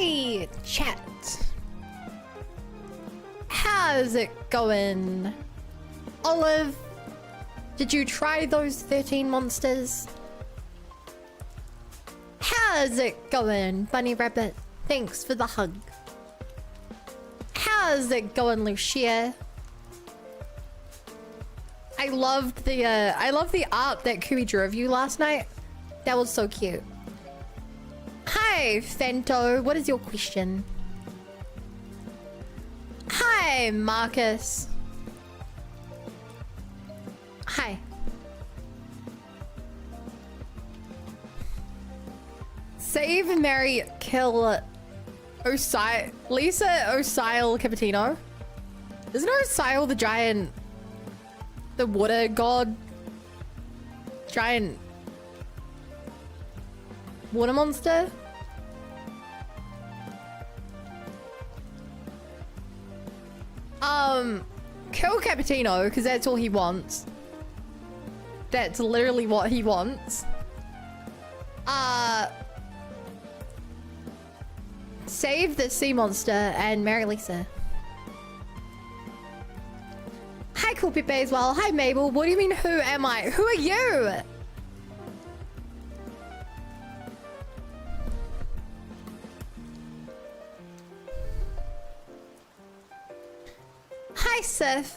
Hey, chat. How's it going? Olive, did you try those 13 monsters? How's it going, Bunny Rabbit? Thanks for the hug. How's it going, Lucia? I loved the art that Kui drew of you last night. That was so cute. Hi, Fento. What is your question? Hi, Marcus. Hi. Save, marry, kill Lisa Osile Cappuccino. Isn't Osile the giant, the water god? Giant water monster? Kill Cappuccino, because that's all he wants. That's literally what he wants. Save the sea monster and marry Lisa. Hi, Cool Pepe as well. Hi, Mabel. What do you mean, who am I? Who are you? Hi, Sif.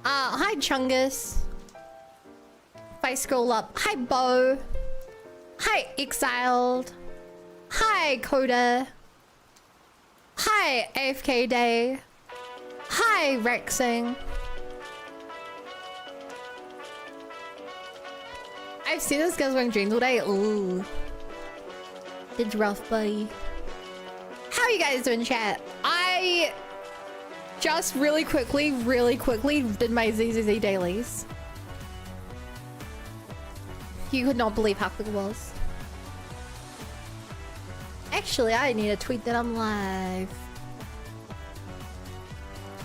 Hi, Chungus. If I scroll up. Hi, Bo. Hi, Exiled. Hi, Coda. Hi, AFK Day. Hi, Rexing. I've seen this guy's wearing jeans all day. Ooh. It's rough, buddy. How are you guys doing, chat? I just really quickly did my ZZZ dailies. You could not believe how quick it was. Actually, I need to tweet that I'm live.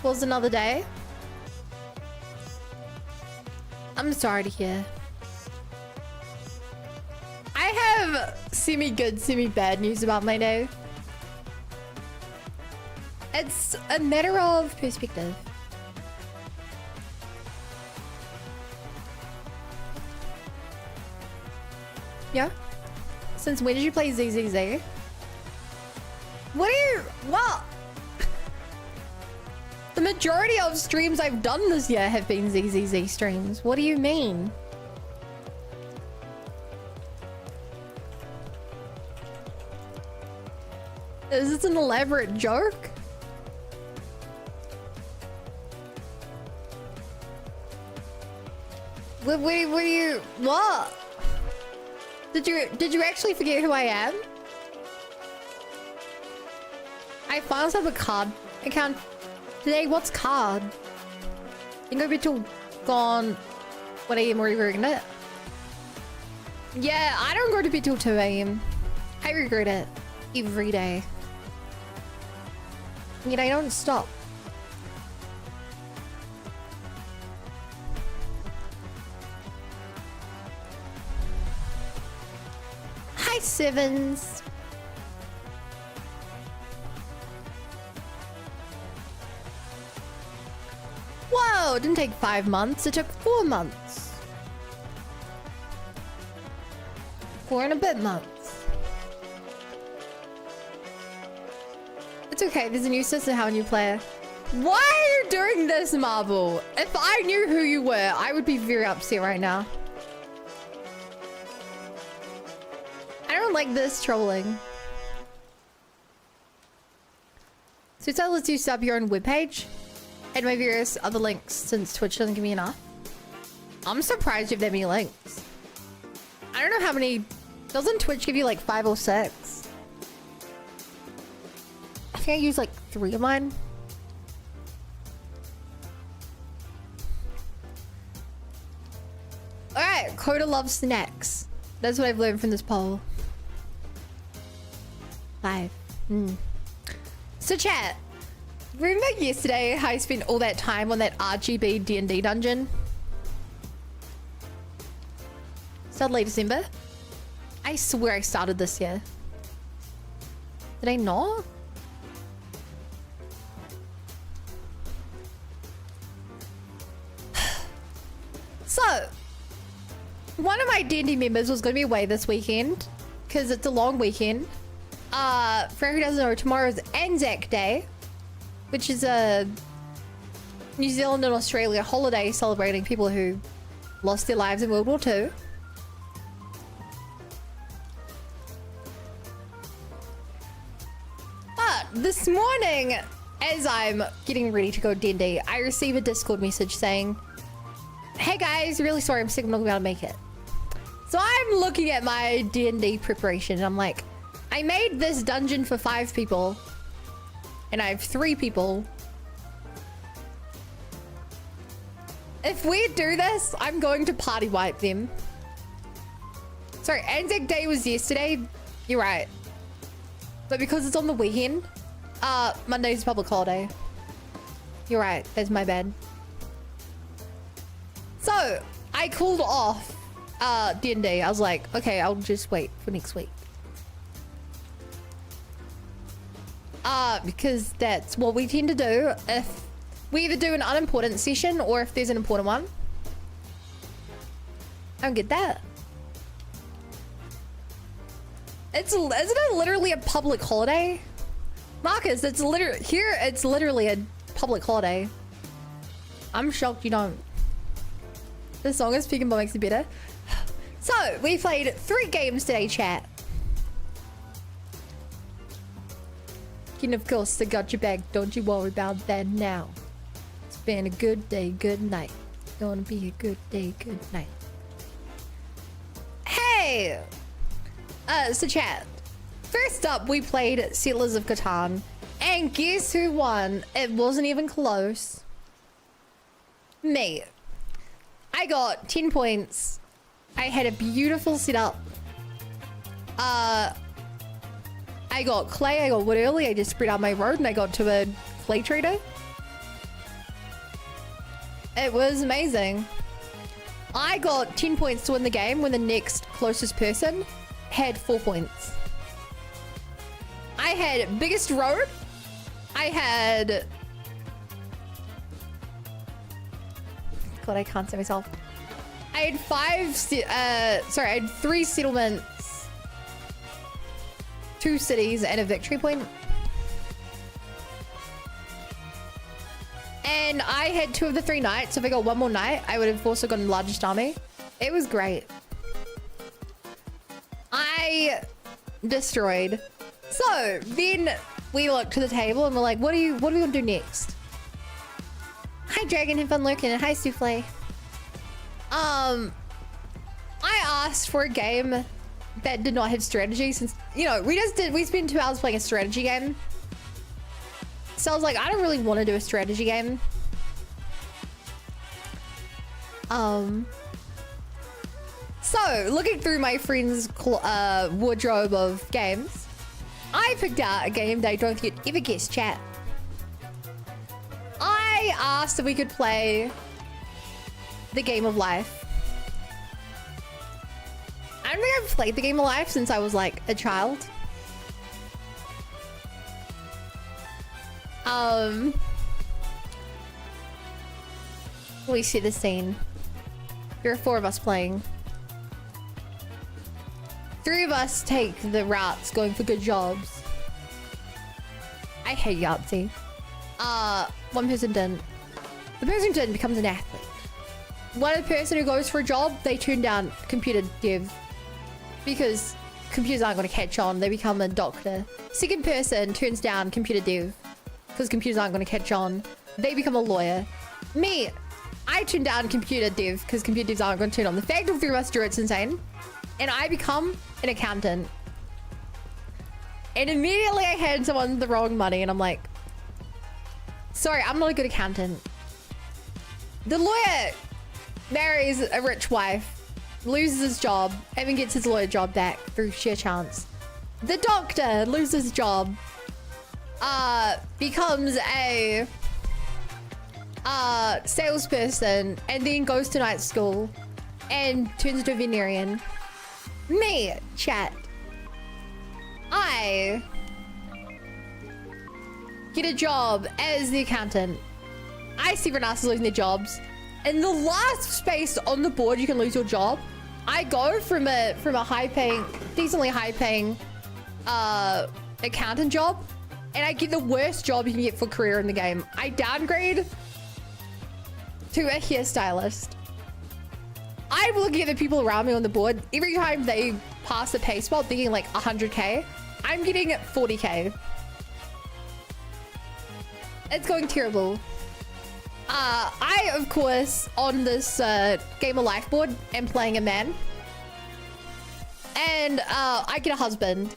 Was another day. I'm sorry to hear. I have semi-good, semi-bad news about my day. It's a matter of perspective. Yeah? Since when did you play ZZZ? What? The majority of streams I've done this year have been ZZZ streams. What do you mean? Is this an elaborate joke? What? Did you actually forget who I am? I finally have a card account today. What's card? You go bit till gone. What AM regretting it? Yeah, I don't go to bed till 2 AM. I regret it every day. Yet I don't stop. Hi, Sevens. Whoa, it didn't take 5 months. It took 4 months. 4 and a bit months. It's okay. There's a new system, how a new player. Why are you doing this, Marble? If I knew who you were, I would be very upset right now. I don't like this trolling. So tell us you sub your own webpage and my various other links since Twitch doesn't give me enough. I'm surprised you have that many links. I don't know how many. Doesn't Twitch give you like 5 or 6? I think I use like 3 of mine. Alright, Coda loves snacks. That's what I've learned from this poll. 5. So chat, remember yesterday how I spent all that time on that RGB D&D dungeon? Started late December. I swear I started this year. Did I not? So, one of my D&D members was going to be away this weekend because it's a long weekend. For who doesn't know, tomorrow's Anzac Day, which is a New Zealand and Australia holiday celebrating people who lost their lives in World War II. But this morning, as I'm getting ready to go D&D, I receive a Discord message saying, "Hey guys, really sorry, I'm sick, I'm not gonna be able to make it." So I'm looking at my D&D preparation and I'm like, I made this dungeon for 5 people and I have 3 people. If we do this, I'm going to party wipe them. Sorry, Anzac Day was yesterday. You're right. But because it's on the weekend, Monday's a public holiday. You're right, that's my bad. So, I called off D&D. I was like, okay, I'll just wait for next week. Because that's what we tend to do if we either do an unimportant session or if there's an important one. I don't get that. Isn't it literally a public holiday? Marcus, it's literally a public holiday. I'm shocked you don't. The song is speaking, but makes it better. So, we played 3 games today, chat. And of course, I got your back. Don't you worry about that now. It's been a good day, good night. Gonna be a good day, good night. Hey! So chat. First up, we played Settlers of Catan. And guess who won? It wasn't even close. Me. I got 10 points. I had a beautiful setup. I got clay, I got wood early, I just spread out my road and I got to a clay trader. It was amazing. I got 10 points to win the game when the next closest person had 4 points. I had biggest road. I had... God, I can't say myself. I had 3 settlements, 2 cities, and a victory point. And I had 2 of the 3 knights. So if I got 1 more knight, I would have also gotten the largest army. It was great. I destroyed. So then we looked to the table and we're like, what are we gonna do next? Hi Dragon, have fun lurking, and hi Souffle. I asked for a game that did not have strategy since, you know, we spent 2 hours playing a strategy game. So I was like, I don't really want to do a strategy game. So looking through my friend's wardrobe of games, I picked out a game that I don't think you'd ever guess, chat. I asked if we could play the Game of Life. I don't think I've played the Game of Life since I was like a child. We see the scene. There are 4 of us playing. 3 of us take the routes going for good jobs. I hate Yahtzee. 1 person didn't. The person who didn't becomes an athlete. One person who goes for a job, they turn down computer dev because computers aren't going to catch on. They become a doctor. Second person turns down computer dev because computers aren't going to catch on. They become a lawyer. Me, I turn down computer dev because computer devs aren't going to turn on. The fact of 3 of us do it's insane. And I become an accountant. And immediately I hand someone the wrong money and I'm like, sorry, I'm not a good accountant. The lawyer marries a rich wife, loses his job, and then gets his lawyer job back through sheer chance. The doctor loses his job, becomes a salesperson, and then goes to night school and turns into a veterinarian. Me, chat. I get a job as the accountant. I see everyone else is losing their jobs. In the last space on the board, you can lose your job. I go from a high-paying, decently high-paying accountant job, and I get the worst job you can get for career in the game. I downgrade to a hairstylist. I'm looking at the people around me on the board. Every time they pass the pay spot, they're getting like 100K. I'm getting 40K. It's going terrible. I, of course, on this Game of Life board, am playing a man. And I get a husband.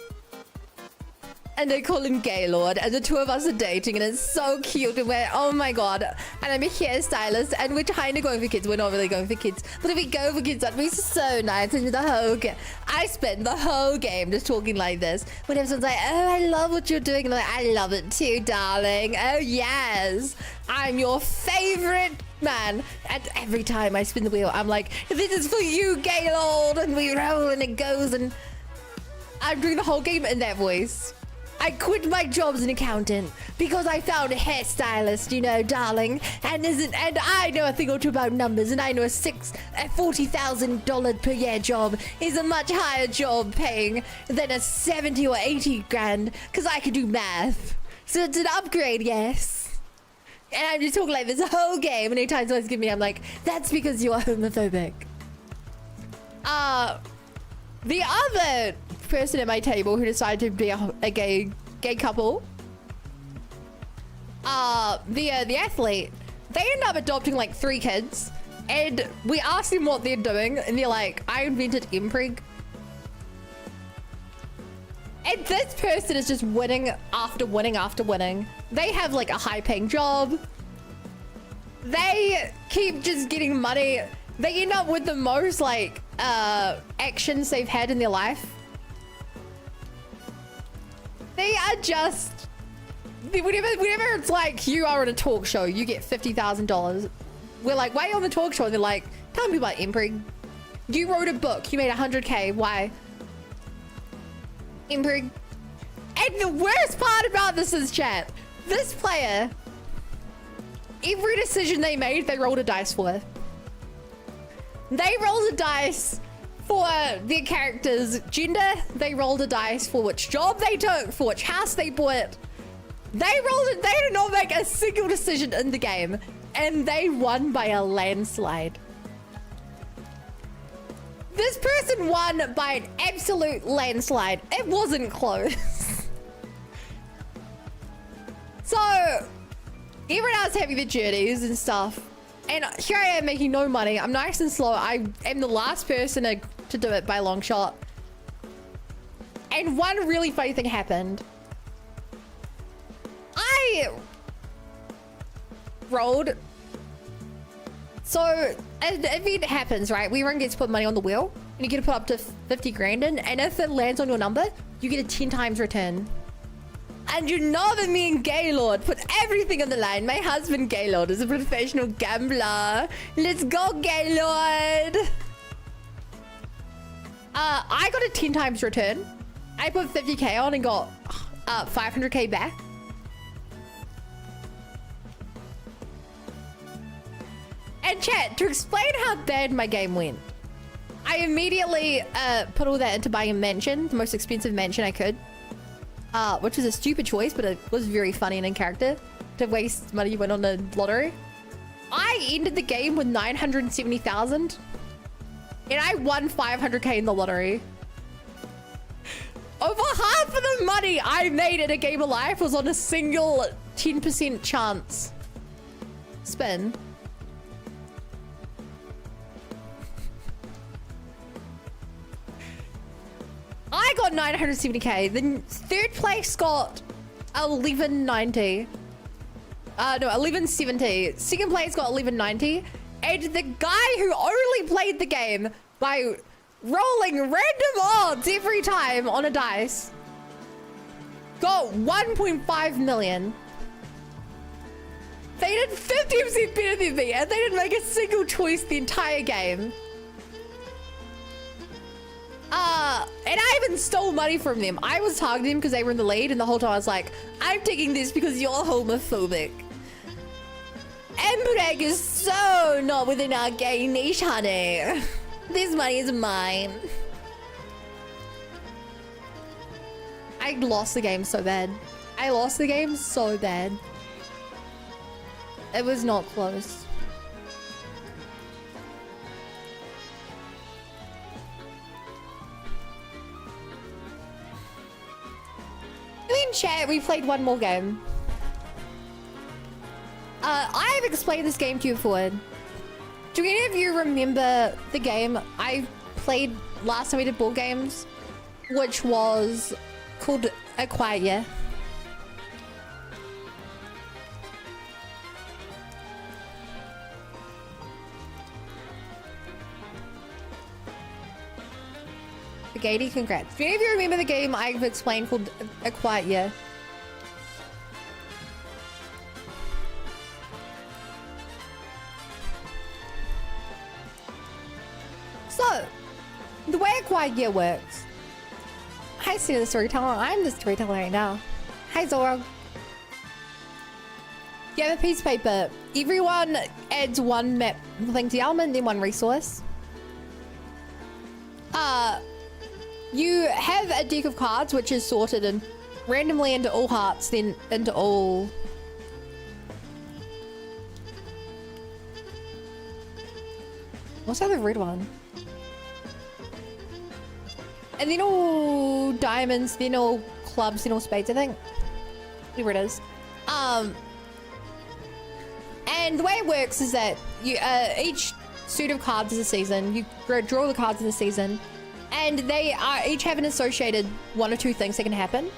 And they call him Gaylord, and the two of us are dating, and it's so cute. And we're, oh my god. And I'm a hairstylist, and we're kind of going for kids. We're not really going for kids. But if we go for kids, that'd be so nice. And the whole game, I spend the whole game just talking like this. When everyone's like, oh, I love what you're doing. And I'm like, I love it too, darling. Oh, yes. I'm your favorite man. And every time I spin the wheel, I'm like, this is for you, Gaylord. And we roll, and it goes, and I'm doing the whole game in that voice. I quit my job as an accountant because I found a hairstylist, you know, darling, and I know a thing or two about numbers, and I know a $40,000 per year job is a much higher job paying than a 70 or 80 grand, because I can do math. So it's an upgrade, yes. And I'm just talking like this whole game, and anytime someone's giving me, I'm like, that's because you are homophobic. The other person at my table who decided to be a gay couple, the athlete, they end up adopting like 3 kids, and we asked them what they're doing, and they're like, I invented impreg. And this person is just winning after winning after winning. They have like a high-paying job. They keep just getting money. They end up with the most like actions they've had in their life. They are just, whenever it's like you are on a talk show, you get $50,000. We're like, why are you on the talk show? And they're like, tell me about impreg. You wrote a book, you made 100K, why? Impreg. And the worst part about this is, chat, this player, every decision they made, they rolled a dice for. They rolled a dice for their character's gender. They rolled a dice for which job they took, for which house they bought. They rolled it. They did not make a single decision in the game, and they won by a landslide. This person won by an absolute landslide. It wasn't close. So everyone else having the journeys and stuff, and here I am making no money. I'm nice and slow. I am the last person to do it by a long shot. And one really funny thing happened. I rolled. So an event happens, right? Everyone gets to put money on the wheel, and you get to put up to 50 grand in. And if it lands on your number, you get a 10 times return. And you know that me and Gaylord put everything on the line. My husband Gaylord is a professional gambler. Let's go, Gaylord. I got a 10 times return. I put 50K on and got 500K back. And chat, to explain how bad my game went, I immediately put all that into buying a mansion, the most expensive mansion I could. Which was a stupid choice, but it was very funny and in character to waste money you went on the lottery. I ended the game with 970,000, and I won 500K in the lottery. Over half of the money I made in a Game of Life was on a single 10% chance spin. I got 970K. The third place got 1190. No, 1170. Second place got 1190. And the guy who only played the game by rolling random odds every time on a dice got 1.5 million. They did 50% better than me, and they didn't make a single choice the entire game. And I even stole money from them. I was targeting them because they were in the lead, and the whole time I was like, I'm taking this because you're homophobic. Embrag is so not within our gay niche, honey. This money is mine. I lost the game so bad. I lost the game so bad. It was not close. In chat, we played one more game. I've explained this game to you before. Do any of you remember the game I played last time we did board games? Which was called A Quiet Year. Spaghetti, congrats. Do any of you remember the game I've explained called A Quiet Year? So, the way A Quiet Year works. Hi, Sina the Storyteller. I'm the storyteller right now. Hi, Zora. You have a piece of paper. Everyone adds one map thing to the element, then one resource. You have a deck of cards which is sorted in randomly into all hearts, then into all... What's the other red one? And then all diamonds, then all clubs, then all spades, I think. Whatever it is. And the way it works is that you each suit of cards is a season. You draw the cards in the season. And they are each have an associated one or two things that can happen.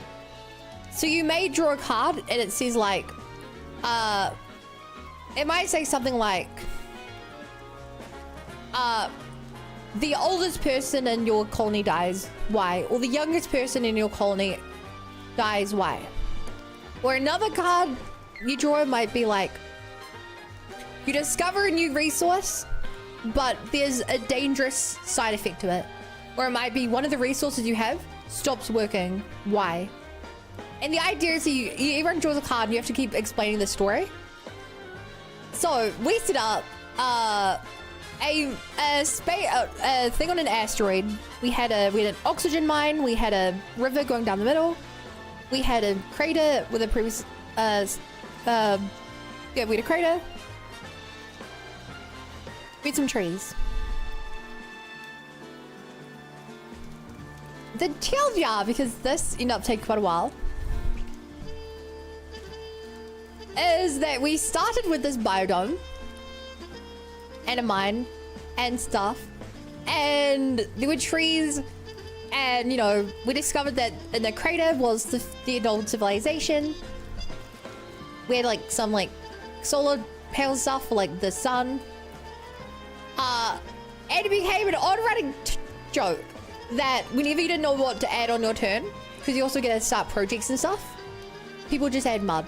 So you may draw a card and it says like, it might say something like, the oldest person in your colony dies, why? Or the youngest person in your colony dies, why? Or another card you draw might be like, you discover a new resource, but there's a dangerous side effect to it. Or it might be one of the resources you have stops working, why? And the idea is that everyone draws a card and you have to keep explaining the story. So we set up a thing on an asteroid. We had an oxygen mine. We had a river going down the middle. We had a crater with a previous yeah, we had a crater. We had some trees. The TLDR, because this ended up taking quite a while, is that we started with this biodome and a mine and stuff, and there were trees, and you know, we discovered that in the crater was the old civilization. We had like some like solar panel stuff for like the sun, and it became an on-running joke that whenever you didn't know what to add on your turn, because you also get to start projects and stuff, people just add mud.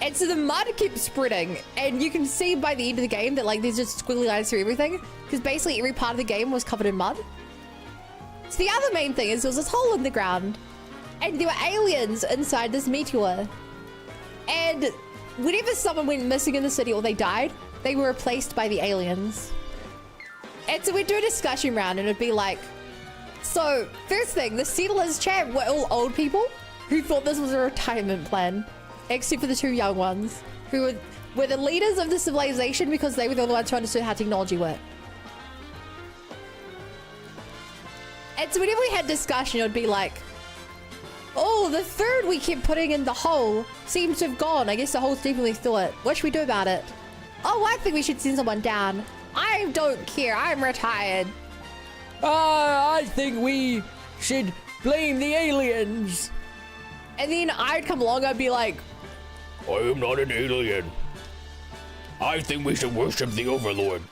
And so the mud kept spreading, and you can see by the end of the game that like there's just squiggly lines through everything, because basically every part of the game was covered in mud. So the other main thing is there was this hole in the ground, and there were aliens inside this meteor. And whenever someone went missing in the city or they died, they were replaced by the aliens. And so we'd do a discussion round, and it'd be like, so first thing, the settlers chat were all old people who thought this was a retirement plan, except for the two young ones who were the leaders of the civilization because they were the ones who understood how technology worked. And so whenever we had discussion, it would be like, oh, the third we kept putting in the hole seems to have gone. I guess the hole's definitely still it. What should we do about it? Oh, I think we should send someone down. I don't care. I'm retired. I think we should blame the aliens. And then I'd come along, I'd be like, I am not an alien. I think we should worship the Overlord.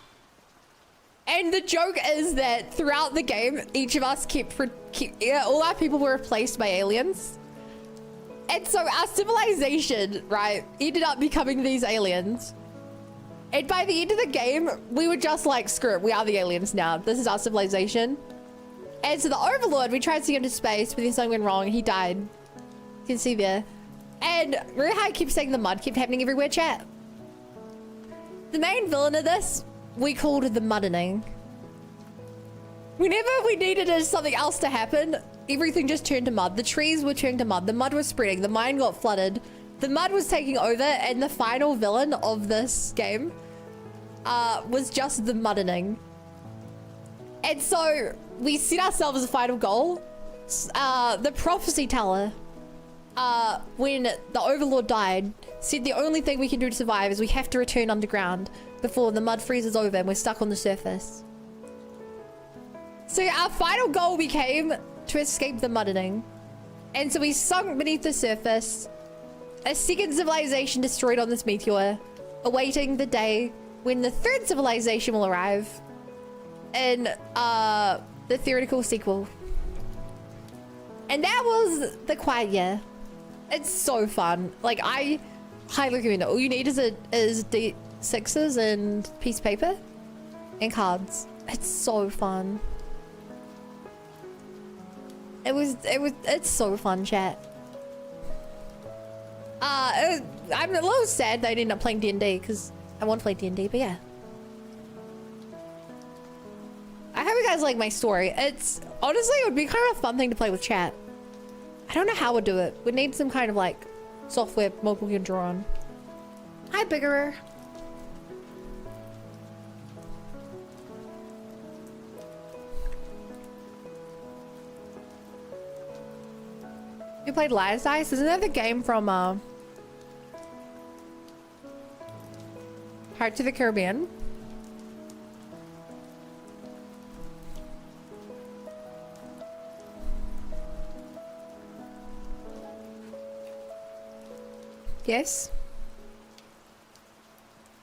and the joke is that throughout the game, each of us all our people were replaced by aliens. And so our civilization, right, ended up becoming these aliens. And by the end of the game, we were just like, screw it, we are the aliens now. This is our civilization. And so the Overlord, we tried to get into space, but then something went wrong and he died. You can see there. And remember how I keep saying the mud kept happening everywhere, chat? The main villain of this, we called it the muddening. Whenever we needed something else to happen, everything just turned to mud. The trees were turning to mud. The mud was spreading. The mine got flooded. The mud was taking over, and the final villain of this game was just the muddening. And so we set ourselves as a final goal. The prophecy teller, when the Overlord died, said the only thing we can do to survive is we have to return underground before the mud freezes over and we're stuck on the surface. So our final goal became to escape the muddening. And so we sunk beneath the surface. A second civilization destroyed on this meteor, awaiting the day when the third civilization will arrive in the theoretical sequel. And that was the Quiet Year. It's so fun. Like, I highly recommend it. All you need is D6s and piece of paper and cards. It's so fun. It's so fun, chat. I'm a little sad that I ended up playing D&D because I want to play D&D, but yeah. I hope you guys like my story. It's honestly, it would be kind of a fun thing to play with chat. I don't know how we'd do it. We'd need some kind of like software mode we can draw on. Hi, Biggerer. You played LINNEA'S Dice? Isn't that the game from Pirates of the Caribbean? Yes.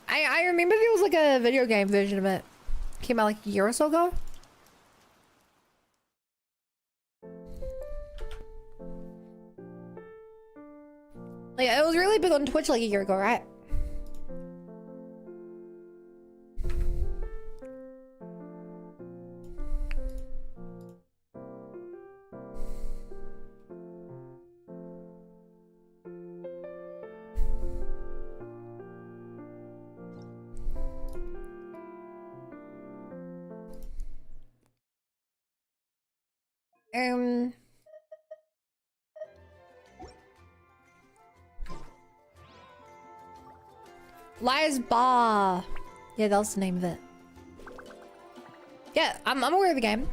I remember there was like a video game version of it. Came out like a year or so ago. Like, it was really big on Twitch like a year ago, right? LINNEA'S Bar. Yeah, that was the name of it. Yeah, I'm aware of the game.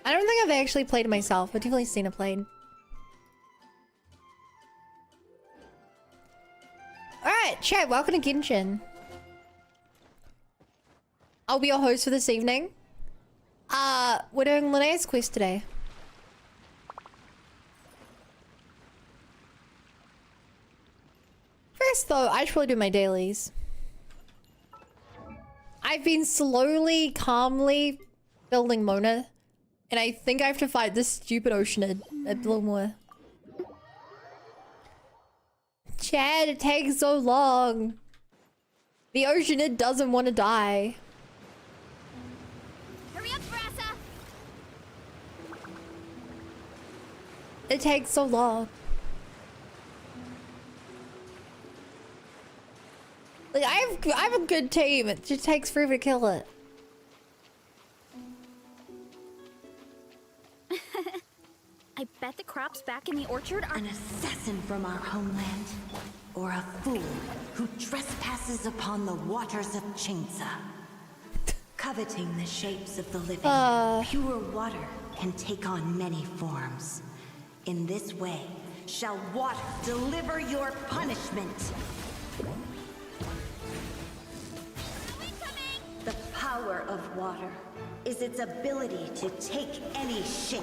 I don't think I've actually played it myself, but definitely seen it played. Alright, chat, welcome to Genshin. I'll be your host for this evening. We're doing LINNEA'S quest today. First though, I should probably do my dailies. I've been slowly, calmly building Mona. And I think I have to fight this stupid Oceanid a little more. Chad, it takes so long. The Oceanid doesn't want to die. Hurry up, Brassa! It takes so long. Like, I have a good team. It just takes forever to kill it. I bet the crops back in the orchard are An assassin from our homeland, or a fool who trespasses upon the waters of Chingsa. Coveting the shapes of the living, pure water can take on many forms. In this way, shall water deliver your punishment. The power of water is its ability to take any shape.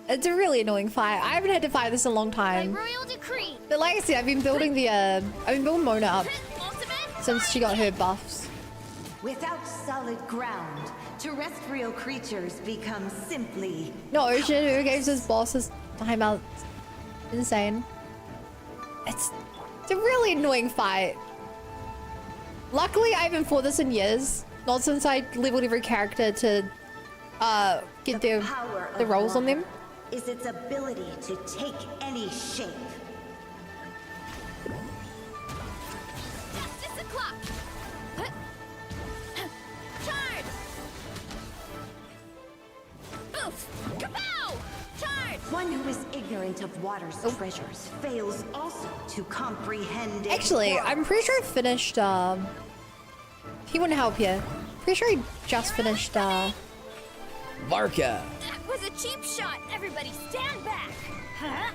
It's a really annoying fight. I haven't had to fight this in a long by time. royal decree. But like I said, I've been building Mona up since she got her buffs. Without solid ground, terrestrial creatures become simply... No, Ocean, who gives his bosses time out. Insane. It's a really annoying fight. Luckily, I haven't fought this in years. Not since I leveled every character to get the rolls on them. Is its ability to take any shape. Justice o'clock. Charge. Oof. Kapow! Charge. One who is ignorant of water's treasures fails also to comprehend its Actually, worth. I'm pretty sure I finished, he wouldn't help you. Pretty sure I just finished, Varka. That was a cheap shot. Everybody stand back. Huh?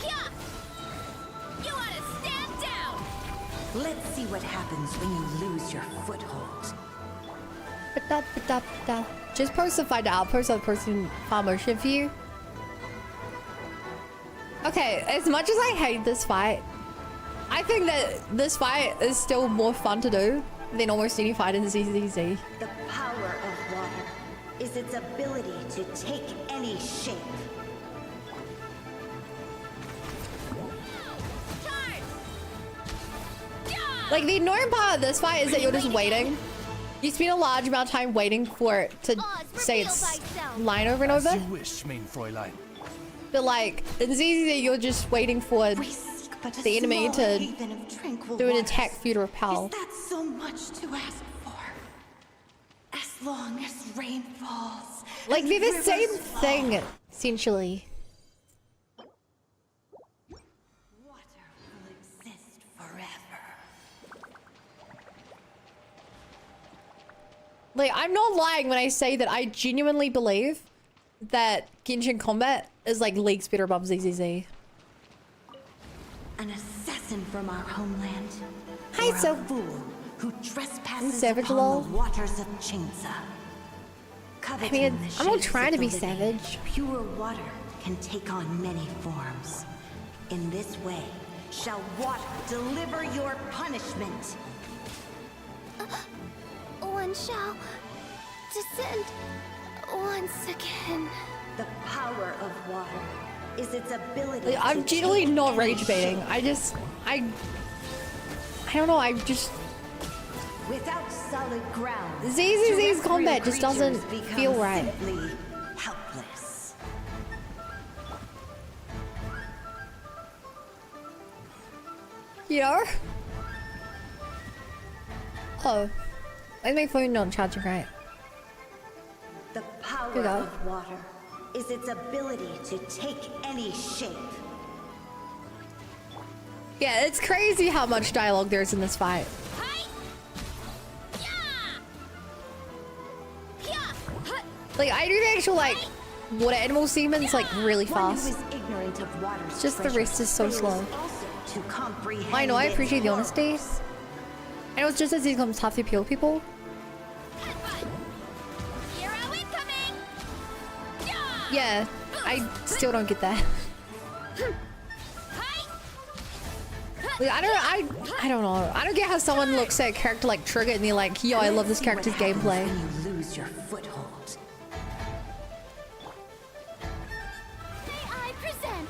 Yeah. You want to stand down. Let's see what happens when you lose your foothold. Just post the find outpost of the person file motion for you. Okay, as much as I hate this fight, I think that this fight is still more fun to do than almost any fight in ZZZ. The power of water is its ability to take any shape. Charge. Yeah. Like, the annoying part of this fight is that you're just waiting. You spend a large amount of time waiting for it to say its line over and over. You wish, mein Fräulein. But like, in ZZZ, you're just waiting for We seek but a the enemy small to haven of tranquil do an waters. attack for you to repel. Is that so much to ask for? As long as rain falls. Like, and they're the rivers same flow, thing, essentially. water will exist forever. Like, I'm not lying when I say that I genuinely believe that Genshin combat is like leagues better above ZZZ. An assassin from our homeland. Hi, or so- a fool who trespasses savage upon lol. the waters of Chainsa. Coveting mean, the I'm not shades trying of to be the living, savage. Pure water can take on many forms. In this way, shall water deliver your punishment. One shall descend once again. The power of water is its ability. Like, I'm to genuinely take not any rage baiting. shape. I don't know, I just... Without solid ground, ZZZ's terrestrial combat just doesn't creatures become feel right. simply helpless. You know? Oh. Where's my phone not charging right? The power Here we go. of water is its ability to take any shape. Yeah, it's crazy how much dialogue there is in this fight. Hi. Yeah. Yeah. Huh. Like, I do the actual, like, water animal segments, like, really One who fast. is ignorant of water's Just the treasures rest is so fails slow. also to comprehend I know, I its appreciate the worth. honesty. And it was just as easy comes tough to appeal people. Headbutt. Hero incoming. Yeah. Yeah, I still don't get that. Hi. Like, I don't know. I don't get how someone looks at a character like Trigger and they're like, yo, I love this Let's see what character's happens gameplay. when you lose your foothold. May I present?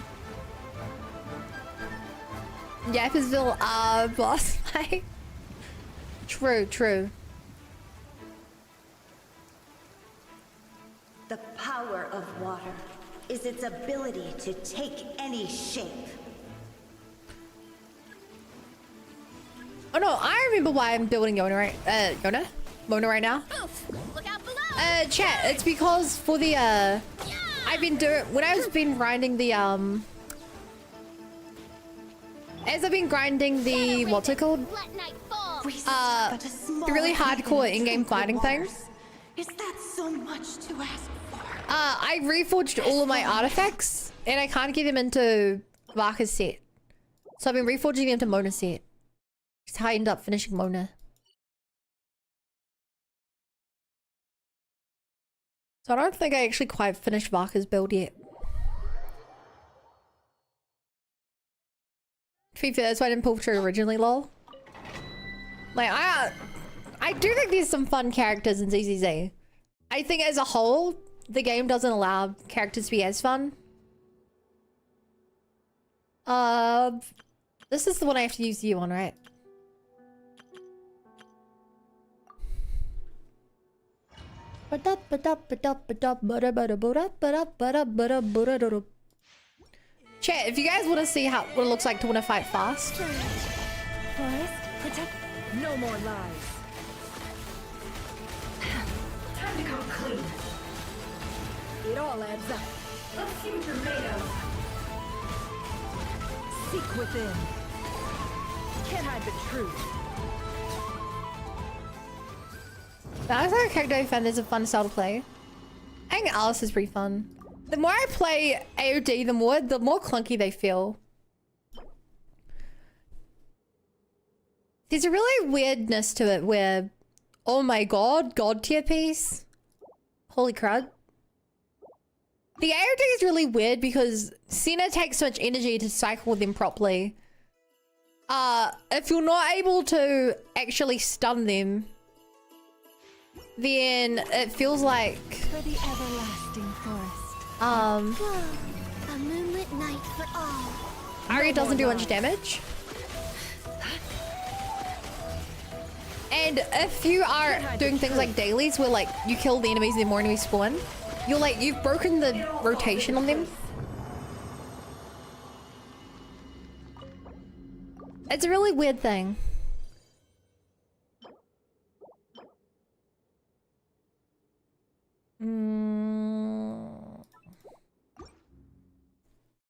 Yappersville, boss fight. True, true. The power of water is its ability to take any shape. Oh no, I remember why I'm building Mona right now. Oof. Look out below. Chat, it's because for the I've been doing when I've been grinding the as I've been grinding the what's it called? Let night fall. We seek Uh, but a small the really haven hardcore of in-game tranquil fighting waters. thing. Is that so much to ask for? I reforged all of my artifacts and I can't get them into Varka's set. So I've been reforging them to Mona's set. That's how I end up finishing Mona. So I don't think I actually quite finished Varka's build yet. To be fair, that's why I didn't pull through originally, lol. Like, I do think there's some fun characters in ZZZ. I think as a whole, the game doesn't allow characters to be as fun. This is the one I have to use you on, right? Chat, if you guys want to see how what it looks like to win a fight fast. Forest, protect. No more lies. Time to come clean. It all adds up. Let's see what you're made of. Seek within. Can't hide the truth. That was like a character I found is a fun style to play. I think Alice is pretty fun. The more I play AOD, the more clunky they feel. There's a really weirdness to it where, oh my god, god tier piece. Holy crud. The AOD is really weird because Senna takes so much energy to cycle them properly. If you're not able to actually stun them, then it feels like For the everlasting forest. A moonlit night for all. Arya doesn't do much damage. And if you are doing things like dailies where like you kill the enemies and then more enemies spawn, you've broken the rotation on them. It's a really weird thing.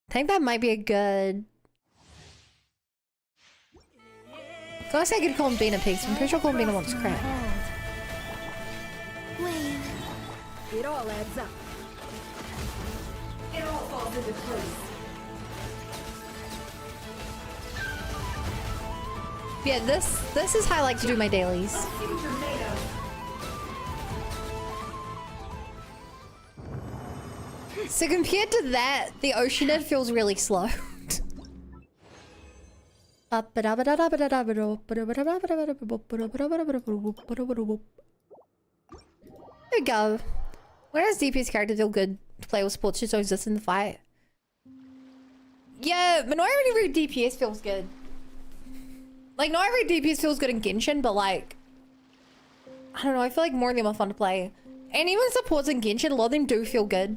I think that might be a good... I was say I could call him Bean a piece. I'm pretty sure Columbina wants crap. Wayne. It all adds up. It all falls into place. Yeah, this is how I like to do my dailies. Let's see what you're made of. So compared to that, the Oceanid feels really slow. There we go. When does DPS character feel good to play with sports just exist in the fight? Yeah, but not every DPS feels good. Like, not every DPS feels good in Genshin, but like... I don't know, I feel like more of them are fun to play. And even supports in Genshin, a lot of them do feel good.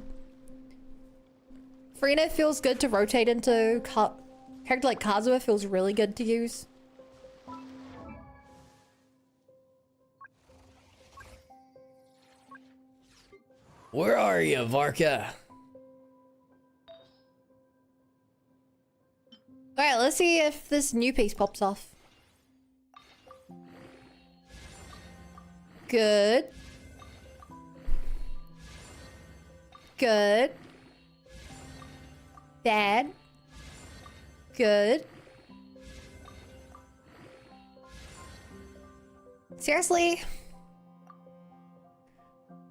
Freenet feels good to rotate into. Character like Kazuha feels really good to use. Where are you, Varka? Alright, let's see if this new piece pops off. Good. Good. Bad. Good. Seriously?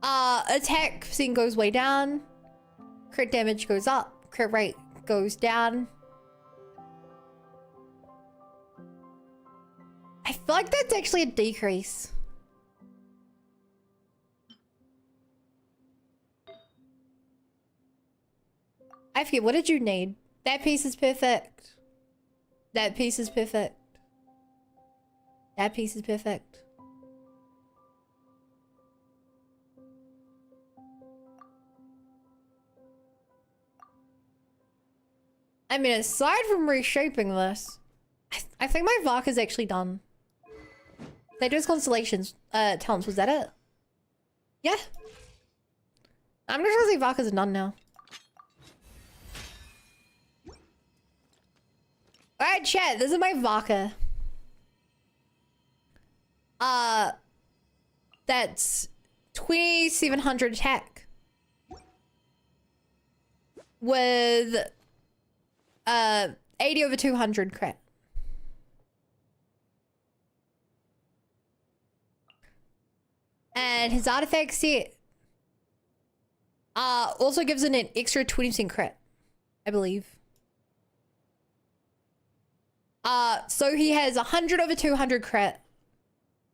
Attack scene goes way down. Crit damage goes up. Crit rate goes down. I feel like that's actually a decrease. I forget, what did you need? That piece is perfect. That piece is perfect. That piece is perfect. I mean, aside from reshaping this, I think my Vark is actually done. They do his constellations, talents, was that it? Yeah. I'm just gonna say Varkas are done now. Alright, chat, this is my Vaka. That's 2700 attack. With 80 over 200 crit. And his artifact set also gives it an extra 20% crit, I believe. So he has 100 over 200 crit,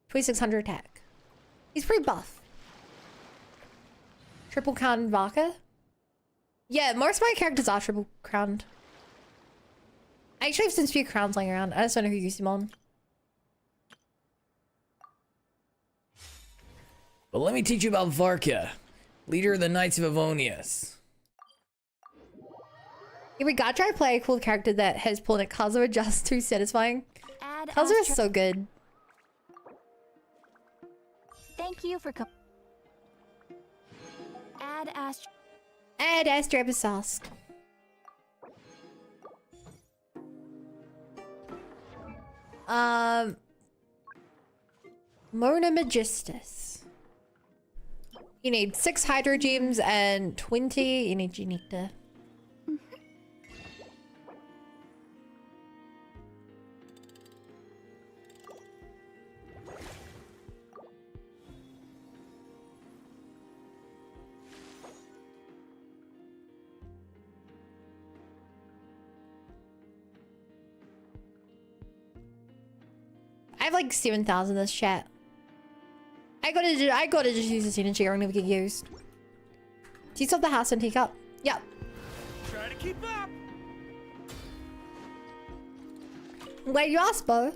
2600 attack. He's pretty buff. Triple crown Vaka? Yeah, most of my characters are triple crowned. I actually have some few crowns lying around. I just don't know who used them on. But let me teach you about Varka, leader of the Knights of LINNEA'S. Yeah, we gotta try to play a cool character that has pulled it. Kazuha just too satisfying. Kazuha is so good. Thank you for Add Astro. Add Astrobisask. Mona Magistus. You need 6 Hydro Gems and 20 Energy Nectar. I have like 7,000 in this chat. I gotta just use this energy or I'll never get used. Do you still have the house and teacup? Yep. Try to keep up. Wait, you asked, Bo.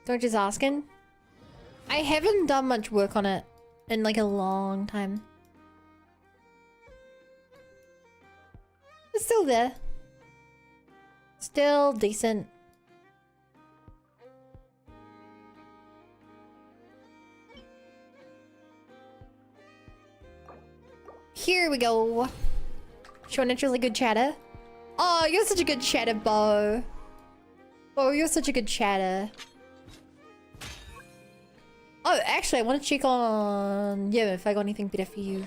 Don't just asking. I haven't done much work on it in like a long time. It's still there. Still decent. Here we go. Showing naturally good chatter. Oh, you're such a good chatter, Bo. Oh, you're such a good chatter. Oh, actually, I want to check on... Yeah, if I got anything better for you.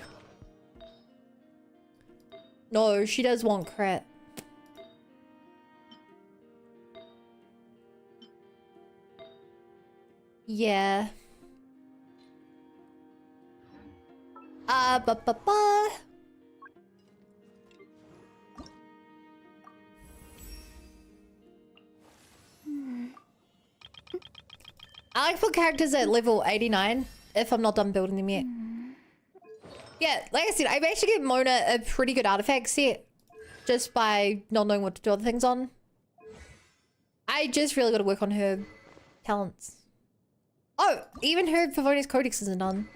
No, she does want crit. Yeah. Ba-ba-ba. I like for characters at level 89 if I'm not done building them yet. Yeah, like I said, I've actually given Mona a pretty good artifact set just by not knowing what to do other things on. I just really got to work on her talents. Oh, even her Favonius Codex isn't done.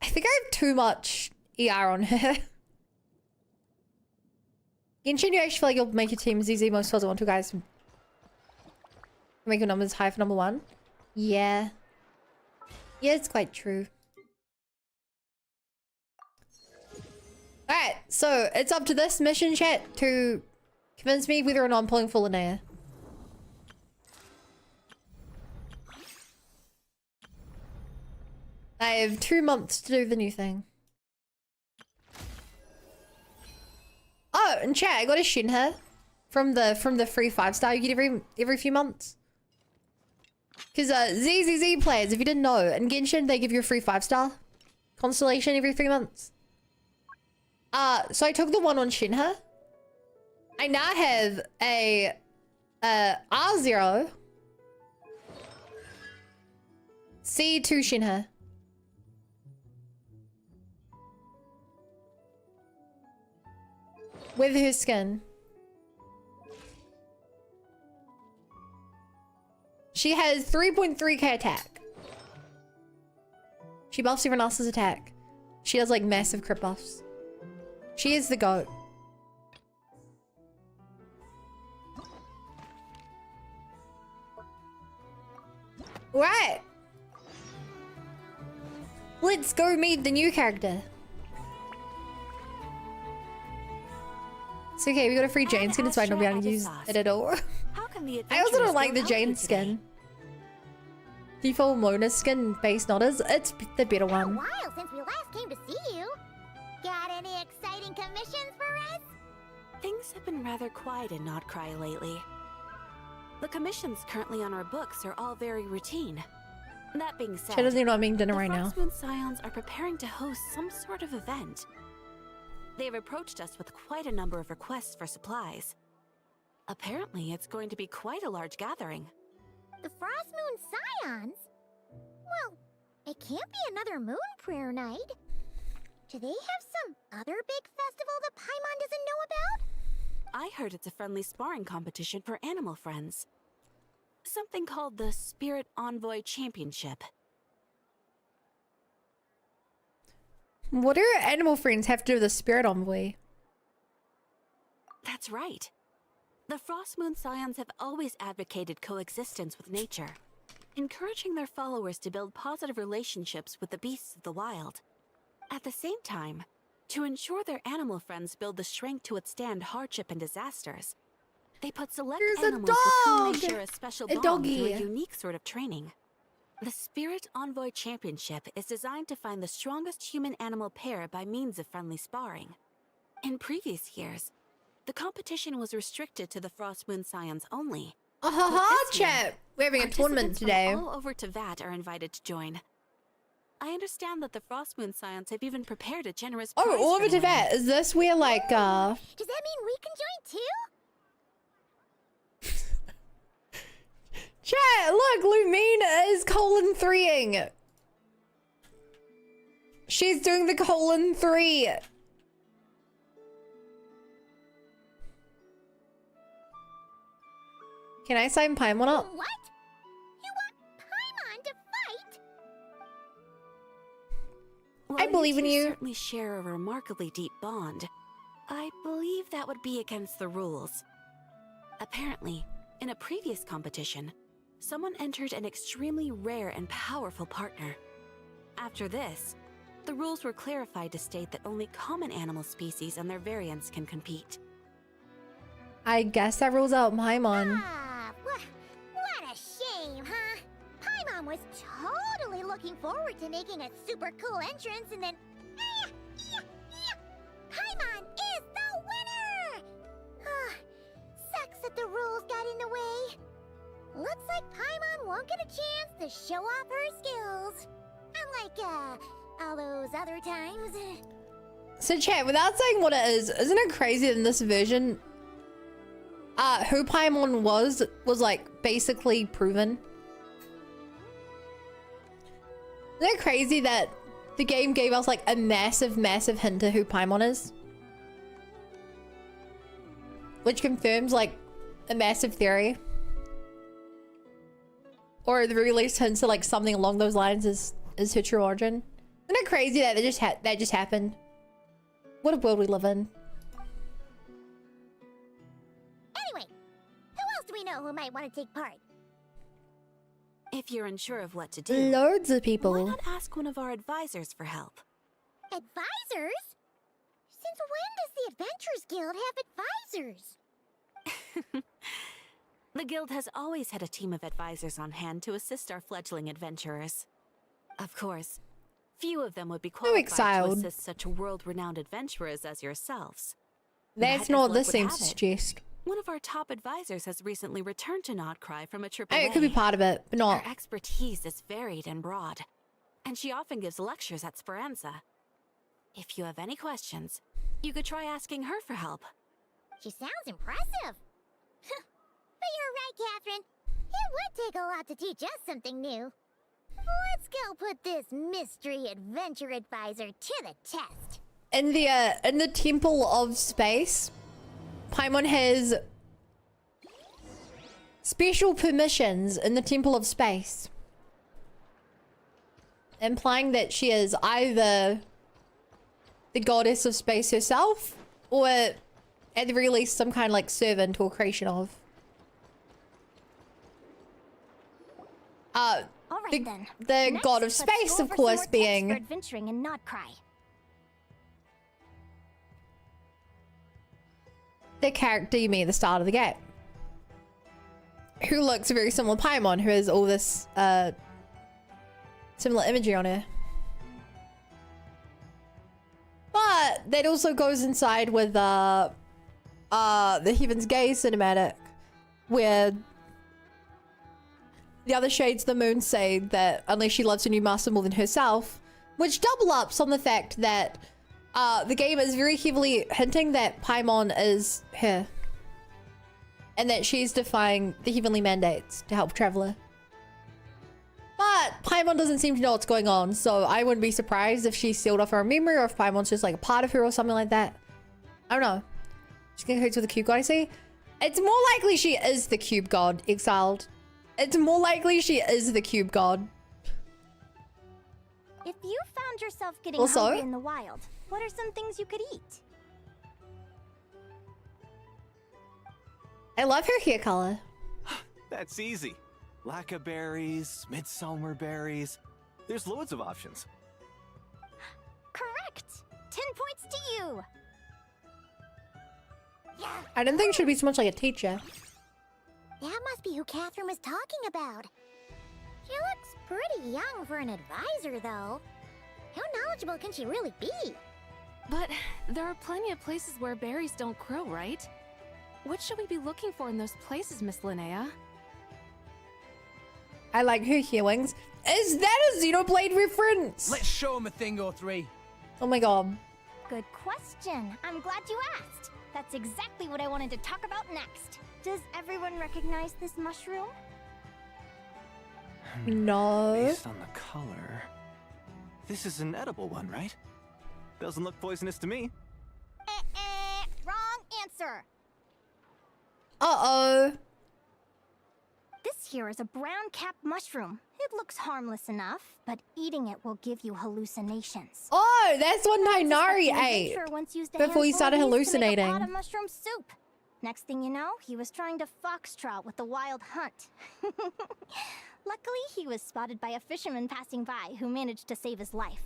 I think I have too much ER on her. Genshin, you actually feel like you'll make your team as easy most of want to, guys. Make your numbers high for number 1. Yeah. Yeah, it's quite true. Alright, so it's up to this mission chat to convince me whether or not I'm pulling for Linnea. I have 2 months to do the new thing. Oh, and chat, I got a Shinha from the free 5-star you get every few months. Because ZZZ players, if you didn't know, in Genshin they give you a free 5-star constellation every 3 months. So I took the one on Shinha. I now have a R0 C2 Shinha. With her skin. She has 3.3k attack. She buffs everyone else's attack. She has like massive crit buffs. She is the GOAT. Right. Let's go meet the new character. It's okay, we got a free Jane skin, so I don't be able to use it at all. I also don't like the Jane skin. Default Mona skin base nodders, it's the better one. A while since we last came to see you. Got any exciting commissions for us? Things have been rather quiet in Notcry lately. The commissions currently on our books are all very routine. That being said, She doesn't even know I'm eating dinner right now. The Frostmoon Scions are preparing to host some sort of event. They've approached us with quite a number of requests for supplies. Apparently, it's going to be quite a large gathering. The Frostmoon Paimons? Well, it can't be another moon prayer night. Do they have some other big festival that Paimon doesn't know about? I heard it's a friendly sparring competition for animal friends. Something called the Spirit Envoy Championship. What do animal friends have to do with the spirit envoy? That's right. The Frost Moon Scions have always advocated coexistence with nature, encouraging their followers to build positive relationships with the beasts of the wild. At the same time, to ensure their animal friends build the strength to withstand hardship and disasters, they put select There's a animals with whom they dog! share a special A bond through a doggy. unique sort of training. The Spirit Envoy Championship is designed to find the strongest human-animal pair by means of friendly sparring. In previous years, the competition was restricted to the Frost Moon Scions only. This year, Chat. We're having a tournament participants today. from all over Teyvat are invited to join. I understand that the Frost Moon Scions have even prepared a generous prize Oh, all for over the to that. winners. Is this where like Does that mean we can join too? Chat, look, Lumina is :3ing. She's doing the :3. Can I sign Paimon up? What? You want Paimon to fight? While believe in two you. certainly share a remarkably deep bond, I believe that would be against the rules. Apparently, in a previous competition, someone entered an extremely rare and powerful partner. After this, the rules were clarified to state that only common animal species and their variants can compete. I guess that rules out Paimon. Ah, what a shame, huh? Paimon was totally looking forward to making a super cool entrance and then... Paimon is the winner! Ah, sucks that the rules got in the way. Looks like Paimon won't get a chance to show off her skills. Unlike, all those other times. So chat, without saying what it is, isn't it crazy that in this version, who Paimon was like basically proven? Isn't it crazy that the game gave us like a massive hint to who Paimon is? Which confirms like a massive theory. Or at the very least hints to like something along those lines is her true origin. Isn't it crazy that that just happened? What a world we live in. Anyway, who else do we know who might want to take part? If you're unsure of what to do, Loads of why people. not ask one of our advisors for help? Advisors? Since when does the Adventurers Guild have advisors? The guild has always had a team of advisors on hand to assist our fledgling adventurers. Of course, few of them would be qualified to exiled. assist such world-renowned adventurers as yourselves. That's But as not what luck this would seems have to it, suggest. One of our top advisors has recently returned to Nodcry from a trip I mean, away. it could be part of it, but not. Her expertise is varied and broad, and she often gives lectures at Speranza. If you have any questions, you could try asking her for help. She sounds impressive. But you're right, Catherine. It would take a lot to teach us something new. Let's go put this mystery adventure advisor to the test. In the Temple of Space, Paimon has special permissions in the Temple of Space, implying that she is either the goddess of space herself, or at the very least some kind of like servant or creation of. All right The, then. the Next, god of let's space, go of over some more course, tips being for adventuring and not cry. the character you meet at the start of the game, who looks very similar to Paimon, who has all this similar imagery on her. But that also goes inside with the Heaven's Gaze cinematic, where the other shades of the moon say that unless she loves her new master more than herself, which double ups on the fact that the game is very heavily hinting that Paimon is her, and that she's defying the heavenly mandates to help Traveler. Paimon doesn't seem to know what's going on, so I wouldn't be surprised if she sealed off her memory or if Paimon's just like a part of her or something like that. I don't know. She's gonna connect with the cube god, I see. It's more likely she is the cube god, exiled. It's more likely she is the cube god. If you found yourself getting Also- hungry in the wild, what are some things you could eat? I love her hair color. That's easy. Lacca berries, midsummer berries. There's loads of options. Correct! 10 points to you! Yeah, I didn't think she'd be so much like a teacher. that must be who Catherine was talking about. She looks pretty young for an advisor, though. How knowledgeable can she really be? But there are plenty of places where berries don't grow, right? What should we be looking for in those places, Miss Linnea? I like her healings. Is that a Xenoblade reference? Let's show him a thing or three. Oh my god. Good question. I'm glad you asked. That's exactly what I wanted to talk about next. Does everyone recognize this mushroom? No. Based on the color, this is an edible one, right? Doesn't look poisonous to me. Wrong answer. Uh-oh. This here is a brown-capped mushroom. It looks harmless enough, but eating it will give you hallucinations. Oh, that's what I suspect Nainari the ate adventurer once used a before he handful started of these to make a hallucinating. pot of mushroom soup. Next thing you know, he was trying to foxtrot with the wild hunt. Luckily, he was spotted by a fisherman passing by who managed to save his life.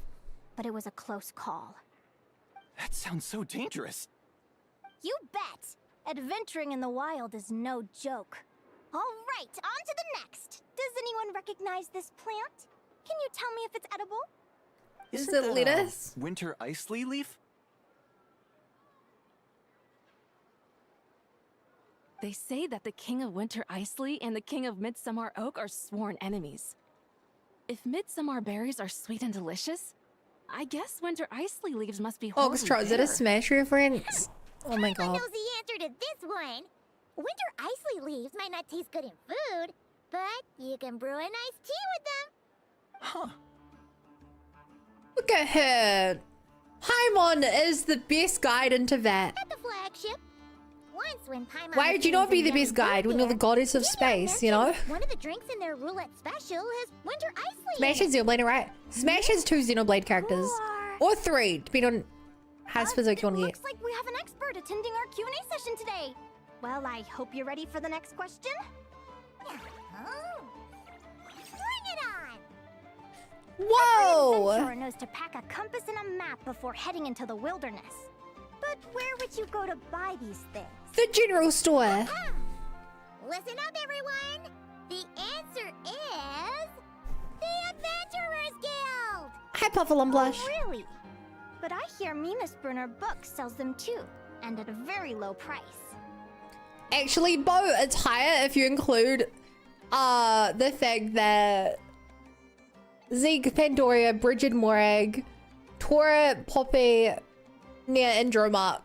But it was a close call. That sounds so dangerous. You bet! Adventuring in the wild is no joke. All right, on to the next. Does anyone recognize this plant? Can you tell me if it's edible? Is Isn't it that a lettuce? winter ice leaf? They say that the King of Winter Isley and the King of Midsummer Oak are sworn enemies. If midsummer berries are sweet and delicious, I guess winter Isley leaves must be horribly Orchestra, is it a bitter. Smash reference? Oh my Everyone god. knows the answer to this one. Winter icy leaves might not taste good in food, but you can brew a nice tea with them. Huh. Look at her. Paimon is the best guide into that. At the flagship. Once when Paimon Why was would you doing not be some the best yummy guide food when you're the there, goddess of he space, you know? mentioned One of the drinks in their roulette special has winter icy Smash in has it. Xenoblade, right? Smash has 2 Xenoblade characters. Or- Or 3, depending on how specific you It want to get. looks like we have an expert attending our Q&A session today. Well, I hope you're ready for the next question. Oh. Bring it on! Whoa! Adventurer knows to pack a compass and a map before heading into the wilderness. But where would you go to buy these things? The general store. Ah! Listen up, everyone! The answer is... the Adventurers Guild! Hi, Puffalum Blush. Oh, really? But I hear Mimasbrunner Books sells them too, and at a very low price. Actually, Bo, it's higher if you include the fact that Zeke, Pandoria, Bridget Morag, Tora, Poppy, Nia, and Dromark,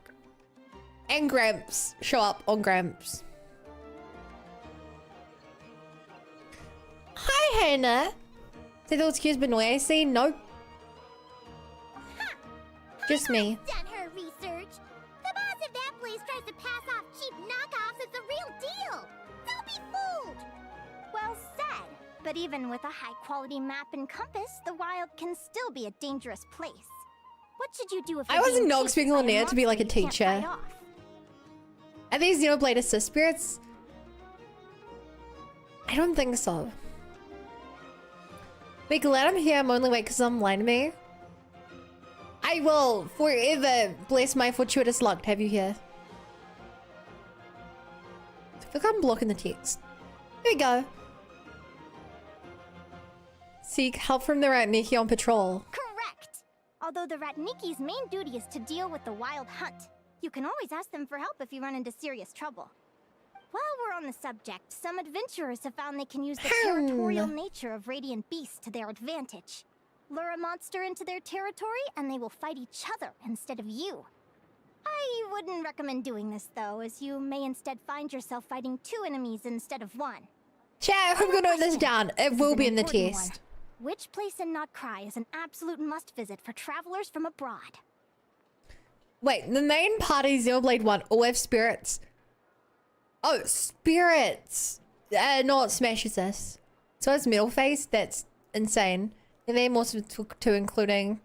and Gramps show up on Gramps. Hi, Hannah. Say those cues Benoit I see? Nope. Just me. Done her research. The boss of that place tries to pass off cheap knockoffs as the real deal. Don't be fooled. Well said. But even with a high-quality map and compass, the wild can still be a dangerous place. What should you do if I you're wasn't being not chased expecting by a Linnea to be like a monster you can't teacher. fight off? Are these Xenoblade assist spirits? I don't think so. Wait, glad I'm here. I'm only wait because I'm lying to me. I will forever bless my fortuitous luck to have you here. I feel like I'm blocking the text. Here we go. Seek help from the Ratniki on patrol. Correct! Although the Ratniki's main duty is to deal with the wild hunt. You can always ask them for help if you run into serious trouble. While we're on the subject, some adventurers have found they can use the territorial nature of radiant beasts to their advantage. Lure a monster into their territory and they will fight each other instead of you. I wouldn't recommend doing this though, as you may instead find yourself fighting 2 enemies instead of 1. Chat, I'm gonna note this down. It This will is be an in the important test. one. Which place in Not Cry is an absolute must visit for travelers from abroad? Wait, the main party Xenoblade 1 all have spirits. Oh, spirits! No, it smashes this. So it's Metal Face? That's insane. And then more to including...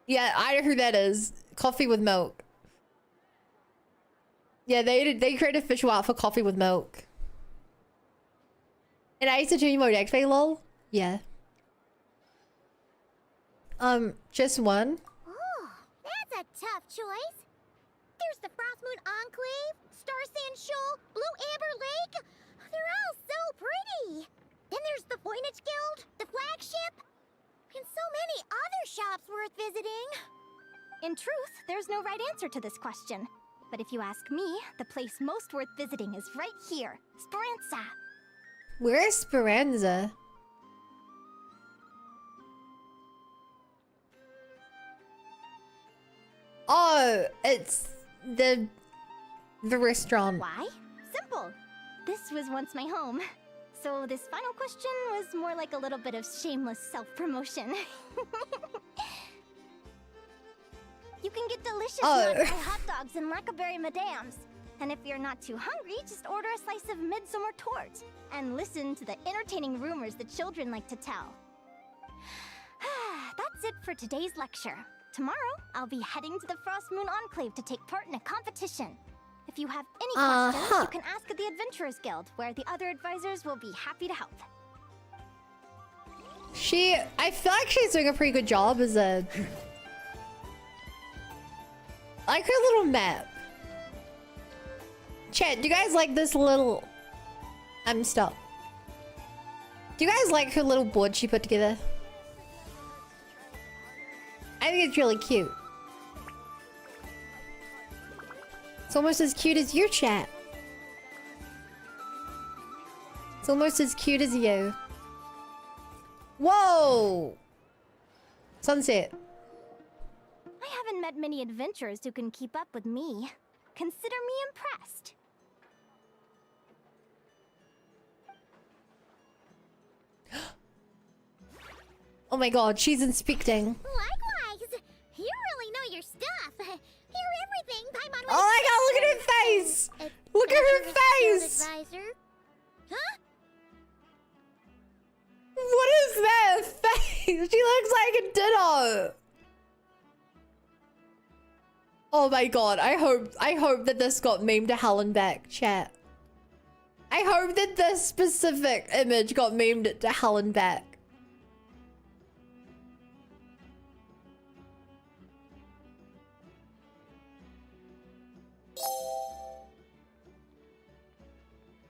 Yeah, I know who that is. Coffee with milk. Yeah, they created visual art for coffee with milk. And I used to do mode activate, lol. Yeah. Just one. Oh, that's a tough choice. There's the Frost Moon Enclave, Star Sand Shoal, Blue Amber Lake. They're all so pretty. Then there's the Voynich Guild, the flagship, and so many other shops worth visiting. In truth, there's no right answer to this question. But if you ask me, the place most worth visiting is right here, Speranza. Where is Speranza? Oh, it's the restaurant. Why? Simple. This was once my home. So this final question was more like a little bit of shameless self-promotion. You can get delicious Oh. Not Cry hot dogs and Lackaberry Madames. And if you're not too hungry, just order a slice of midsummer torte and listen to the entertaining rumors the children like to tell. That's it for today's lecture. Tomorrow, I'll be heading to the Frost Moon Enclave to take part in a competition. If you have any questions, you can ask at the Adventurers Guild, where the other advisors will be happy to help. I feel like she's doing a pretty good job as a... I like her little map. Chat, do you guys like this little... stop. Do you guys like her little board she put together? I think it's really cute. It's almost as cute as your chat. It's almost as cute as you. Whoa! Sunset. I haven't met many adventurers who can keep up with me. Consider me impressed. Oh my god, she's inspecting. Likewise, you really know your stuff. Hear everything, Paimon. Oh my god, look at her face! Look at her face! Advisor. Huh? What is that face? She looks like a ditto. Oh my god, I hope that this got memed to hell and back, chat. I hope that this specific image got memed to hell and back.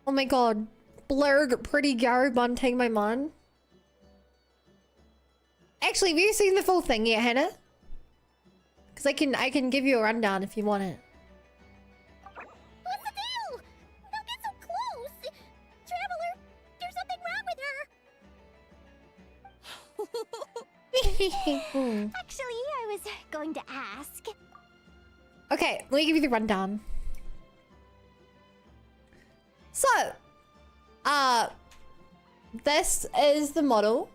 Oh my god. Blurg, pretty Gary Bunting, my man. Actually, have you seen the full thing yet, Hannah? Because I can give you a rundown if you want it. What's the deal? Don't get so close. Traveler, there's something wrong with her. Actually, I was going to ask. Okay, let me give you the rundown. So, this is the model.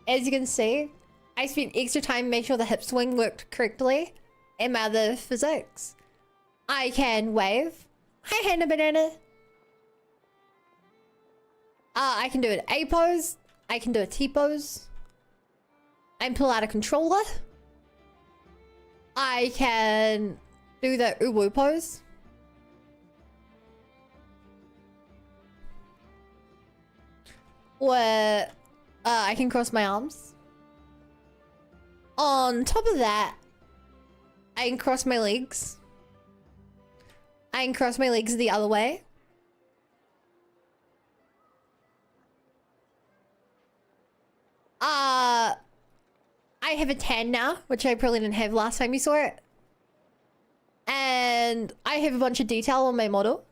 As you can see, I spent extra time making sure the hip swing worked correctly and my other physics. I can wave. Hi, Hannah Banana. I can do an A pose. I can do a T pose. I can pull out a controller. I can do the uwu pose. Where I can cross my arms. On top of that, I can cross my legs. I can cross my legs the other way. I have a tan now, which I probably didn't have last time you saw it. And I have a bunch of detail on my model.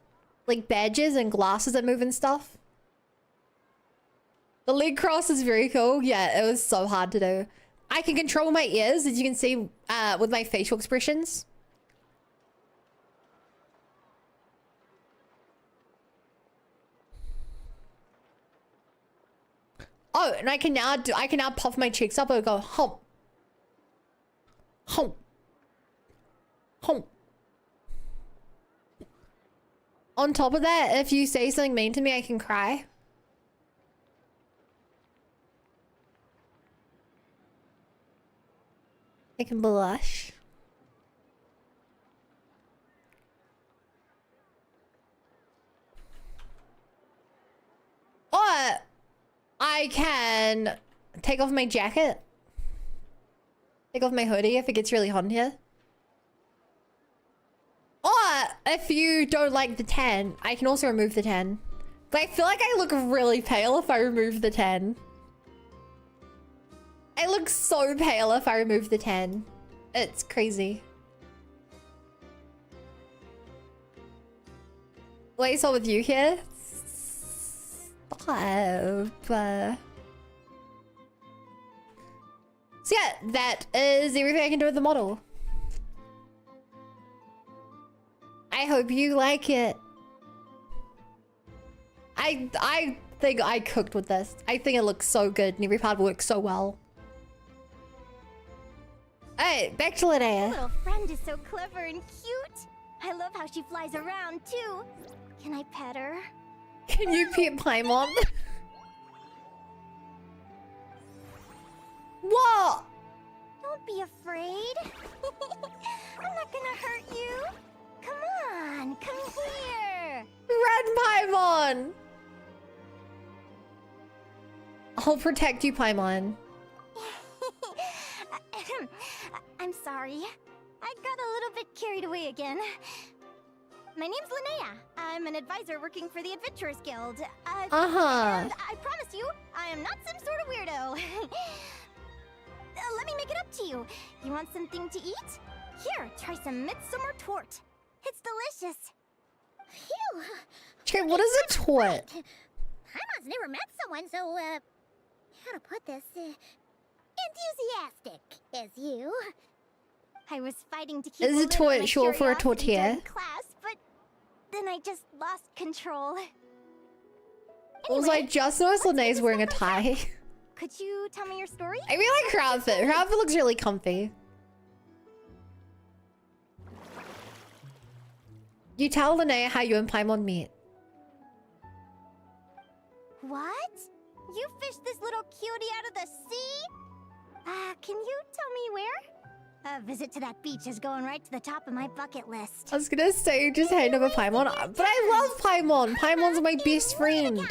Like badges and glasses that move and stuff. The leg cross is very cool. Yeah, it was so hard to do. I can control my ears, as you can see with my facial expressions. Oh, and I can now puff my cheeks up and go hump. Hump. Hump. On top of that, if you say something mean to me, I can cry. I can blush. Or I can take off my jacket. Take off my hoodie if it gets really hot in here. Or if you don't like the tan, I can also remove the tan. But I feel like I look really pale if I remove the tan. I look so pale if I remove the tan. It's crazy. Wait, so with you here? Stop. So yeah, that is everything I can do with the model. I hope you like it. I think I cooked with this. I think it looks so good and every part works so well. Hey, back to Linnea. Little friend is so clever and cute. I love how she flies around too. Can I pet her? Can you pet Paimon? What? Don't be afraid. I'm not gonna hurt you. Come on, come here. Run, Paimon! I'll protect you, Paimon. I'm sorry. I got a little bit carried away again. My name's Linnea. I'm an advisor working for the Adventurers Guild. And I promise you, I am not some sort of weirdo. Let me make it up to you. You want something to eat? Here, try some midsummer tort. It's delicious. Phew. Okay, what is a tort? Paimon's never met someone so, how to put this, enthusiastic as you. I was fighting to keep Is a tort short for a tortilla? Class, but then I just lost control. Also, I just noticed Linnea's wearing a tie. Could you tell me your story? I really like her outfit. Her outfit looks really comfy. You tell Linnea how you and Paimon meet. What? You fished this little cutie out of the sea? Can you tell me where? A visit to that beach is going right to the top of my bucket list. I was gonna say you just hate over Paimon, but I love Paimon. Paimon's my best friend. You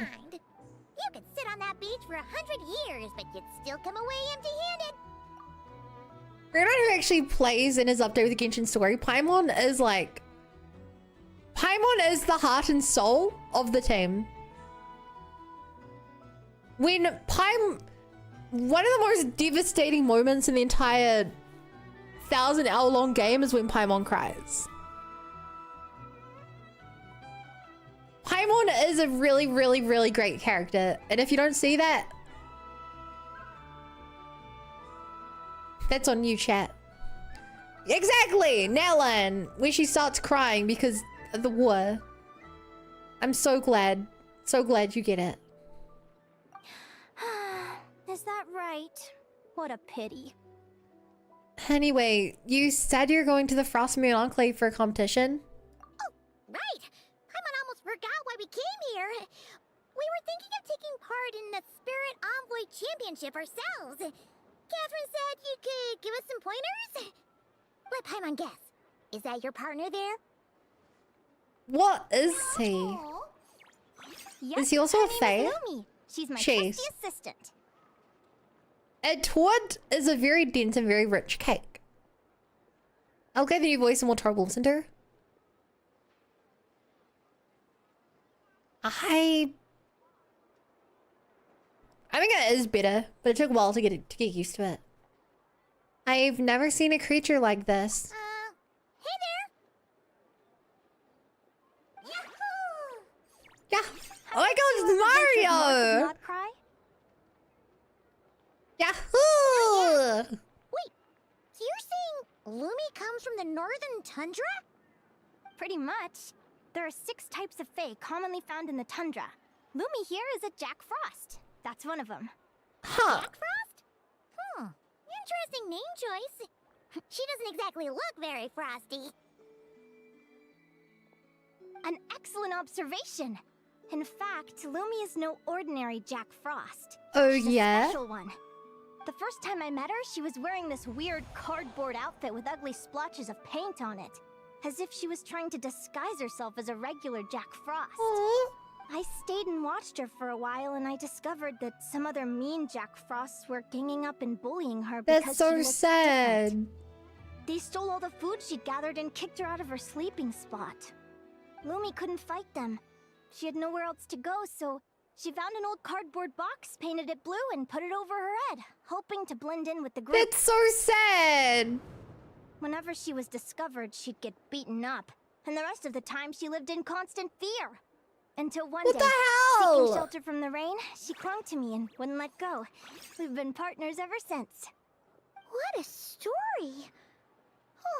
could sit on that beach for 100 years, but you'd still come away empty-handed. For anyone who actually plays in his update with the Genshin story, Paimon is like... Paimon is the heart and soul of the team. When one of the most devastating moments in the entire 1,000-hour-long game is when Paimon cries. Paimon is a really, really, really great character. And if you don't see that, that's on you, chat. Exactly! Nalan, when she starts crying because of the war. I'm so glad you get it. Is that right? What a pity. Anyway, you said you're going to the Frostmoon Enclave for a competition? Oh, right! Paimon almost forgot why we came here. We were thinking of taking part in the Spirit Envoy Championship ourselves. Catherine said you could give us some pointers? Let Paimon guess. Is that your partner there? What is he? Yes, Is he also her a name is fae? Lumi. She's my Chase. trusty assistant. A tort is a very dense and very rich cake. I'll get the new voice and we'll try to listen to her. I think it is better, but it took a while to get used to it. I've never seen a creature like this. Hey there! Yahoo! Yeah. Oh my god, it's Mario! Not cry? Yahoo! Wait, so you're saying Lumi comes from the northern tundra? Pretty much. There are 6 types of fae commonly found in the tundra. Lumi here is a Jack Frost. That's one of them. Huh. Jack Frost? Interesting name choice. She doesn't exactly look very frosty. An excellent observation. In fact, Lumi is no ordinary Jack Frost. Oh, She's a yeah? special one. The first time I met her, she was wearing this weird cardboard outfit with ugly splotches of paint on it, as if she was trying to disguise herself as a regular Jack Frost. Aw. I stayed and watched her for a while, and I discovered that some other mean Jack Frosts were ganging up and bullying her because That's she so looked sad. different. They stole all the food she'd gathered and kicked her out of her sleeping spot. Lumi couldn't fight them. She had nowhere else to go, so she found an old cardboard box, painted it blue, and put it over her head, hoping to blend in with the group. That's so sad. Whenever she was discovered, she'd get beaten up, and the rest of the time she lived in constant fear. Until one What day, the seeking hell? shelter from the rain, she clung to me and wouldn't let go. We've been partners ever since. What a story.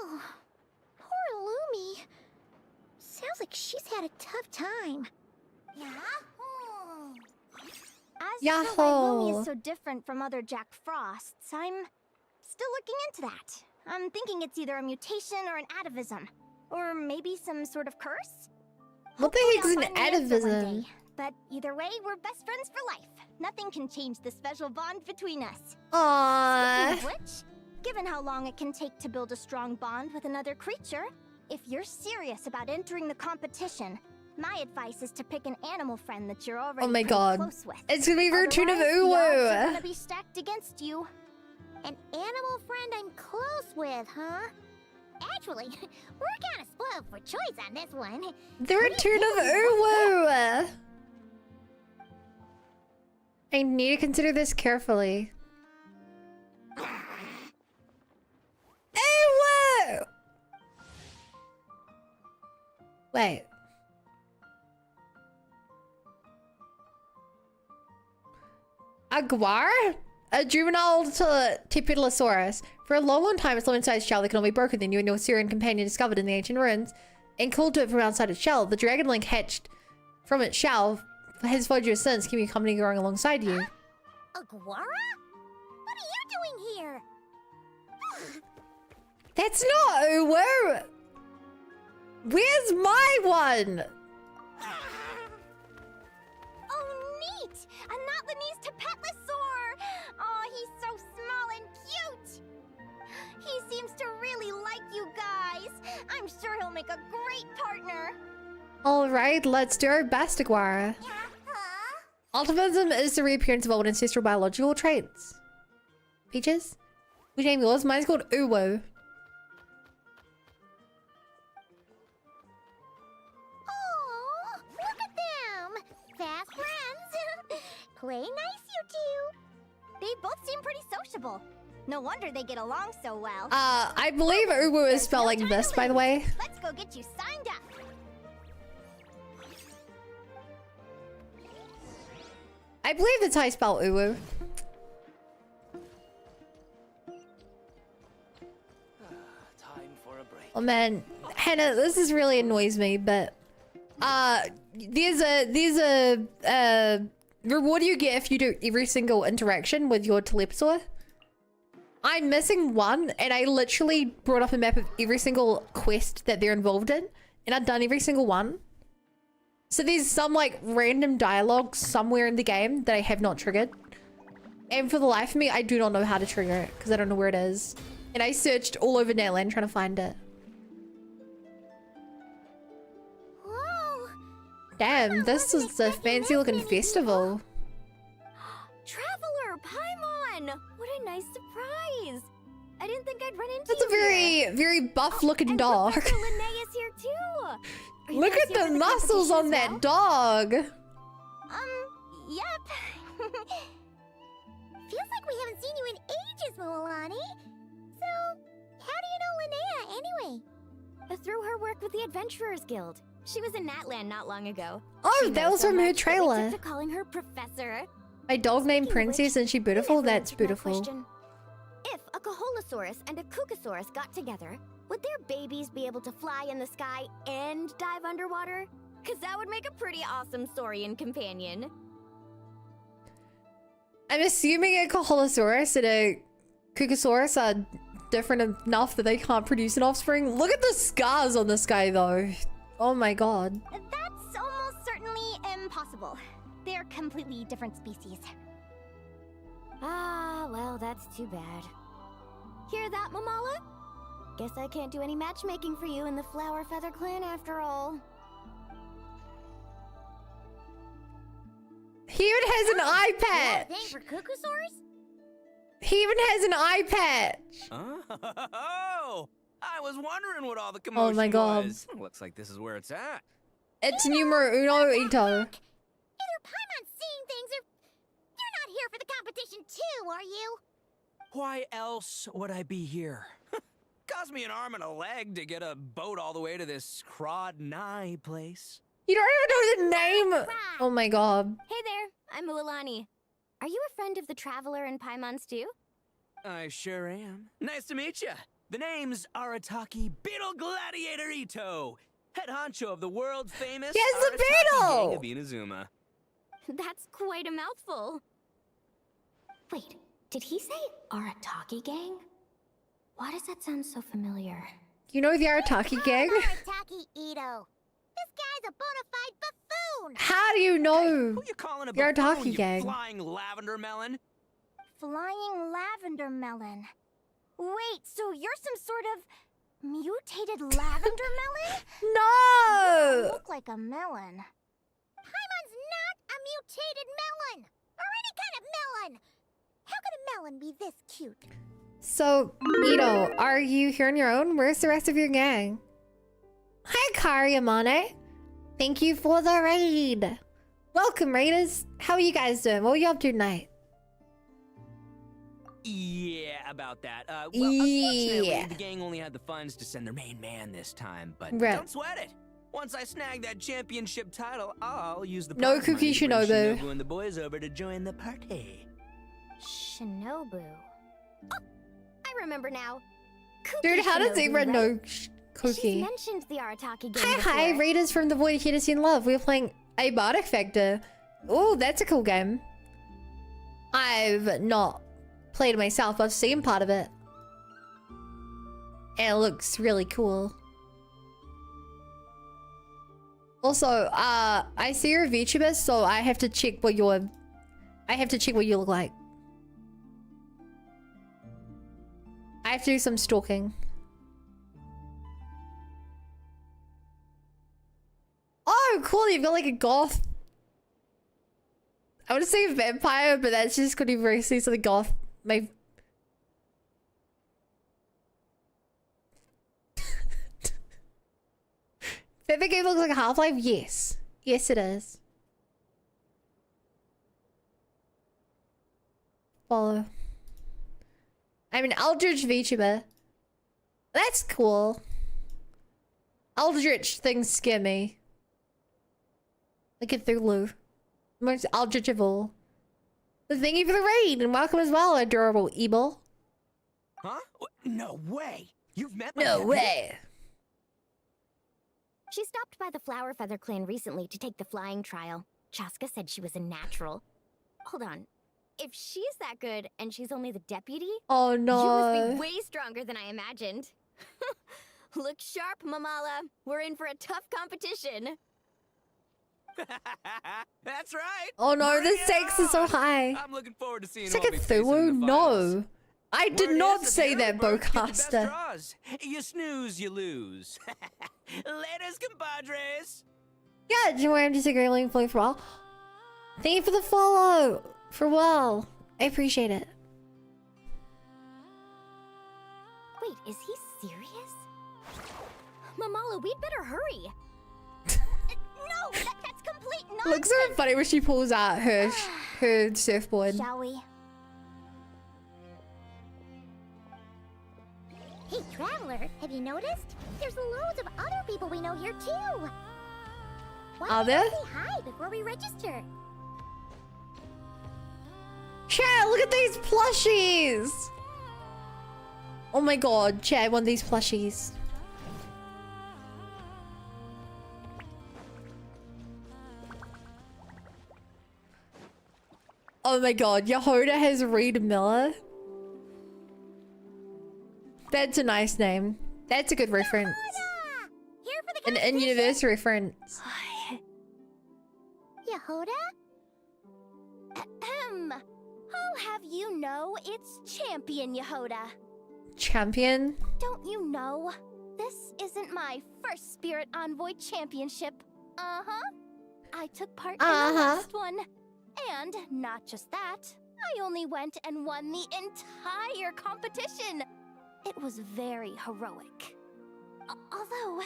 Oh, poor Lumi. Sounds like she's had a tough time. Yahoo! As for why Lumi Yahoo! is so different from other Jack Frosts, I'm still looking into that. I'm thinking it's either a mutation or an atavism. Or maybe some sort of curse? What the Hopefully heck's I'll an find the answer one atavism? day. But either way, we're best friends for life. Nothing can change the special bond between us. Aww. Speaking of which, given how long it can take to build a strong bond with another creature, if you're serious about entering the competition, my advice is to pick an animal friend that you're already Oh my pretty god. close with. It's gonna be Return of Otherwise, the odds are Uwu. gonna be stacked against you. An animal friend I'm close with, huh? Actually, we're kind of spoiled for choice on this one. The Return of Uwu. I need to consider this carefully. Uwu! Wait. Aguar? A juvenile Tipitalosaurus. For a long time, its lemon-sized shell that can only be broken than you and your Syrian companion discovered in the ancient ruins and called to it from outside its shell. The dragon link hatched from its shell has followed you since, keeping you company growing alongside you. Aguara? What are you doing here? That's not Uwu! Where's my one? Oh, neat! A Notlanese Tapetlosaur! Oh, he's so small and cute! He seems to really like you guys. I'm sure he'll make a great partner. Alright, let's do our best, Aguara. Ultimism is the reappearance of old ancestral biological traits. Peaches? Which name yours? Mine's called Uwu. Oh, look at them! Fast friends! Play nice, you two! They both seem pretty sociable. No wonder they get along so well. I believe Uwu is spelled like this, by the way. Let's go get you signed up. I believe that's how I spell Uwu. Time for a break. Oh man, Hannah, this is really annoys me, but there's a reward you get if you do every single interaction with your Telepsaur. I'm missing one, and I literally brought up a map of every single quest that they're involved in, and I've done every single one. So there's some like random dialogue somewhere in the game that I have not triggered. And for the life of me, I do not know how to trigger it because I don't know where it is. And I searched all over Netland trying to find it. Whoa! Damn, this is a fancy looking festival. Traveler, Paimon! What a nice surprise! I didn't think I'd run into That's a you here. very buff looking And dog. Professor LINNEA'S here too. Are you Look guys at here the for the muscles competition on as that well? dog. Yep. Feels like we haven't seen you in ages, Moalani. So, how do you know Linnea anyway? Through her work with the Adventurers Guild. She was in Natland not long ago. Oh, She that knows was so from her much that we trailer. took to calling her Professor. My dog named Speaking of Princess which, and she I beautiful? never That's answered my beautiful. question. If a Caholosaurus and a Kukasaurus got together, would their babies be able to fly in the sky and dive underwater? Cause that would make a pretty awesome saurian companion. I'm assuming a Koholosaurus and a Kukosaurus are different enough that they can't produce an offspring. Look at the scars on this guy, though. Oh my god. That's almost certainly impossible. They're completely different species. Ah, well, that's too bad. Hear that, Mamala? Guess I can't do any matchmaking for you in the Flower Feather clan after all. He even has an eye patch. Thing for Kukosaurus? He even has an eye patch. Oh, I was wondering what all the commotion Oh my god. was. Looks like this is where it's at. It's numero uno ito. Either Paimon's seeing things or you're not here for the competition too, are you? Why else would I be here? Cost me an arm and a leg to get a boat all the way to this Crod Nye place. You don't even know the name. Oh my god. Hey there, I'm Mualani. Are you a friend of the Traveler and Paimon Stew? I sure am. Nice to meet you. The name's Arataki Beetle Gladiator Ito, head honcho of the world famous Yes, the Arataki beetle! Gang of Inazuma. That's quite a mouthful. Wait, did he say Arataki Gang? Why does that sound so familiar? You know the Arataki gang? Arataki Ito. This guy's a bona fide buffoon! How do you know? Who you calling a The Arataki buffoon, you gang. flying lavender melon? Flying lavender melon. Wait, so you're some sort of mutated lavender melon? No! Look like a melon. Paimon's not a mutated melon! Or any kind of melon! How could a melon be this cute? So, Ito, are you here on your own? Where's the rest of your gang? Hi, Karyamane. Thank you for the raid. Welcome, raiders. How are you guys doing? What are you up to tonight? Yeah, about that. Unfortunately, Yeah. the gang only had the funds to send their main man this time, but Right. don't sweat it. Once I snag that championship title, I'll use the No prize Cookie money to bring Shinobu. Shinobu and the boys over to join the party. Shinobu. Oh, I remember now. Dude, how does Shinobu, Zebra right? know She's Cookie? mentioned the Arataki Gang Hi, before. raiders from the Void here to see in love. We're playing a Bardic Factor. Oh, that's a cool game. I've not played it myself. I've seen part of it. And it looks really cool. Also, I see you're a VTuber, so I have to check what you're... I have to check what you look like. I have to do some stalking. Oh, cool. You've got like a goth. I would say a vampire, but that's just because you've recently seen the goth. My. Favorite game looks like a Half-Life? Yes. Yes, it is. Follow. I'm an Eldritch VTuber. That's cool. Eldritch things scare me. Like a Cthulhu. Most Eldritch of all. But thank you for the raid and welcome as well, adorable Ebel. Huh? No way! You've met my No nephew? way. She stopped by the Flower Feather clan recently to take the flying trial. Chaska said she was a natural. Hold on. If she's that good and she's only the deputy, Oh you must no. be way stronger than I imagined. Look sharp, Mamala. We're in for a tough competition. That's right. Oh no, Bring the it stakes are so on! high. I'm looking forward to seeing It's who like I'll a be facing in Cthulhu? the finals. No. I did Word not is, say if that, you birds get the best Bowcaster. draws. You snooze, you lose. Laters, compadres. Yeah, do you know why I'm disagreeing for a while? Thank you for the follow. For a while. I appreciate it. Wait, is he serious? Mamala, we'd better hurry. No, that's complete nonsense. Looks so funny when she pulls out her surfboard. Shall we? Hey, Traveler, have you noticed? There's loads of other people we know here, too. Why Are don't there? we say hi before we register? Chat, look at these plushies! Oh my god, chat, I want these plushies. Oh my god, Yehoda has Reed Miller. That's a nice name. That's a good reference. Here for the An competition. in-universe reference. Yehoda? Ahem. I'll have you know it's Champion Yehoda. Champion? Don't you know? This isn't my first Spirit Envoy Championship. Uh-huh. I took part in the last one. And not just that, I only went and won the entire competition. It was very heroic. Although,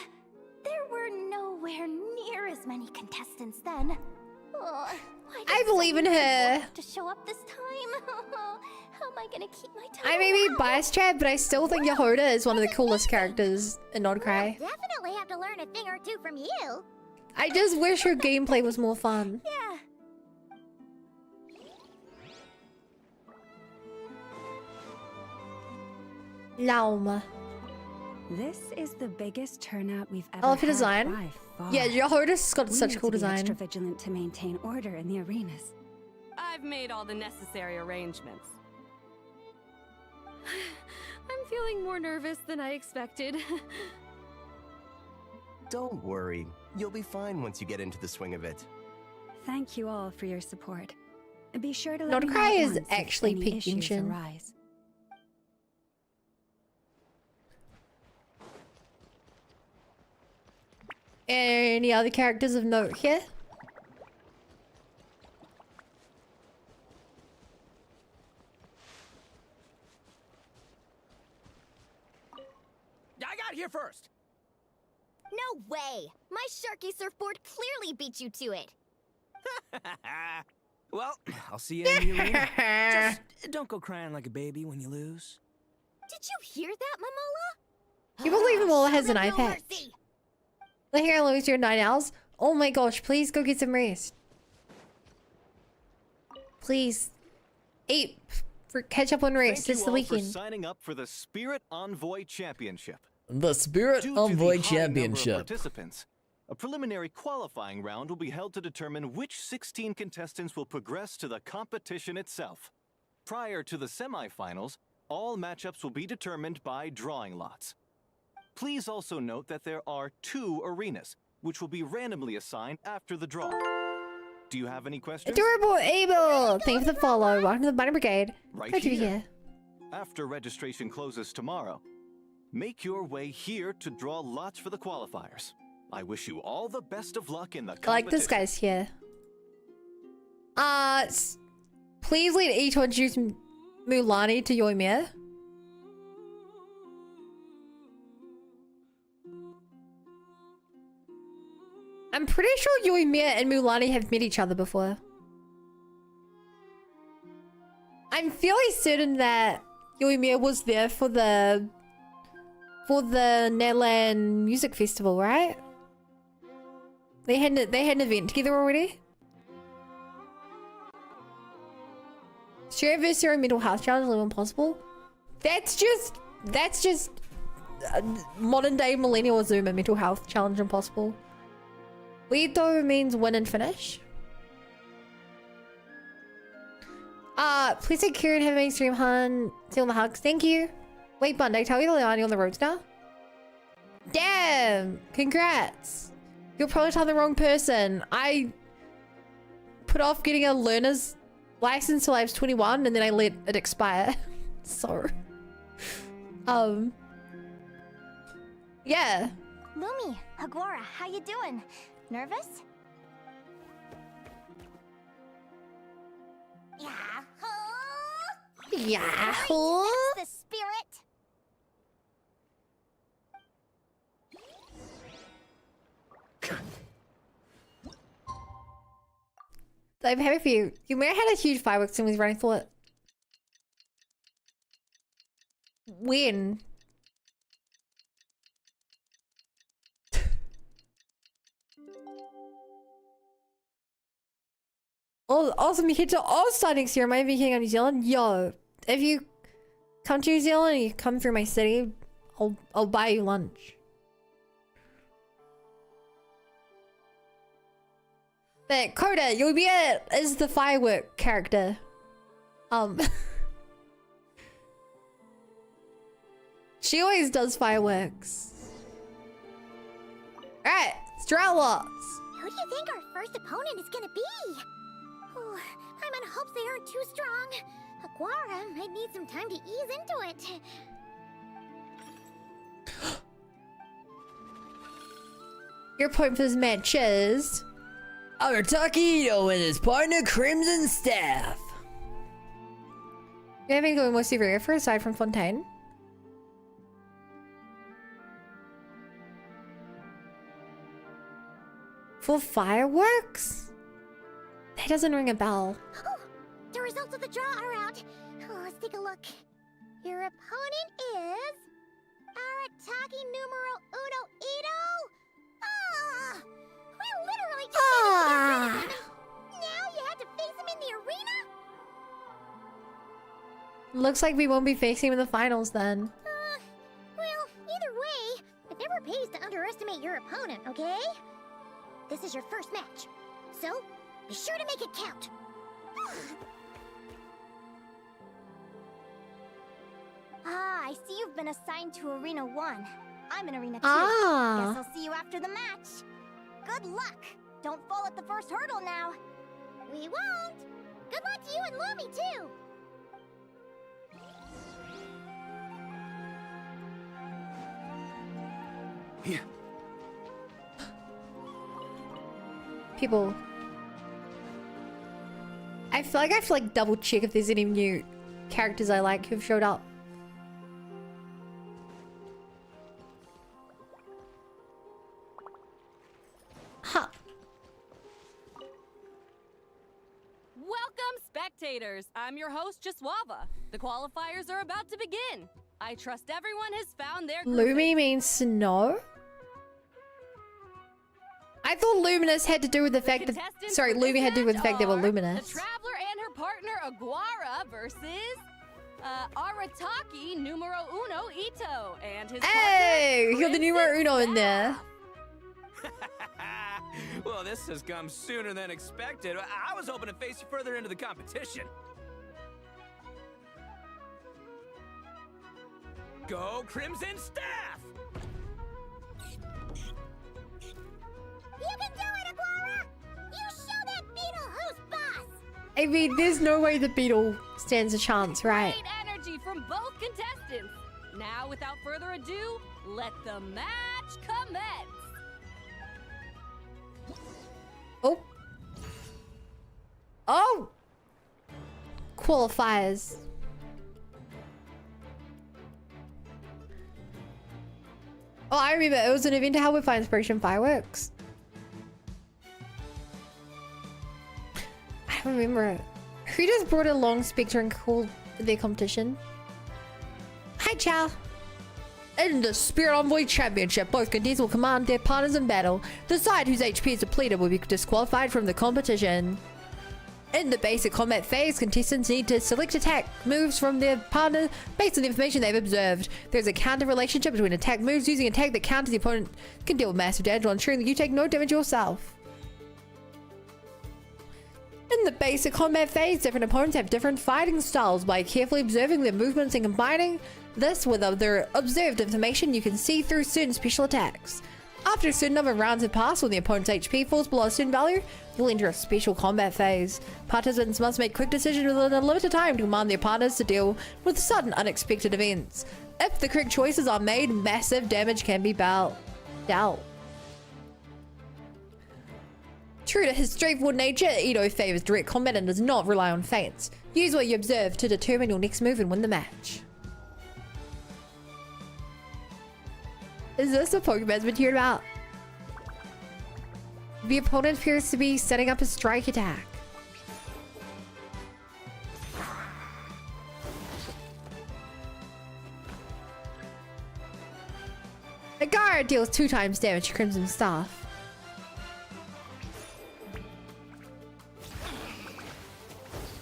there were nowhere near as many contestants then. Why did I believe in so many her. people have to show up this time. How am I gonna keep my time? I may be biased, Chad, but I still think Yehoda is one of the coolest characters in Not Cry. Definitely have to learn a thing or two from you. I just wish her gameplay was more fun. Yeah. Laum. This is the biggest turnout we've ever I love her had design. by far. Yeah, Yehoda's got We such need cool to be extra design. vigilant to maintain order in the arenas. I've made all the necessary arrangements. I'm feeling more nervous than I expected. Don't worry. You'll be fine once you get into the swing of it. Thank you all for your support. Be sure to let Not me know Cry at is once if actually any peak issues Genshin. arise. Any other characters of note here? I got here first. No way! My Sharky surfboard clearly beat you to it. Well, I'll see you in the arena. Just don't go crying like a baby when you lose. Did you hear that, Momola? You believe Momola has an Show eye no patch? mercy. Let her lose your 9 hours. Oh my gosh, please go get some rest. Please. Eat. For catch up on rest. Thank It's you the all for weekend. signing up for the Spirit Envoy Championship. The Spirit Due to Envoy the high number of Championship. participants, a preliminary qualifying round will be held to determine which 16 contestants will progress to the competition itself. Prior to the semifinals, all matchups will be determined by drawing lots. Please also note that there are 2 arenas, which will be randomly assigned after the draw. Do you have any questions? Adorable Abel! Thank you for the follow. Welcome to the Bunny Brigade. Right Glad to be here. here. After registration closes tomorrow, make your way here to draw lots for the qualifiers. I wish you all the best of luck in the competition. I like this guy's here. Please let Ito introduce Mulani to Yoimiya. I'm pretty sure Yoimiya and Mulani have met each other before. I'm fairly certain that Yoimiya was there for the Netherland Music Festival, right? They had an event together already. Share Adversary Mental Health Challenge, Live Impossible. That's just modern day millennial Azuma Mental Health Challenge Impossible. Weirdo means win and finish. Please take care and have a mainstream hun. See all the hugs. Thank you. Wait, Bund, I tell you that I'm on the roads now? Damn! Congrats! You're probably telling the wrong person. I put off getting a learner's license till I was 21 and then I let it expire. So, yeah. Lumi, Agora, how you doing? Nervous? Yahoo! Yahoo! That's the spirit. I'm happy for you. You may have had a huge fireworks and was running for it. When? Oh, awesome. You head to All-Star next year. Am I being on New Zealand? Yo, if you come to New Zealand and you come through my city, I'll buy you lunch. But Coda, Yoimiya is the firework character. She always does fireworks. Alright, Strellox. Who do you think our first opponent is gonna be? Oh, Paimon hopes they aren't too strong. Aguara might need some time to ease into it. Your point for this match is Arataki Ito and his partner Crimson Staff. You have anything going more severe for aside from Fontaine? For fireworks? That doesn't ring a bell. Oh, the results of the draw are out. Oh, let's take a look. Your opponent is Arataki numero uno Ito. Ah, we literally just managed to get rid of him. Now you have to face him in the arena. Looks like we won't be facing him in the finals then. Well, either way, it never pays to underestimate your opponent, okay? This is your first match, so be sure to make it count. Ah, I see you've been assigned to Arena 1. I'm in Arena 2. Ah. Guess I'll see you after the match. Good luck. Don't fall at the first hurdle now. We won't. Good luck to you and Lumi, too. Yeah. People. I feel like I have to like double check if there's any new characters I like who've showed up. Huh. Welcome, spectators. I'm your host, Jaswava. The qualifiers are about to begin. I trust everyone has found their Lumi means snow? I thought luminous had to do with the fact that... Sorry, Lumi had to do with the fact they were luminous. The Traveler and her partner Aguara versus Arataki numero uno Ito and his Hey! partner, You got the numero uno in there. Well, this has come sooner than expected. I was hoping to face you further into the competition. Go Crimson Staff! You can do it, Aguara! You show that beetle who's boss! I mean, there's no way the beetle stands a chance, right? Great energy from both contestants. Now, without further ado, let the match commence. Oh. Oh! Qualifiers. Oh, I remember. It was an event to help with Fire Inspiration Fireworks. I don't remember it. Who just brought a long spectre and called their competition? Hi, Chow. In the Spirit Envoy Championship, both contestants will command their partners in battle. The side whose HP is depleted will be disqualified from the competition. In the basic combat phase, contestants need to select attack moves from their partner based on the information they've observed. There's a counter relationship between attack moves. Using attack that counters the opponent can deal massive damage while ensuring that you take no damage yourself. In the basic combat phase, different opponents have different fighting styles. By carefully observing their movements and combining this with other observed information, you can see through certain special attacks. After a certain number of rounds have passed, when the opponent's HP falls below a certain value, you'll enter a special combat phase. Participants must make quick decisions within a limited time to command their partners to deal with sudden unexpected events. If the correct choices are made, massive damage can be dealt. True to his straightforward nature, Ito favors direct combat and does not rely on feints. Use what you observe to determine your next move and win the match. Is this a Pokemon's been heard about? The opponent appears to be setting up a strike attack. Agara deals 2 times damage to Crimson Staff.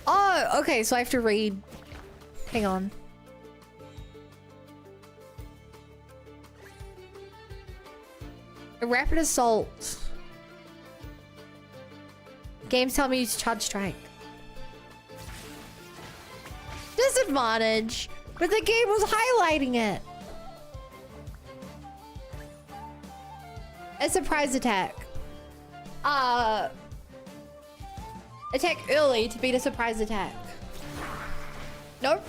Oh, okay, so I have to read. Hang on. A rapid assault. Games tell me to use charge strike. Disadvantage, but the game was highlighting it. A surprise attack. Attack early to beat a surprise attack. Nope.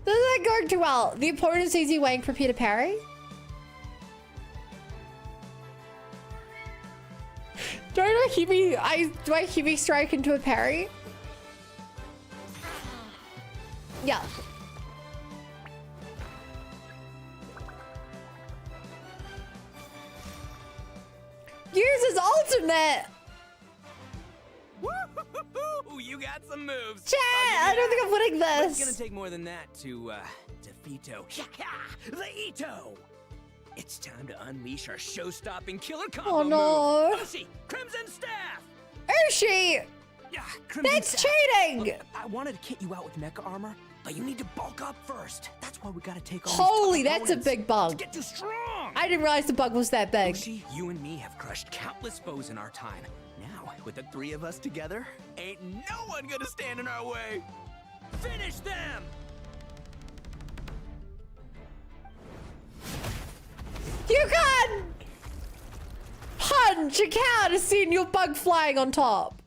This isn't going too well. The opponent sees you waiting for Peter parry. Do I Hebe strike into a parry? Yeah. Use his ultimate! Woo-hoo-hoo-hoo! You got some moves. Chat! I don't think I'm winning this. It's gonna take more than that to defeat the Ito. It's time to unleash our show-stopping killer combo. Oh no! Move. Ushi, Crimson Staff. Ushi! Yeah, Crimson That's Staff. cheating! Look, I wanted to kit you out with mecha armor, but you need to bulk up first. That's why we gotta take all Holy, these tough that's a opponents big bug. to get too strong. I didn't realize the bug was that big. Ushi, you and me have crushed countless foes in our time. Now, with the three of us together, ain't no one gonna stand in our way. Finish them! You can punch a cow to see your bug flying on top.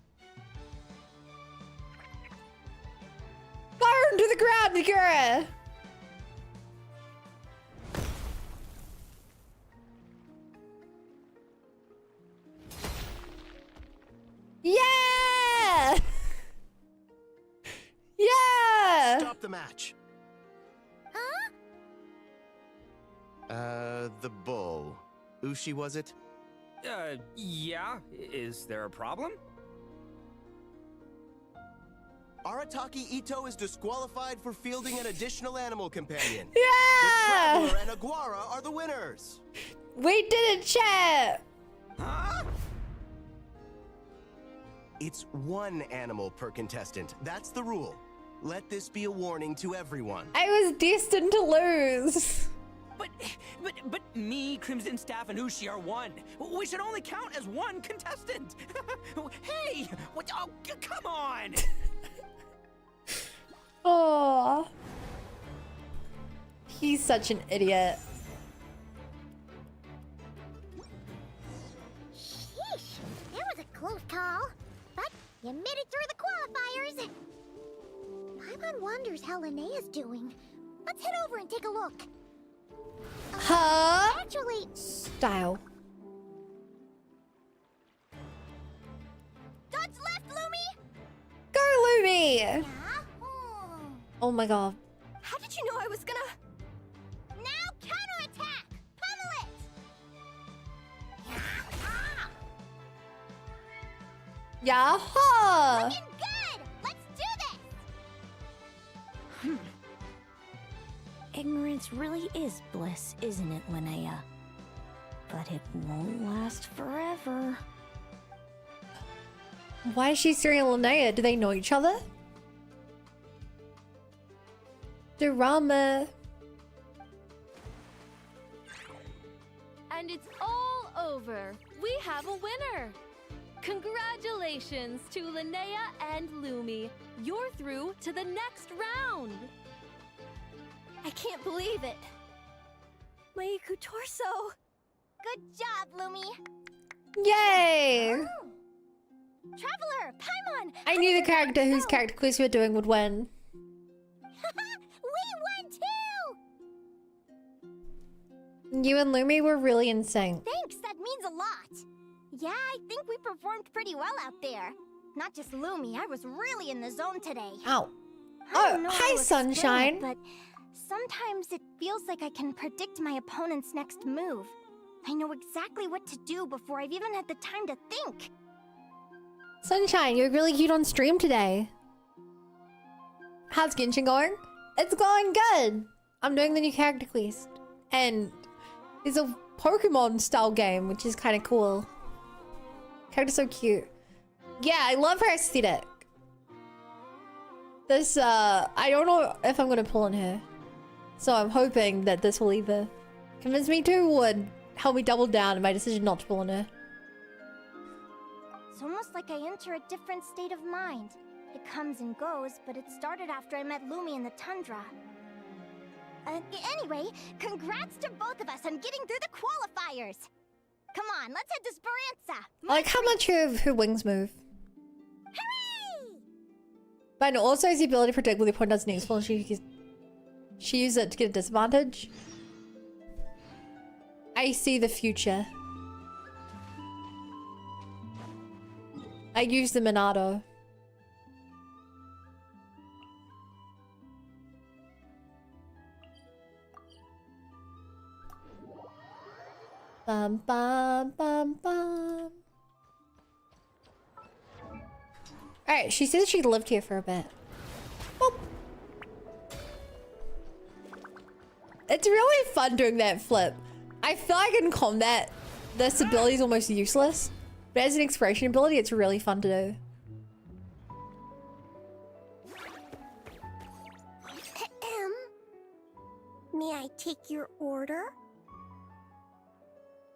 Burn to the ground, Nagura. Yeah! Yeah! Stop the match. The bull. Ushi, was it? Yeah. Is there a problem? Arataki Ito is disqualified for fielding an additional animal companion. Yeah! The Traveler and Aguara are the winners. We did it, chat! Huh? It's one animal per contestant. That's the rule. Let this be a warning to everyone. I was destined to lose. But me, Crimson Staff, and Ushi are one. We should only count as one contestant. Hey, what? Oh, come on. Oh, he's such an idiot. Sheesh, that was a close call. But you made it through the qualifiers. Paimon wonders how LINNEA'S doing. Let's head over and take a look. Huh? Actually, Style. Dodge left, Lumi! Go, Lumi! Yeah? Oh my god. How did you know I was gonna... Now counterattack! Pummel it! Yaha! Looking good! Let's do this! Ignorance really is bliss, isn't it, Linnea? But it won't last forever. Why is she staring at Linnea? Do they know each other? Drama. And it's all over. We have a winner. Congratulations to Linnea and Lumi. You're through to the next round. I can't believe it. Leiku Torso. Good job, Lumi! Yay! Oh. Traveler, Paimon! I knew the character whose character quiz we were doing would win. We won too! You and Lumi were really in sync. Thanks, that means a lot. Yeah, I think we performed pretty well out there. Not just Lumi, I was really in the zone today. Ow. I don't know Oh, how hi, to explain Sunshine. it, but sometimes it feels like I can predict my opponent's next move. I know exactly what to do before I've even had the time to think. Sunshine, you're really cute on stream today. How's Genshin going? It's going good. I'm doing the new character quest. And it's a Pokemon style game, which is kind of cool. Character's so cute. Yeah, I love her aesthetic. This, I don't know if I'm gonna pull on her. So I'm hoping that this will either convince me to or help me double down in my decision not to pull on her. It's almost like I enter a different state of mind. It comes and goes, but it started after I met Lumi in the tundra. Anyway, congrats to both of us on getting through the qualifiers! Come on, let's head to Speranza! I like how much her wings move. Hooray! But also has the ability to predict what the opponent does next while she uses it to get a disadvantage. I see the future. I use the Monado. Bum bum bum bum. Alright, she says she lived here for a bit. Boop. It's really fun doing that flip. I feel like in combat, this ability is almost useless. But as an exploration ability, it's really fun to do. May I take your order?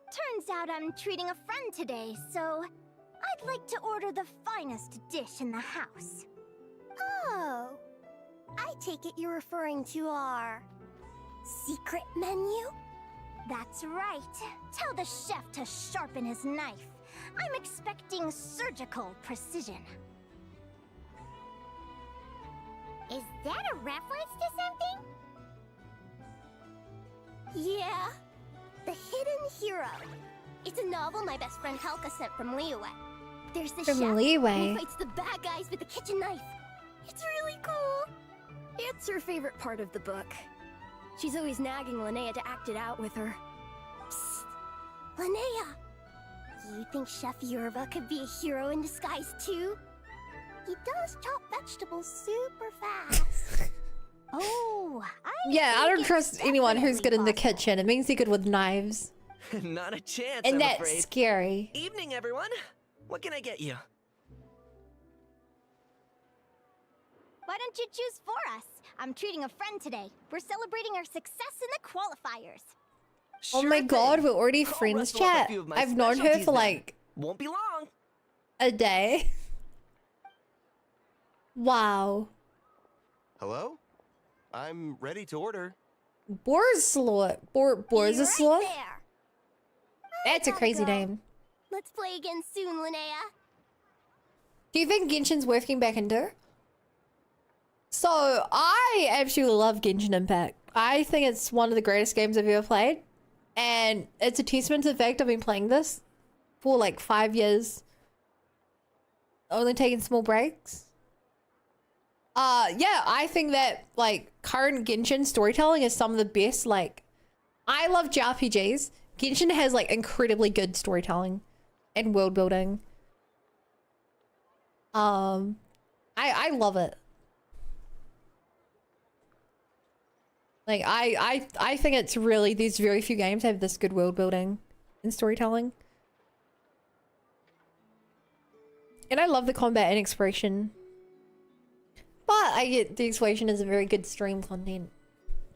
Turns out I'm treating a friend today, so I'd like to order the finest dish in the house. Oh, I take it you're referring to our secret menu? That's right. Tell the chef to sharpen his knife. I'm expecting surgical precision. Is that a reference to something? Yeah. The Hidden Hero. It's a novel my best friend Helka sent from Liyue. There's the From chef, Liyue? and he fights the bad guys with a kitchen knife. It's really cool. It's her favorite part of the book. She's always nagging Linnea to act it out with her. Psst. Linnea, you think Chef Yerba could be a hero in disguise too? He does chop vegetables super fast. Oh, Yeah, I don't trust anyone who's good in the kitchen. It means they're good with knives. Not a chance, And I'm that's afraid. scary. Evening, everyone. What can I get you? Why don't you choose for us? I'm treating a friend today. We're celebrating our success in the qualifiers. Oh my god, we're already friends, chat. I've known her for like Won't be long. a day. Wow. Hello? I'm ready to order. Borzlor. Borzlor? That's a crazy name. Let's play again soon, Linnea. Do you think Genshin's worth getting back into? So, I absolutely love Genshin Impact. I think it's one of the greatest games I've ever played. And it's a testament to the fact I've been playing this for like 5 years. Only taking small breaks. Yeah, I think that like current Genshin storytelling is some of the best. Like, I love JRPGs. Genshin has like incredibly good storytelling and world building. I love it. Like, I think it's really, there's very few games that have this good world building and storytelling. And I love the combat and exploration. But I get the exploration is a very good stream content.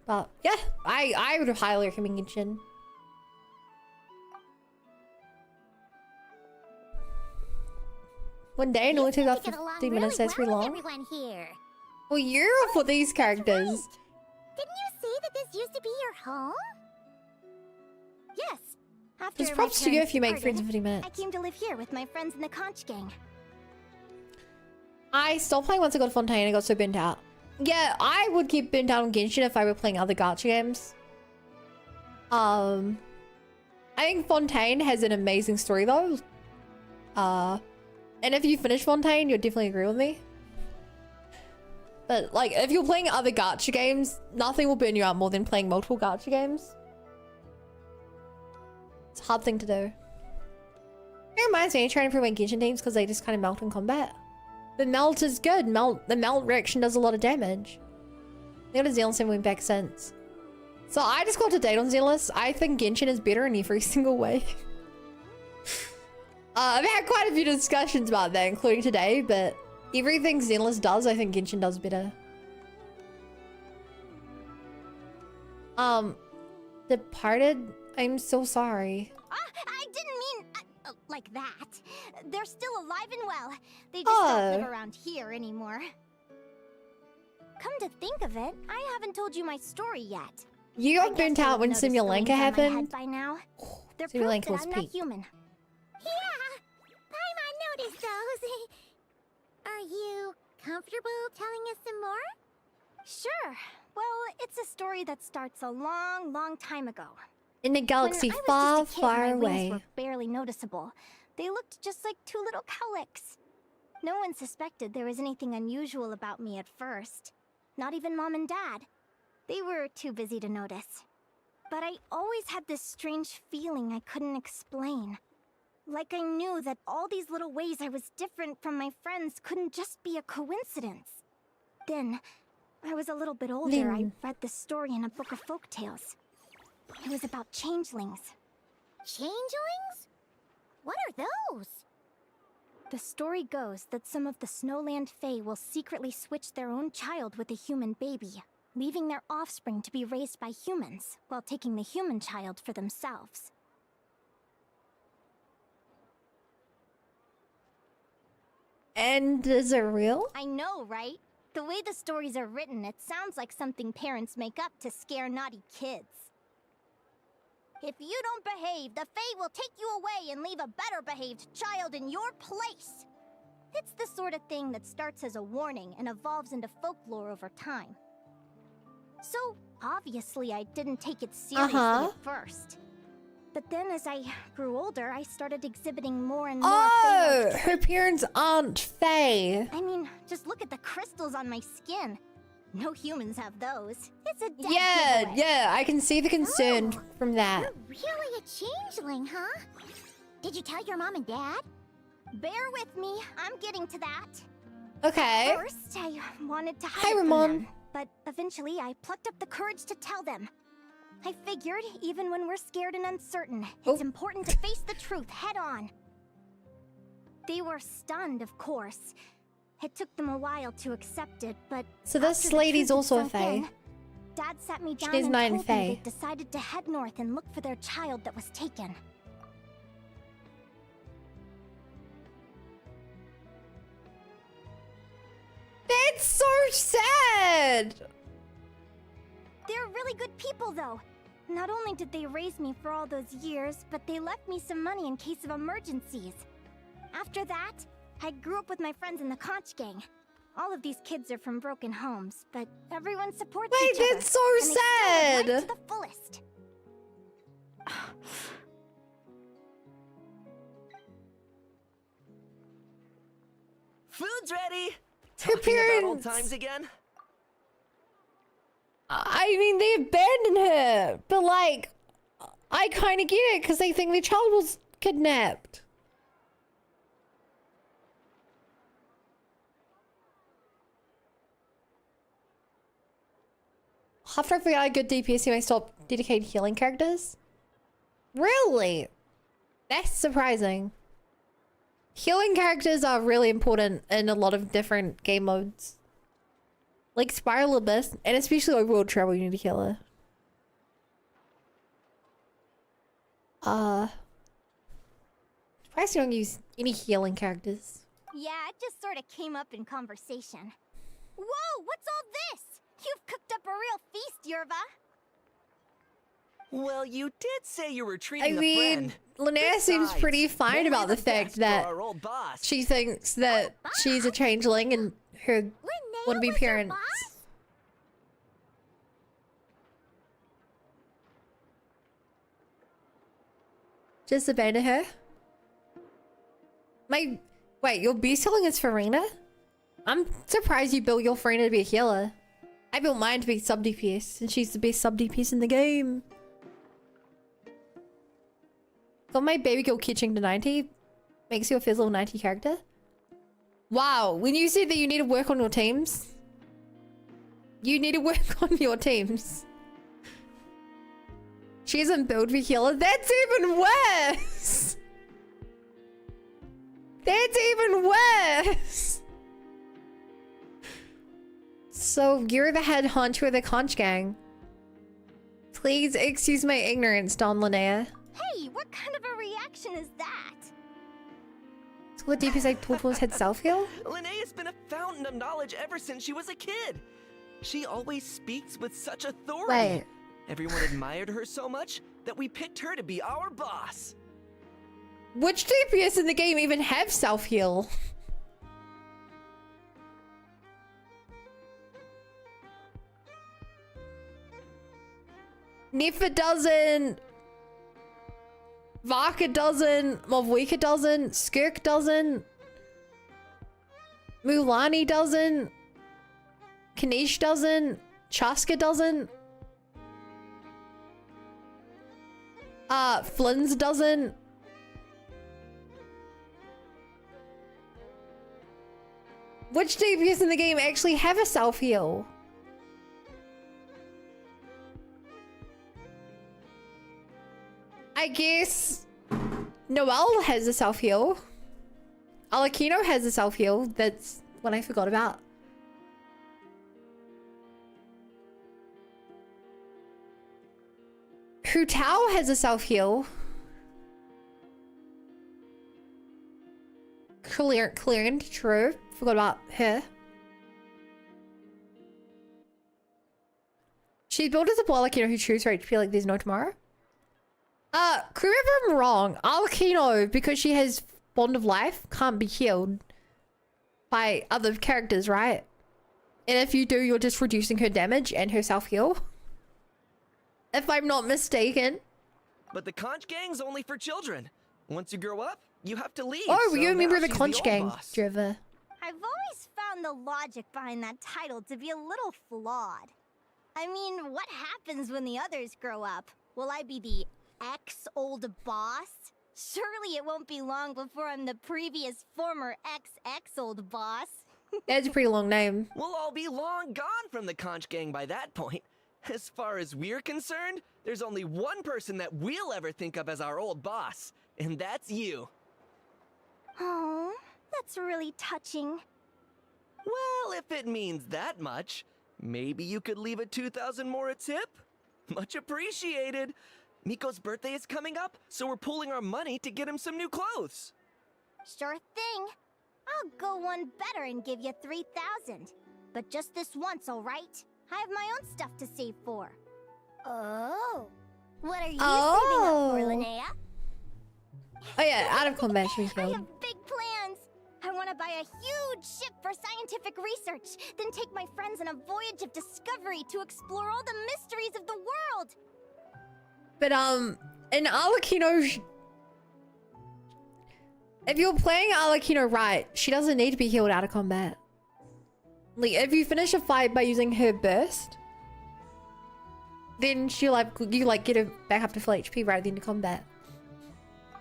But yeah, I would highly recommend Genshin. One day, it only took about 15 minutes, that's pretty long. Everyone here. Well, you're for these characters. Didn't you say that this used to be your home? Yes. After There's my props to you parents if you make departed, friends in 50 I minutes. came to live here with my friends in the conch gang. I stopped playing once I got Fontaine and got so burnt out. Yeah, I would keep burnt out on Genshin if I were playing other gacha games. I think Fontaine has an amazing story though. And if you finish Fontaine, you'll definitely agree with me. But like, if you're playing other gacha games, nothing will burn you out more than playing multiple gacha games. It's a hard thing to do. It reminds me of trying to improve my Genshin teams because they just kind of melt in combat. The melt is good. The melt reaction does a lot of damage. They got a Zealous and went back since. So I just got to date on Zealous. I think Genshin is better in every single way. I've had quite a few discussions about that, including today, but everything Zealous does, I think Genshin does better. Departed? I'm so sorry. I didn't mean... like that. They're still alive and well. They just don't live around here anymore. Come to think of it, I haven't told you my story yet. You got burnt out when Simulanka happened? By now. They're Simulanka proof was that I'm not peak. human. Yeah, Paimon noticed those. Are you comfortable telling us some more? Sure. Well, it's a story that starts a long, long time ago. In a galaxy When I was far, just a kid, far my wings away. were barely noticeable. They looked just like two little cowlicks. No one suspected there was anything unusual about me at first. Not even Mom and Dad. They were too busy to notice. But I always had this strange feeling I couldn't explain. Like I knew that all these little ways I was different from my friends couldn't just be a coincidence. Then, I was a little bit older, I read this story in a book of folktales. It was about changelings. Changelings? What are those? The story goes that some of the Snowland Fae will secretly switch their own child with a human baby, leaving their offspring to be raised by humans, while taking the human child for themselves. And is it real? I know, right? The way the stories are written, it sounds like something parents make up to scare naughty kids. If you don't behave, the Fae will take you away and leave a better behaved child in your place. It's the sort of thing that starts as a warning and evolves into folklore over time. So, obviously I didn't take it seriously at first. But then as I grew older, I started exhibiting more and more Oh, her parents aren't Fae. I mean, just look at the crystals on my skin. No humans have those. It's a dead giveaway. Yeah, I can see the concern from that. You're really a changeling, huh? Did you tell your mom and dad? Bear with me, I'm getting to that. Okay. First, I wanted to hide Hi, it from Ramon. them, but eventually I plucked up the courage to tell them. I figured, even when we're scared and uncertain, it's important to face the truth head on. They were stunned, of course. It took them a while to accept it, but So this after the lady's truth also a sunk Fae. in, Dad sat me down She's and not told in me Fae. they decided to head north and look for their child that was taken. That's so sad. They're really good people, though. Not only did they raise me for all those years, but they left me some money in case of emergencies. After that, I grew up with my friends in the Conch Gang. All of these kids are from broken homes, but everyone supports each other. Wait, that's so and they still live sad. life to the fullest. Food's ready. Her Talking about old parents. times again. I mean, they abandoned her, but like, I kind of get it because they think their child was kidnapped. After I figured out a good DPS team, I stopped dedicated healing characters. Really? That's surprising. Healing characters are really important in a lot of different game modes. Like Spiral Abyss, and especially Overworld Travel, you need a healer. Surprised you don't use any healing characters. Yeah, it just sort of came up in conversation. Whoa, what's all this? You've cooked up a real feast, Yerva. Well, you did say you were I treating a mean, friend. Linnea seems Besides, pretty fine only about the the fact best for that our old boss. she thinks that she's a changeling and her would-be parents. Just abandon her? Wait, your beast healing is Farina? I'm surprised you built your Farina to be a healer. I built mine to be sub DPS, and she's the best sub DPS in the game. Got my baby girl kitchen to 90. Makes you a fizzle 90 character. Wow, when you said that you need to work on your teams, you need to work on your teams. She isn't built for healer. That's even worse. That's even worse. So you're the head honcho of the Conch Gang. Please excuse my ignorance, Don Linnea. Hey, what kind of a reaction is that? What deep is like Tortoise had self-heal? Linnea's been a fountain of knowledge ever since she was a kid. She always speaks with such authority. Wait. Everyone admired her so much that we picked her to be our boss. Which DPS in the game even have self-heal? Nifa doesn't. Varka doesn't. Movwika doesn't. Skirk doesn't. Mulani doesn't. Kanish doesn't. Chaska doesn't. Flynn's doesn't. Which DPS in the game actually have a self-heal? I guess Noelle has a self-heal. Alakino has a self-heal. That's what I forgot about. Hu Tao has a self-heal. Clearant, true. Forgot about her. She's built as a Alakino who chews her HP like there's no tomorrow. Correct me if I'm wrong. Alakino, because she has Bond of Life, can't be healed by other characters, right? And if you do, you're just reducing her damage and her self-heal. If I'm not mistaken. But the conch gang's only for children. Once you grow up, you have to leave. Oh, so you remember now the she's conch old gang, boss. Driver. I've always found the logic behind that title to be a little flawed. I mean, what happens when the others grow up? Will I be the ex-old boss? Surely it won't be long before I'm the previous former ex-old boss. That's a pretty long name. We'll all be long gone from the conch gang by that point. As far as we're concerned, there's only one person that we'll ever think of as our old boss, and that's you. Oh, that's really touching. Well, if it means that much, maybe you could leave a 2,000 more a tip? Much appreciated. Miko's birthday is coming up, so we're pooling our money to get him some new clothes. Sure thing. I'll go one better and give you 3,000. But just this once, all right? I have my own stuff to save for. Oh. What are you saving up for, Linnea? Oh yeah, out of combat should be I killed. have big plans. I want to buy a huge ship for scientific research, then take my friends on a voyage of discovery to explore all the mysteries of the world. But in Alakino, if you're playing Alakino right, she doesn't need to be healed out of combat. Like if you finish a fight by using her burst, then you get her back up to full HP right at the end of combat.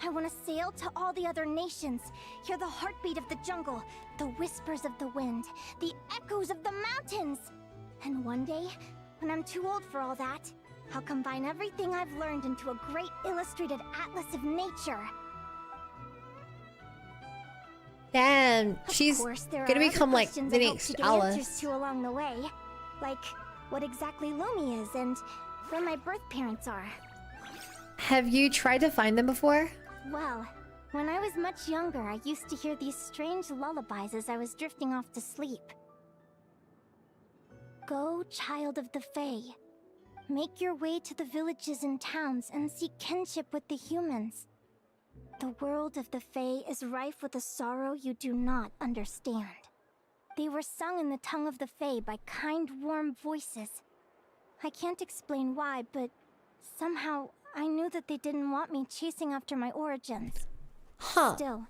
I want to sail to all the other nations, hear the heartbeat of the jungle, the whispers of the wind, the echoes of the mountains. And one day, when I'm too old for all that, I'll combine everything I've learned into a great illustrated atlas of nature. Damn, she's gonna become like the next Alice. Answers to along the way, like what exactly Lumi is and where my birth parents are. Have you tried to find them before? Well, when I was much younger, I used to hear these strange lullabies as I was drifting off to sleep. Go, child of the Fae. Make your way to the villages and towns and seek kinship with the humans. The world of the Fae is rife with a sorrow you do not understand. They were sung in the tongue of the Fae by kind, warm voices. I can't explain why, but somehow I knew that they didn't want me chasing after my origins. Still,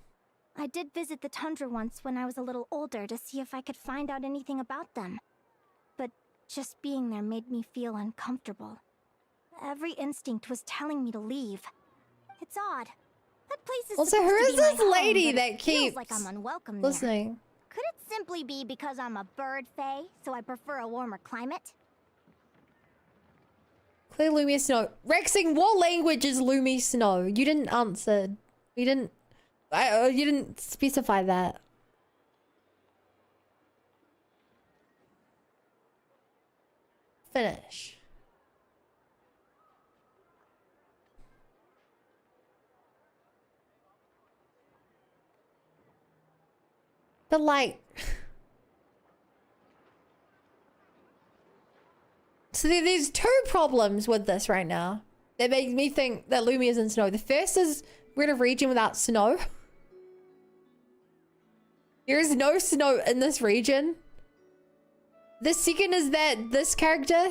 I did visit the tundra once when I was a little older to see if I could find out anything about them. But just being there made me feel uncomfortable. Every instinct was telling me to leave. It's odd. That place is Also, who supposed to is be my this home, lady but that it feels keeps like I'm unwelcome there. listening? Could it simply be because I'm a bird fae, so I prefer a warmer climate? Clear Lumia Snow. Rexing, what language is Lumia Snow? You didn't answer. You didn't. You didn't specify that. Finish. But like... So there's two problems with this right now that make me think that Lumia is in snow. The first is we're in a region without snow. There is no snow in this region. The second is that this character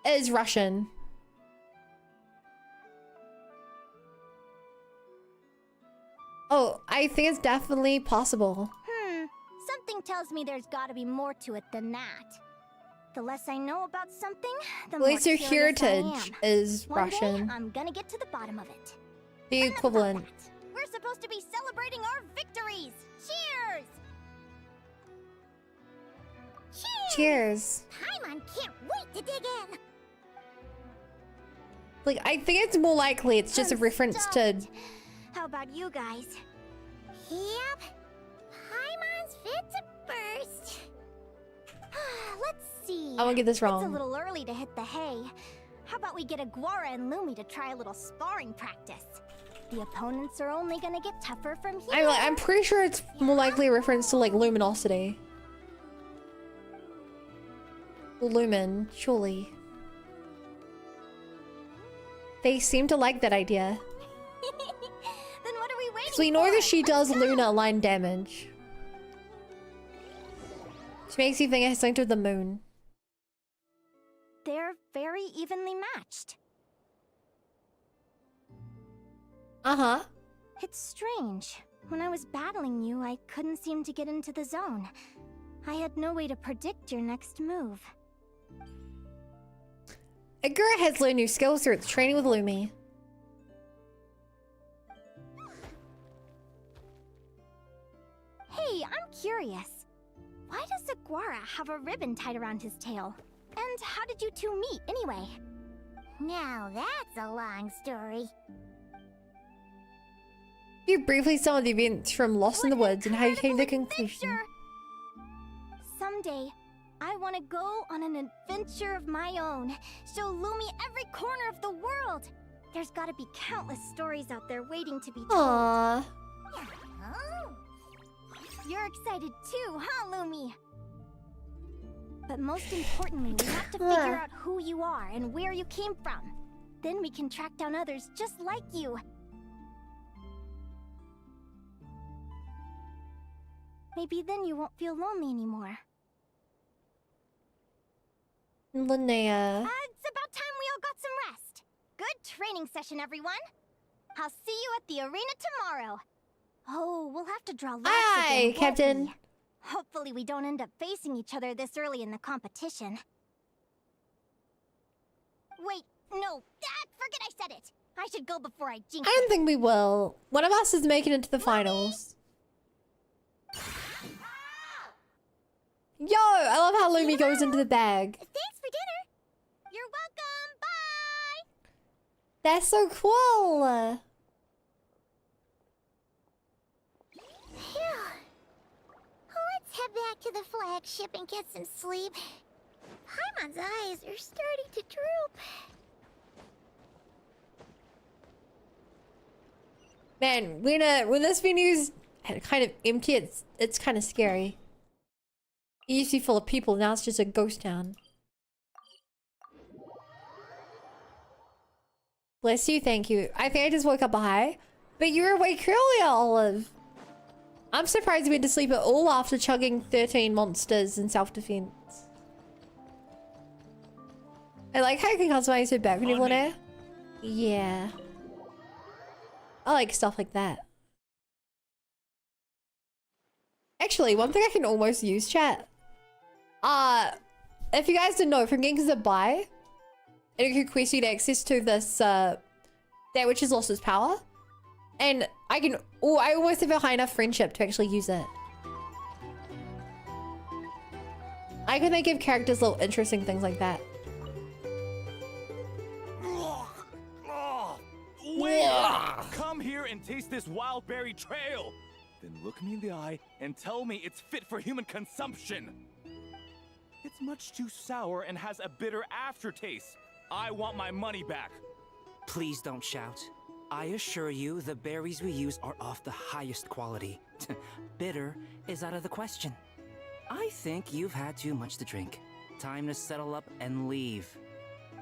is Russian. Oh, I think it's definitely possible. Something tells me there's gotta be more to it than that. The less I know about something, the At more least your curious I heritage am. is One Russian. day, I'm gonna get to the bottom of it. The equivalent. We're supposed to be celebrating our victories! Cheers! Cheers. Paimon can't wait to dig in! Like, I think it's more likely it's just a reference to... How about you guys? Yep. Paimon's fit to burst. Let's see. I won't get this It's wrong. a little early to hit the hay. How about we get Aguara and Lumi to try a little sparring practice? The opponents are only gonna get tougher from here. I'm pretty sure it's more likely a reference to like luminosity. Lumen, surely. They seem to like that idea. Then what are we waiting So we know for? that she does Luna line damage. Which makes you think it has something to do with the moon. They're very evenly matched. Uh-huh. It's strange. When I was battling you, I couldn't seem to get into the zone. I had no way to predict your next move. Agura has learned new skills through its training with Lumi. Hey, I'm curious. Why does Aguara have a ribbon tied around his tail? And how did you two meet, anyway? Now that's a long story. You briefly some of the events from Lost in the Woods and how you came to the conclusion. Someday, I want to go on an adventure of my own. Show Lumi every corner of the world. There's got to be countless stories out there waiting to be told. Aww. Oh. You're excited too, huh, Lumi? But most importantly, we have to figure out who you are and where you came from. Then we can track down others just like you. Maybe then you won't feel lonely anymore. Linnea. It's about time we all got some rest. Good training session, everyone. I'll see you at the arena tomorrow. Oh, we'll have to draw lots Aye, again, won't Captain. we? Hopefully we don't end up facing each other this early in the competition. Wait, no, forget I said it. I should go before I jinx I don't it. think we will. One of us is making it to the finals. Yo, I love how Lumi goes into the bag. Thanks for dinner. You're welcome. Bye. That's so cool. Phew. Let's head back to the flagship and get some sleep. Paimon's eyes are starting to droop. Man, when this venue's kind of empty, it's kind of scary. It used to be full of people, now it's just a ghost town. Bless you, thank you. I think I just woke up high. But you were awake earlier, Olive. I'm surprised you went to sleep at all after chugging 13 monsters in self-defense. I like how you can customize your background, Linnea. Yeah. I like stuff like that. Actually, one thing I can almost use, chat. If you guys didn't know, from Genki's a buy, it could request you access to this, that which has lost its power. And I almost have a high enough friendship to actually use it. I can give characters little interesting things like that. Come here and taste this wild berry trail. Then look me in the eye and tell me it's fit for human consumption. It's much too sour and has a bitter aftertaste. I want my money back. Please don't shout. I assure you, the berries we use are of the highest quality. Bitter is out of the question. I think you've had too much to drink. Time to settle up and leave.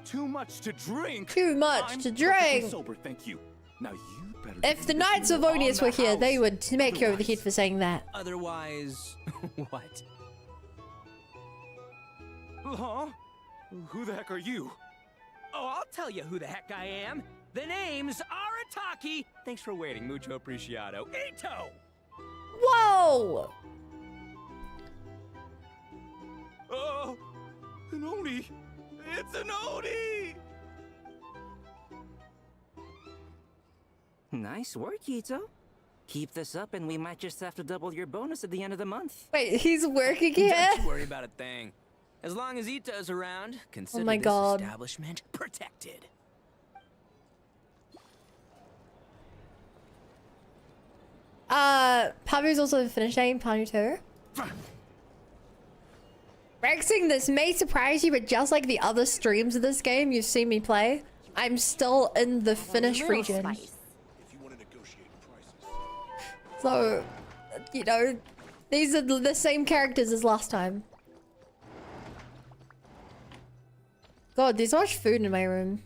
Too much to drink? Too much I'm to perfectly drink. sober, thank you. Now you better. If the Knights of Onius were here, they would smack you over the head for saying that. Otherwise, what? Huh? Who the heck are you? Oh, I'll tell you who the heck I am. The name's Arataki. Thanks for waiting, mucho apreciado. Ito! Whoa! An Oni! It's an Oni! Nice work, Ito. Keep this up and we might just have to double your bonus at the end of the month. Wait, he's working here? Don't you worry about a thing. As long as Ito's around, consider my this God. establishment protected. Pabu's also the Finnish name, Panu too. Rexing, this may surprise you, but just like the other streams of this game you've seen me play, I'm still in the Finnish region. So, you know, these are the same characters as last time. God, there's so much food in my room.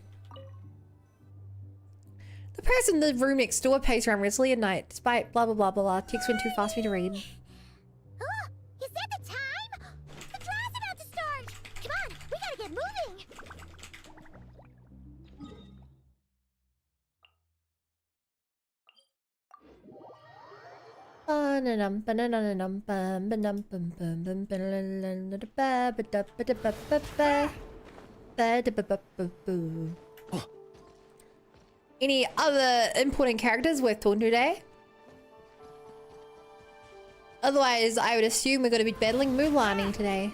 The person in the room next door pays around regularly at night, despite blah blah blah blah blah. Text went too fast for me to read. Oh, is that the time? The draw's about to start! Come on, we gotta get moving! Any other important characters worth talking to today? Otherwise, I would assume we're going to be battling Mulani today.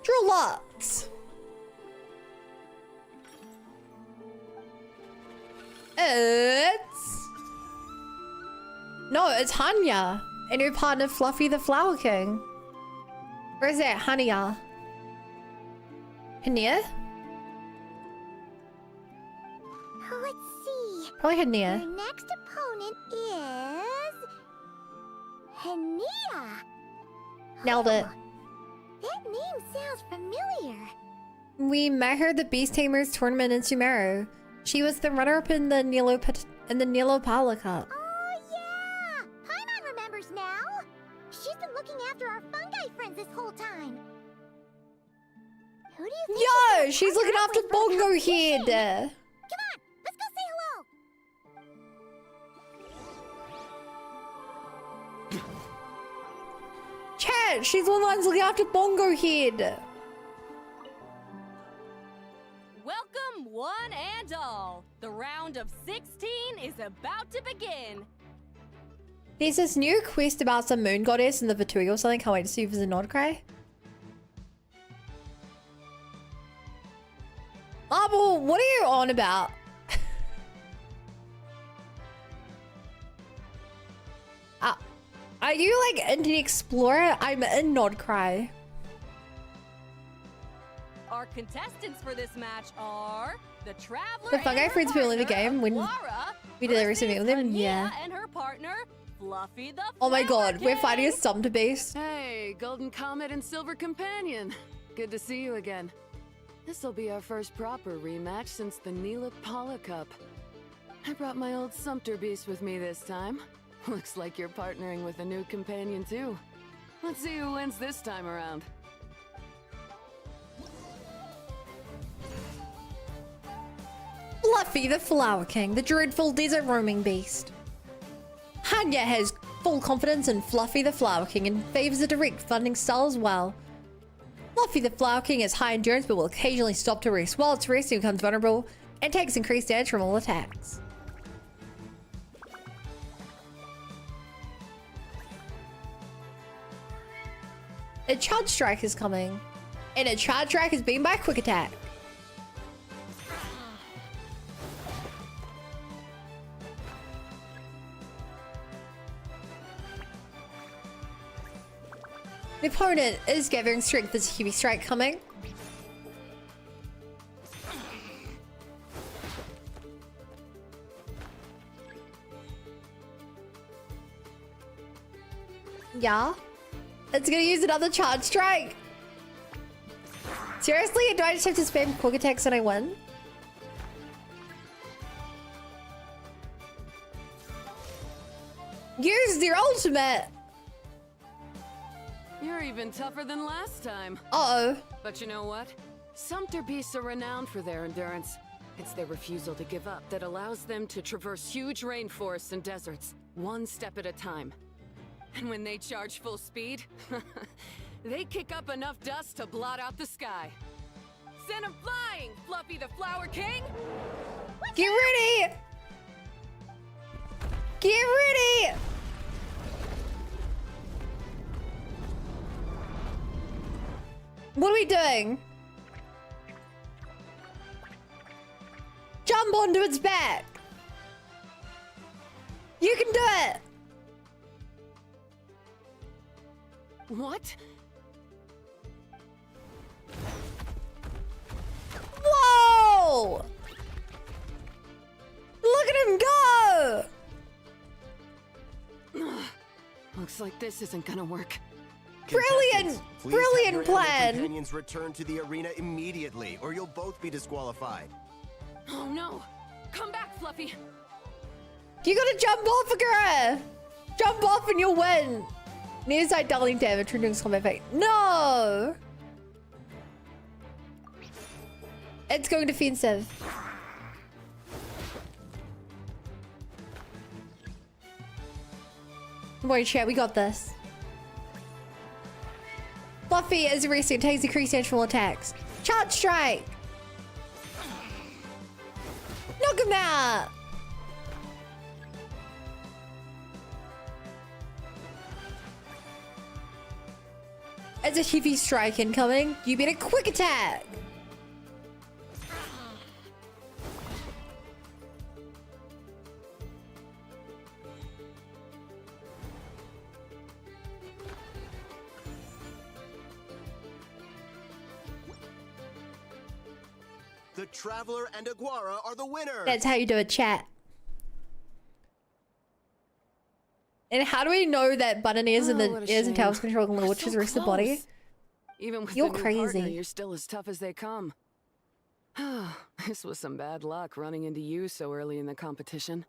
Draw lots. No, it's Hanya and her partner Fluffy the Flower King. Where is that? Hanya? Hania? Let's see. Probably Hania. Your next opponent is... Hania. Nailed it. That name sounds familiar. We met her at the Beast Tamers tournament in Sumeru. She was the runner-up in the Nilopala Cup. Oh yeah! Paimon remembers now. She's been looking after our fungi friends this whole time. Who do you think? Yo, she's looking after Bongo Head. Come on, let's go say hello. Chat, she's one of the ones looking after Bongo Head. Welcome, one and all. The round of 16 is about to begin. There's this new quest about some moon goddess in the Vitui or something. Can't wait to see if there's a nod cry. Marble, what are you on about? Are you like Internet Explorer? I'm in Nod Cry. Our contestants for this match are the Traveler The Fungi and her Friends people in the partner, game when Aguara, we did every single with them. Ania Yeah. and her partner, Fluffy the Oh my Flower god, we're King. fighting a Sumter base. Hey, Golden Comet and Silver Companion. Good to see you again. This'll be our first proper rematch since the Nilopala Cup. I brought my old Sumter beast with me this time. Looks like you're partnering with a new companion too. Let's see who wins this time around. Fluffy the Flower King, the dreadful desert roaming beast. Hanya has full confidence in Fluffy the Flower King and favors a direct funding style as well. Fluffy the Flower King has high endurance but will occasionally stop to rest. While it's resting, it becomes vulnerable and takes increased damage from all attacks. A charge strike is coming, and a charge strike is beaten by a quick attack. The opponent is gathering strength. There's a heavy strike coming. Yeah. It's gonna use another charge strike. Seriously? Do I just have to spam quick attacks when I win? Use your ultimate. You're even tougher than last time. Uh-oh. But you know what? Sumpter beasts are renowned for their endurance. It's their refusal to give up that allows them to traverse huge rainforests and deserts, one step at a time. And when they charge full speed, they kick up enough dust to blot out the sky. Send them flying, Fluffy the Flower King! Get ready! Get ready! What are we doing? Jump onto its back! You can do it! What? Whoa! Look at him go! Looks like this isn't gonna work. Brilliant! Please Brilliant have your plan! companions return to the arena immediately, or you'll both be disqualified. Oh no! Come back, Fluffy! You gotta jump off, Akira! Jump off and you'll win! Near side doubling damage, reducing combat effect. No! It's going defensive. Wait, chat, we got this. Fluffy is arrested, takes increased natural attacks. Charge strike! Knock him out! As a heavy strike incoming, you beat a quick attack! The Traveler and Aguara are the winners! That's how you do it, chat. And how do we know that button ears and the ears and tails control can which is the rest of the body? Even with You're the new crazy. partner, you're still as tough as they come. This was some bad luck running into you so early in the competition.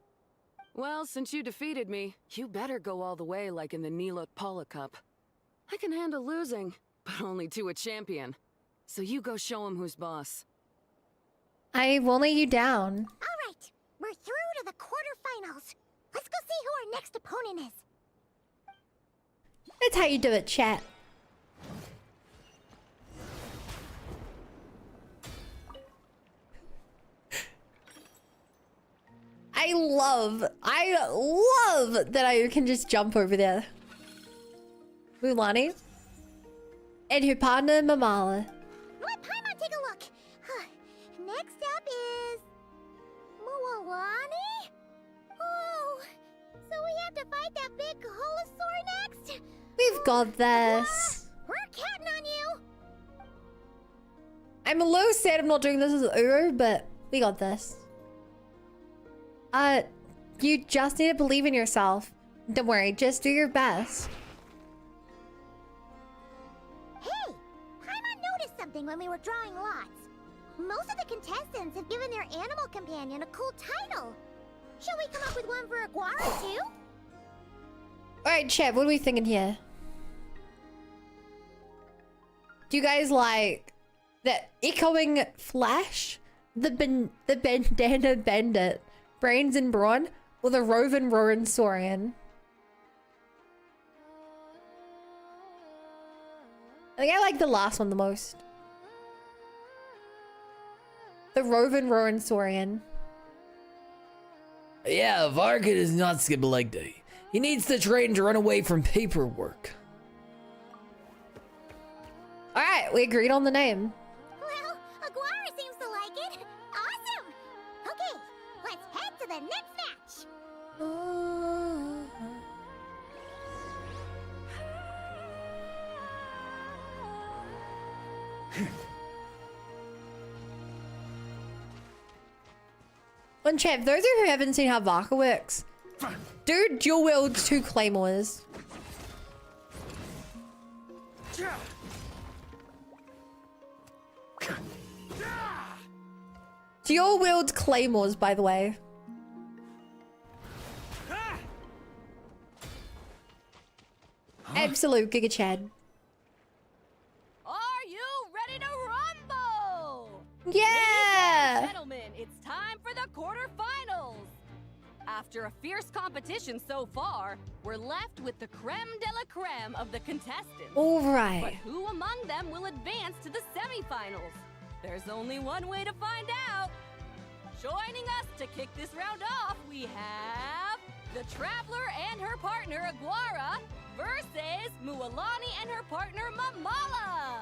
Well, since you defeated me, you better go all the way like in the Neela Cup. I can handle losing, but only to a champion. So you go show him who's boss. I won't let you down. All right, we're through to the quarterfinals. Let's go see who our next opponent is. That's how you do it, chat. I love that I can just jump over there. Mulani. And her partner, Mamala. Let Paimon take a look. Next up is... Muawani? Oh, so we have to fight that big Holosaur next? We've got this. We're counting on you. I'm a little sad I'm not doing this as Uru, but we got this. You just need to believe in yourself. Don't worry, just do your best. Hey, Paimon noticed something when we were drawing lots. Most of the contestants have given their animal companion a cool title. Shall we come up with one for Aguara too? Alright, chat, what are we thinking here? Do you guys like the echoing flash? The bandana bandit? Brains and brawn? Or the roving roaring saurian? I think I like the last one the most. The roving roaring saurian. Yeah, Varka does not skip a leg day. He needs to train to run away from paperwork. Alright, we agreed on the name. Well, Aguara seems to like it. Awesome! Okay, let's head to the next match. One chat, those who haven't seen how Varka works, do dual wield 2 claymores. Dual wield claymores, by the way. Absolute Giga Chad. Are you ready to rumble? Yeah! Ladies and gentlemen, it's time for the quarterfinals. After a fierce competition so far, we're left with the creme de la creme of the contestants. All right. But who among them will advance to the semifinals? There's only one way to find out. Joining us to kick this round off, we have the Traveler and her partner Aguara versus Mualani and her partner Mamala.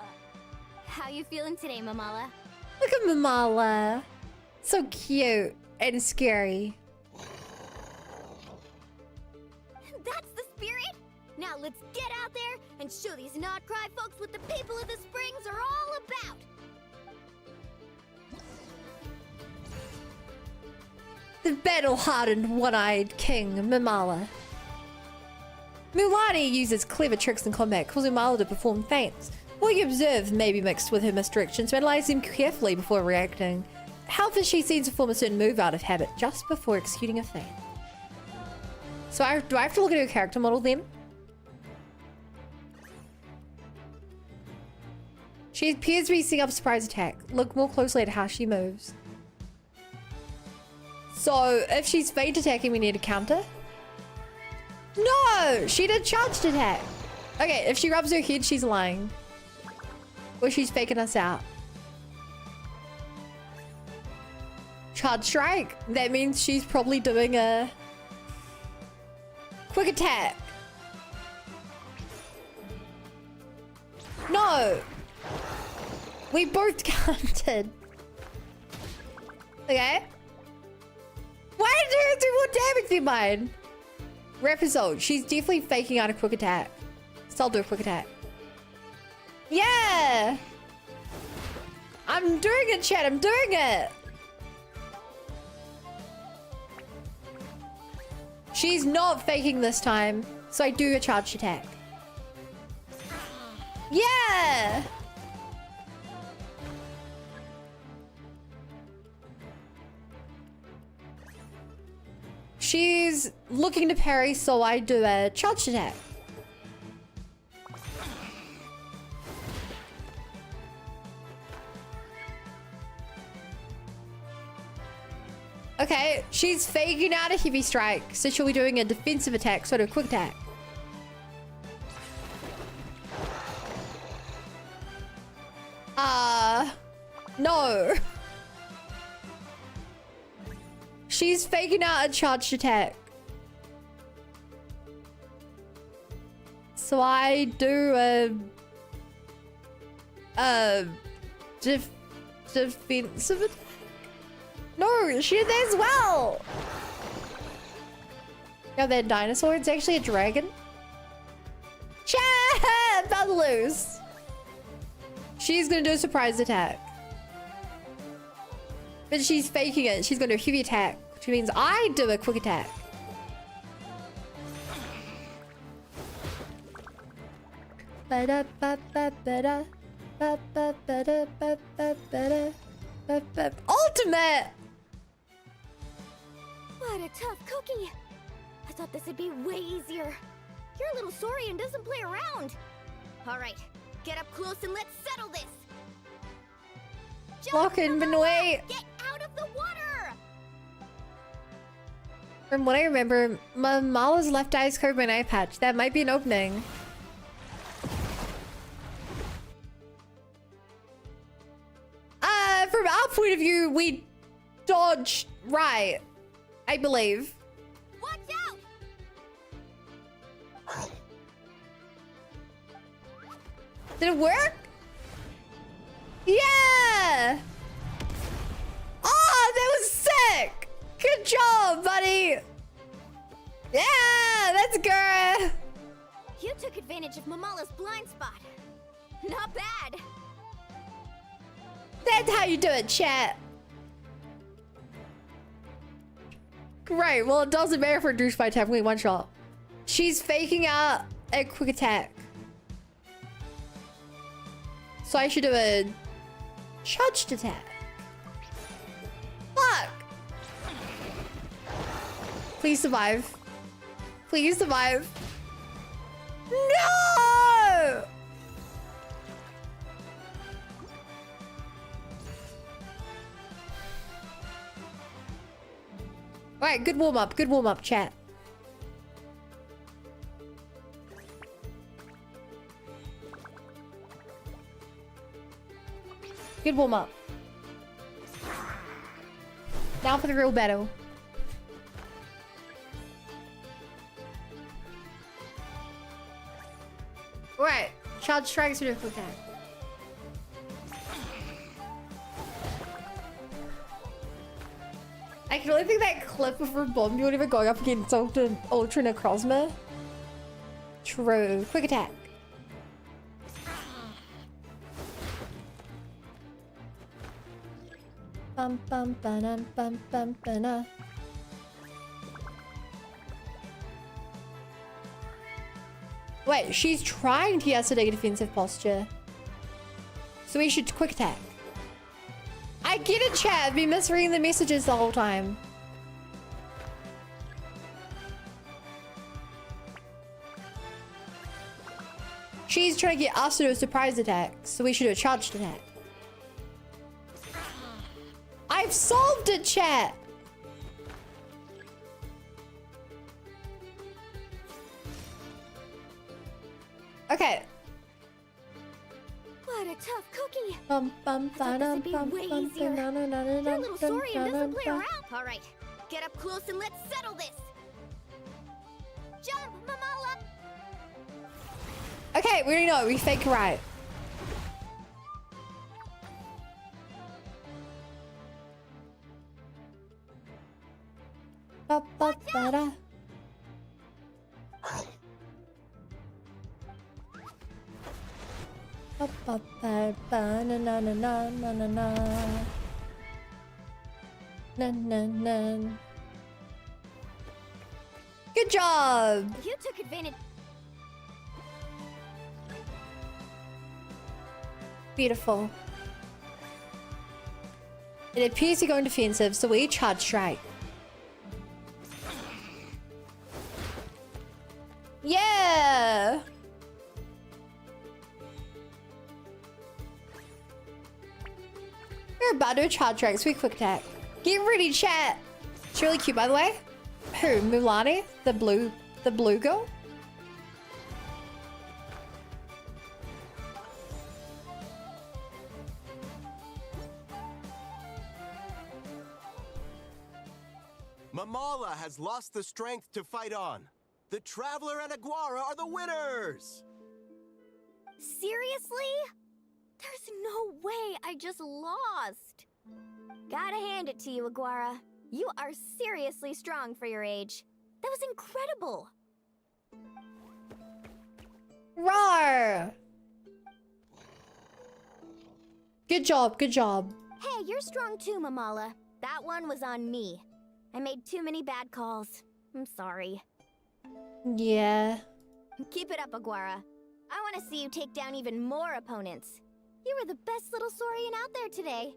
How you feeling today, Mamala? Look at Mamala. So cute and scary. That's the spirit! Now let's get out there and show these not-cry folks what the people of the Springs are all about! The battle-hardened, one-eyed king, Mamala. Mualani uses clever tricks in combat, causing Mamala to perform feints. What you observe may be mixed with her misdirection, so analyze them carefully before reacting. How does she seem to perform a certain move out of habit just before executing a feint? So do I have to look at her character model then? She appears to be setting up a surprise attack. Look more closely at how she moves. So if she's feint attacking, we need a counter? No! She did charged attack. Okay, if she rubs her head, she's lying. Or she's faking us out. Charge strike. That means she's probably doing a quick attack. No! We both counted. Okay. Why did you do more damage than mine? Represol. She's definitely faking out a quick attack. So I'll do a quick attack. Yeah! I'm doing it, chat. I'm doing it. She's not faking this time. So I do a charged attack. Yeah! She's looking to parry, so I do a charged attack. Okay, she's faking out a heavy strike, so she'll be doing a defensive attack, so I do a quick attack. No. She's faking out a charged attack. So I do a defensive attack. No, she did that as well. Yeah, that dinosaur. It's actually a dragon. Chat! About to lose. She's gonna do a surprise attack. But she's faking it. She's gonna do a heavy attack, which means I do a quick attack. Ultimate! What a tough cookie! I thought this would be way easier. You're a little sorry and doesn't play around. Alright, get up close and let's settle this! Lock in, Benoit! Get out of the water! From what I remember, Mala's left eye is covered by an eye patch. That might be an opening. From our point of view, we dodged right, I believe. Watch out! Did it work? Yeah! Oh, that was sick! Good job, buddy! Yeah, that's good! You took advantage of Mamala's blind spot. Not bad. That's how you do it, chat. Great, well, it doesn't matter if we're douche by time, we one shot. She's faking out a quick attack. So I should do a charged attack. Fuck! Please survive. Please survive. No! Alright, good warm up, chat. Good warm up. Now for the real battle. Alright, charge strikes with a quick attack. I can only think that clip of her bomb you ever going up against Ultra Necrozma. True. Quick attack. Bum bum ba-dum bum bum ba-na. Wait, she's trying to get us a defensive posture. So we should quick attack. I get it, chat. I've been misreading the messages the whole time. She's trying to get us to do a surprise attack, so we should do a charged attack. I've solved it, chat! Okay. What a tough cookie. Bum bum ba dum bum way bum easier. na na na na You're a na little dum sorry and dum doesn't play dum. around. All right, get up close and let's settle this. Jump, Mamala! Okay, we already know. We fake right. Ba ba ba da. Ba ba ba ba na na na na na na na. Na na na. Good job. You took advantage. Beautiful. It appears to go in defensive, so we charge strike. Yeah! We're about to charge strike, so we quick attack. Get ready, chat! It's really cute, by the way. Who? Mulani? The blue girl? Mamala has lost the strength to fight on. The Traveler and Aguara are the winners! Seriously? There's no way I just lost. Gotta hand it to you, Aguara. You are seriously strong for your age. That was incredible. Roar! Good job, good job. Hey, you're strong too, Mamala. That one was on me. I made too many bad calls. I'm sorry. Yeah. Keep it up, Aguara. I want to see you take down even more opponents. You were the best little Saurian out there today.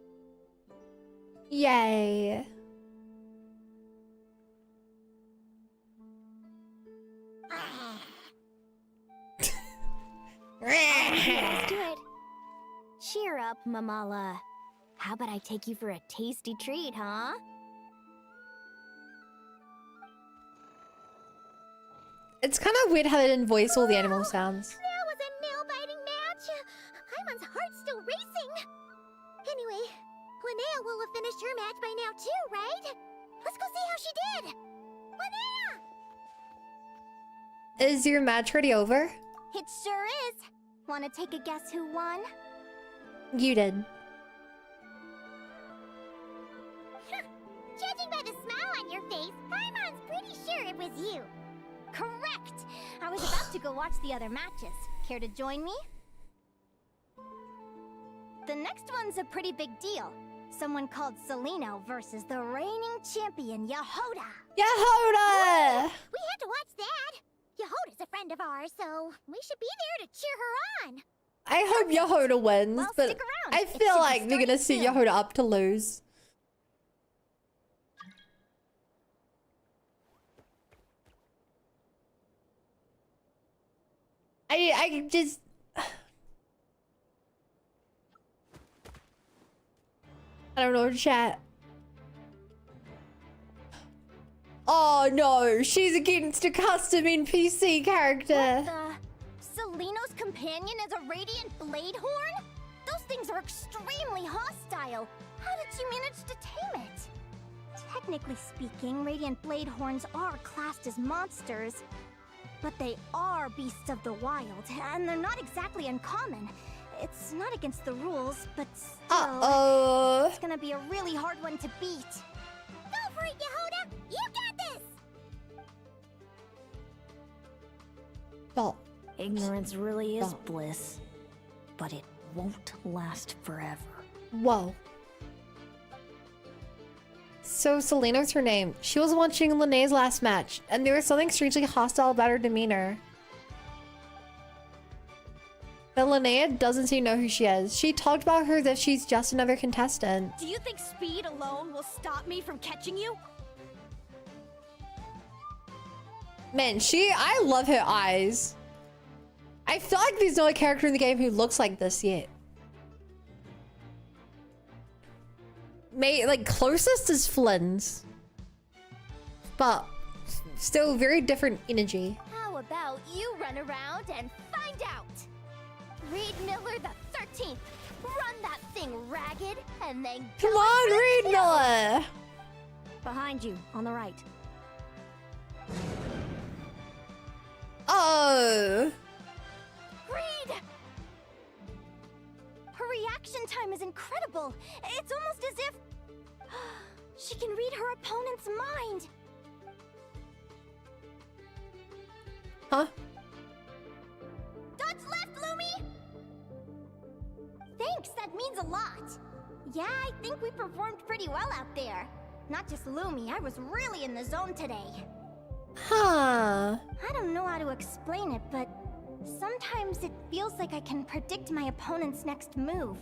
Yay. Let's do it. Cheer up, Mamala. How about I take you for a tasty treat, huh? It's kind of weird how they didn't voice all the animal sounds. That was a nail-biting match. Paimon's heart's still racing. Anyway, Linnea will have finished her match by now too, right? Let's go see how she did. Linnea! Is your match already over? It sure is. Want to take a guess who won? You did. Judging by the smile on your face, Paimon's pretty sure it was you. Correct! I was about to go watch the other matches. Care to join me? The next one's a pretty big deal. Someone called Celino versus the reigning champion, Yahoda. Yahoda! We have to watch that. Yahoda's a friend of ours, so we should be there to cheer her on. I hope Yehoda wins, Well, but stick around. I It should feel be like they're gonna starting set soon. Yehoda up to lose. I just I don't know, chat. Oh no, she's against a custom NPC character. Seleno's companion is a radiant blade horn? Those things are extremely hostile. How did you manage to tame it? Technically speaking, radiant blade horns are classed as monsters, but they are beasts of the wild, and they're not exactly uncommon. It's not against the rules, but still, it's gonna be a really hard one to beat. Go for it, Yehoda! You got this! Stop. Ignorance really is Stop. bliss, but it won't last forever. Whoa. So Seleno's her name. She was watching LINNEA'S last match, and there was something strangely hostile about her demeanor. But Linnea doesn't seem to know who she is. She talked about her as if she's just another contestant. Do you think speed alone will stop me from catching you? Man, I love her eyes. I feel like there's no character in the game who looks like this yet. Like closest is Flynn's, but still very different energy. How about you run around and find out? Reed Miller the 13th. Run that thing ragged and then Come on, Reed Miller. Behind you, on the right. Oh. Reed! Her reaction time is incredible. It's almost as if she can read her opponent's mind. Huh? Dodge left, Lumi! Thanks, that means a lot. Yeah, I think we performed pretty well out there. Not just Lumi, I was really in the zone today. Huh. I don't know how to explain it, but sometimes it feels like I can predict my opponent's next move.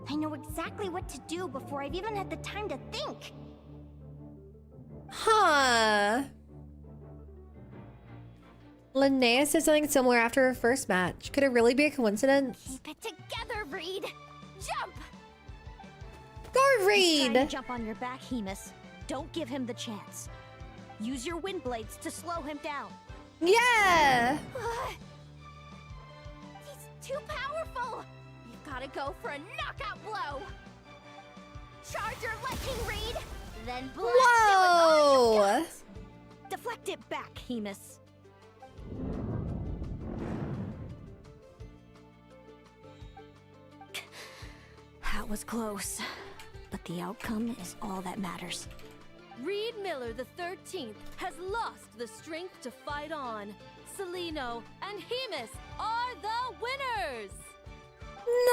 I know exactly what to do before I've even had the time to think. Huh. Linnea said something similar after her first match. Could it really be a coincidence? Keep it together, Reed! Jump! Go, He's trying Reed! to jump on your back, Hemus. Don't give him the chance. Use your wind blades to slow him down. Yeah! He's too powerful! You've gotta go for a knockout blow! Charge your lightning, Reed! Then blast it with all your Whoa! guts! Deflect it back, Hemus. That was close, but the outcome is all that matters. Reed Miller the 13th has lost the strength to fight on. Seleno and Hemus are the winners!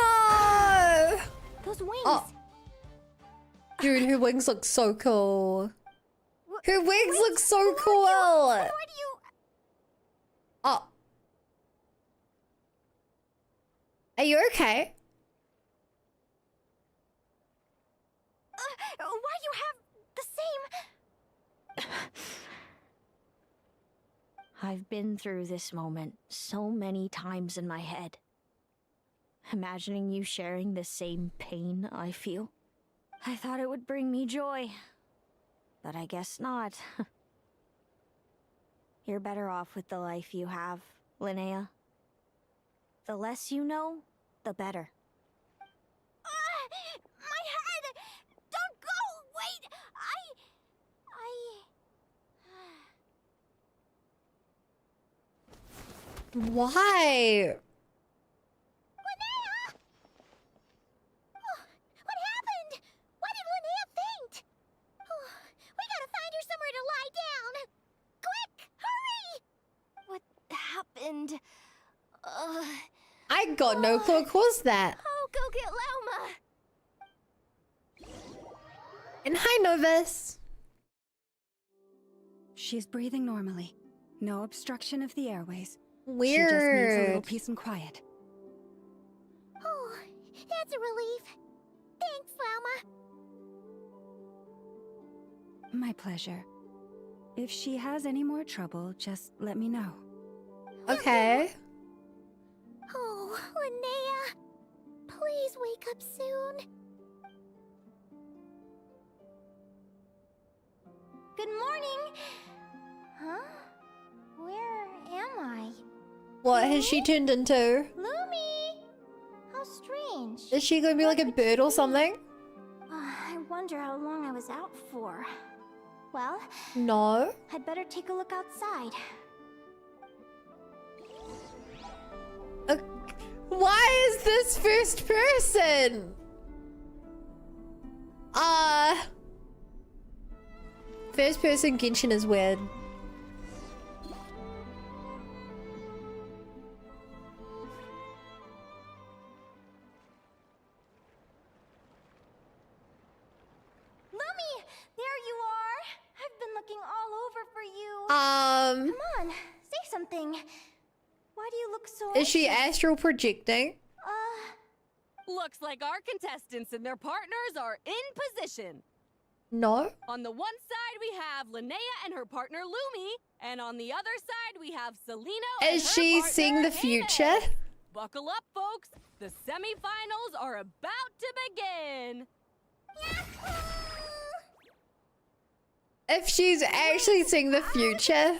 No! Those wings! Oh. Dude, her wings look so cool. Her wings look so cool! Why do you... Oh. Are you okay? why do you have the same... I've been through this moment so many times in my head. Imagining you sharing the same pain I feel. I thought it would bring me joy, but I guess not. You're better off with the life you have, Linnea. The less you know, the better. My head! Don't go! Wait! Why? Linnea! Oh, what happened? Why did Linnea faint? Oh, we gotta find her somewhere to lie down. Quick, hurry! What happened? I got no clue. Of course that. I'll go get Lauma. And hi, Novus. She's breathing normally. No obstruction of the airways. Weird. She just needs a little peace and quiet. That's a relief. Thanks, Lauma. My pleasure. If she has any more trouble, just let me know. Okay. Oh, Linnea. Please wake up soon. Good morning. Huh? Where am I? What has she turned into? Lumi! How strange. Is she gonna be like a bird or something? I wonder how long I was out for. Well, No. I'd better take a look outside. Why is this first person? First person Genshin is weird. Lumi! There you are! I've been looking all over for you. Come on, say something. Why do you look so Is she anxious? astral projecting? Looks like our contestants and their partners are in position. No. On the one side, we have Linnea and her partner Lumi, and on the other side, we have Selena and Is her she partner seeing the Haynes. future? Buckle up, folks. The semifinals are about to begin. If she's actually seeing the future,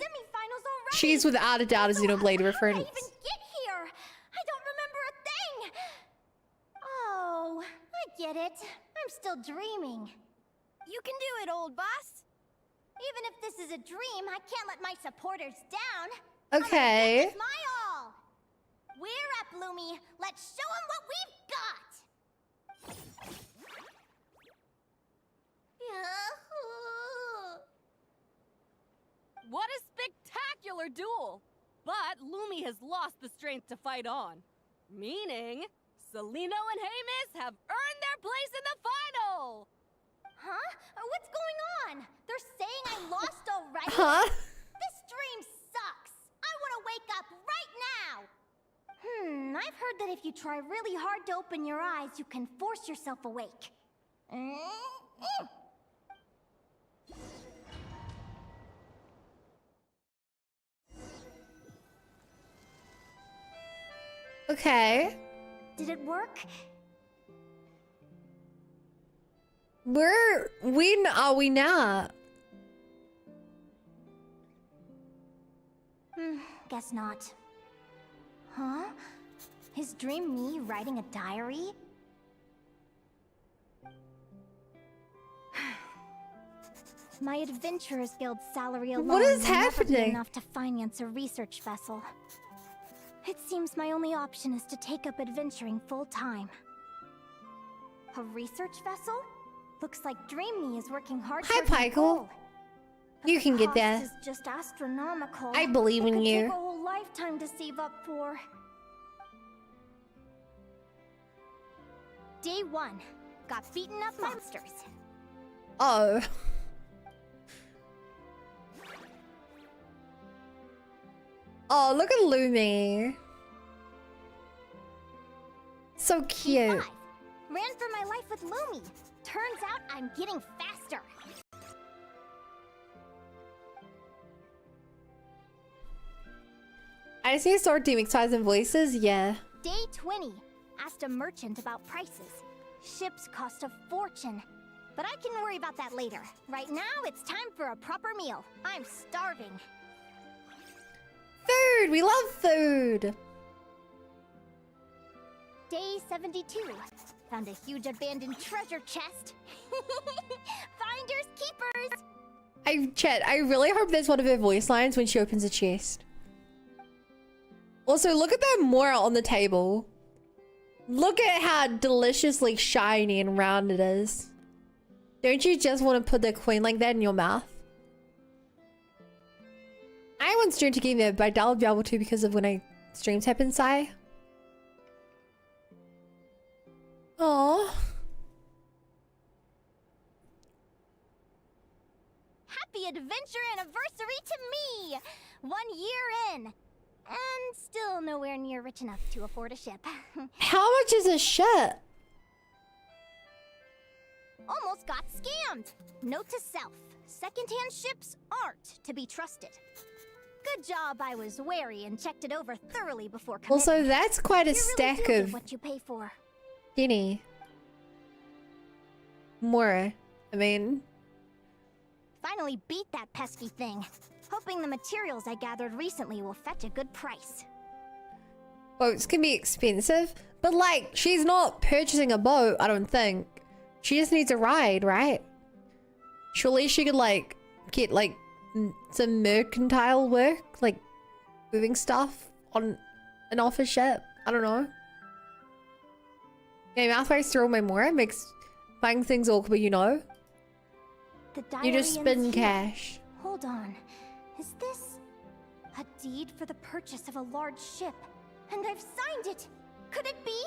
she's without a doubt a Xenoblade reference. Get here! I don't remember a thing! Oh, I get it. I'm still dreaming. You can do it, old boss. Even if this is a dream, I can't let my supporters down. Okay. I'm gonna give this my all. We're up, Lumi. Let's show them what we've got. What a spectacular duel! But Lumi has lost the strength to fight on. Meaning, Selena and Haynes have earned their place in the final! Huh? What's going on? They're saying I lost already? Huh? This dream sucks. I want to wake up right now. I've heard that if you try really hard to open your eyes, you can force yourself awake. Okay. Did it work? When are we not? Guess not. Huh? Is Dream me writing a diary? My Adventurers Guild salary alone What is will never be happening? enough to finance a research vessel. It seems my only option is to take up adventuring full-time. A research vessel? Looks like Dream Me is working hard Hi, towards my Pykel. goal. You can get Cost there. is just astronomical. I believe It in could you. Take a whole lifetime to save up for. Day 1. Got beaten up monsters. Oh. Oh, look at Lumi. So cute. Day 5. Ran for my life with Lumi. Turns out I'm getting faster. I see sword teaming size and voices, yeah. Day 20. Asked a merchant about prices. Ships cost a fortune. But I can worry about that later. Right now, it's time for a proper meal. I'm starving. Food! We love food! Day 72. Found a huge abandoned treasure chest. Finders keepers! Chat, I really hope that's one of her voice lines when she opens a chest. Also, look at that mora on the table. Look at how deliciously shiny and round it is. Don't you just want to put the coin like that in your mouth? I want stream to game there, but I doubt I'll be able to because of when I streams happen, Sai. Aww. Happy adventure anniversary to me! 1 year in. And still nowhere near rich enough to afford a ship. How much is a ship? Almost got scammed. Note to self, secondhand ships aren't to be trusted. Good job I was wary and checked it over thoroughly before committing. Also, that's quite a You really stack do get of what you pay for. guinea. More. I mean, Finally beat that pesky thing. Hoping the materials I gathered recently will fetch a good price. boats can be expensive, but like, she's not purchasing a boat, I don't think. She just needs a ride, right? Surely she could like get like some mercantile work, like moving stuff on an office ship. I don't know. Yeah, mouthways through all my more makes buying things awkward, you know. You just spend cash. Hold on. Is this a deed for the purchase of a large ship? And I've signed it. Could it be?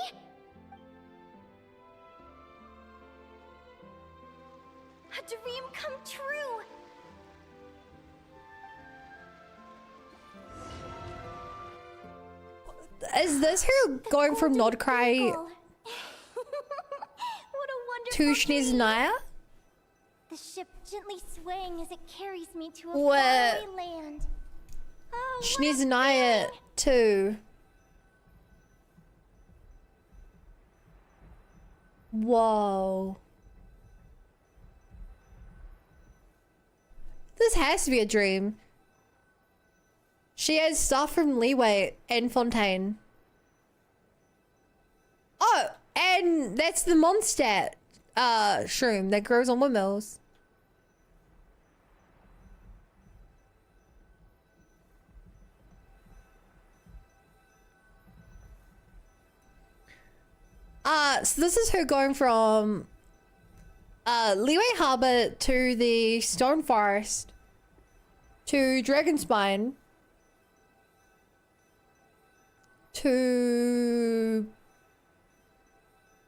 A dream come true. Is this her going from Nodcry to Schneeznaya? The ship gently swaying as it carries me to a What? faraway land. Oh, Schneeznaya 2. Whoa. This has to be a dream. She has stuff from Leeway and Fontaine. Oh, and that's the Mondstadt shroom that grows on windmills. So this is her going from Leeway Harbor to the Stone Forest to Dragonspine to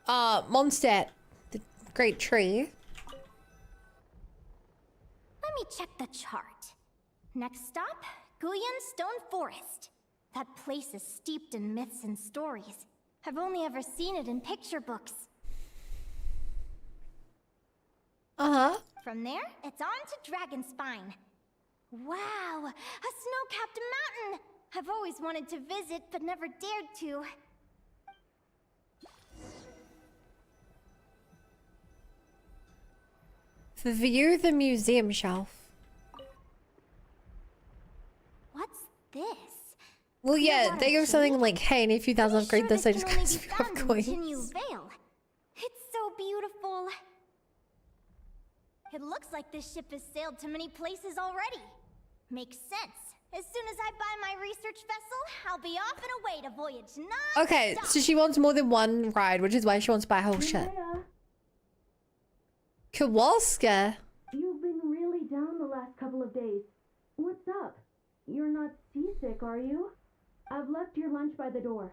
Mondstadt, the great tree. Let me check the chart. Next stop, Guyan Stone Forest. That place is steeped in myths and stories. I've only ever seen it in picture books. Uh-huh. From there, it's on to Dragonspine. Wow, a snow-capped mountain! I've always wanted to visit, but never dared to. View the museum shelf. What's this? Well, yeah, they go something like, hey, in a few thousand upgrade this, I just got some coins. Vale. It's so beautiful. It looks like this ship has sailed to many places already. Makes sense. As soon as I buy my research vessel, I'll be off and away to voyage non-stop. Okay, so she wants more than one ride, which is why she wants to buy a whole ship. Kowalska. You've been really down the last couple of days. What's up? You're not seasick, are you? I've left your lunch by the door.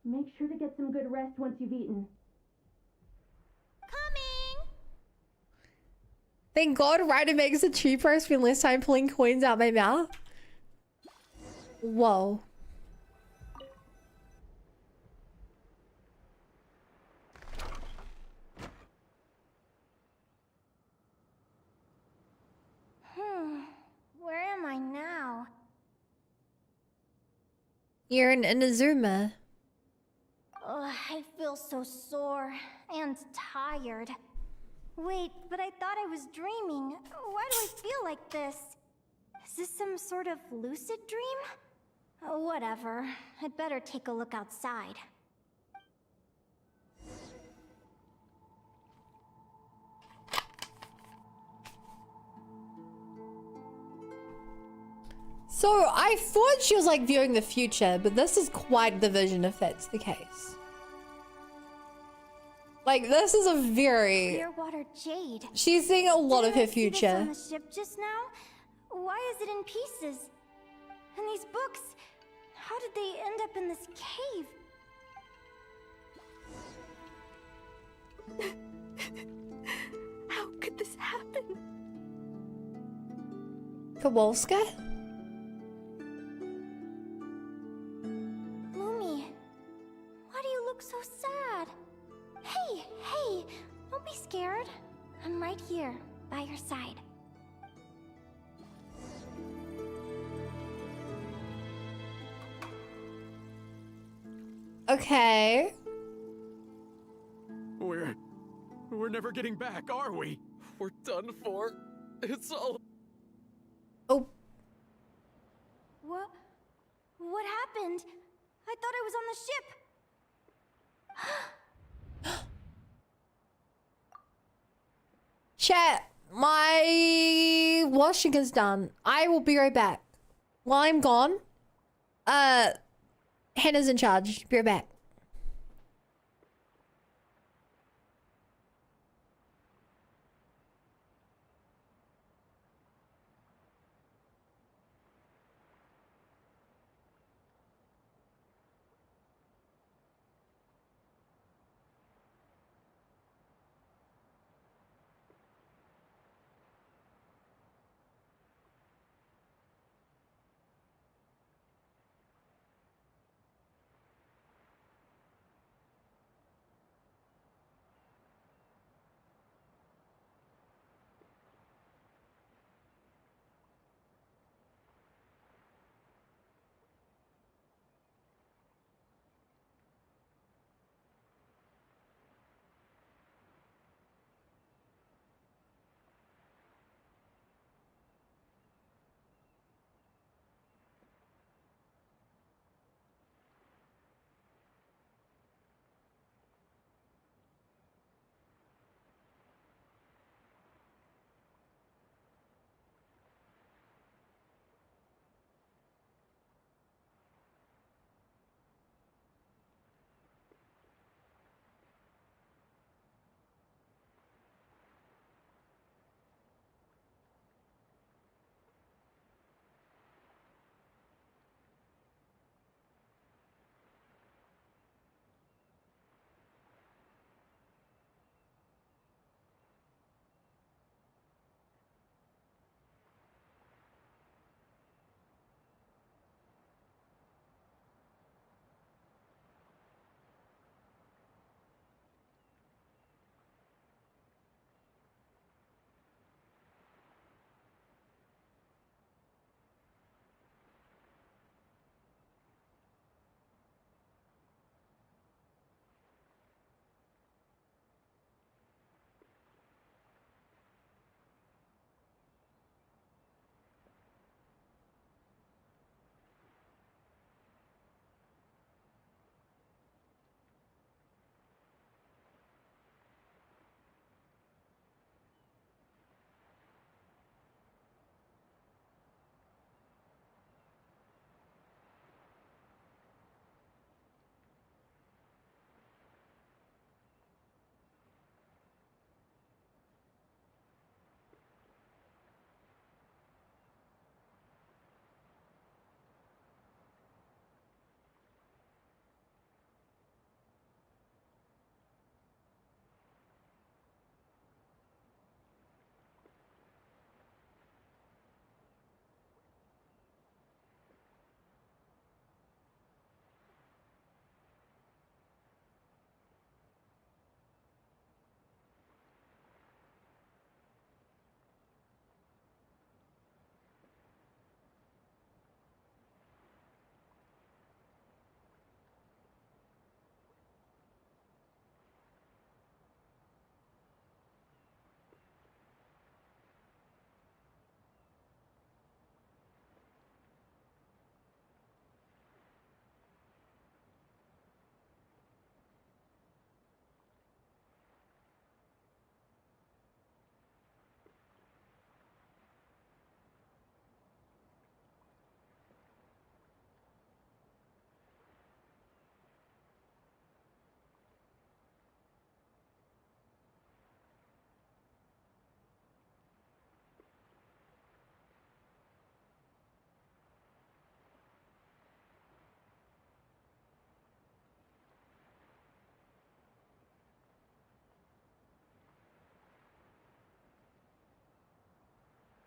Make sure to get some good rest once you've eaten. Coming! Thank God Ryder makes it cheaper. I spend less time pulling coins out my mouth. Whoa. Where am I now? You're in Inazuma. Ugh, I feel so sore and tired. Wait, but I thought I was dreaming. Why do I feel like this? Is this some sort of lucid dream? Whatever. I'd better take a look outside. So I thought she was like viewing the future, but this is quite the vision if that's the case. Like this is a very... Clearwater jade. She's seeing a lot of her Did I see this future. on the ship just now? Why is it in pieces? And these books, how did they end up in this cave? How could this happen? Kowalska? Lumi, why do you look so sad? Hey, don't be scared. I'm right here, by your side. Okay. We're never getting back, are we? We're done for. It's all. Oh. What happened? I thought I was on the ship. Chat, my washing is done. I will be right back. While I'm gone, Hannah's in charge. Be right back.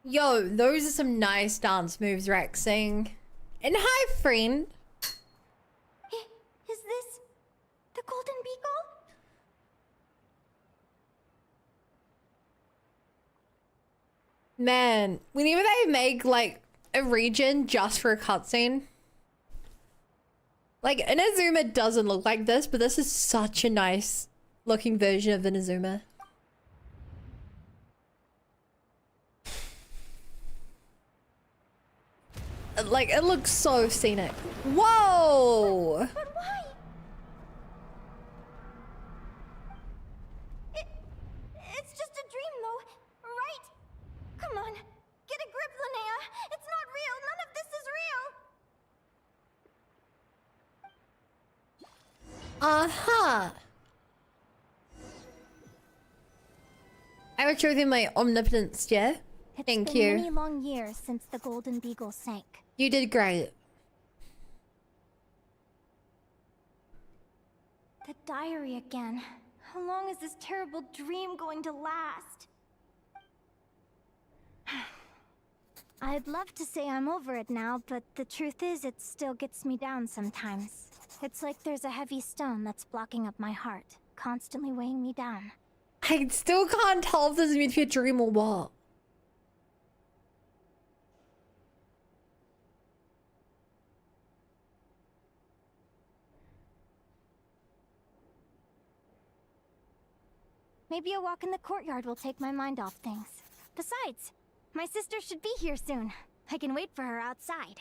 Yo, those are some nice dance moves, Rexing. And hi, friend. Is this the Golden Beagle? Man, whenever they make like a region just for a cutscene, like Inazuma doesn't look like this, but this is such a nice looking version of Inazuma. Like, it looks so scenic. Whoa! But why? It's just a dream, though, right? Come on, get a grip, Linnea. It's not real. None of this is real. Uh-huh. I would show them my omnipotence, yeah? Thank It's been you. many long years since the Golden Beagle sank. You did great. The diary again. How long is this terrible dream going to last? I'd love to say I'm over it now, but the truth is it still gets me down sometimes. It's like there's a heavy stone that's blocking up my heart, constantly weighing me down. I still can't tell if this is meant to be a dream or what. Maybe a walk in the courtyard will take my mind off things. Besides, my sister should be here soon. I can wait for her outside.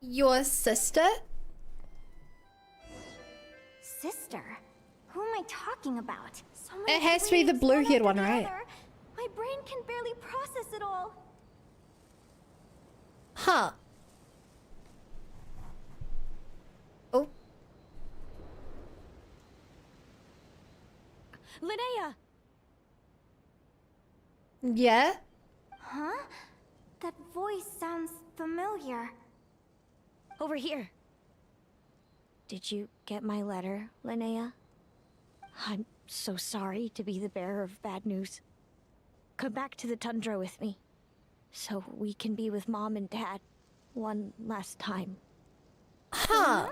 Your sister? Sister? Who am I talking about? So many It has to be the dreams, blue-haired one one, after the right? other. My brain can barely process it all. Huh. Oh. Linnea! Yeah? Huh? That voice sounds familiar. Over here. Did you get my letter, Linnea? I'm so sorry to be the bearer of bad news. Come back to the tundra with me, so we can be with Mom and Dad one last time. Huh?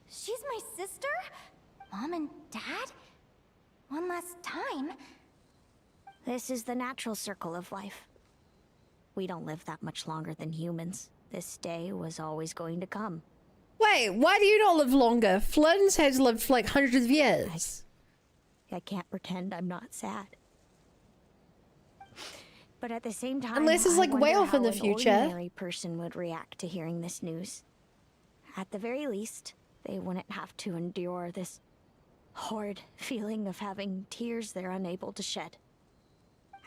She's my sister? Mom and Dad? One last time? This is the natural circle of life. We don't live that much longer than humans. This day was always going to come. Wait, why do you not live longer? Flynn's has lived for like hundreds of years. I can't pretend I'm not sad. But at the same time, Unless it's I like way wonder off in how the an future. ordinary person would react to hearing this news. At the very least, they wouldn't have to endure this horrid feeling of having tears they're unable to shed.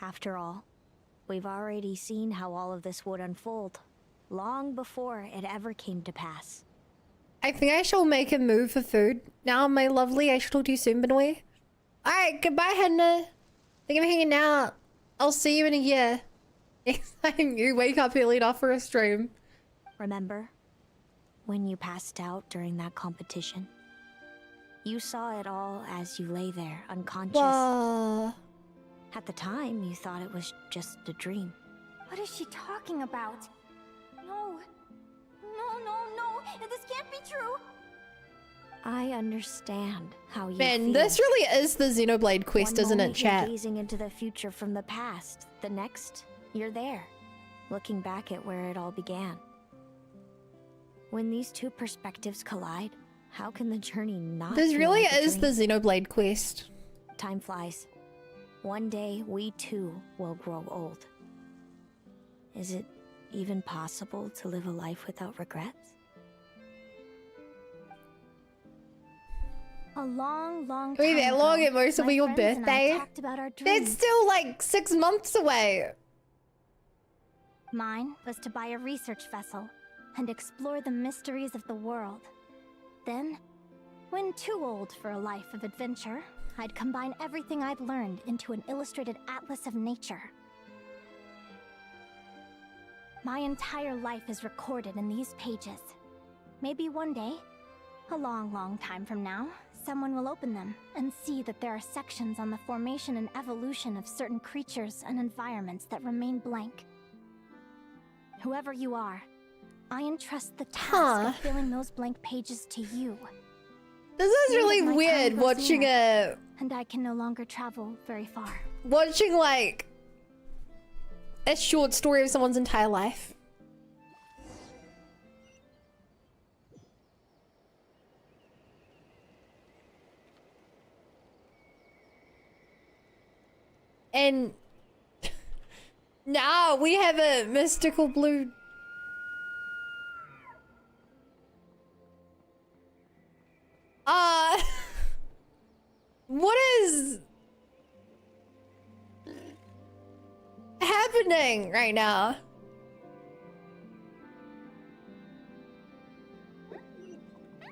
After all, we've already seen how all of this would unfold, long before it ever came to pass. I think I shall make a move for food. Now, my lovely, I shall talk to you soon, Benoit. Alright, goodbye, Hannah. Thank you for hanging out. I'll see you in a year. Next time you wake up early enough for a stream. Remember when you passed out during that competition? You saw it all as you lay there, unconscious. Whoa. At the time, you thought it was just a dream. What is she talking about? No. This can't be true. I understand how you Man, feel. this really is the Xenoblade quest, One isn't it, moment you're chat? gazing into the future from the past. The next, you're there, looking back at where it all began. When these two perspectives collide, how can the journey not This feel really like a is the dream? Xenoblade quest. Time flies. One day, we too will grow old. Is it even possible to live a life without regrets? A long time Wait, that long ago, at most will my be your friends and I birthday? talked about our That's dreams. still like 6 months away. Mine was to buy a research vessel and explore the mysteries of the world. Then, when too old for a life of adventure, I'd combine everything I'd learned into an illustrated atlas of nature. My entire life is recorded in these pages. Maybe one day, a long time from now, someone will open them and see that there are sections on the formation and evolution of certain creatures and environments that remain blank. Whoever you are, I entrust the task of filling those blank pages to you. This is Now that really my time weird grows watching near, a... and I can no longer travel very far. Watching like a short story of someone's entire life. And now we have a mystical blue. What is happening right now?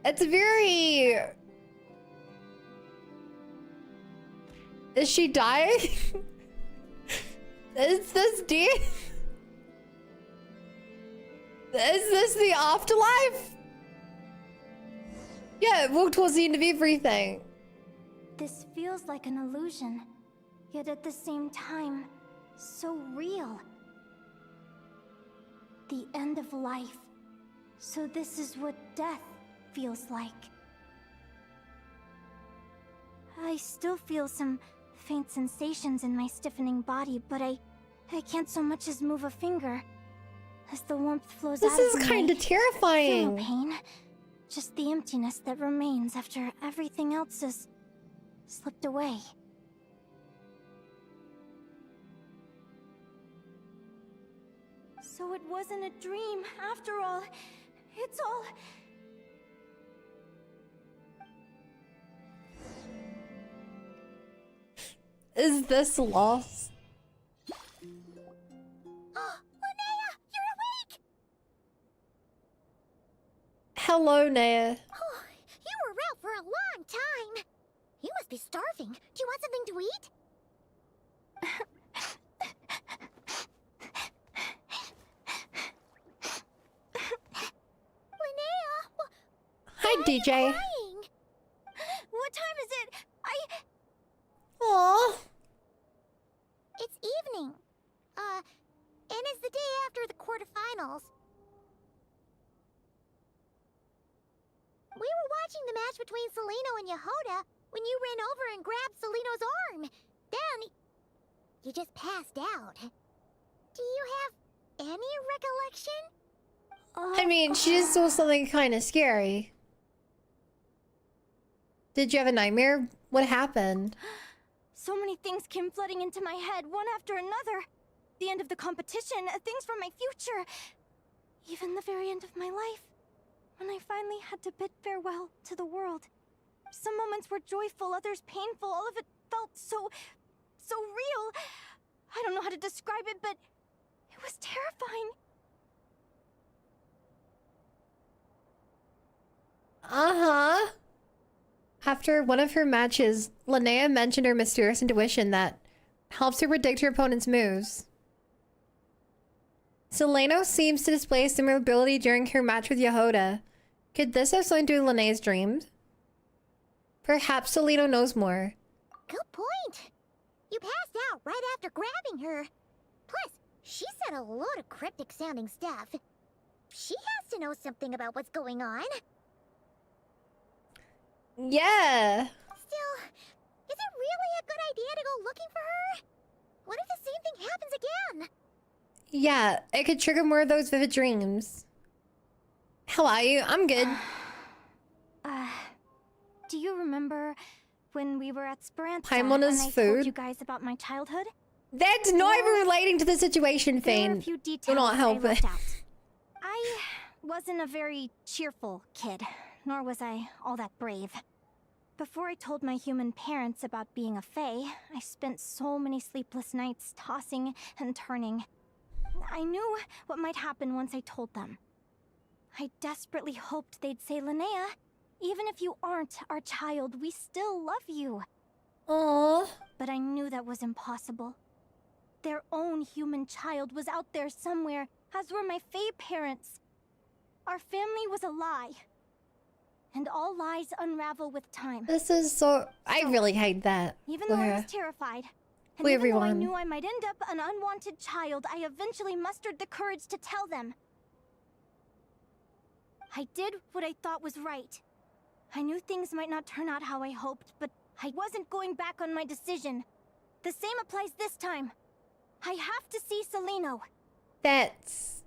It's very... Is she dying? Is this death? Is this the afterlife? Yeah, walk towards the end of everything. This feels like an illusion, yet at the same time, so real. The end of life. So this is what death feels like. I still feel some faint sensations in my stiffening body, but I can't so much as move a finger. As the warmth flows out of me, This is kind of terrifying. I feel no pain. Just the emptiness that remains after everything else has slipped away. So it wasn't a dream after all. It's all... Is this lost? Linnea, you're awake! Hello, Nea. Oh, you were out for a long time. You must be starving. Do you want something to eat? Linnea! Hi, DJ. Crying? What time is it? Aww. It's evening. And it's the day after the quarterfinals. We were watching the match between Celino and Yehoda when you ran over and grabbed Celino's arm. Then, you just passed out. Do you have any recollection? I mean, she just saw something kind of scary. Did you have a nightmare? What happened? So many things came flooding into my head, one after another. The end of the competition, things from my future. Even the very end of my life. When I finally had to bid farewell to the world. Some moments were joyful, others painful. All of it felt so real. I don't know how to describe it, but it was terrifying. Uh-huh. After one of her matches, Linnea mentioned her mysterious intuition that helps her predict her opponent's moves. Celino seems to display a similar ability during her match with Yehoda. Could this have something to do with Linnea's dreams? Perhaps Celino knows more. Good point. You passed out right after grabbing her. Plus, she said a load of cryptic sounding stuff. She has to know something about what's going on. Yeah. Still, is it really a good idea to go looking for her? What if the same thing happens again? Yeah, it could trigger more of those vivid dreams. How are you? I'm good. Do you remember when we were at Speranza Paimona's and I food? told you guys about my childhood? That's not even relating to the situation, There are a Fane. few Do details not help I it. left out. I wasn't a very cheerful kid, nor was I all that brave. Before I told my human parents about being a fae, I spent so many sleepless nights tossing and turning. I knew what might happen once I told them. I desperately hoped they'd say, Linnea, even if you aren't our child, we still love you. Aww. But I knew that was impossible. Their own human child was out there somewhere, as were my fae parents. Our family was a lie. And all lies unravel with time. This is so... I really hate that. Even though I was terrified, and For even though I everyone. knew I might end up an unwanted child, I eventually mustered the courage to tell them. I did what I thought was right. I knew things might not turn out how I hoped, but I wasn't going back on my decision. The same applies this time. I have to see Celino. That's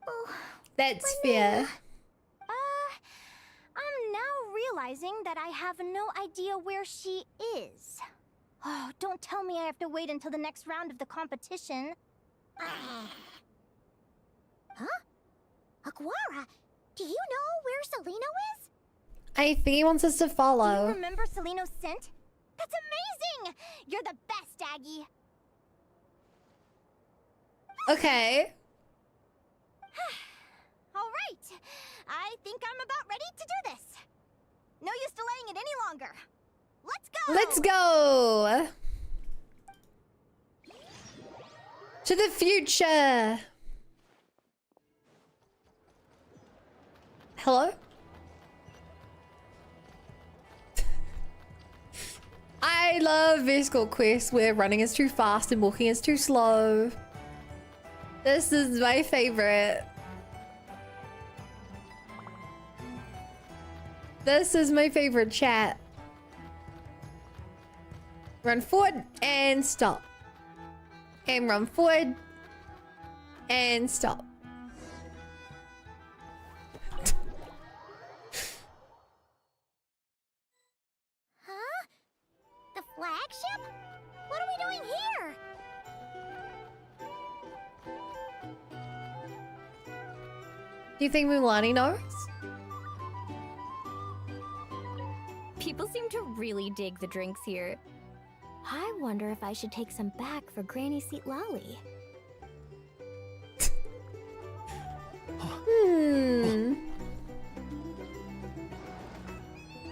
Oh, fair. I'm now realizing that I have no idea where she is. Oh, don't tell me I have to wait until the next round of the competition. Huh? Aguara, do you know where Celino is? I think he wants us to Do follow. you remember Celino's scent? That's amazing! You're the best, Aggie. Okay. All right. I think I'm about ready to do this. No use delaying it any longer. Let's go! Let's go! To the future! Hello? I love escort quests where running is too fast and walking is too slow. This is my favorite. This is my favorite chat. Run forward and stop. And run forward and stop. Huh? The flagship? What are we doing here? Do you think Mulani knows? People seem to really dig the drinks here. I wonder if I should take some back for Granny Seat Lolly.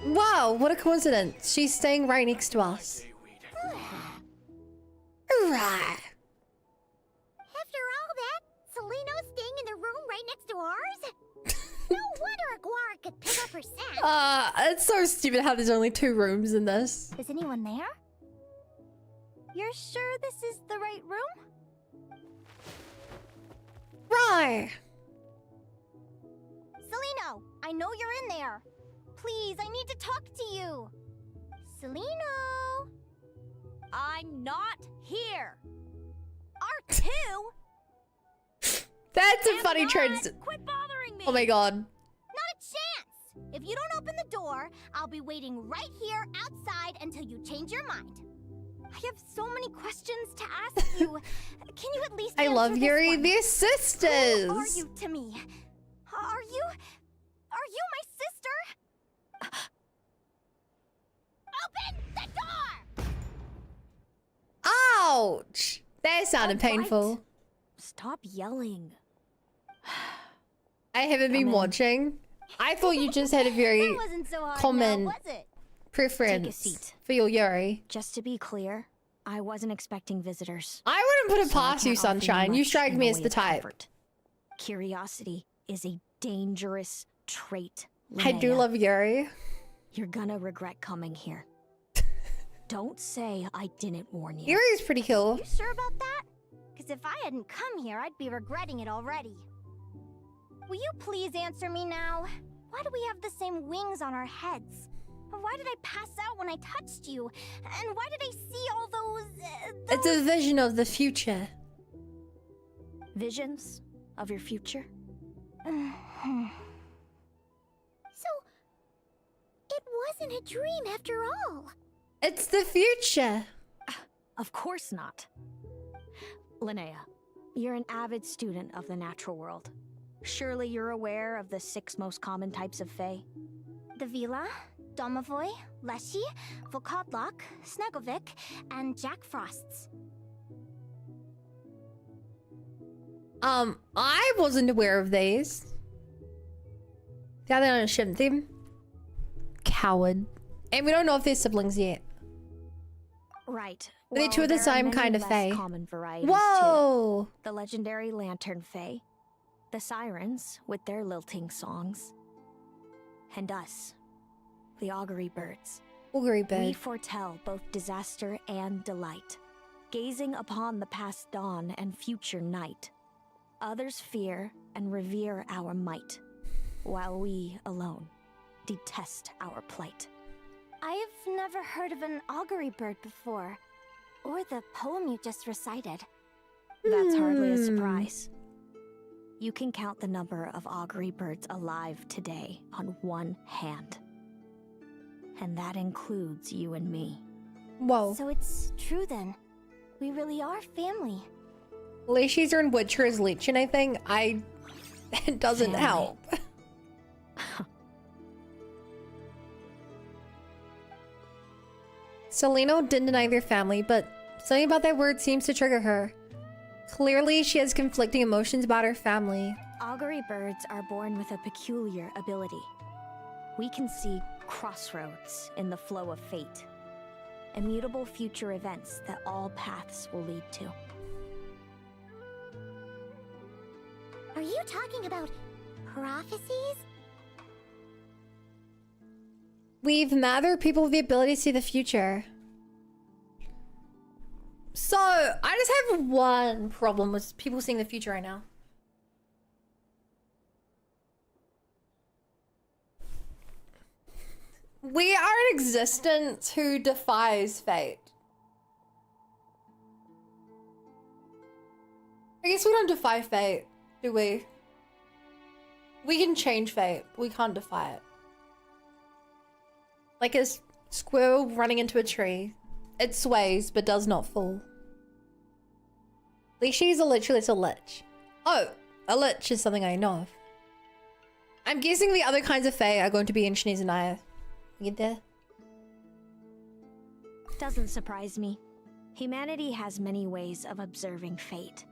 Wow, what a coincidence. She's staying right next to us. Right. After all that, Celino's staying in the room right next to ours? No wonder Aguara could pick up her scent. It's so stupid how there's only 2 rooms in this. Is anyone there? You're sure this is the right room? Right. Celino, I know you're in there. Please, I need to talk to you. Celino? I'm not here. R2? That's a funny trend. Quit bothering me. Oh my god. Not a chance. If you don't open the door, I'll be waiting right here outside until you change your mind. I have so many questions to ask you. Can you at least I answer love this Yuri. one? They're sisters. Who are you to me? Are you my sister? Open the door! Ouch. That sounded painful. Stop yelling. I haven't been watching. I thought you just had a very That wasn't so hard common now, was it? preference Take a seat. for your Yuri. Just to be clear, I wasn't expecting visitors. I wouldn't put it So I past you, can't offer Sunshine. You much strike in me the as way the of type. comfort. Curiosity is a dangerous trait. I do Linnea. love Yuri. You're gonna regret coming here. Don't say I didn't warn you. Yuri's pretty cool. You sure about that? Because if I hadn't come here, I'd be regretting it already. Will you please answer me now? Why do we have the same wings on our heads? Why did I pass out when I touched you? And why did I see all those... It's a vision of the future. Visions of your future? So, it wasn't a dream after all. It's the future. Of course not. Linnea, you're an avid student of the natural world. Surely you're aware of the 6 most common types of Fae? The Vila, Domovoy, Leshy, Volkodlok, Snegovic, and Jack Frosts. I wasn't aware of these. The other one shouldn't them. Coward. And we don't know if they're siblings yet. Right. But they're 2 of the there are same many kind of less Fae. common varieties Whoa! too. The legendary Lantern Fae, the Sirens with their lilting songs, and us, the Augury Birds. Augury We bird. foretell both disaster and delight, gazing upon the past dawn and future night. Others fear and revere our might, while we alone detest our plight. I've never heard of an augury bird before, or the poem you just recited. That's hardly a surprise. You can count the number of augury birds alive today on one hand. And that includes you and me. Whoa. So it's true then. We really are family. Leashies are in Witcher's Lichen, I think. It doesn't help. Selena didn't deny their family, but something about that word seems to trigger her. Clearly, she has conflicting emotions about her family. Augury birds are born with a peculiar ability. We can see crossroads in the flow of fate. Immutable future events that all paths will lead to. Are you talking about prophecies? We've mathered people with the ability to see the future. So, I just have one problem with people seeing the future right now. We are an existence who defies fate. I guess we don't defy fate, do we? We can change fate, but we can't defy it. Like a squirrel running into a tree. It sways, but does not fall. Leashies are literally a lich. Oh, a lich is something I know of. I'm guessing the other kinds of fae are going to be in Shiniz and Aya. Get there? Doesn't surprise me. Humanity has many ways of observing fate.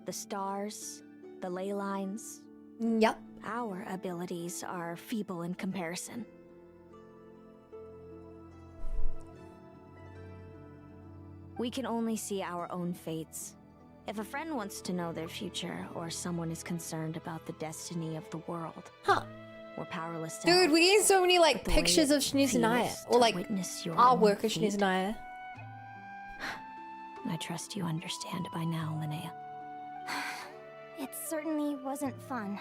The stars, the ley lines. Yep. Our abilities are feeble in comparison. We can only see our own fates. If a friend wants to know their future, or someone is concerned about the destiny of the world, we're powerless to Dude, help. we get so many like But the way pictures it of Shiniz and Aya. feels Or to like witness your our own work of fate. Shiniz and Aya. I trust you understand by now, Linnea. It certainly wasn't fun.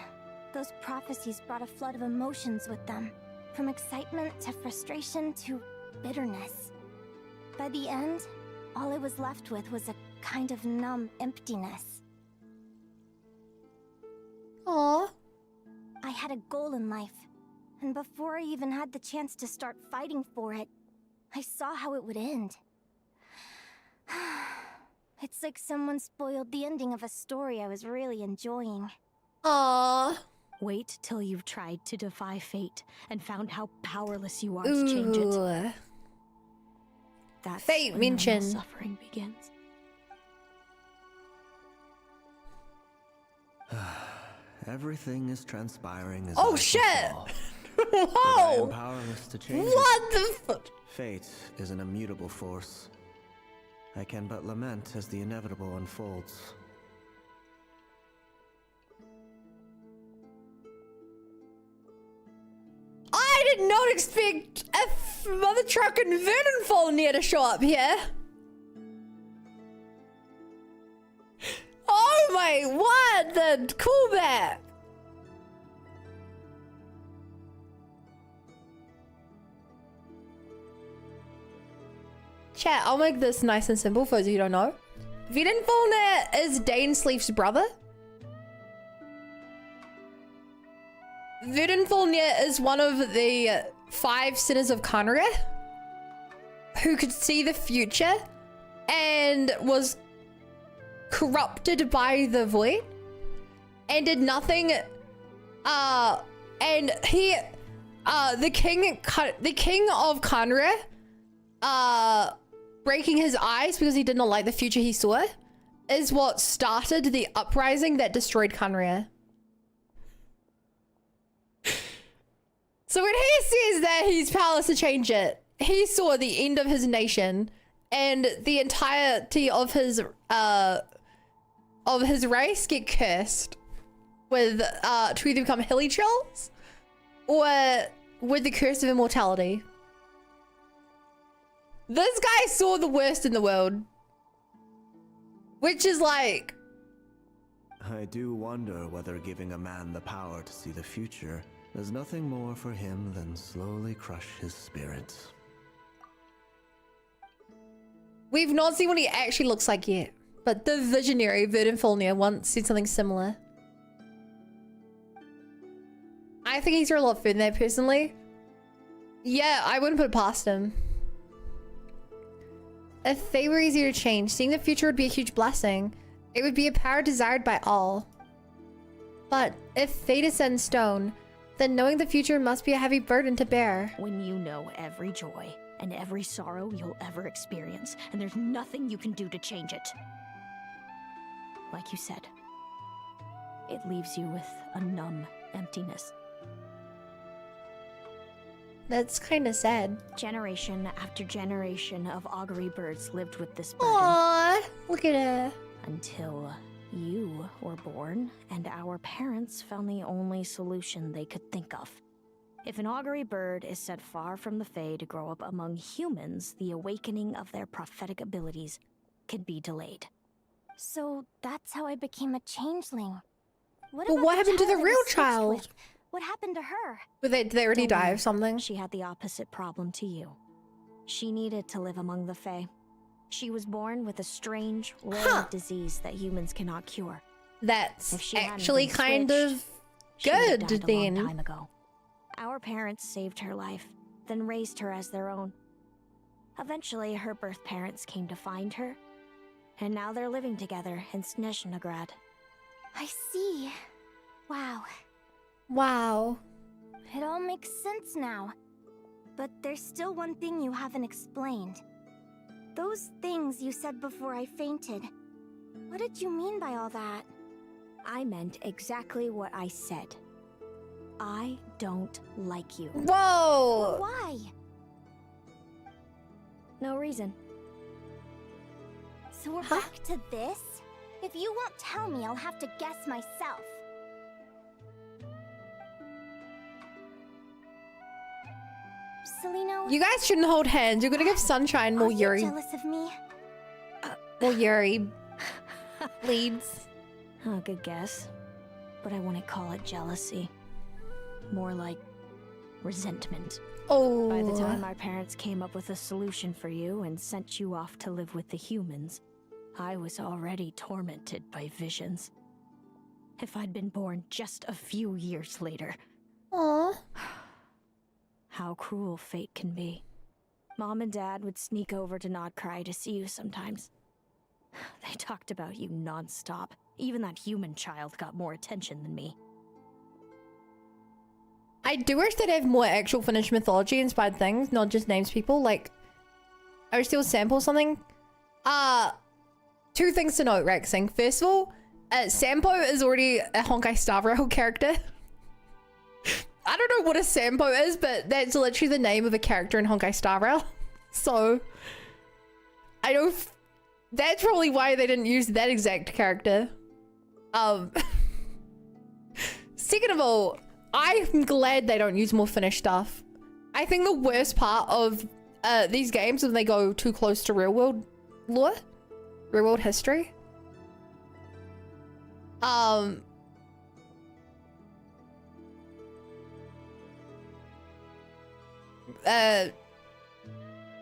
Those prophecies brought a flood of emotions with them. From excitement to frustration to bitterness. By the end, all I was left with was a kind of numb emptiness. Aww. I had a goal in life, and before I even had the chance to start fighting for it, I saw how it would end. It's like someone spoiled the ending of a story I was really enjoying. Aww. Wait till you've tried to defy fate and found how powerless you are to change it. That's Fate when the real mentioned. suffering begins. Everything is transpiring as Oh I shit! foresaw. But I am Whoa! powerless to change What it. the fuck? Fate is an immutable force. I can but lament as the inevitable unfolds. I did not expect a mother truck and Vernonfall near to show up here. Oh my, what the callback? Chat, I'll make this nice and simple for those who don't know. Vernonfall is Dainsleif's brother. Vernonfall is one of the 5 sinners of Conria who could see the future and was corrupted by the void and did nothing. And he, the king of Conria, breaking his eyes because he did not like the future he saw, is what started the uprising that destroyed Conria. So when he says that he's powerless to change it, he saw the end of his nation and the entirety of his race get cursed with to either become hilly trolls or with the curse of immortality. This guy saw the worst in the world, which is like, I do wonder whether giving a man the power to see the future does nothing more for him than slowly crush his spirit. we've not seen what he actually looks like yet. But the visionary Verdinfolnia once said something similar. I think he's a lot further than that personally. Yeah, I wouldn't put it past him. If fate were easier to change, seeing the future would be a huge blessing. It would be a power desired by all. But if fate is set in stone, then knowing the future must be a heavy burden to bear. When you know every joy and every sorrow you'll ever experience, and there's nothing you can do to change it. Like you said, it leaves you with a numb emptiness. That's kind of sad. Generation after generation of augury birds lived with this burden. Aww, look at her. Until you were born, and our parents found the only solution they could think of. If an augury bird is set far from the Fae to grow up among humans, the awakening of their prophetic abilities can be delayed. So that's how I became a changeling. But what happened to the real child? What happened to her? Did they already die or something? She had the opposite problem to you. She needed to live among the Fae. She was born with a strange, rare disease that humans cannot cure. That's actually kind of good then. A long time ago. Our parents saved her life, then raised her as their own. Eventually, her birth parents came to find her, and now they're living together in Snezhnegrad. I see. Wow. Wow. It all makes sense now. But there's still one thing you haven't explained. Those things you said before I fainted. What did you mean by all that? I meant exactly what I said. I don't like you. Whoa! Why? No reason. So we're back to this? If you won't tell me, I'll have to guess myself. Celino, You guys shouldn't hold hands. You're gonna give Sunshine more Yuri. jealous of me? More Yuri leads. Oh, good guess. But I wouldn't call it jealousy. More like resentment. Oh. By the time our parents came up with a solution for you and sent you off to live with the humans, I was already tormented by visions. If I'd been born just a few years later. Aww. How cruel fate can be. Mom and Dad would sneak over to Nodcry to see you sometimes. They talked about you non-stop. Even that human child got more attention than me. I do wish they'd have more actual Finnish mythology inspired things, not just names people. Like, I wish there was sample something. Two things to note, Rexing. First of all, Sampo is already a Honkai Star Rail character. I don't know what a Sampo is, but that's literally the name of a character in Honkai Star Rail. So, I don't... That's probably why they didn't use that exact character. Second of all, I'm glad they don't use more Finnish stuff. I think the worst part of these games is when they go too close to real world lore, real world history.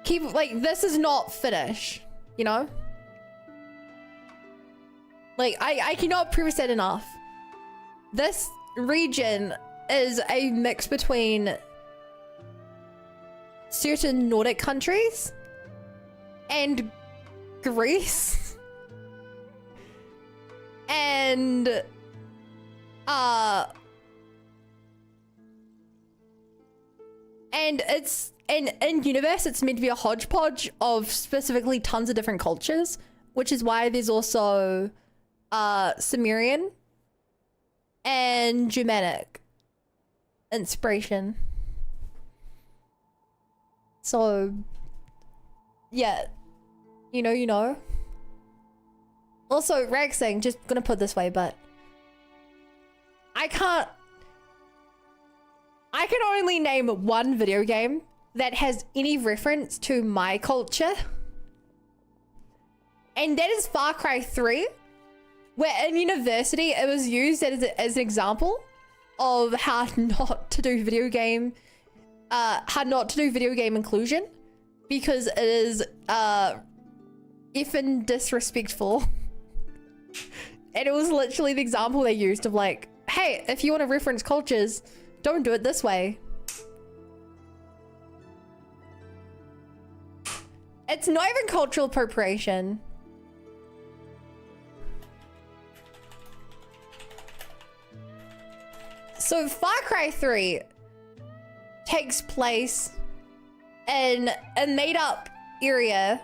Keep like this is not Finnish, you know? Like I cannot preface that enough. This region is a mix between certain Nordic countries and Greece and it's in universe it's meant to be a hodgepodge of specifically tons of different cultures, which is why there's also Sumerian and Germanic inspiration. So yeah, you know. Also, Rexing, just gonna put it this way, but I can only name one video game that has any reference to my culture, and that is Far Cry 3, where in university it was used as an example of how not to do video game inclusion, because it is effing disrespectful And it was literally the example they used of like, hey, if you want to reference cultures, don't do it this way. It's not even cultural appropriation. So Far Cry 3 takes place in a made-up area,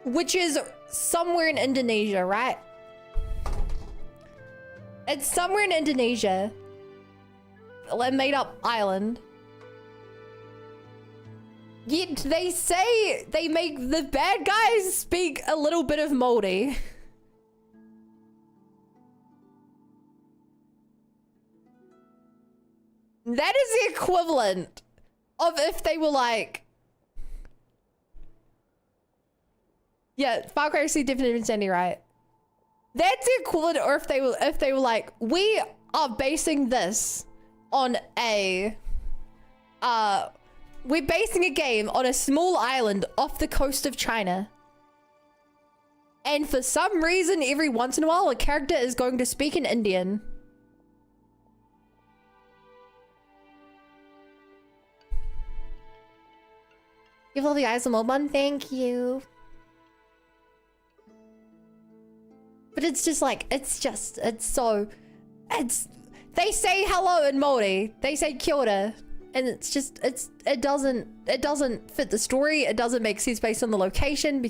which is somewhere in Indonesia, right? It's somewhere in Indonesia, a made-up island. Yet they say they make the bad guys speak a little bit of Moldy. That is the equivalent of if they were like, yeah, Far Cry C definitely insanity, right? That's the equivalent, or if they were like, we are basing this on a we're basing a game on a small island off the coast of China. And for some reason, every once in a while, a character is going to speak in Indian. Give all the eyes a moment, thank you. But it's just like, they say hello in Māori, they say kia ora, and it's just, it doesn't fit the story, it doesn't make sense based on the location.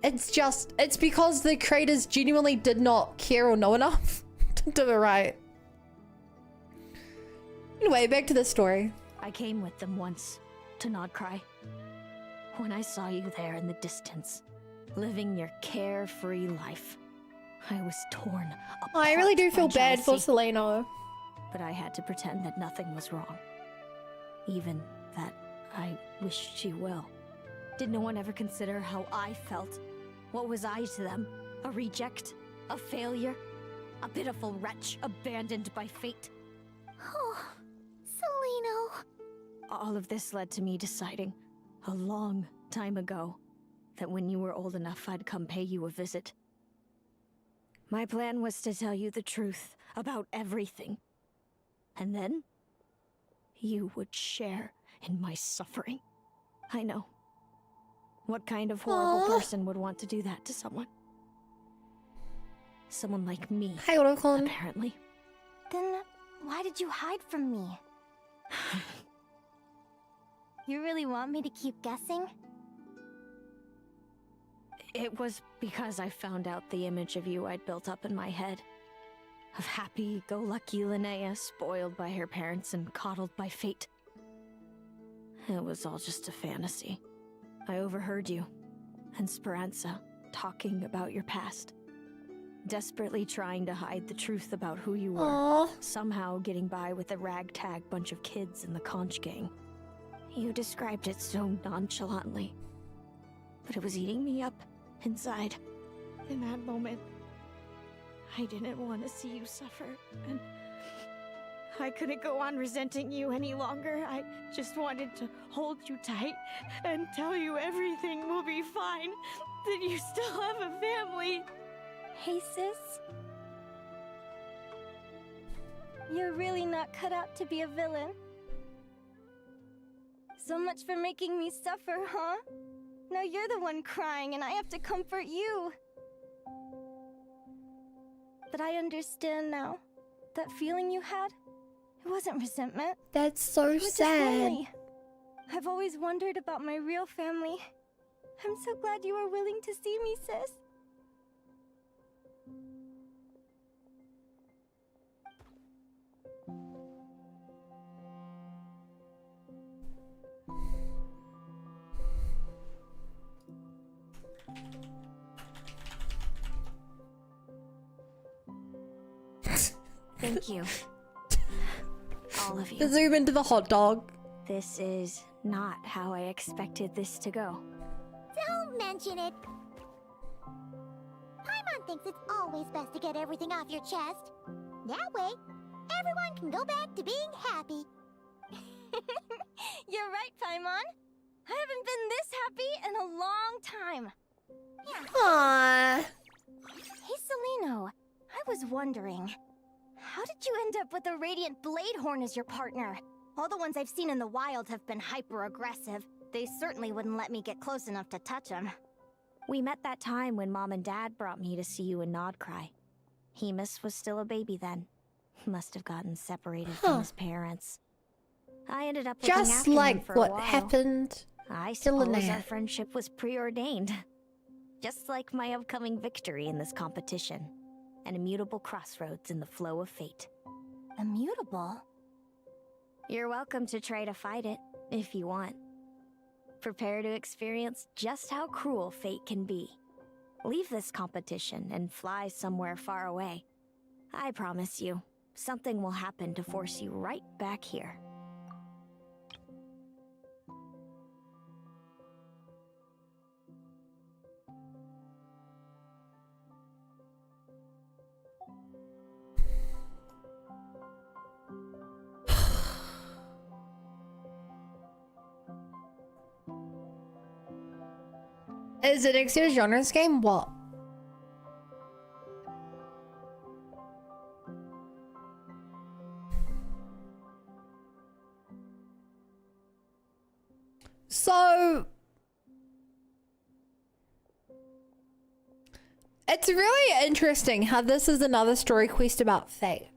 It's because the creators genuinely did not care or know enough to do it right. Anyway, back to the story. I came with them once to Nodcry. When I saw you there in the distance, living your carefree life, I was torn apart. I really do feel by bad for jealousy. Selena. But I had to pretend that nothing was wrong. Even that I wished you well. Did no one ever consider how I felt? What was I to them? A reject? A failure? A pitiful wretch abandoned by fate? Oh, Seleno. All of this led to me deciding, a long time ago, that when you were old enough, I'd come pay you a visit. My plan was to tell you the truth about everything. And then, you would share in my suffering. I know. What kind of horrible person would want to do that to someone? Someone like me, apparently. Then why did you hide from me? You really want me to keep guessing? It was because I found out the image of you I'd built up in my head. Of happy-go-lucky Linnea, spoiled by her parents and coddled by fate. It was all just a fantasy. I overheard you and Speranza talking about your past. Desperately trying to hide the truth about who you were. Aww. Somehow getting by with a ragtag bunch of kids in the conch gang. You described it so nonchalantly. But it was eating me up inside. In that moment, I didn't want to see you suffer, and I couldn't go on resenting you any longer. I just wanted to hold you tight and tell you everything will be fine, that you still have a family. Hey, sis. You're really not cut out to be a villain. So much for making me suffer, huh? Now you're the one crying and I have to comfort you. But I understand now. That feeling you had, it wasn't resentment. That's so It was just sad. lonely. I've always wondered about my real family. I'm so glad you were willing to see me, sis. Thank you. All of you. Zoom into the hot dog. This is not how I expected this to go. Don't mention it. Paimon thinks it's always best to get everything off your chest. That way, everyone can go back to being happy. You're right, Paimon. I haven't been this happy in a long time. Aww. Hey, Celino. I was wondering, how did you end up with a Radiant Bladehorn as your partner? All the ones I've seen in the wild have been hyper-aggressive. They certainly wouldn't let me get close enough to touch them. We met that time when Mom and Dad brought me to see you in Nodcry. Hemus was still a baby then. Must have gotten separated from his parents. I ended up looking Just after him like for a what while. happened I to suppose Linnea. our friendship was preordained. Just like my upcoming victory in this competition. An immutable crossroads in the flow of fate. Immutable? You're welcome to try to fight it, if you want. Prepare to experience just how cruel fate can be. Leave this competition and fly somewhere far away. I promise you, something will happen to force you right back here. Is it next year's genres game? What? So it's really interesting how this is another story quest about fate.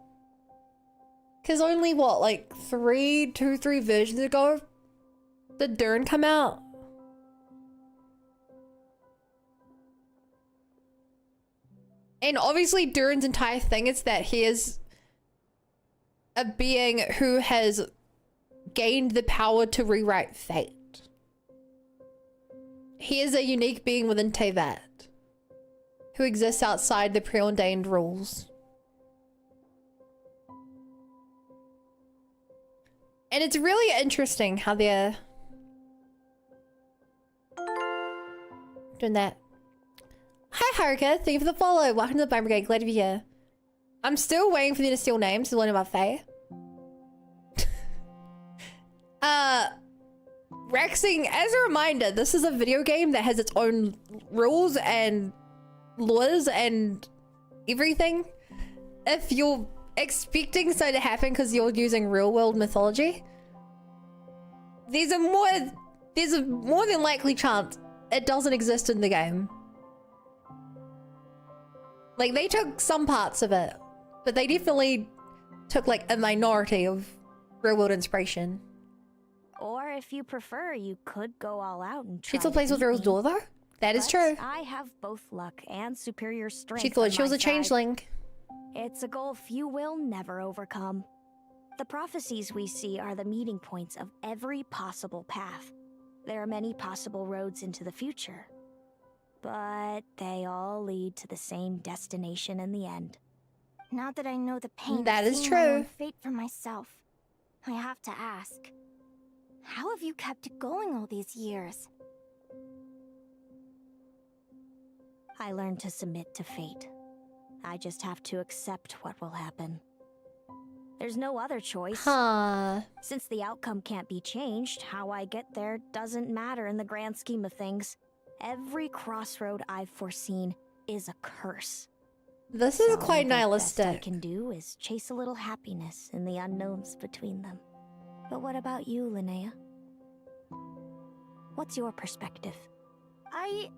Because only what, like 3 versions ago did Dern come out? And obviously Durin's entire thing is that he is a being who has gained the power to rewrite fate. He is a unique being within Tevat, who exists outside the preordained rules. And it's really interesting how they're doing that. Hi Haruka, thank you for the follow. Welcome to the Blind Brigade, glad to be here. I'm still waiting for them to steal names to learn about Faye. Rexing, as a reminder, this is a video game that has its own rules and laws and everything. If you're expecting so to happen because you're using real world mythology, there's a more than likely chance it doesn't exist in the game. Like, they took some parts of it, but they definitely took like a minority of real world inspiration. Or if you prefer, you could go all out and try She still to plays with beat Rose me. Door though? That is But true. I have both luck and superior strength. She thought on she was my a changeling. side. It's a gulf you will never overcome. The prophecies we see are the meeting points of every possible path. There are many possible roads into the future, but they all lead to the same destination in the end. Now that I know the pain That of is seeing my own true. fate for myself, I have to ask, how have you kept it going all these years? I learned to submit to fate. I just have to accept what will happen. There's no other choice. Huh. Since the outcome can't be changed, how I get there doesn't matter in the grand scheme of things. Every crossroad I've foreseen is a curse. This is So quite the best I nihilistic. can do is chase a little happiness in the unknowns between them. But what about you, Linnea? What's your perspective? I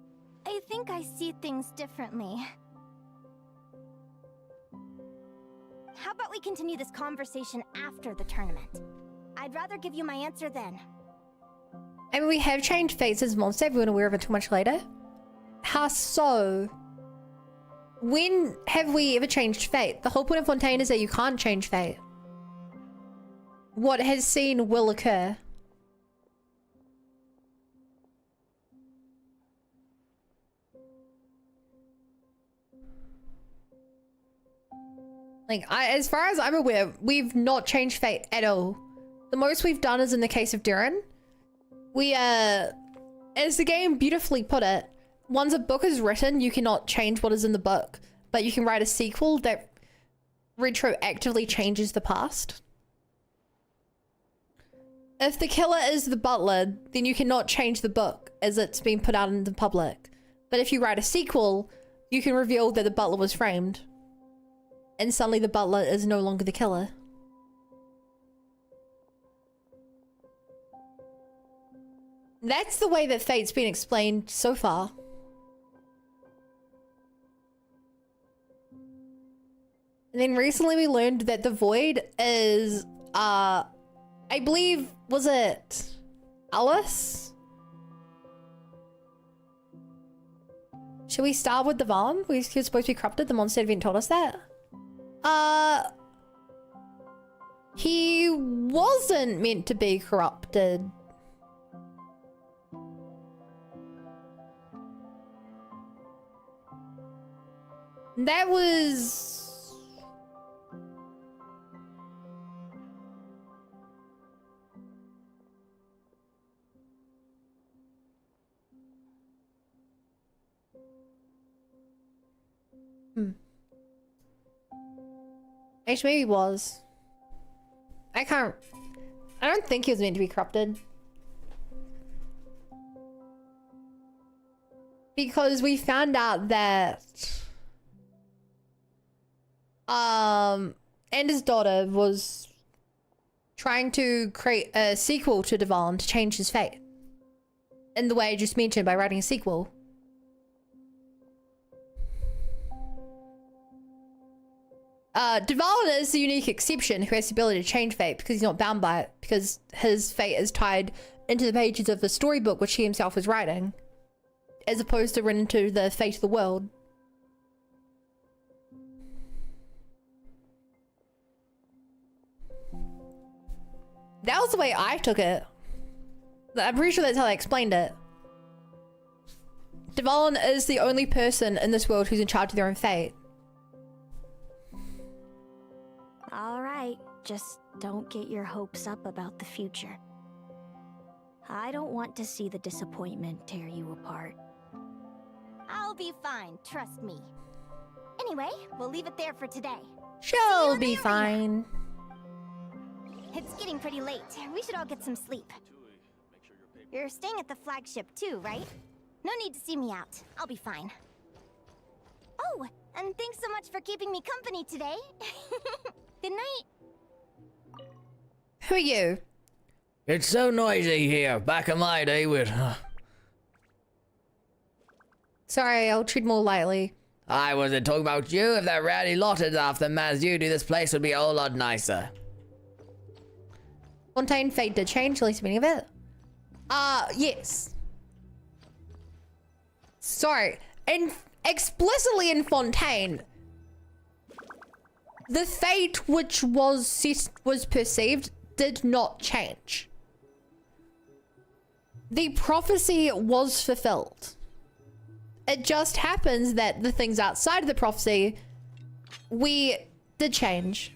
think I see things differently. How about we continue this conversation after the tournament? I'd rather give you my answer then. I mean, we have changed fate since Mondstadt. We weren't aware of it too much later. How so? When have we ever changed fate? The whole point of Fontaine is that you can't change fate. What has seen will occur. Like, as far as I'm aware, we've not changed fate at all. The most we've done is in the case of Durin. We, as the game beautifully put it, once a book is written, you cannot change what is in the book, but you can write a sequel that retroactively changes the past. If the killer is the butler, then you cannot change the book as it's been put out in the public. But if you write a sequel, you can reveal that the butler was framed. And suddenly the butler is no longer the killer. That's the way that fate's been explained so far. And then recently we learned that the void is, I believe, was it Alice? Should we start with the Vaughn? He was supposed to be corrupted. The monster event told us that. He wasn't meant to be corrupted. That was... Actually, maybe he was. I don't think he was meant to be corrupted. Because we found out that and his daughter was trying to create a sequel to Devon to change his fate. In the way I just mentioned, by writing a sequel. Devon is the unique exception who has the ability to change fate because he's not bound by it, because his fate is tied into the pages of the storybook which he himself is writing, as opposed to written into the fate of the world. That was the way I took it. I'm pretty sure that's how they explained it. Devon is the only person in this world who's in charge of their own fate. All right, just don't get your hopes up about the future. I don't want to see the disappointment tear you apart. I'll be fine, trust me. Anyway, we'll leave it there for today. She'll be fine. It's getting pretty late. We should all get some sleep. You're staying at the flagship too, right? No need to see me out. I'll be fine. Oh, and thanks so much for keeping me company today. Good night. Who are you? It's so noisy here. Back in my day with... Sorry, I'll treat more lightly. I wasn't talking about you. If that ratty lot is off the as you do, this place would be a whole lot nicer. Fontaine fate did change, at least the meaning of it. Yes. Sorry. And explicitly in Fontaine, the fate which was perceived did not change. The prophecy was fulfilled. It just happens that the things outside of the prophecy, we did change.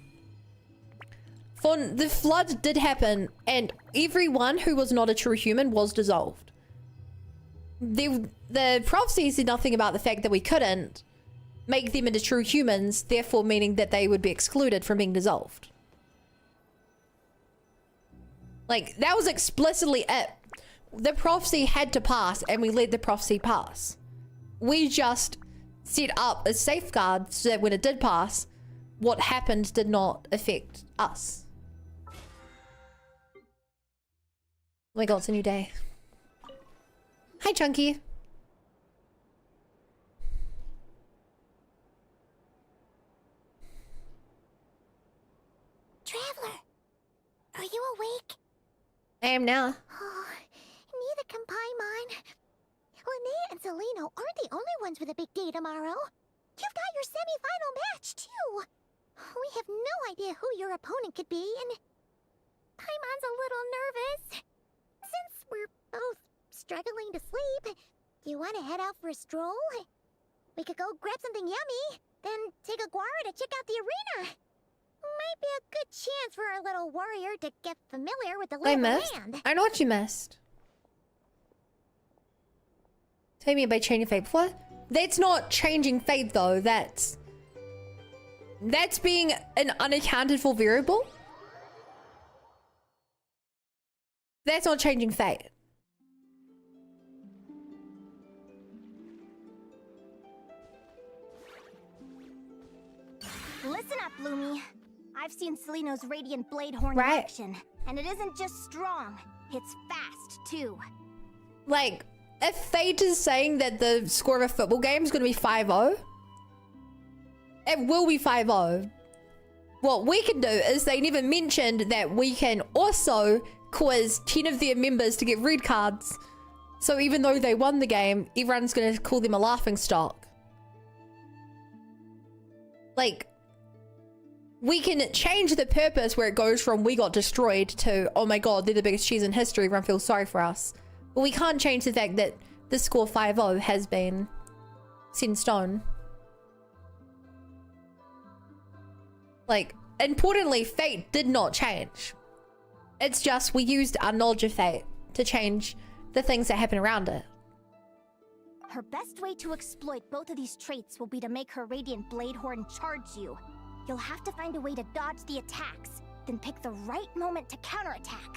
The flood did happen, and everyone who was not a true human was dissolved. The prophecy said nothing about the fact that we couldn't make them into true humans, therefore meaning that they would be excluded from being dissolved. Like, that was explicitly it. The prophecy had to pass, and we let the prophecy pass. We just set up a safeguard so that when it did pass, what happened did not affect us. Oh my god, it's a new day. Hi, Chunky. Traveler, are you awake? I am now. Oh, neither can Paimon. Linnea and Zelino aren't the only ones with a big day tomorrow. You've got your semi-final match, too. We have no idea who your opponent could be, and Paimon's a little nervous. Since we're both struggling to sleep, do you want to head out for a stroll? We could go grab something yummy, then take a guara to check out the arena. Might be a good chance for our little warrior to get familiar with the lay of the land. I know what you missed. Tell me about changing fate before? That's not changing fate though, that's being an unaccounted for variable. That's not changing fate. Bloomy. I've seen Celino's Radiant Blade Horn in action, and it isn't just strong, it's fast, too. Like, if Fate is saying that the score of a football game is going to be 5-0, it will be 5-0. What we can do is they never mentioned that we can also quiz 10 of their members to get red cards. So even though they won the game, everyone's going to call them a laughing stock. Like, we can change the purpose where it goes from we got destroyed to, oh my god, they're the biggest cheese in history, everyone feels sorry for us. But we can't change the fact that the score 5-0 has been set in stone. Like, importantly, Fate did not change. It's just we used our knowledge of Fate to change the things that happen around it. Her best way to exploit both of these traits will be to make her Radiant Blade Horn charge you. You'll have to find a way to dodge the attacks, then pick the right moment to counterattack.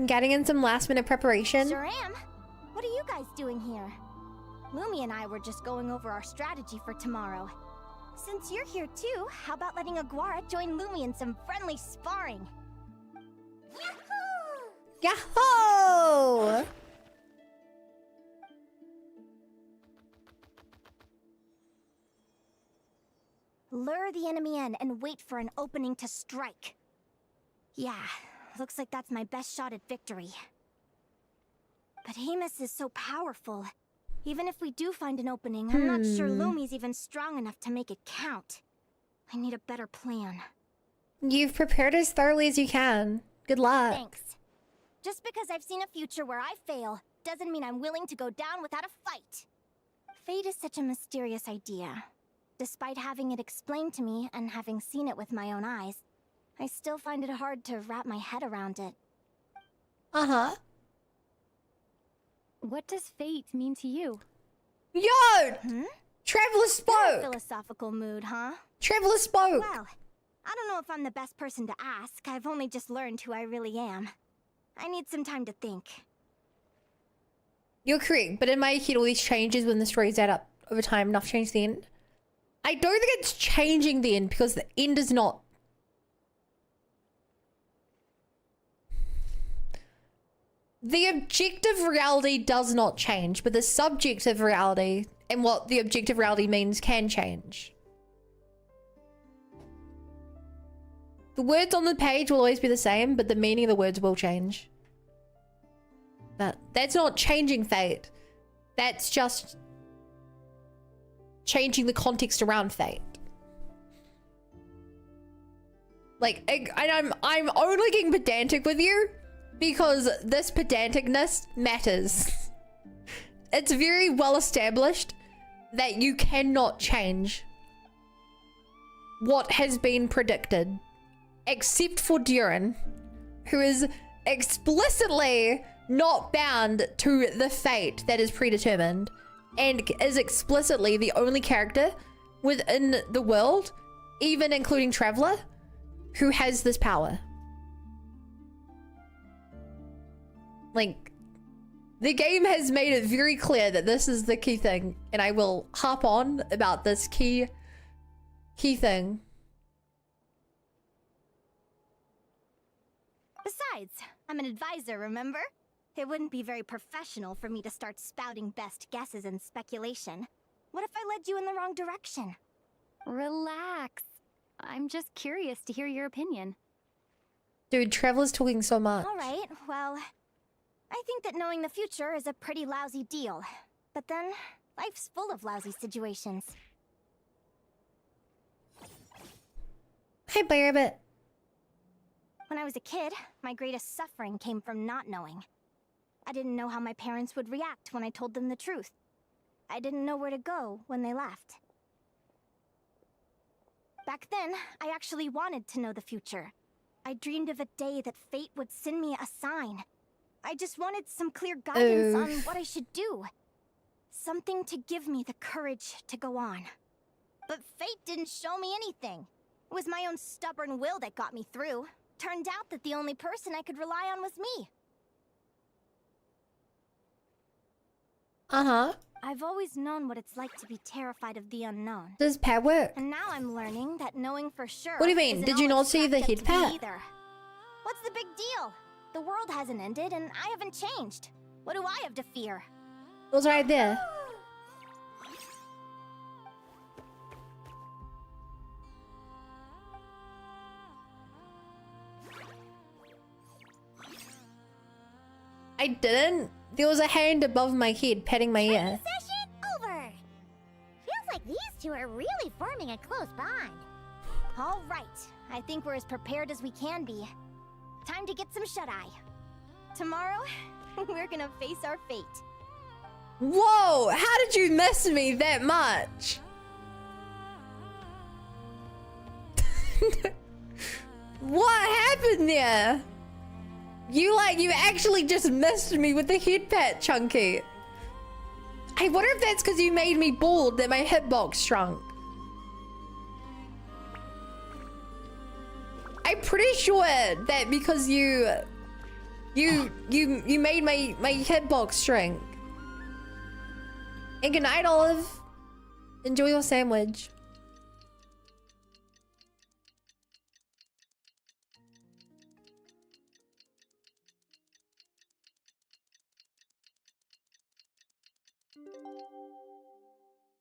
Getting in some last minute preparation. Sure am. What are you guys doing here? Lumi and I were just going over our strategy for tomorrow. Since you're here too, how about letting Aguara join Lumi in some friendly sparring? Yahoo! Lure the enemy in and wait for an opening to strike. Yeah, looks like that's my best shot at victory. But Amos is so powerful. Even if we do find an opening, I'm not sure Lumi's even strong enough to make it count. I need a better plan. You've prepared as thoroughly as you can. Good luck. Thanks. Just because I've seen a future where I fail, doesn't mean I'm willing to go down without a fight. Fate is such a mysterious idea. Despite having it explained to me and having seen it with my own eyes, I still find it hard to wrap my head around it. Uh-huh. What does fate mean to you? Yo! Traveler spoke! Philosophical mood, huh? Traveler spoke! Well, I don't know if I'm the best person to ask. I've only just learned who I really am. I need some time to think. You're correct, but in my head all these changes when the stories add up over time, enough change the end. I don't think it's changing the end because the end is not... The objective reality does not change, but the subjective reality and what the objective reality means can change. The words on the page will always be the same, but the meaning of the words will change. But that's not changing fate. That's just changing the context around fate. Like, I'm only getting pedantic with you because this pedanticness matters. It's very well established that you cannot change what has been predicted, except for Durin, who is explicitly not bound to the fate that is predetermined and is explicitly the only character within the world, even including Traveler, who has this power. Like, the game has made it very clear that this is the key thing, and I will harp on about this key thing. Besides, I'm an advisor, remember? It wouldn't be very professional for me to start spouting best guesses and speculation. What if I led you in the wrong direction? Relax. I'm just curious to hear your opinion. Dude, Traveler's talking so much. All right, well, I think that knowing the future is a pretty lousy deal. But then, life's full of lousy situations. Hey, Rabbit. When I was a kid, my greatest suffering came from not knowing. I didn't know how my parents would react when I told them the truth. I didn't know where to go when they left. Back then, I actually wanted to know the future. I dreamed of a day that fate would send me a sign. I just wanted some clear guidance on what I should do. Something to give me the courage to go on. But fate didn't show me anything. It was my own stubborn will that got me through. Turned out that the only person I could rely on was me. Uh-huh. I've always known what it's like to be terrified of the unknown. Does pet work? And now I'm learning that knowing for sure. What do you mean? isn't Did you all not it's see the cracked up hit to be pet? either. What's the big deal? The world hasn't ended and I haven't changed. What do I have to fear? It was right there. I didn't. There was a hand above my head petting my ear. Session over. Feels like these two are really forming a close bond. All right. I think we're as prepared as we can be. Time to get some shut-eye. Tomorrow, we're gonna face our fate. Whoa! How did you miss me that much? What happened there? You actually just missed me with the head pat, Chunky. I wonder if that's because you made me bald that my hitbox shrunk. I'm pretty sure that because you made my hitbox shrink. And good night, Olive. Enjoy your sandwich.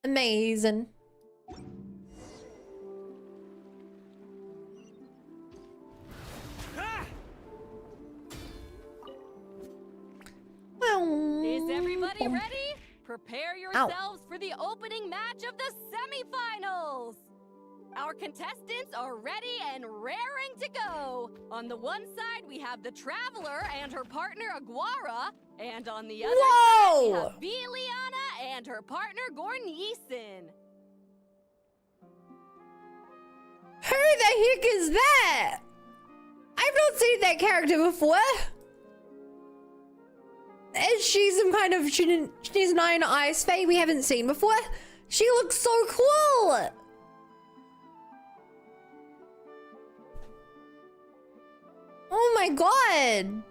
Amazing. Is everybody ready? Prepare yourselves for the opening match of the semifinals. Our contestants are ready and raring to go. On the one side, we have the Traveler and her partner Aguara, and on the other side, we have Viliana and her partner Gornyson. Who the heck is that? I've not seen that character before. Is she some kind of she's an Iron Ice Fae we haven't seen before? She looks so cool. Oh my god.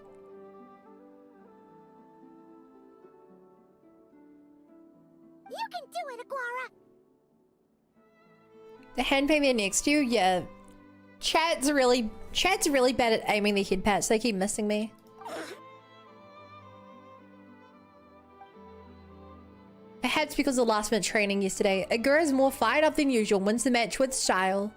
You can do it, Aguara. The hand payment next to you, yeah. Chat's really bad at aiming the head pats. They keep missing me. Perhaps because of last minute training yesterday, Agura's more fired up than usual, wins the match with style.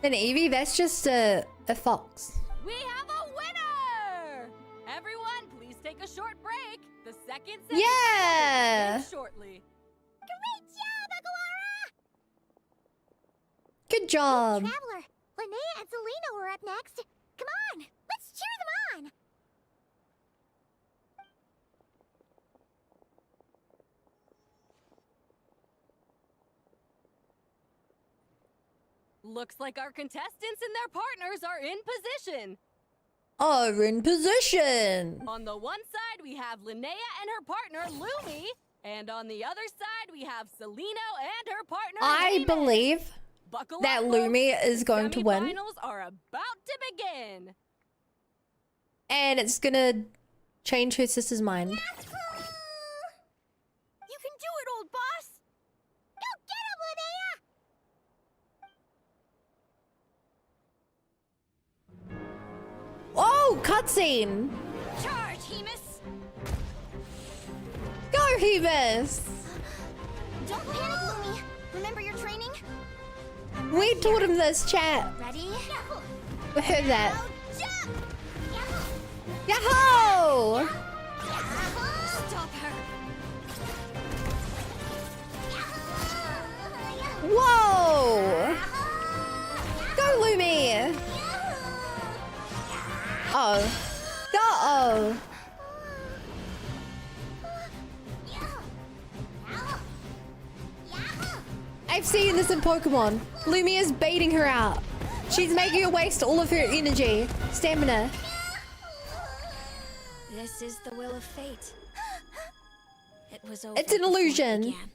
Then Evie, that's just a fox. We have a winner! Everyone, please take a short break. The second semifinal Yeah! begins shortly. Great job, Aguara! Good job. Traveler, Linnea and Selena were up next. Come on, let's cheer them on. Looks like our contestants and their partners are in position. Are in position. On the one side, we have Linnea and her partner Lumi, and on the other side, we have Celino and her partner. I Amy. believe Buckle that up, Lumi folks. is going to win. Semifinals are about to begin. And it's gonna change her sister's mind. You can do it, old boss! Go get him, Linnea! Oh, cutscene! Charge, Hemus! Go, Hemus! Don't panic, Lumi. Remember your training? We taught him this, chat. Ready? We heard that. Jump! Yahoo! Stop her! Whoa! Go, Lumi! Oh. Uh-oh. I've seen this in Pokemon. Lumi is baiting her out. She's making her waste all of her energy, stamina. This is the will of fate. It was over. It's an before it illusion. began.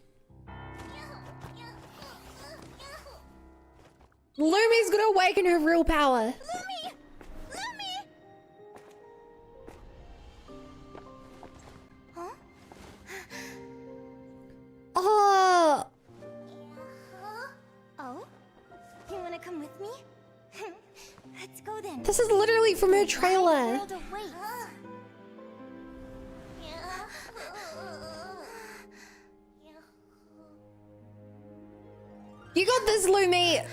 Lumi's gonna awaken her real power. Lumi! Lumi! This is literally from her trailer. You got this, Lumi.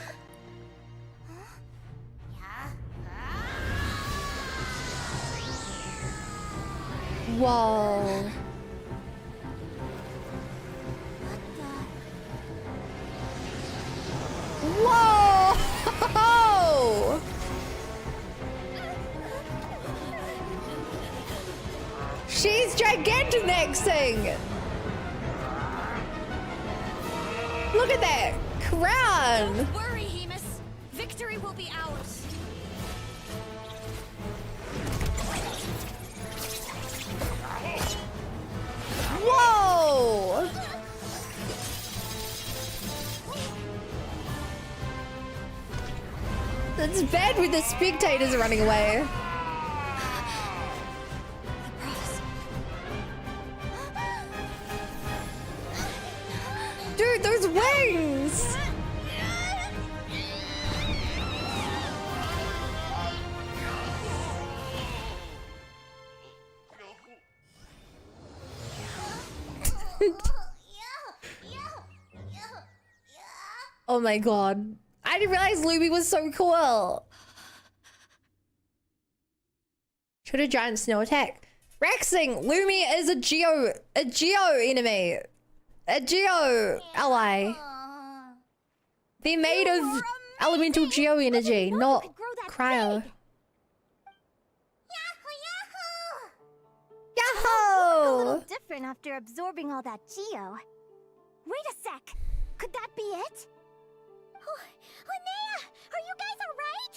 Whoa. Whoa! She's Gigantamaxing! Look at that crown! Don't worry, Hemus. Victory will be ours. Whoa! That's bad when the spectators are running away. Dude, those wings! Oh my god. I didn't realize Lumi was so cool. Should a giant snow attack? Rexing, Lumi is a geo enemy. A geo ally. They're made of elemental geo energy, not cryo. Yahoo! Yahoo! A little different after absorbing all that geo. Wait a sec. Could that be it? Linnea, are you guys alright?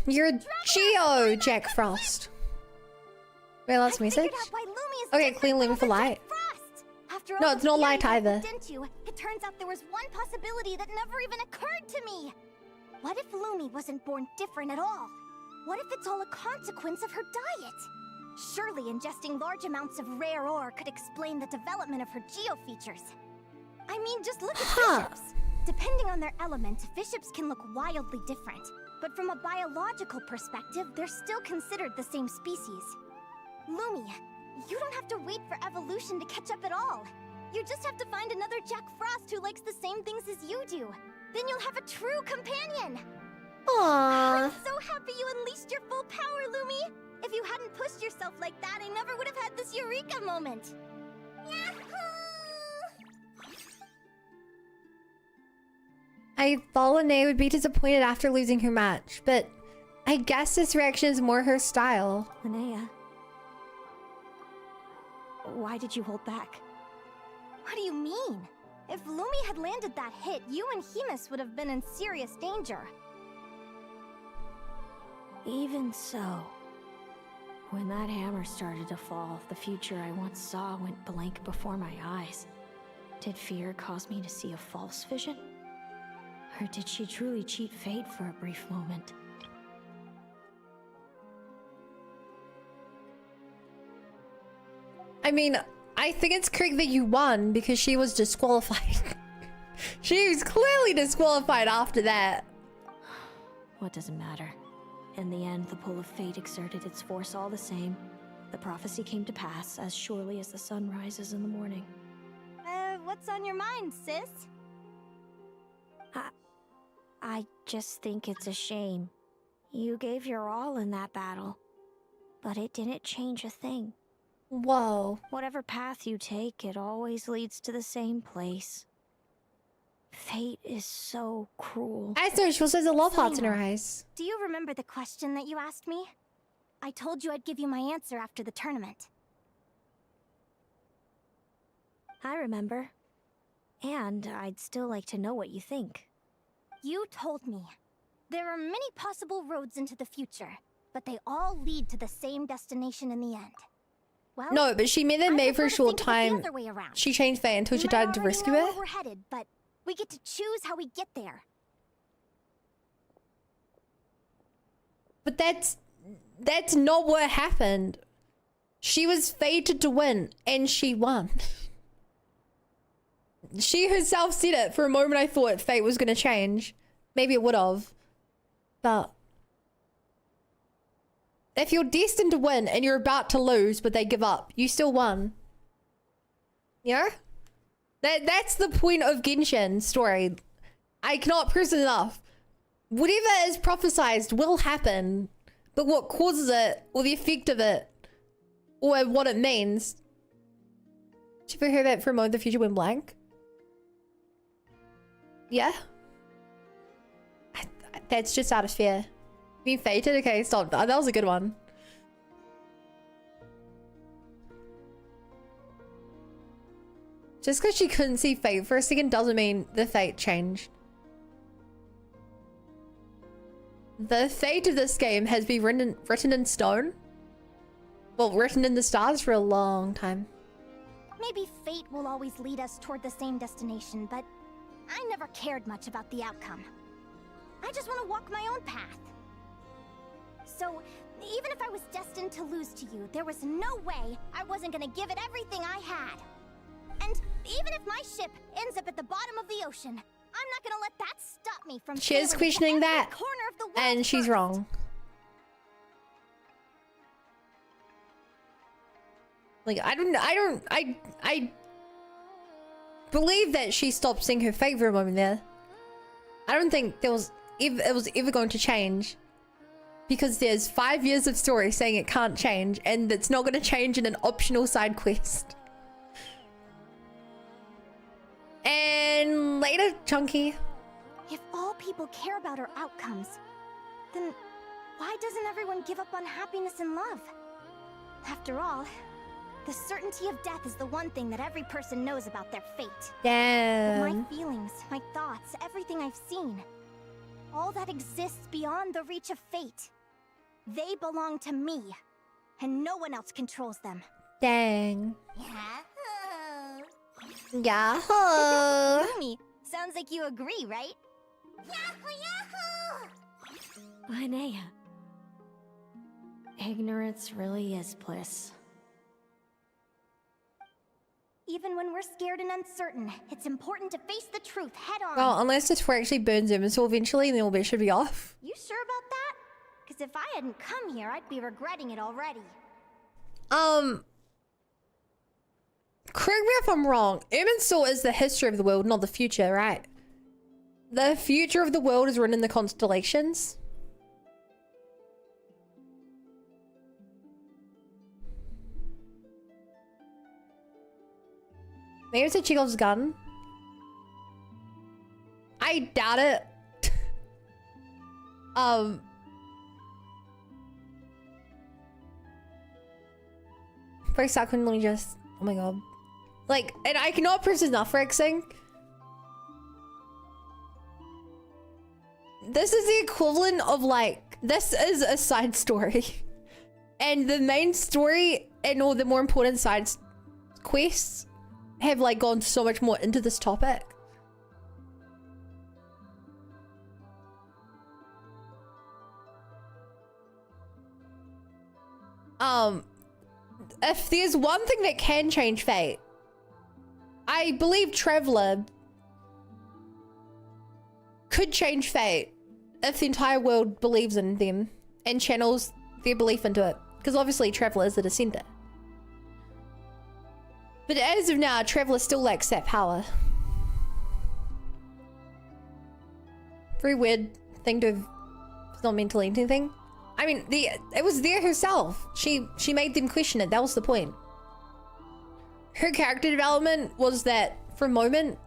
You're a geo, Jack Frost. Wait, last message? Okay, clean Lumi for light. No, it's not light either. It turns out there was one possibility that never even occurred to me. What if Lumi wasn't born different at all? What if it's all a consequence of her diet? Surely ingesting large amounts of rare ore could explain the development of her geo features. I mean, just look at bishops. Depending on their element, bishops can look wildly different. But from a biological perspective, they're still considered the same species. Lumi, you don't have to wait for evolution to catch up at all. You just have to find another Jack Frost who likes the same things as you do. Then you'll have a true companion. Aww. I'm so happy you unleashed your full power, Lumi. If you hadn't pushed yourself like that, I never would have had this eureka moment. I thought Linnea would be disappointed after losing her match, but I guess this reaction is more her style. Linnea, why did you hold back? What do you mean? If Lumi had landed that hit, you and Hemus would have been in serious danger. Even so, when that hammer started to fall, the future I once saw went blank before my eyes. Did fear cause me to see a false vision? Or did she truly cheat fate for a brief moment? I mean, I think it's correct that you won because she was disqualified. She was clearly disqualified after that. What does it matter? In the end, the pull of fate exerted its force all the same. The prophecy came to pass as surely as the sun rises in the morning. What's on your mind, sis? I just think it's a shame. You gave your all in that battle, but it didn't change a thing. Whoa. Whatever path you take, it always leads to the same place. Fate is so cruel. I thought she was a love hearts in her eyes. Do you remember the question that you asked me? I told you I'd give you my answer after the tournament. I remember. And I'd still like to know what you think. You told me. There are many possible roads into the future, but they all lead to the same destination in the end. Well, No, but she made them made for a short time. She changed fate until she died to rescue know her. where we're headed, but we get to choose how we get there. But that's not what happened. She was fated to win, and she won. She herself said it. For a moment I thought fate was going to change. Maybe it would have. But If you're destined to win and you're about to lose, but they give up, you still won. Yeah? That's the point of Genshin's story. I cannot press it enough. Whatever is prophesized will happen, but what causes it, or the effect of it, or what it means. Did you ever hear that for a moment the future went blank? Yeah? That's just out of fear. Being fated? Okay, stop. That was a good one. Just because she couldn't see fate for a second doesn't mean the fate changed. The fate of this game has been written in stone. Well, written in the stars for a long time. Maybe fate will always lead us toward the same destination, but I never cared much about the outcome. I just want to walk my own path. So, even if I was destined to lose to you, there was no way I wasn't gonna give it everything I had. And even if my ship ends up at the bottom of the ocean, I'm not gonna let that stop me from She is questioning that, and she's wrong. Like, I believe that she stopped seeing her fate for a moment there. I don't think it was ever going to change. Because there's 5 years of story saying it can't change, and it's not going to change in an optional side quest. And later, Chunky. If all people care about our outcomes, then why doesn't everyone give up on happiness and love? After all, the certainty of death is the one thing that every person knows about their fate. Damn. But my feelings, my thoughts, everything I've seen, all that exists beyond the reach of fate. They belong to me, and no one else controls them. Dang. Yahoo! Yahoo! Yumi, sounds like you agree, right? Yahoo! Yahoo! Linnea. Ignorance really is bliss. Even when we're scared and uncertain, it's important to face the truth head on. Well, unless the tour actually burns Emerson eventually, then all bets should be off. You sure about that? Because if I hadn't come here, I'd be regretting it already. Correct me if I'm wrong. Emerson is the history of the world, not the future, right? The future of the world is written in the constellations. Maybe it's a Chekhov's gun. I doubt it. For a second, let me just... Oh my god. Like, and I cannot press enough for Xing. This is the equivalent of like... This is a side story. And the main story and all the more important side quests have like gone so much more into this topic. If there's one thing that can change fate, I believe Traveler could change fate if the entire world believes in them and channels their belief into it. Because obviously Traveler is the descender. But as of now, Traveler still lacks that power. Very weird thing to have not mentally anything. I mean, it was there herself. She made them question it. That was the point. Her character development was that for a moment,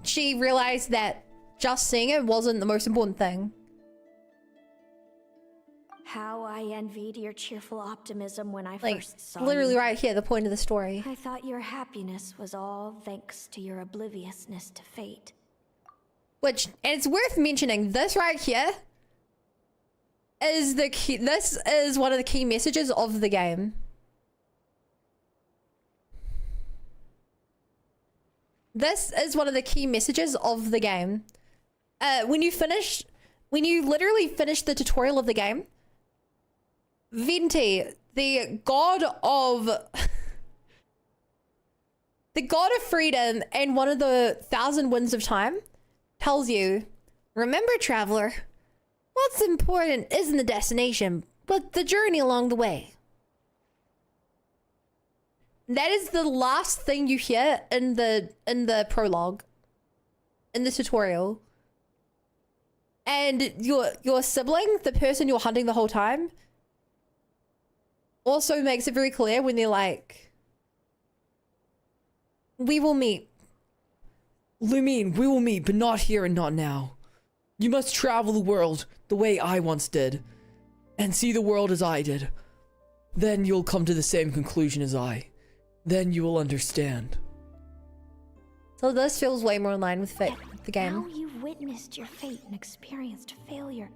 she realized that just seeing it wasn't the most important thing. How I envied your cheerful optimism when I Like, first saw literally you. right here, the point of the story. I thought your happiness was all thanks to your obliviousness to fate. Which, and it's worth mentioning, this right here is the key. This is one of the key messages of the game. This is one of the key messages of the game. When you literally finish the tutorial of the game, Venti, the god of freedom and one of the 1,000 winds of time, tells you, remember, traveler, what's important isn't the destination, but the journey along the way. That is the last thing you hear in the prologue, in the tutorial. And your sibling, the person you're hunting the whole time, also makes it very clear when they're like, we will meet. Lumine, we will meet, but not here and not now. You must travel the world the way I once did, and see the world as I did. Then you'll come to the same conclusion as I. Then you will understand. So this feels way more in line with the game. Now you've witnessed your fate and experienced failure,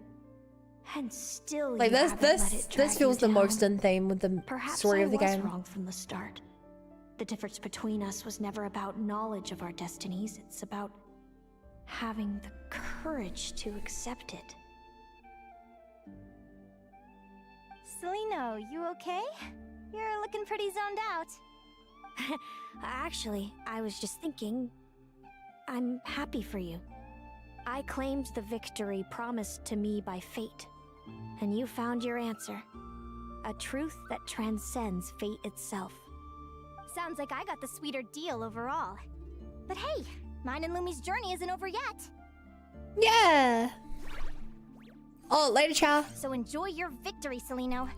and still Like you haven't let it drag this feels you the down. most in theme with the Perhaps story of the I was game. wrong from the start. The difference between us was never about knowledge of our destinies. It's about having the courage to accept it. Celino, you okay? You're looking pretty zoned out. Actually, I was just thinking, I'm happy for you. I claimed the victory promised to me by fate, and you found your answer. A truth that transcends fate itself. Sounds like I got the sweeter deal overall. But hey, mine and Lumi's journey isn't over yet. Yeah. Oh, later, Chow. So enjoy your victory, Celino.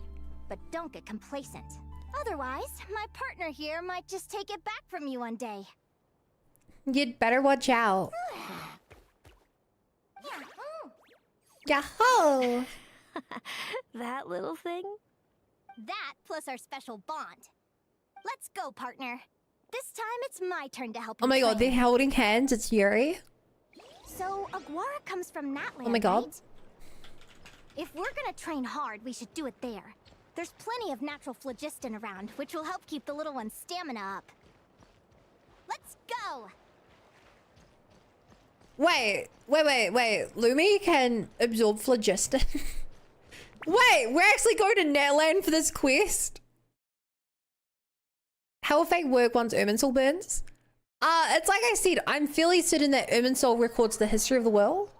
But don't get complacent. Otherwise, my partner here might just take it back from you one day. You'd better watch out. Yahoo! That little thing? That plus our special bond. Let's go, partner. This time it's my turn to help you. Oh my god, train. they're holding hands. It's Yuri. So, Aguara comes from Natland, Oh my god. right? If we're gonna train hard, we should do it there. There's plenty of natural phlogiston around, which will help keep the little one's stamina up. Let's go! Wait. Lumi can absorb phlogiston. Wait, we're actually going to Netland for this quest? How will fate work once Irminsul burns? It's like I said, I'm fairly certain that Irminsul records the history of the world.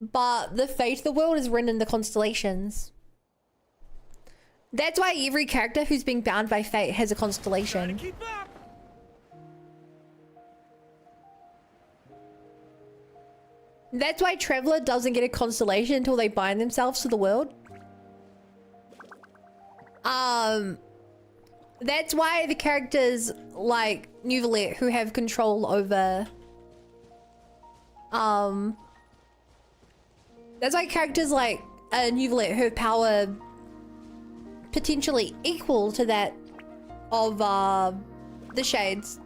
But the fate of the world is written in the constellations. That's why every character who's being bound by fate has a constellation. That's why Traveler doesn't get a constellation until they bind themselves to the world. That's why the characters like Nuvalet who have control over that's why characters like Nuvalet who have power potentially equal to that of the Shades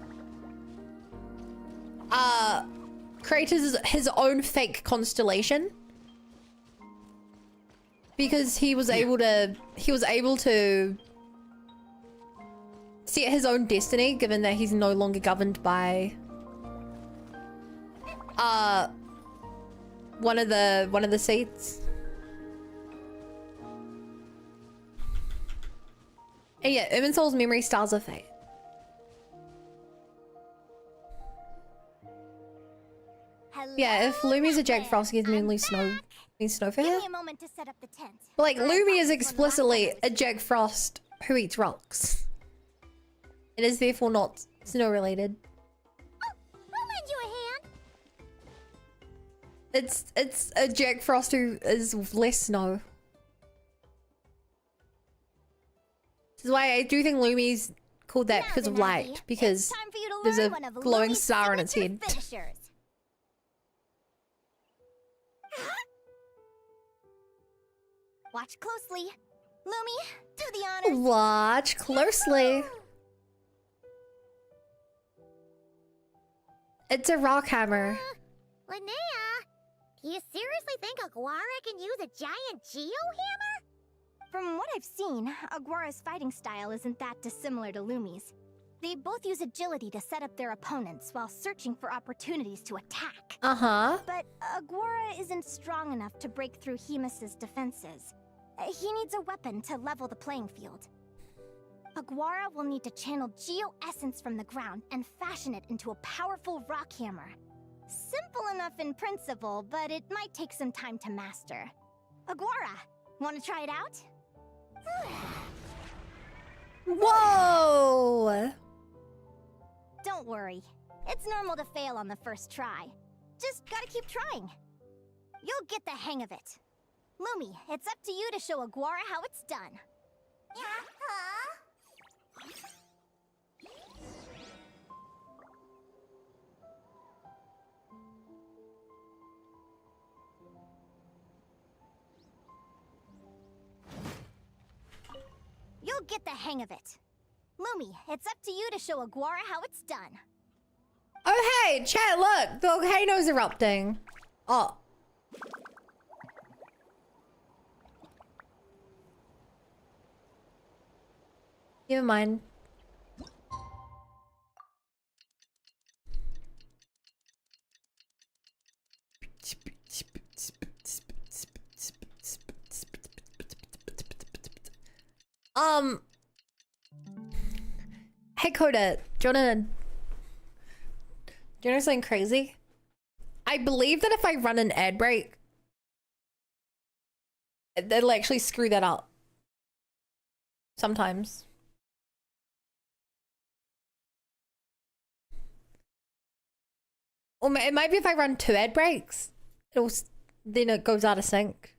creates his own fake constellation because he was able to set his own destiny, given that he's no longer governed by one of the seats. And yeah, Irminsul's memory stars of fate. Yeah, if Lumi's a Jack Frost, gives me snow for her. Give me a moment to set up the tent. But like, Lumi is explicitly a Jack Frost who eats rocks. It is therefore not snow related. I'll lend you a hand. It's a Jack Frost who is less snow. This is why I do think Lumi's called that because of light, because there's a glowing star on its head. Finishers. Watch closely. Lumi, do the honors. Watch closely. It's a rock hammer. Linnea, do you seriously think Aguara can use a giant geo-hammer? From what I've seen, Aguara's fighting style isn't that dissimilar to Lumi's. They both use agility to set up their opponents while searching for opportunities to attack. Uh-huh. But Aguara isn't strong enough to break through Hemus's defenses. He needs a weapon to level the playing field. Aguara will need to channel geo-essence from the ground and fashion it into a powerful rock hammer. Simple enough in principle, but it might take some time to master. Aguara, want to try it out? Whoa! Don't worry. It's normal to fail on the first try. Just gotta keep trying. You'll get the hang of it. Lumi, it's up to you to show Aguara how it's done. You'll get the hang of it. Lumi, it's up to you to show Aguara how it's done. Oh hey, chat, look! The volcano's erupting. Oh. Never mind. Hey Coda, do you wanna know something crazy? I believe that if I run an ad break, it'll actually screw that up. Sometimes. Or it might be if I run 2 ad breaks, then it goes out of sync.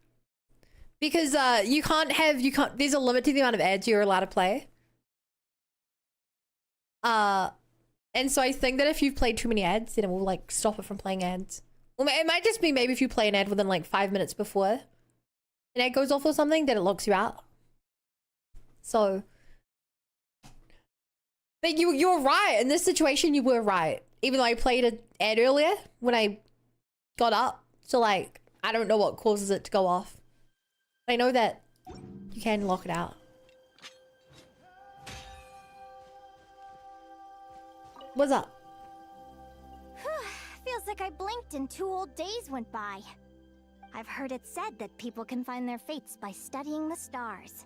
Because there's a limit to the amount of ads you're allowed to play. And so I think that if you've played too many ads, then it will like stop it from playing ads. Or it might just be maybe if you play an ad within like 5 minutes before an ad goes off or something, then it locks you out. So, but you're right. In this situation, you were right. Even though I played an ad earlier when I got up. So like, I don't know what causes it to go off. I know that you can lock it out. What's up? Feels like I blinked and 2 whole days went by. I've heard it said that people can find their fates by studying the stars.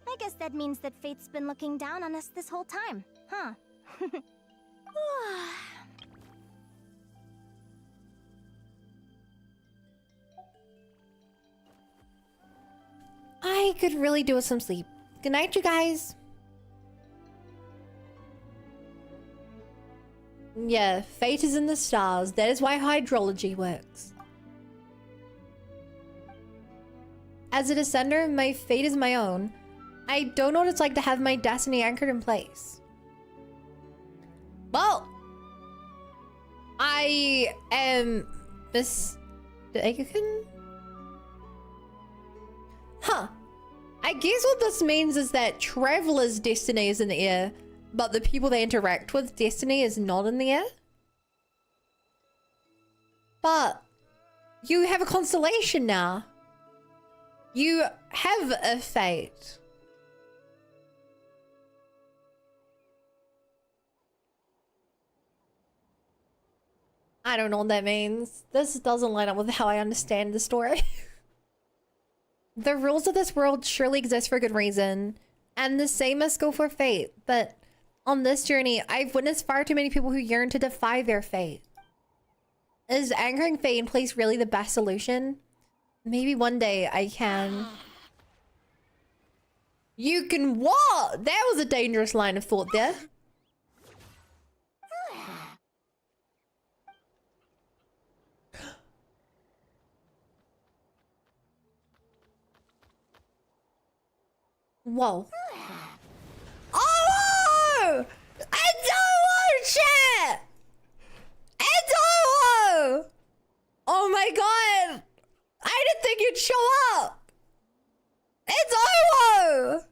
I guess that means that fate's been looking down on us this whole time, huh? I could really do with some sleep. Good night, you guys. Yeah, fate is in the stars. That is why hydrology works. As a descender, my fate is my own. I don't know what it's like to have my destiny anchored in place. Well, I am Miss Aiken? Huh. I guess what this means is that travelers' destiny is in the air, but the people they interact with, destiny is not in the air. But you have a constellation now. You have a fate. I don't know what that means. This doesn't line up with how I understand the story. The rules of this world surely exist for a good reason, and the same must go for fate. But on this journey, I've witnessed far too many people who yearn to defy their fate. Is anchoring fate in place really the best solution? Maybe one day I can. You can what? That was a dangerous line of thought there. Whoa. Oh! It's over, shit! It's over! Oh my god! I didn't think you'd show up! It's over!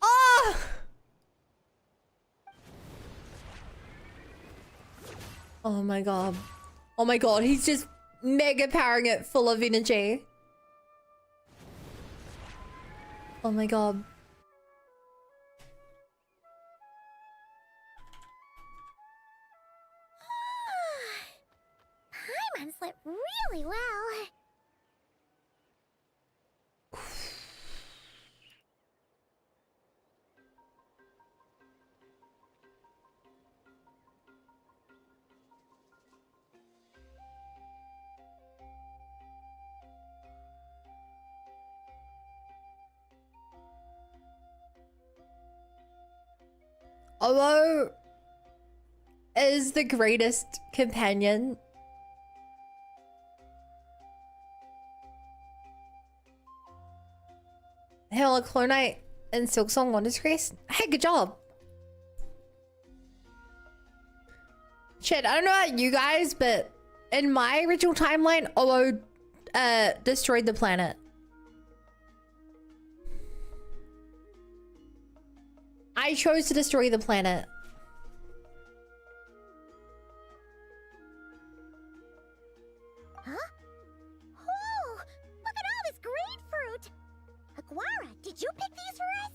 Oh! Oh my god. Oh my god, he's just mega powering it full of energy. Oh my god. Paimon slept really well. Olo is the greatest companion. Hell, Clonite and Silksong on disgrace. Hey, good job. Shit, I don't know about you guys, but in my original timeline, Olo destroyed the planet. I chose to destroy the planet. Huh? Whoa! Look at all this green fruit! Aguara, did you pick these for us?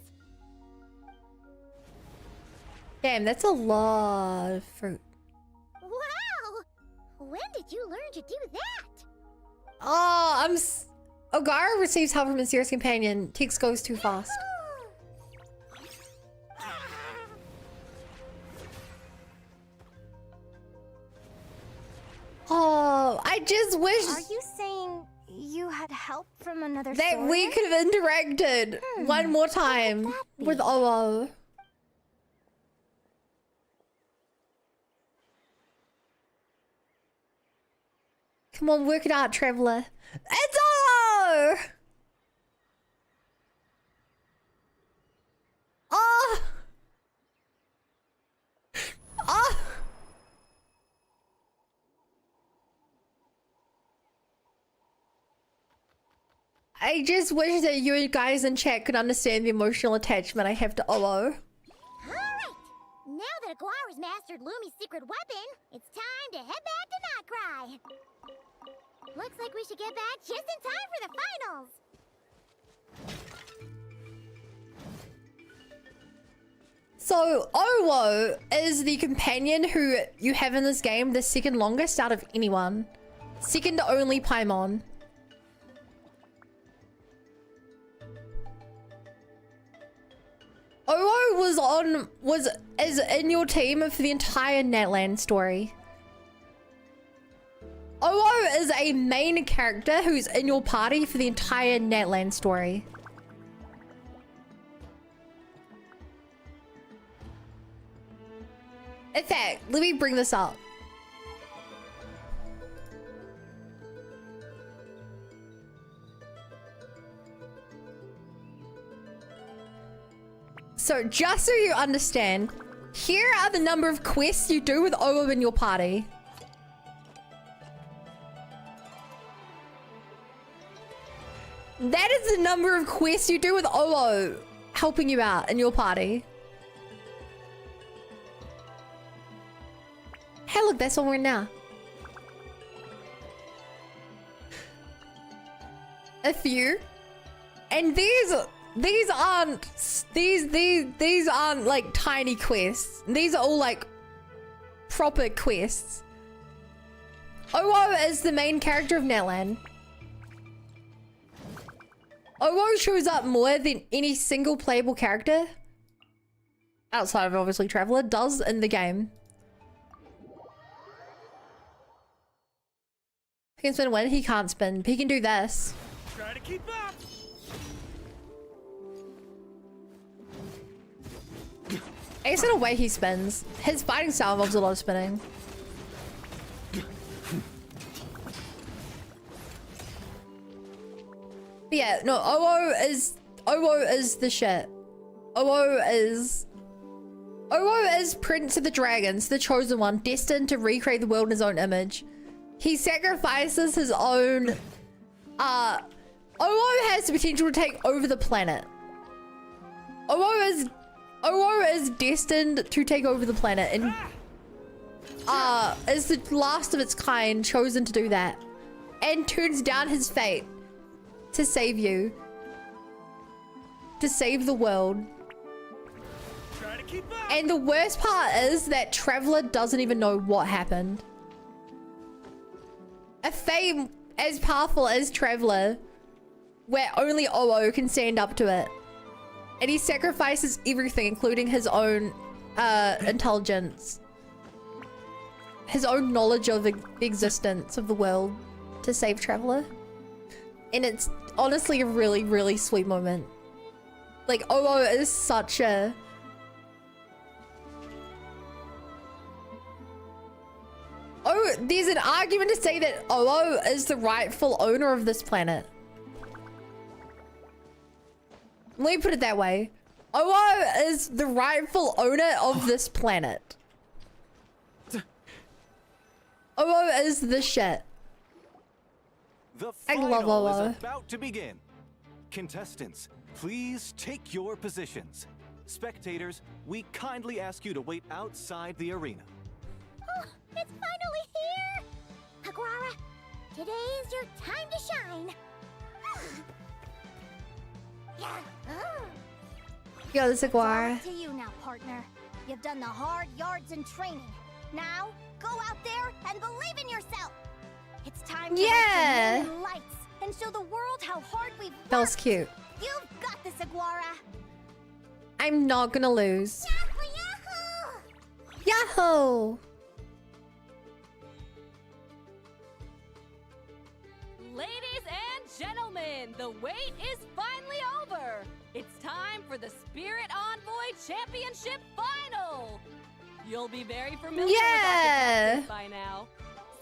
Damn, that's a lot of fruit. Wow! When did you learn to do that? Oh, Ogara receives help from a serious companion. Tix goes too fast. Oh, I just wish Are you saying you had help from another that source? we could have interacted one more time with Olo. Come on, work it out, Traveler. It's Olo! Oh! Oh! I just wish that you guys in chat could understand the emotional attachment I have to Olo. Alright! Now that Aguara's mastered Lumi's secret weapon, it's time to head back to Notcry. Looks like we should get back just in time for the finals. So, Olo is the companion who you have in this game the second longest out of anyone. Second to only Paimon. Olo is in your team for the entire Natland story. Olo is a main character who's in your party for the entire Natland story. In fact, let me bring this up. So just so you understand, here are the number of quests you do with Olo in your party. That is the number of quests you do with Olo helping you out in your party. Hey, look, that's all we're in now. A few. And these aren't like tiny quests. These are all like proper quests. Olo is the main character of Natland. Olo shows up more than any single playable character, outside of obviously Traveler, does in the game. He can spin when he can't spin. He can do this. Try to keep up. I guess in a way he spins. His fighting style involves a lot of spinning. But yeah, no, Olo is the shit. Olo is Prince of the Dragons, the chosen one, destined to recreate the world in his own image. He sacrifices his own Olo has the potential to take over the planet. Olo is destined to take over the planet and is the last of its kind chosen to do that, and turns down his fate to save you, to save the world. Try to keep up. And the worst part is that Traveler doesn't even know what happened. A fate as powerful as Traveler, where only Olo can stand up to it. And he sacrifices everything, including his own intelligence. His own knowledge of the existence of the world to save Traveler. And it's honestly a really, really sweet moment. Like, Olo is such a... there's an argument to say that Oo is the rightful owner of this planet. Let me put it that way. Oo is the rightful owner of this planet. Oo is the shit. The I love final Oo. is about to begin. Contestants, please take your positions. Spectators, we kindly ask you to wait outside the arena. Oh, it's finally here! Aguara, today is your time to shine. Yeah. Yo, this Aguara. To you now, partner. You've done the hard yards in training. Now, go out there and believe in yourself. It's time to Yeah. light the lights and show the world how hard we've worked. That was cute. You've got this, Aguara. I'm not gonna lose. Yahoo! Ladies and gentlemen, the wait is finally over. It's time for the Spirit Envoy Championship Final. You'll be very familiar with our contestants by now.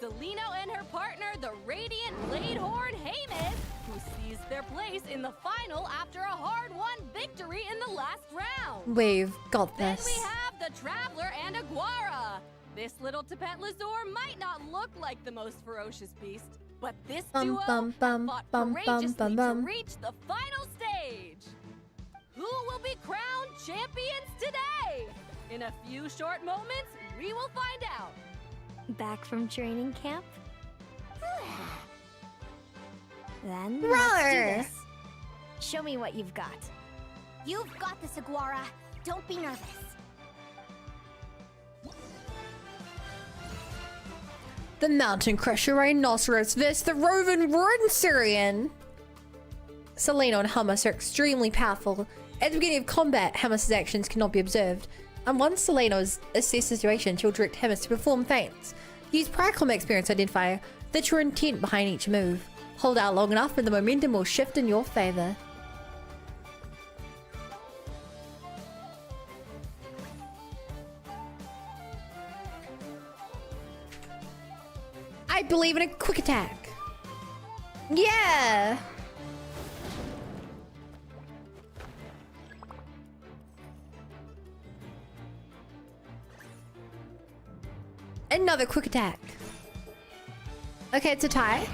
Seleno and her partner, the Radiant Bladehorn Haymis, who seized their place in the final after a hard-won victory in the last round. We've got Then this. we have the Traveler and Aguara. This little Tipet Lazur might not look like the most ferocious beast, but this duo fought courageously to reach the final stage. Who will be crowned champions today? In a few short moments, we will find out. Back from training camp? Then Roar. let's do this. Show me what you've got. You've got this, Aguara. Don't be nervous. The Mountain Crusher Rhinoceros vs. the Roving Rhinoceros. Seleno and Hummus are extremely powerful. At the beginning of combat, Hummus's actions cannot be observed. And once Seleno has assessed the situation, she'll direct Hummus to perform feints. Use prior combat experience to identify the true intent behind each move. Hold out long enough and the momentum will shift in your favor. I believe in a quick attack. Yeah! Another quick attack. Okay, it's a tie.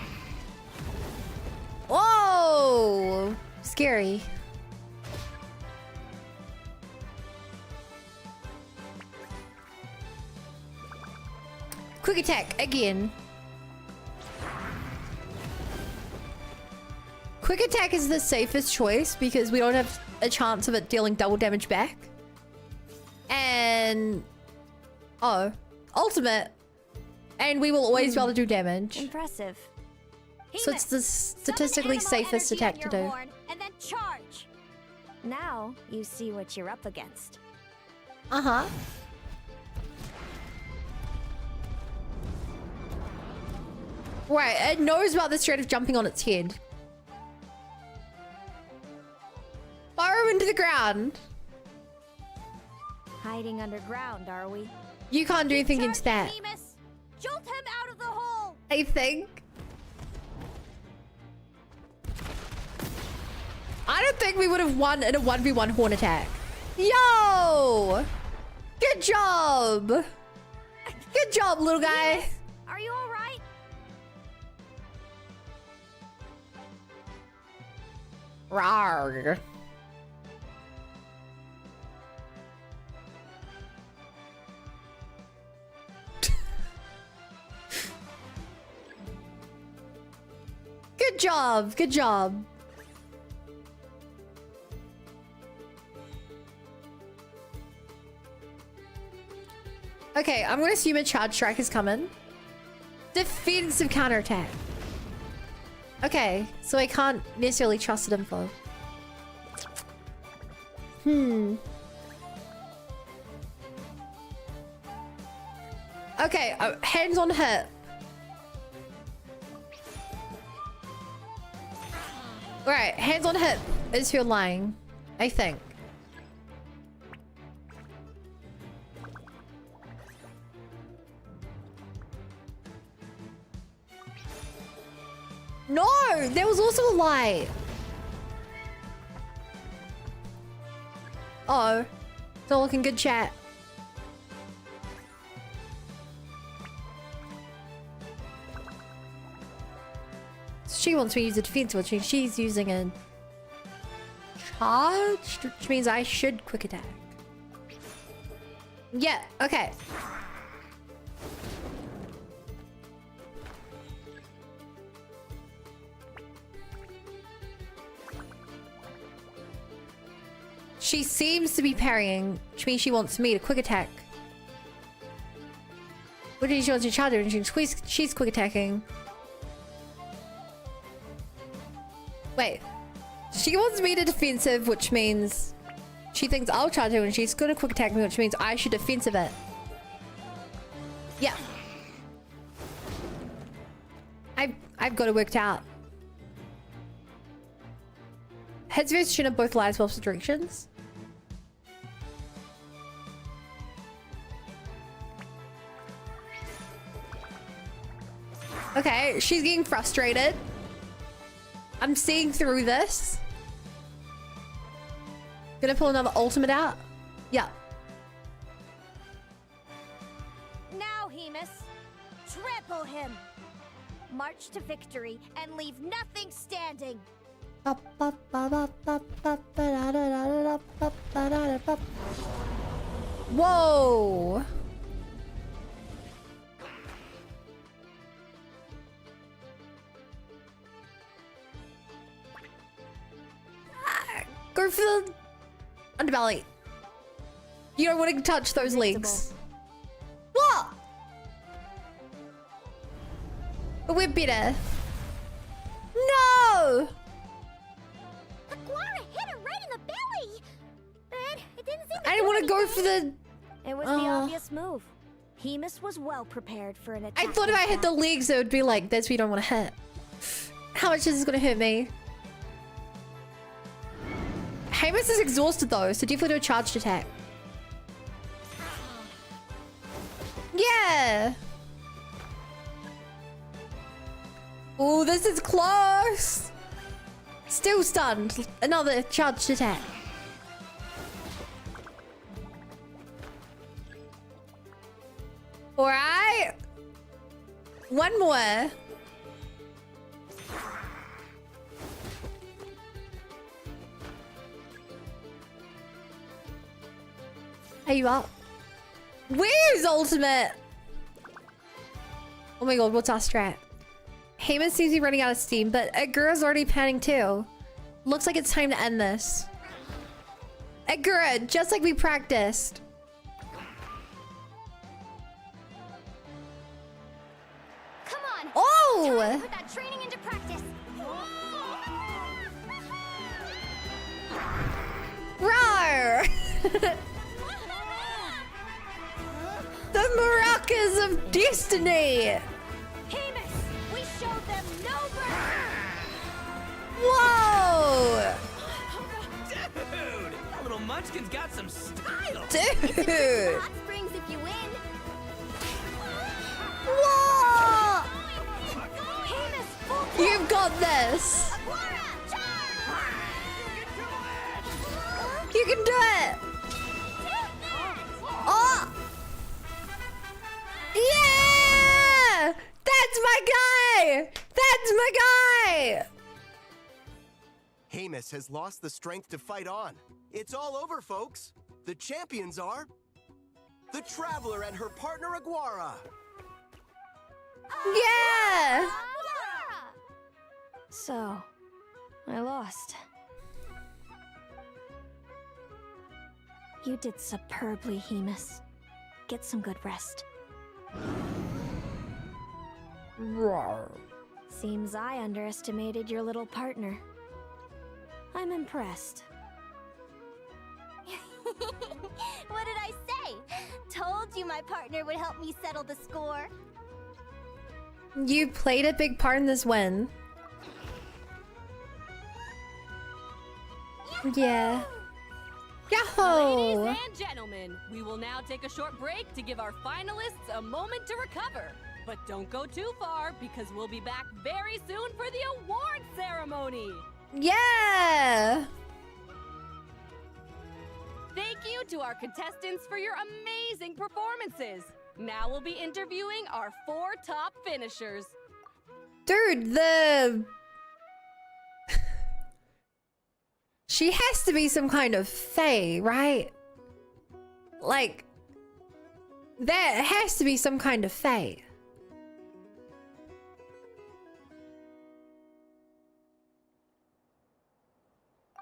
Whoa! Scary. Quick attack again. Quick attack is the safest choice because we don't have a chance of it dealing double damage back. And... oh. Ultimate. And we will always be able to do damage. Impressive. So it's the statistically safest attack to do. And then charge. Now you see what you're up against. Uh-huh. Right, it knows about this threat of jumping on its head. Burrow into the ground. Hiding underground, are we? You can't do anything against that. Jolt him out of the hole. I think. I don't think we would have won in a 1v1 horn attack. Yo! Good job! Good job, little guy. Are you all right? Rawr. Good job. Good job. Okay, I'm gonna assume a charge strike is coming. Defensive counterattack. Okay, so I can't necessarily trust it info. Okay, hands on hip. Right, hands on hip is your lying, I think. No, there was also a light. Uh oh. It's not looking good, chat. She wants me to use a defense, which means she's using a charge, which means I should quick attack. Yeah, okay. She seems to be parrying, which means she wants me to quick attack. What did she want to charge her? And she's quick attacking. Wait. She wants me to defensive, which means she thinks I'll charge her and she's gonna quick attack me, which means I should defensive it. Yeah. I've got it worked out. Heads versus Shin are both lies opposite directions. Okay, she's getting frustrated. I'm seeing through this. Gonna pull another ultimate out? Yeah. Now, Hemus, trample him. March to victory and leave nothing standing. Whoa! Go for the underbelly. You don't want to touch those legs. What? But we're better. No! Aguara hit her right in the belly. But it didn't seem to I didn't want to go for the... It was the obvious move. Hemus was well prepared for an attack. I thought if I hit the legs, it would be like, that's what you don't want to hit. How much is this going to hurt me? Hemus is exhausted though, so definitely do a charged attack. Yeah! Oh, this is close! Still stunned. Another charged attack. Alright. One more. Are you up? Where's ultimate? Oh my god, what's our strat? Hemus seems to be running out of steam, but Agura's already panning too. Looks like it's time to end this. Agura, just like we practiced. Come on. Oh! Time to put that training into practice. Roar! The maracas of destiny! Hemus, we showed them no mercy. Whoa! Dude, that little munchkin's got some style. Dude! Hot springs if you win. Whoa! Hemus, full You've got this! You can do it! Oh! Yeah! That's my guy! That's my guy! Hemus has lost the strength to fight on. It's all over, folks. The champions are the Traveler and her partner Aguara. Yeah! So, I lost. You did superbly, Hemus. Get some good rest. Roar. Seems I underestimated your little partner. I'm impressed. What did I say? Told you my partner would help me settle the score. You played a big part in this win. Yeah. Yahoo! Ladies and gentlemen, we will now take a short break to give our finalists a moment to recover. But don't go too far, because we'll be back very soon for the award ceremony! Yeah! Thank you to our contestants for your amazing performances! Now we'll be interviewing our 4 top finishers. Dude, she has to be some kind of fae, right? Like, that has to be some kind of fae.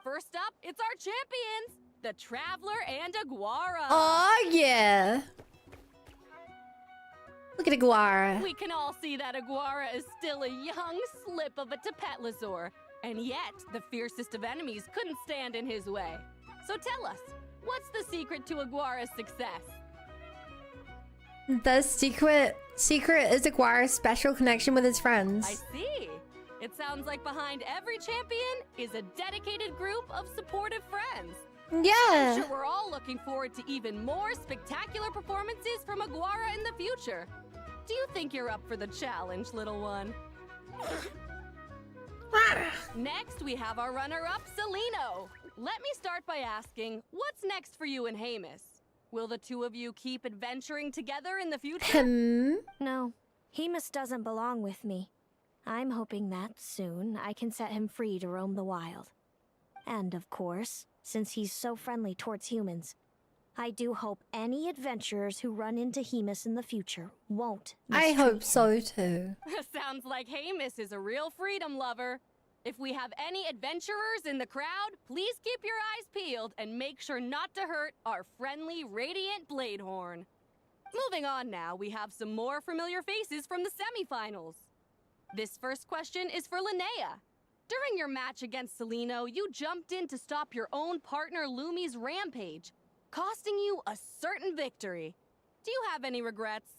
First up, it's our champions, the Traveler and Aguara. Oh, yeah. Look at Aguara. We can all see that Aguara is still a young slip of a Tapetlasaur, and yet the fiercest of enemies couldn't stand in his way. So tell us, what's the secret to Aguara's success? The secret is Aguara's special connection with his friends. I see. It sounds like behind every champion is a dedicated group of supportive friends. Yeah. I'm sure we're all looking forward to even more spectacular performances from Aguara in the future. Do you think you're up for the challenge, little one? Next, we have our runner-up, Celino. Let me start by asking, what's next for you and Hamus? Will the two of you keep adventuring together in the future? No, Hamus doesn't belong with me. I'm hoping that soon I can set him free to roam the wild. And of course, since he's so friendly towards humans, I do hope any adventurers who run into Hamus in the future won't I mistreat hope him. so too. Sounds like Hamus is a real freedom lover. If we have any adventurers in the crowd, please keep your eyes peeled and make sure not to hurt our friendly Radiant Bladehorn. Moving on now, we have some more familiar faces from the semifinals. This first question is for Linnea. During your match against Celino, you jumped in to stop your own partner Lumi's rampage, costing you a certain victory. Do you have any regrets?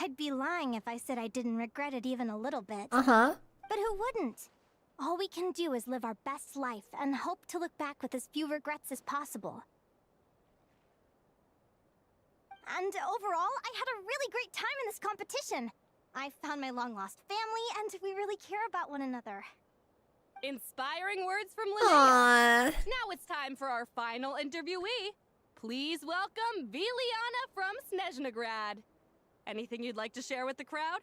I'd be lying if I said I didn't regret it even a little bit. Uh-huh. But who wouldn't? All we can do is live our best life and hope to look back with as few regrets as possible. And overall, I had a really great time in this competition. I found my long-lost family, and we really care about one another. Inspiring words from Linnea. Aww. Now it's time for our final interviewee. Please welcome Viliana from Snezhnegrad. Anything you'd like to share with the crowd?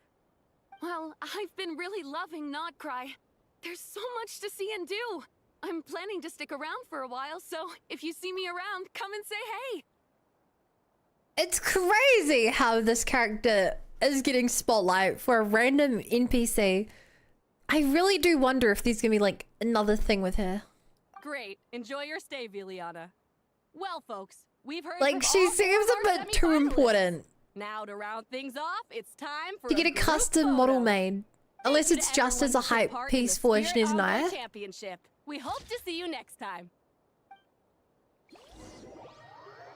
Well, I've been really loving Not Cry. There's so much to see and do. I'm planning to stick around for a while, so if you see me around, come and say hey. It's crazy how this character is getting spotlight for a random NPC. I really do wonder if there's gonna be like another thing with her. Great. Enjoy your stay, Viliana. Well, folks, we've heard Like, from she all seems four a of our bit too semifinalists. important Now to round things off, it's time for to get a group custom photo. model made. Unless Thank it's you to just as a everyone who took hype part in the piece for Spirit Envoy Snezhnegrad. Championship. We hope to see you next time.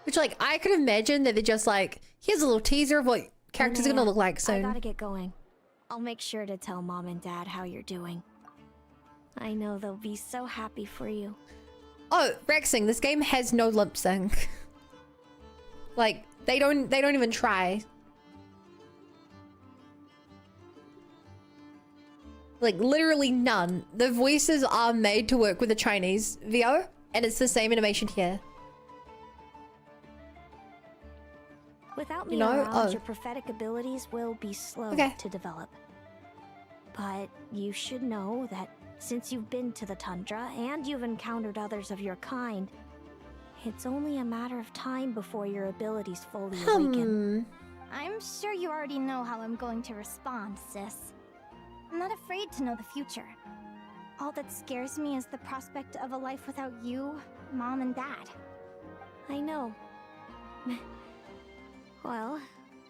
Which, like, I could imagine that they're just like, here's a little teaser of what characters are gonna look like I soon. gotta get going. I'll make sure to tell Mom and Dad how you're doing. I know they'll be so happy for you. Oh, Rexing, this game has no lip sync. Like, they don't even try. Like, literally none. The voices are made to work with the Chinese VO, and it's the same animation here. Without me You know, around, oh. your prophetic abilities will be slow Okay. to develop. But you should know that since you've been to the tundra and you've encountered others of your kind, it's only a matter of time before your abilities fully awaken. I'm sure you already know how I'm going to respond, sis. I'm not afraid to know the future. All that scares me is the prospect of a life without you, Mom, and Dad. I know. Well,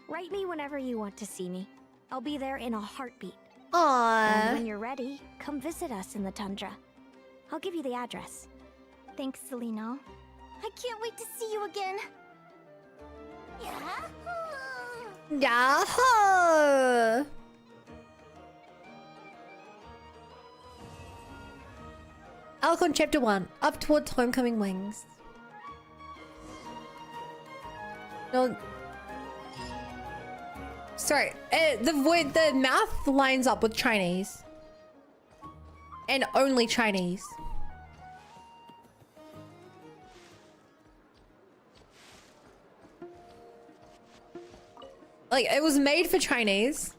write me whenever you want to see me. I'll be there in a heartbeat. Aww. And when you're ready, come visit us in the tundra. I'll give you the address. Thanks, Celino. I can't wait to see you again. Yahoo! Alcon Chapter 1, Up Towards Homecoming Wings. No. Sorry, the math lines up with Chinese. And only Chinese. Like, it was made for Chinese.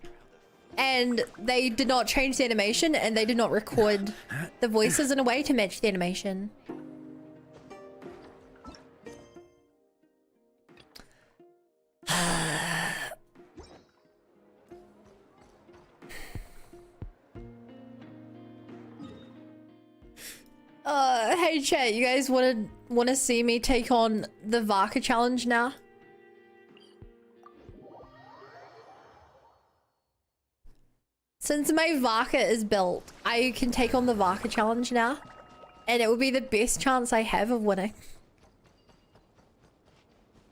And they did not change the animation, and they did not record the voices in a way to match the animation. Hey chat, you guys wanna see me take on the Varka challenge now? Since my Varka is built, I can take on the Varka challenge now. And it will be the best chance I have of winning.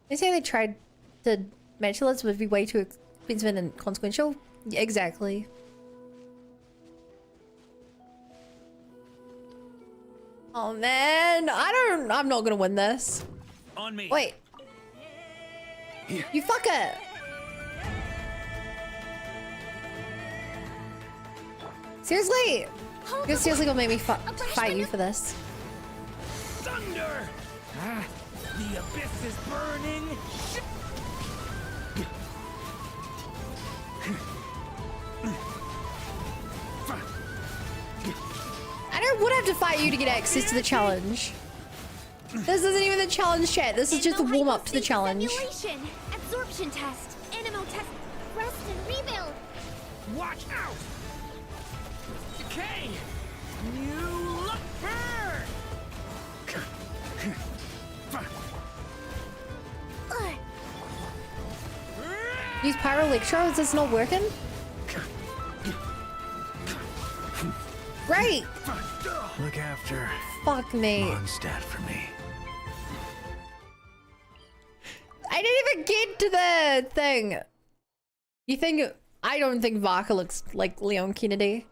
They say they tried to match the list would be way too expensive and inconsequential. Yeah, exactly. Oh man, I'm not gonna win this. On me. Wait. You fucker! Seriously? You're seriously gonna make me fight you for this? Thunder! Ah, the abyss is burning. I would have to fight you to get access to the challenge. This isn't even the challenge, chat. This is just the warm up to the challenge. Simulation, absorption test, animal test, rest and rebuild. Watch out! Decay! New look burn! Use Pyro Electro? Is this not working? Great! Look after Fuck me. Mondstadt for me. I didn't even get to the thing. You think... I don't think Varka looks like Leon Kennedy.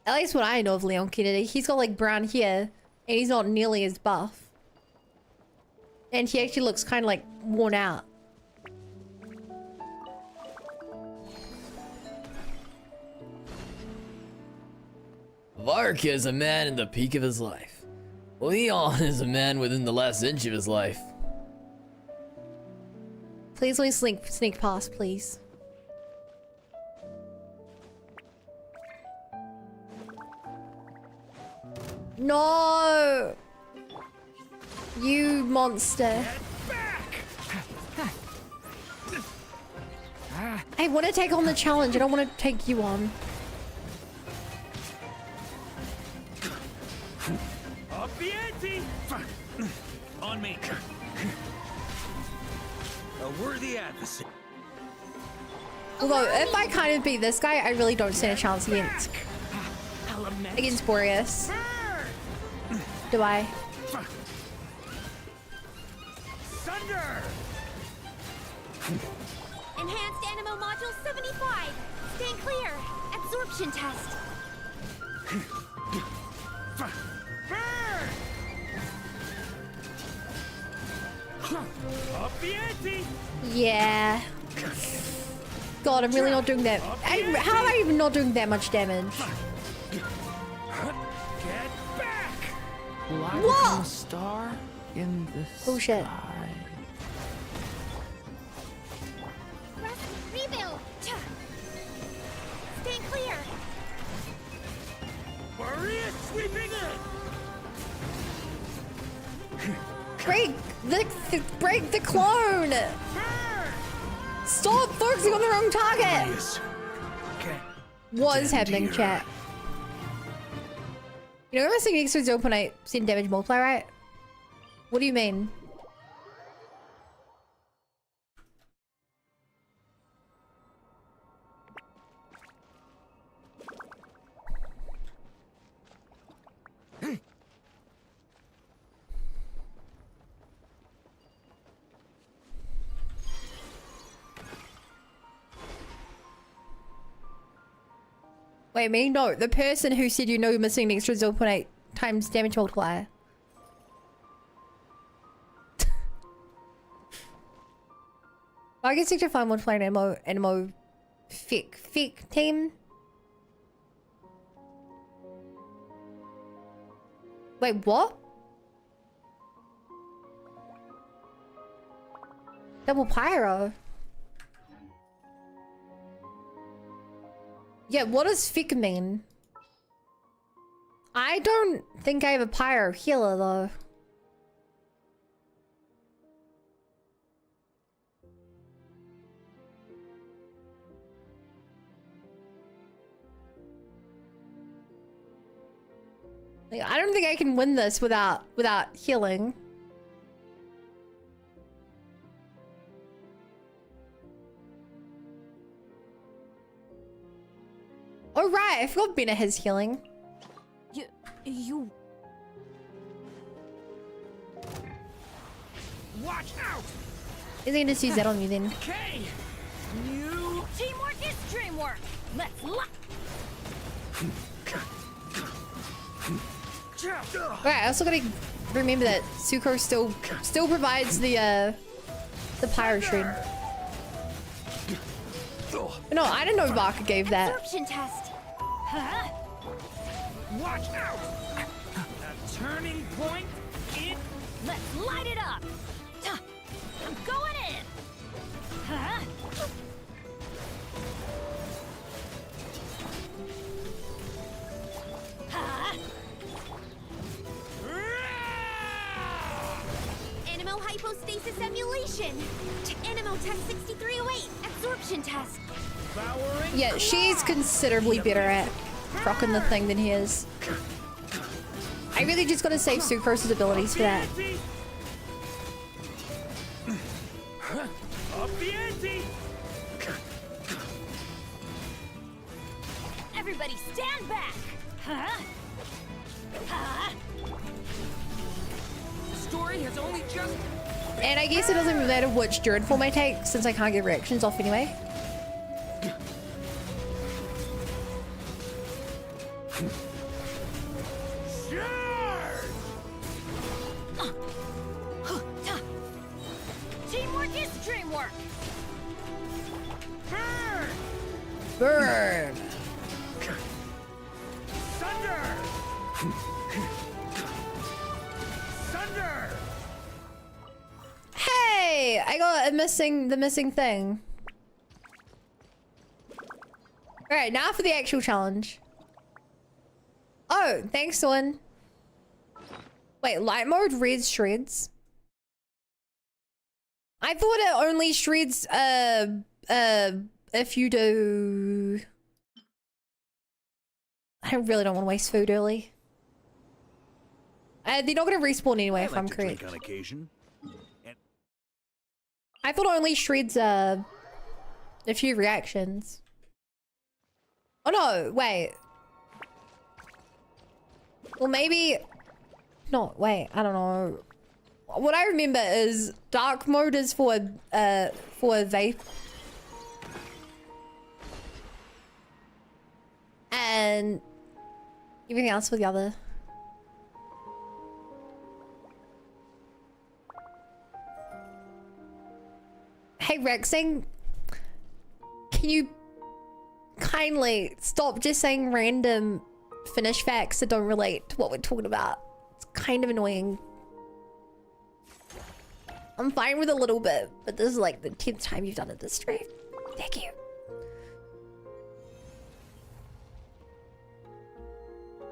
At least what I know of Leon Kennedy. He's got like brown hair and he's not nearly as buff. And he actually looks kind of like worn out. Varka is a man in the peak of his life. Leon is a man within the last inch of his life. Please let me sneak past, please. No! You monster. I want to take on the challenge. I don't want to take you on. Up the ante! On me. A worthy adversary. Although, if I kind of beat this guy, I really don't stand a chance against Boreas. Do I? Thunder! Enhanced Animo Module 75. Stand clear. Absorption test. Up the ante! Yeah. God, I'm really not doing that. How am I even not doing that much damage? Get back! What? Star in the Oh shit. Rest, rebuild. Stand clear. Warrior sweeping in! Break the clone! Stop focusing on the wrong target! What is happening, chat? You know, I'm saying next to 0.8% damage multiply, right? What do you mean? Wait, me? No, the person who said you know you're missing an extra 0.8 times damage multiplier. I guess you can find multiplayer Animo fic team. Wait, what? Double pyro. Yeah, what does fic mean? I don't think I have a pyro healer though. Like, I don't think I can win this without healing. Oh right, I forgot Bina has healing. You... Watch out! Is he gonna just use that on you then? Okay. New teamwork is dreamwork. Let's lock. Right, I also gotta remember that Sucro still provides the pyro shred. But no, I didn't know Baka gave that. Absorption test. Huh? Watch out! A turning point in. Let's light it up. I'm going in. Huh? Huh? Animo hypostasis emulation. Animo test 6308. Absorption test. Yeah, she's considerably better at rocking the thing than he is. I really just gotta save Sucrose's abilities for that. Up the ante! Everybody stand back. Huh? Huh? The story has only just. And I guess it doesn't matter which Druid form I take since I can't get reactions off anyway. Teamwork is dreamwork. Burn! Burn! Thunder! Thunder! Hey! I got the missing thing. Alright, now for the actual challenge. Oh, thanks, Swin. Wait, light mode reads shreds? I thought it only shreds, if you do... I really don't want to waste food early. They're not going to respawn anyway, if I'm correct. On occasion. I thought it only shreds, a few reactions. Oh no, wait. Well, maybe... No, wait, I don't know. What I remember is dark mode is for vape. And everything else for the other. Hey Rexing, can you kindly stop just saying random Finnish facts that don't relate to what we're talking about? It's kind of annoying. I'm fine with a little bit, but this is like the 10th time you've done it this stream. Thank you.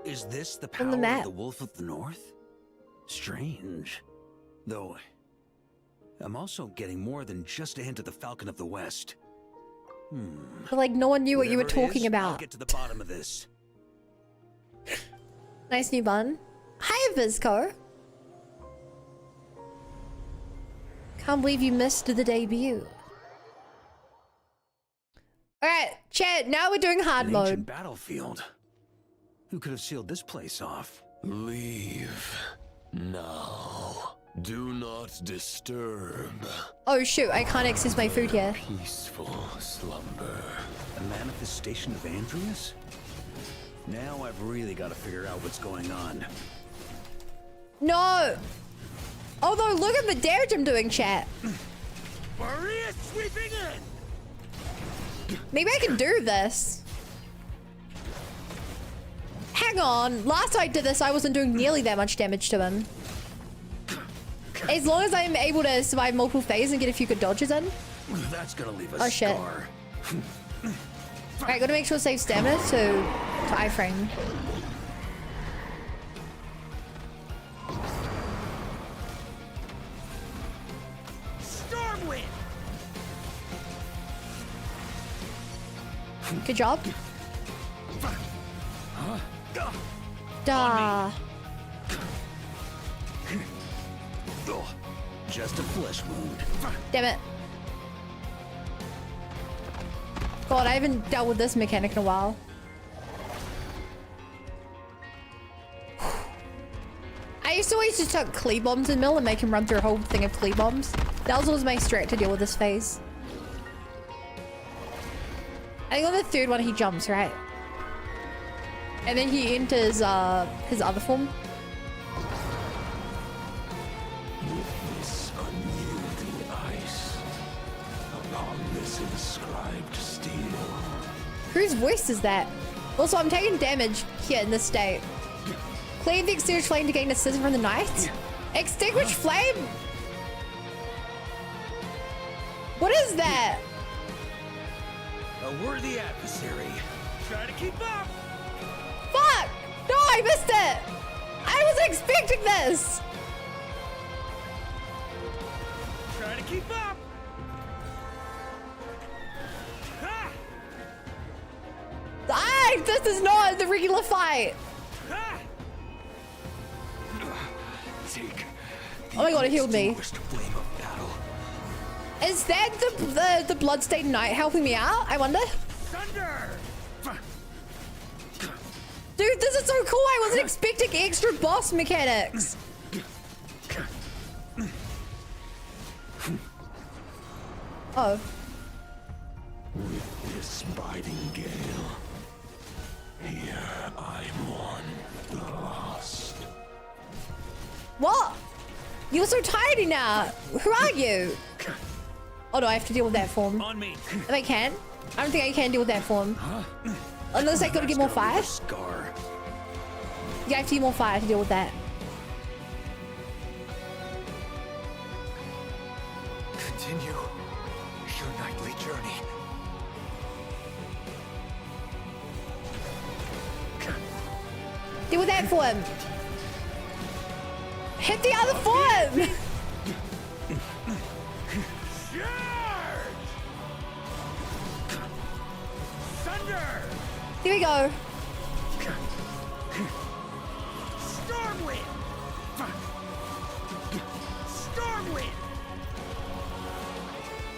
Is this the On power the of map. the Wolf of the North? Strange. Though, I'm also getting more than just a hint of the Falcon of the West. But like no one knew what you were Whatever it talking is, about. I'll get to the bottom of this. Nice new bun. Hi, Vizco. Can't believe you missed the debut. Alright, chat, now we're doing hard An mode. ancient battlefield. Who could have sealed this place off? Leave now. Do not disturb. Oh shoot, I can't access my food here. Peaceful slumber. A manifestation of Andreas? Now I've really got to figure out what's going on. No! Although, look at the damage I'm doing, chat. Maria sweeping in! Maybe I can do this. Hang on. Last time I did this, I wasn't doing nearly that much damage to him. As long as I'm able to survive multiple phases and get a few good dodges in. That's gonna leave a Oh shit. scar. Alright, gotta make sure to save stamina to iframe. Stormwind! Good job. Duh. Just a flesh wound. Damn it. God, I haven't dealt with this mechanic in a while. I used to always just chuck Klee bombs in Mill and make him run through a whole thing of Klee bombs. That was always my strat to deal with this phase. I think on the third one he jumps, right? And then he enters his other form. This unyielding ice, upon this inscribed steel. Whose voice is that? Also, I'm taking damage here in this state. Clear the extinguished flame to gain assist from the knight. Extinguished flame? What is that? A worthy adversary. Try to keep up! Fuck! No, I missed it! I wasn't expecting this! Try to keep up! Ha! This is not the regular fight! Ha! Take Oh my god, it healed me. flame of battle. Is that the bloodstained knight helping me out? I wonder. Thunder! Dude, this is so cool. I wasn't expecting extra boss mechanics. Oh. With this biting gale, here I mourn the lost. What? You're so tiny now. Who are you? Oh no, I have to deal with that form. On me. If I can. I don't think I can deal with that form. Unless I gotta get more fire. Scar. Yeah, I have to get more fire to deal with that. Continue your nightly journey. Deal with that form. Hit the other form. Thunder! Here we go. Stormwind! Stormwind!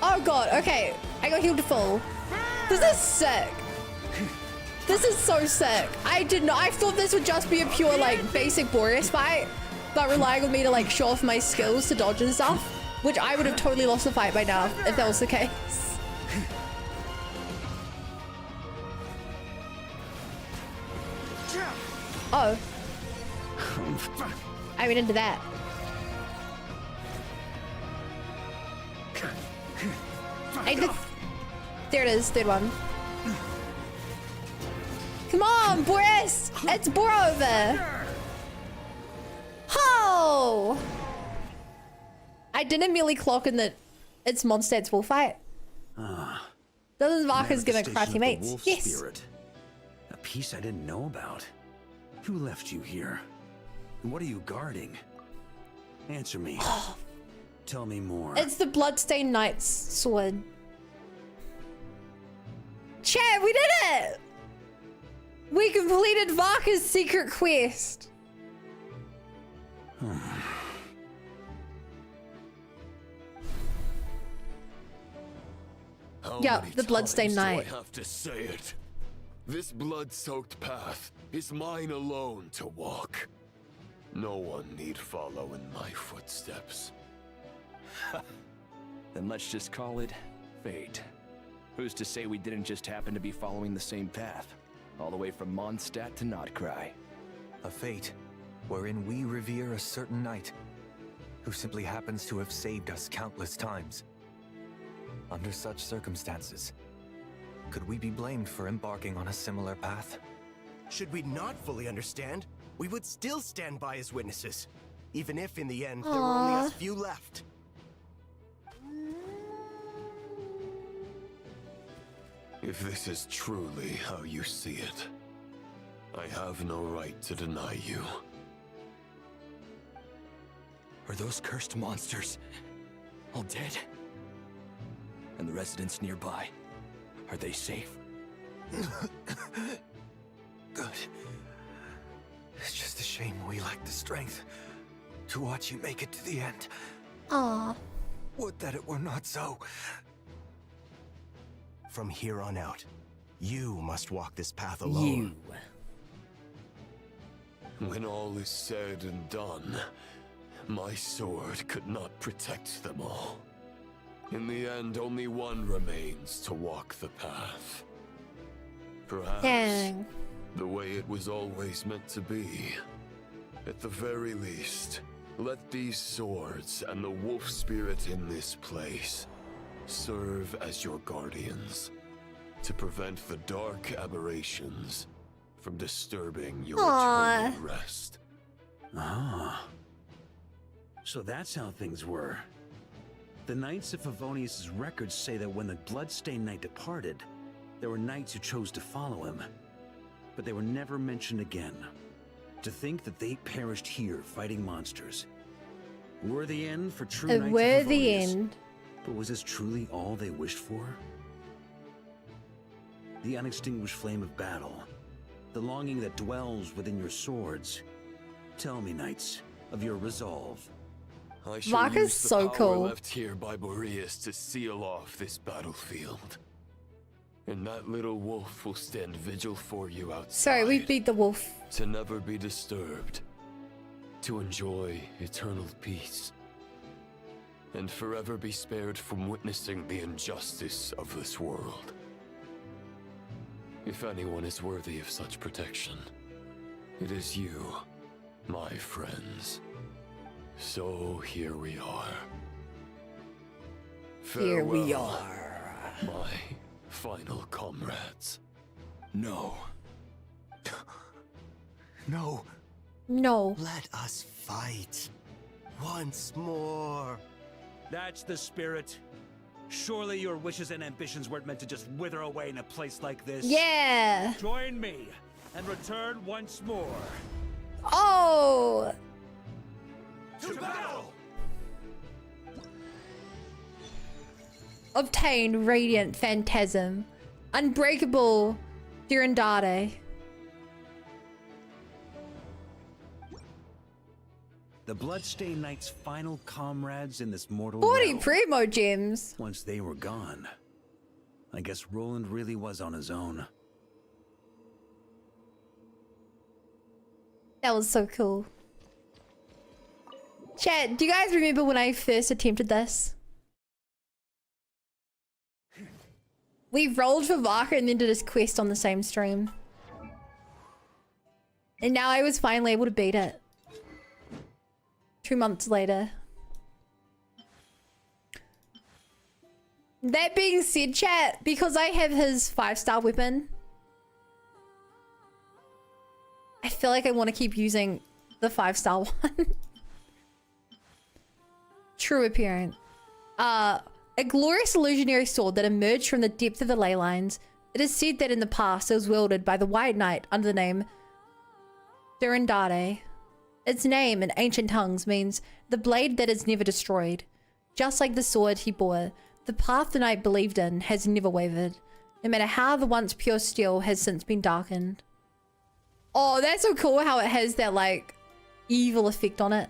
Oh god, okay. I got healed to full. This is sick. This is so sick. I thought this would just be a pure like basic Boreas fight, but relying on me to like show off my skills to dodge and stuff, which I would have totally lost the fight by now if that was the case. Oh. I went into that. There it is, third one. Come on, Boris! It's Borover! Oh! I didn't merely clock in that it's Mondstadt's wolf fight. Doesn't Varka's gonna cry to mates? Wolf Yes! spirit. A piece I didn't know about. Who left you here? And what are you guarding? Answer me. Tell me more. It's the Bloodstained Knight's sword. Chat, we did it! We completed Varka's secret quest. Yeah, the Bloodstained Knight. I have to say it. This blood-soaked path is mine alone to walk. No one need follow in my footsteps. Then let's just call it fate. Who's to say we didn't just happen to be following the same path, all the way from Mondstadt to Notcry? A fate wherein we revere a certain knight who simply happens to have saved us countless times. Under such circumstances, could we be blamed for embarking on a similar path? Should we not fully understand, we would still stand by as witnesses, even if in the end there were only us few left. If this is truly how you see it, I have no right to deny you. Are those cursed monsters all dead? And the residents nearby, are they safe? Good. It's just a shame we lack the strength to watch you make it to the end. Aww. Would that it were not so. From here on out, you must walk this path alone. When all is said and done, my sword could not protect them all. In the end, only one remains to walk the path. Perhaps the way it was always meant to be. At the very least, let these swords and the wolf spirit in this place serve as your guardians to prevent the dark aberrations from disturbing your eternal rest. Ah. So that's how things were. The Knights of Favonius' records say that when the Bloodstained Knight departed, there were knights who chose to follow him, but they were never mentioned again. To think that they perished here fighting monsters. Worthy end for true Knights of Favonius. Worthy end. But was this truly all they wished for? The unextinguished flame of battle, the longing that dwells within your swords. Tell me, knights, of your resolve. I shall use the so power cool. left here by Boreas to seal off this battlefield. And that little wolf will stand vigil for you outside. Sorry, we beat the wolf. To never be disturbed. To enjoy eternal peace. And forever be spared from witnessing the injustice of this world. If anyone is worthy of such protection, it is you, my friends. So here we are. Here we Farewell, are. my final comrades. No. No. No. Let us fight. Once more. That's the spirit. Surely your wishes and ambitions weren't meant to just wither away in a place like this. Yeah. Join me and return once more. Oh. To battle! Obtain Radiant Phantasm. Unbreakable Durandade. The Bloodstained Knight's final comrades in this mortal 40 realm. Primo Gems. Once they were gone, I guess Roland really was on his own. That was so cool. Chat, do you guys remember when I first attempted this? We rolled for Vaka and then did his quest on the same stream. And now I was finally able to beat it. 2 months later. That being said, chat, because I have his 5-star weapon, I feel like I want to keep using the 5-star one. True appearance. A glorious illusionary sword that emerged from the depth of the ley lines. It is said that in the past it was wielded by the White Knight under the name Durandade. Its name in ancient tongues means the blade that is never destroyed. Just like the sword he bore, the path the knight believed in has never wavered, no matter how the once pure steel has since been darkened. Oh, that's so cool how it has that, like, evil effect on it.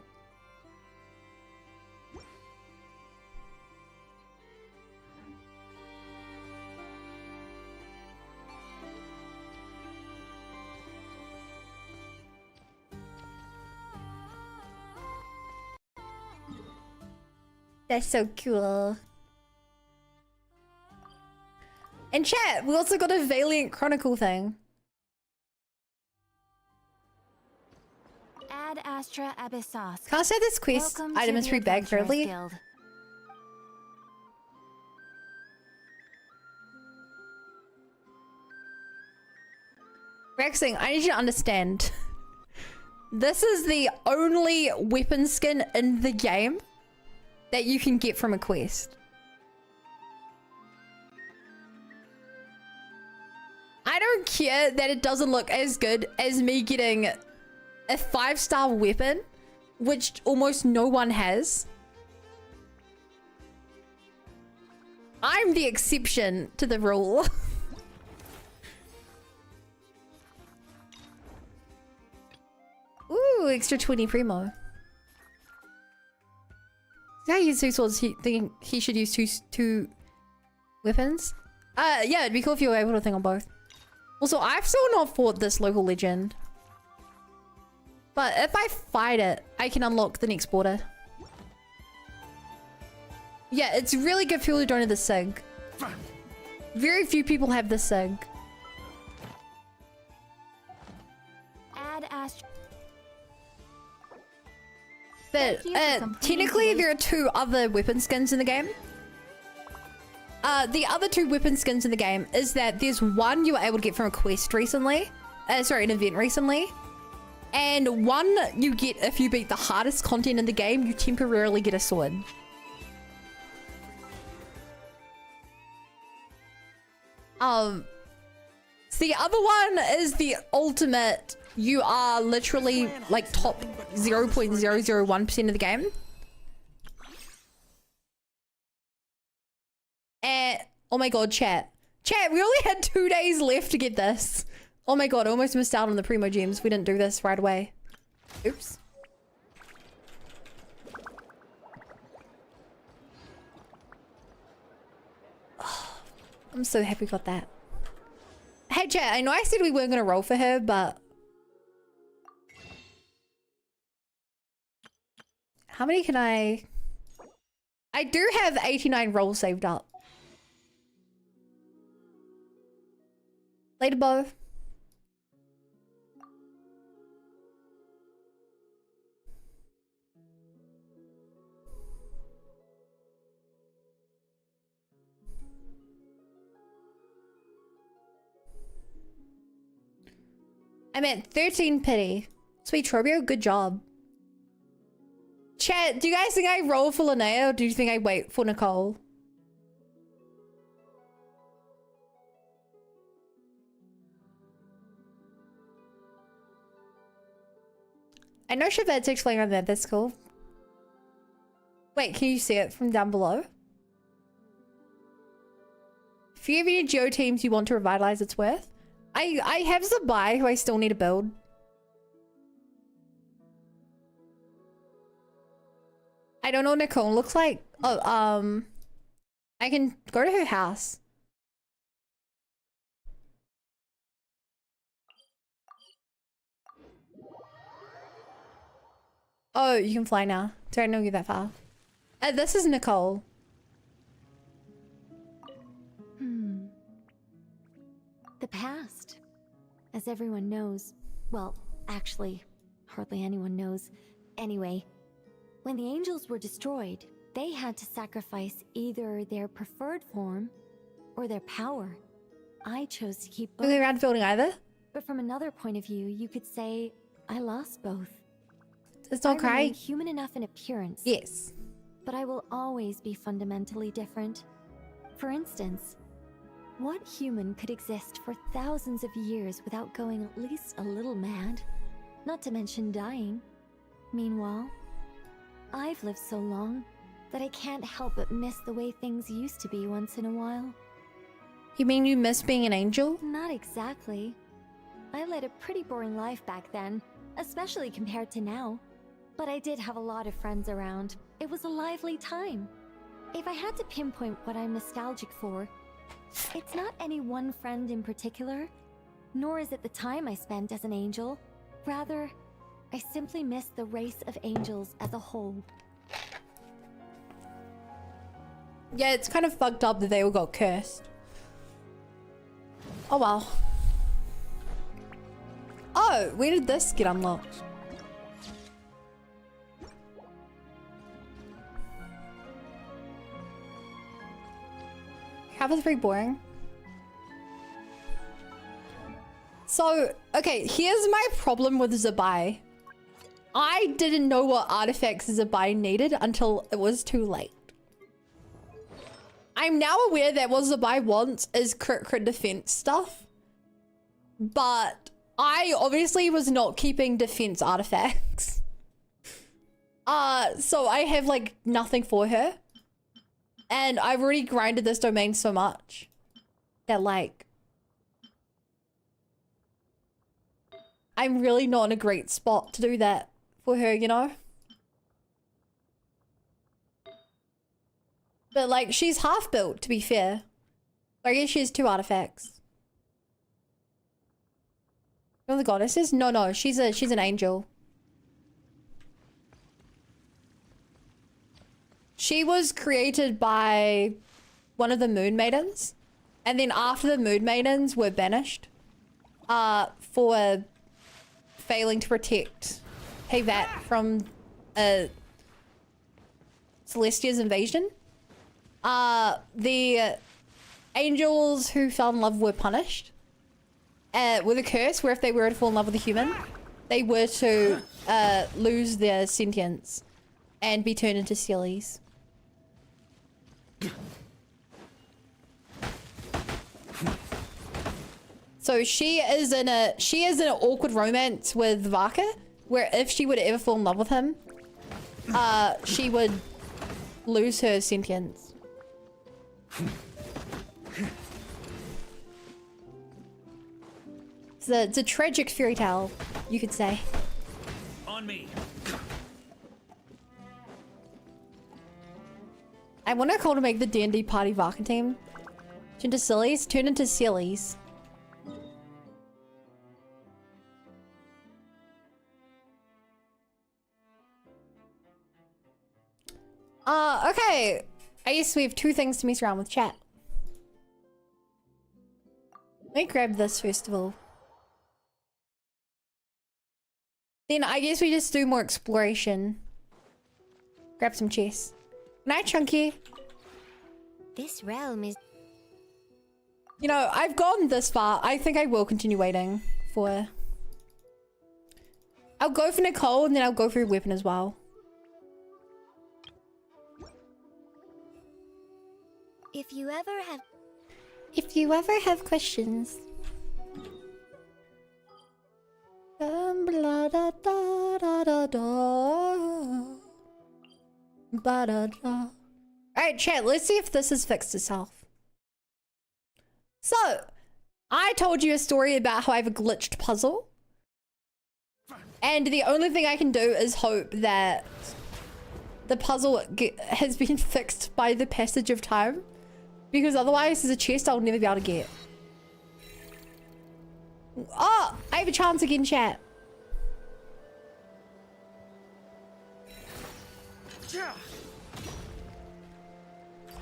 That's so cool. And chat, we also got a Valiant Chronicle thing. Ad Astra Abyssos. Can I say this quest Welcome item to is the free bag Adventurers early? Guild. Rexing, I need you to understand. This is the only weapon skin in the game that you can get from a quest. I don't care that it doesn't look as good as me getting a 5-star weapon, which almost no one has. I'm the exception to the rule. Ooh, extra 20 primo. Yeah, he used 2 swords. He should use two weapons. Yeah, it'd be cool if you were able to think on both. Also, I've still not fought this local legend. But if I fight it, I can unlock the next border. Yeah, it's really good for people who don't have the SIG. Very few people have the SIG. Add Astro. But technically there are 2 other weapon skins in the game. The other 2 weapon skins in the game is that there's one you were able to get from a quest recently. Sorry, an event recently. And one you get if you beat the hardest content in the game, you temporarily get a sword. So the other one is the ultimate. You are literally like top 0.001% of the game. And oh my god, chat, we only had 2 days left to get this. Oh my god, I almost missed out on the primo gems. We didn't do this right away. Oops. Oh, I'm so happy we got that. Hey chat, I know I said we weren't gonna roll for her, but how many can I do have 89 rolls saved up. Later, Bo. I'm at 13 pity. Sweet Trobio, good job. Chat, do you guys think I roll for Linnea or do you think I wait for Nicole? I know Shabbat to explain on that, that's cool. Wait, can you see it from down below? If you have any Geo teams you want to revitalize, it's worth. I have Zabai who I still need to build. I don't know what Nicole looks like. Oh, I can go to her house. Oh, you can fly now. Sorry, I didn't know you that far. This is Nicole. The past. As everyone knows. Well, actually, hardly anyone knows. Anyway, when the angels were destroyed, they had to sacrifice either their preferred form or their power. I chose to keep both. Are they around building either? But from another point of view, you could say I lost both. It's not I cry. remain human enough in appearance. Yes. But I will always be fundamentally different. For instance, what human could exist for thousands of years without going at least a little mad? Not to mention dying. Meanwhile, I've lived so long that I can't help but miss the way things used to be once in a while. You mean you miss being an angel? Not exactly. I led a pretty boring life back then, especially compared to now. But I did have a lot of friends around. It was a lively time. If I had to pinpoint what I'm nostalgic for, it's not any one friend in particular, nor is it the time I spent as an angel. Rather, I simply miss the race of angels as a whole. Yeah, it's kind of fucked up that they all got cursed. Oh well. Oh, where did this get unlocked? Craft is very boring. So, okay, here's my problem with Zabai. I didn't know what artifacts Zabai needed until it was too late. I'm now aware that what Zabai wants is crit defense stuff. But I obviously was not keeping defense artifacts. So I have like nothing for her. And I've already grinded this domain so much that like I'm really not in a great spot to do that for her, you know? But like she's half built, to be fair. I guess she has 2 artifacts. One of the goddesses? No, she's an angel. She was created by one of the moon maidens. And then after the moon maidens were banished, for failing to protect Hayvat from Celestia's invasion, the angels who fell in love were punished with a curse where if they were to fall in love with a human, they were to lose their sentience and be turned into sillies. So she is in an awkward romance with Vaka, where if she would ever fall in love with him, she would lose her sentience. It's a tragic fairy tale, you could say. On me. I wonder how to make the D&D party Vaka team. Turn into sillies? Turn into sillies. Okay. I guess we have 2 things to mess around with chat. Let me grab this first of all. Then I guess we just do more exploration. Grab some chests. Good night, Chunky. This realm is... You know, I've gone this far. I think I will continue waiting for... I'll go for Nicole and then I'll go for your weapon as well. If you ever have questions. Alright, chat, let's see if this has fixed itself. So, I told you a story about how I have a glitched puzzle. And the only thing I can do is hope that the puzzle has been fixed by the passage of time. Because otherwise, there's a chest I'll never be able to get. Oh, I have a chance again, chat.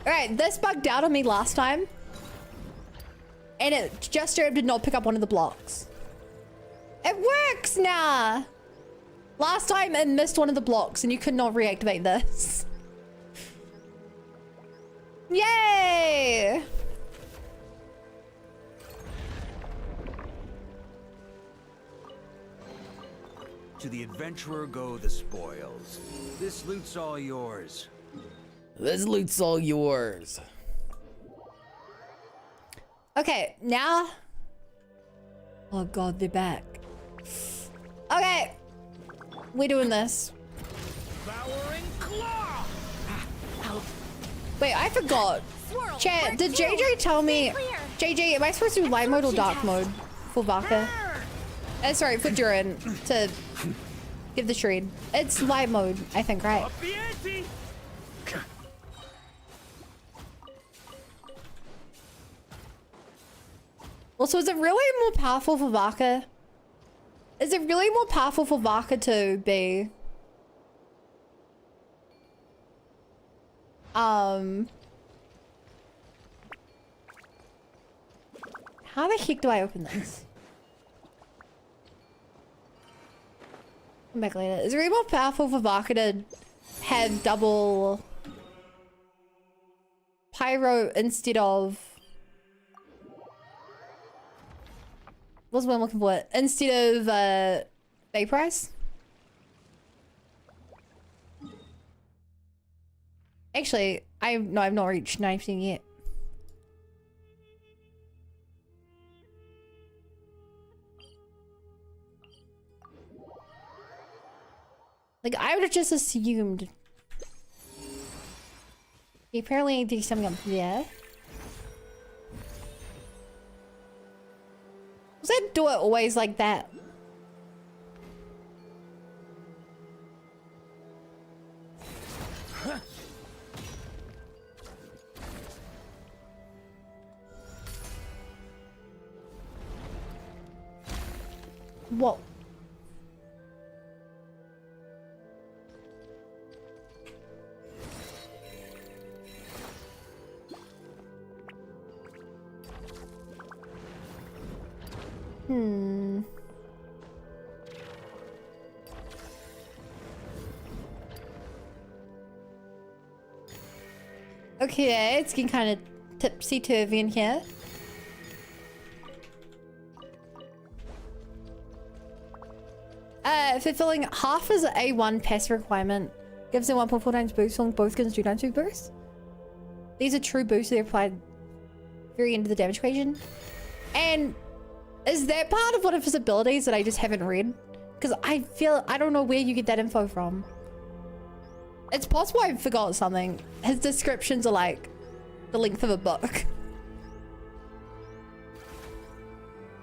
Alright, this bugged out on me last time. And it just straight up did not pick up one of the blocks. It works now! Last time it missed one of the blocks and you could not reactivate this. Yay! To the adventurer go the spoils. This loot's all yours. This loot's all yours. Okay, now... Oh god, they're back. Okay. We're doing this. Wait, I forgot. Chat, did JJ tell me... JJ, am I supposed to do light mode or dark mode for Vaka? Sorry, for Durin to give the shred. It's light mode, I think, right? Also, is it really more powerful for Vaka? Is it really more powerful for Vaka to be... How the heck do I open this? Come back later. Is it really more powerful for Vaka to have double pyro instead of What's what I'm looking for? Instead of vaporize? Actually, I've not reached 90% yet. Like, I would have just assumed. Apparently, I do something up there. Was that door always like that? Whoa. Hmm. Okay, it's getting kind of tipsy-turvy in here. Fulfilling half as A1 pass requirement gives them 1.4 times boost on both guns, 2 times boost. These are true boosts, they're applied very end of the damage equation. And is that part of one of his abilities that I just haven't read? Because I don't know where you get that info from. It's possible I forgot something. His descriptions are like the length of a book.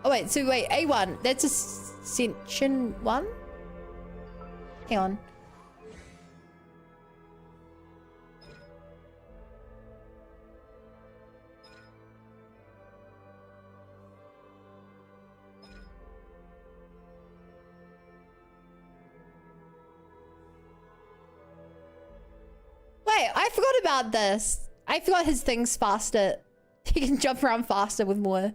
Oh wait, so wait, A1, that's Ascension 1? Hang on. Wait, I forgot about this. I forgot his thing's faster. He can jump around faster with more.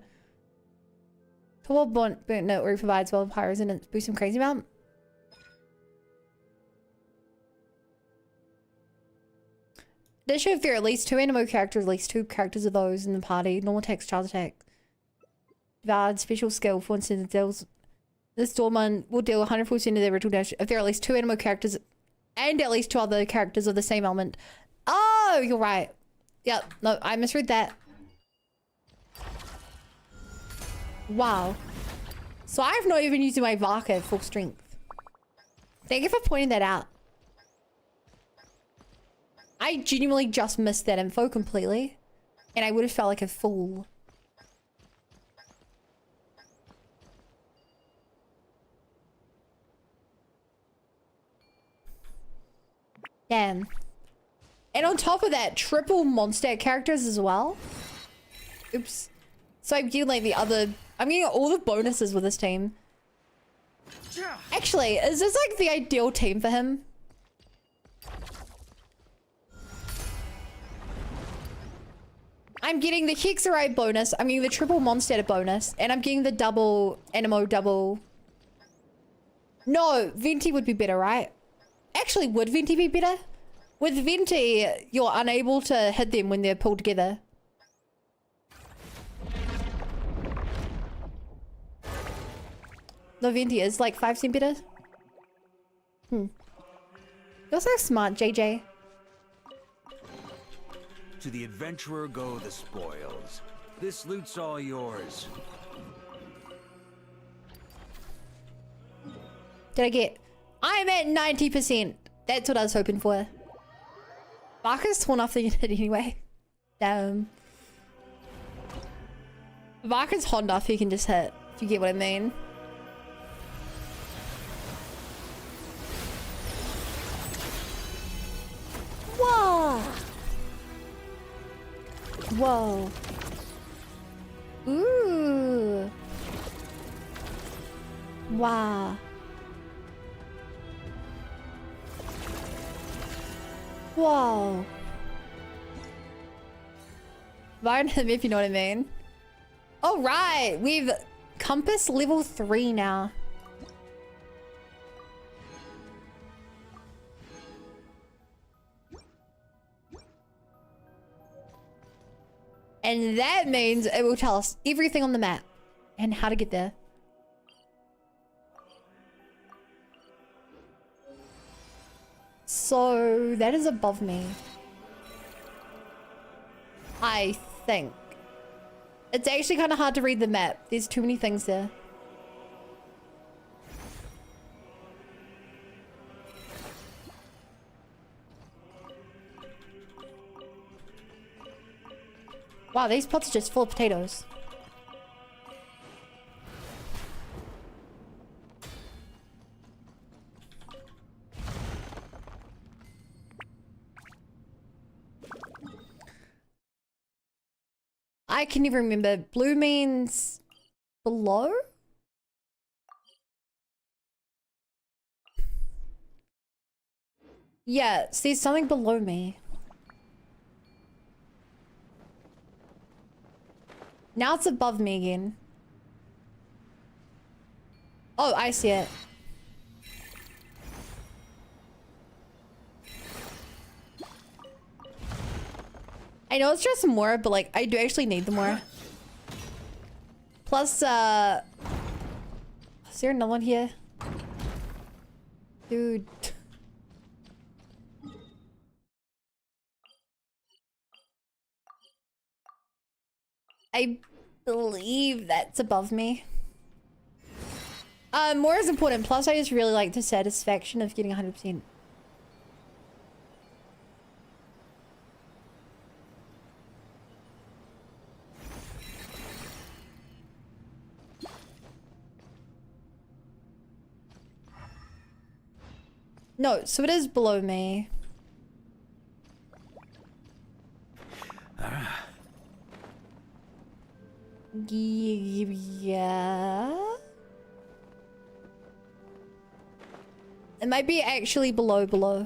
Tall burnt note where he provides well high resonance, boost some crazy amount. Does show if there are at least 2 animo characters, at least 2 characters of those in the party. Normal attack, charge attack. Valid special skill, for instance, deals. This Dorman will deal 100% of their original damage if there are at least 2 animo characters and at least 2 other characters of the same element. Oh, you're right. Yep, no, I misread that. Wow. So I've not even used my Varka at full strength. Thank you for pointing that out. I genuinely just missed that info completely. And I would have felt like a fool. Damn. And on top of that, triple monster characters as well. Oops. So I'm getting like I'm getting all the bonuses with this team. Actually, is this like the ideal team for him? I'm getting the Hexerite bonus, I'm getting the triple monster bonus, and I'm getting the double Animo double. No, Venti would be better, right? Actually, would Venti be better? With Venti, you're unable to hit them when they're pulled together. No, Venti is like 5% better. You're so smart, JJ. To the adventurer go the spoils. This loot's all yours. Did I get... I'm at 90%. That's what I was hoping for. Barker's torn off the unit anyway. Damn. Barker's hot enough he can just hit, if you get what I mean. Whoa! Whoa. Ooh. Wow. Whoa. Burn him if you know what I mean. All right, we've compass level 3 now. And that means it will tell us everything on the map and how to get there. So that is above me. I think. It's actually kind of hard to read the map. There's too many things there. Wow, these pots are just full of potatoes. I can even remember. Blue means below? Yeah, see something below me. Now it's above me again. Oh, I see it. I know it's just more, but like I do actually need the more. Plus, is there another one here? Dude. I believe that's above me. More is important. Plus, I just really like the satisfaction of getting 100%. No, so it is below me. Yeah. It might be actually below.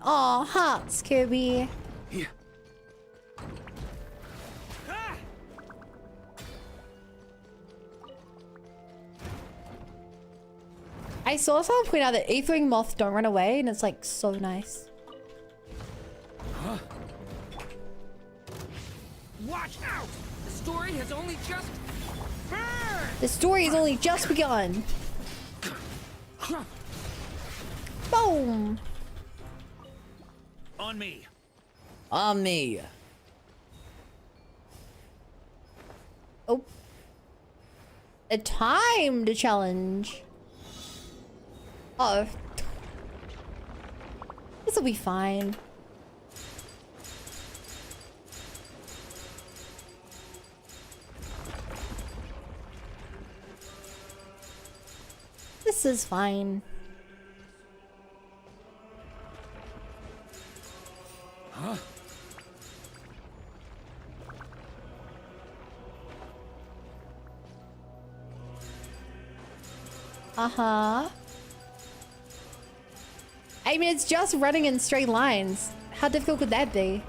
Aw, hearts, Kirby. Yeah. I saw someone point out that Aethering moths don't run away, and it's like so nice. Huh? Watch out! The story has only just The story has only just begun. Boom! On me. On me. Oh. A timed challenge. Oh. This'll be fine. This is fine. Huh? Uh-huh. I mean, it's just running in straight lines. How difficult could that be?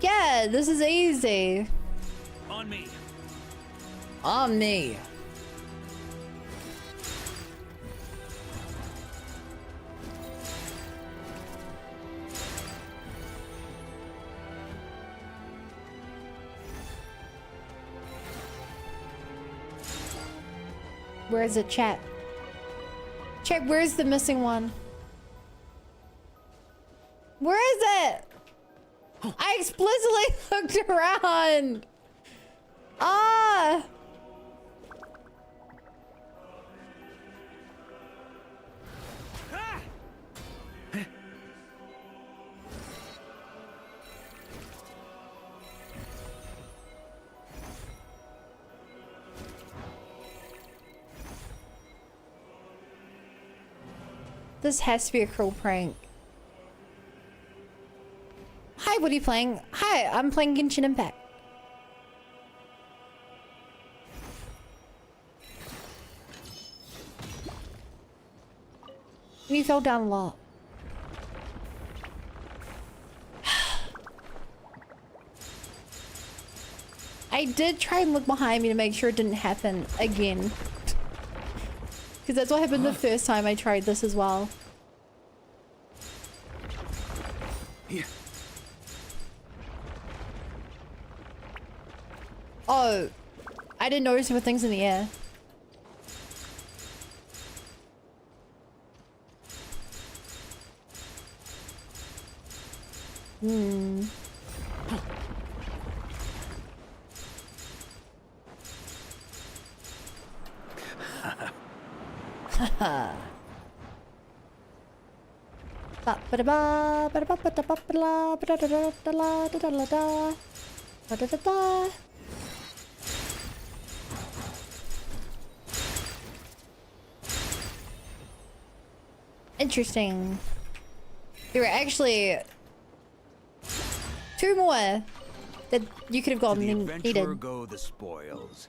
Yeah, this is easy. On me. On me. Where is it, chat? Chat, where's the missing one? Where is it? I explicitly looked around. Ah! This has to be a cruel prank. Hi, what are you playing? Hi, I'm playing Genshin Impact. You fell down a lot. I did try and look behind me to make sure it didn't happen again. Because that's what happened the first time I tried this as well. Yeah. Oh, I didn't notice there were things in the air. Hmm. Haha. Interesting. There were actually 2 more that you could have gotten needed. Go the spoils.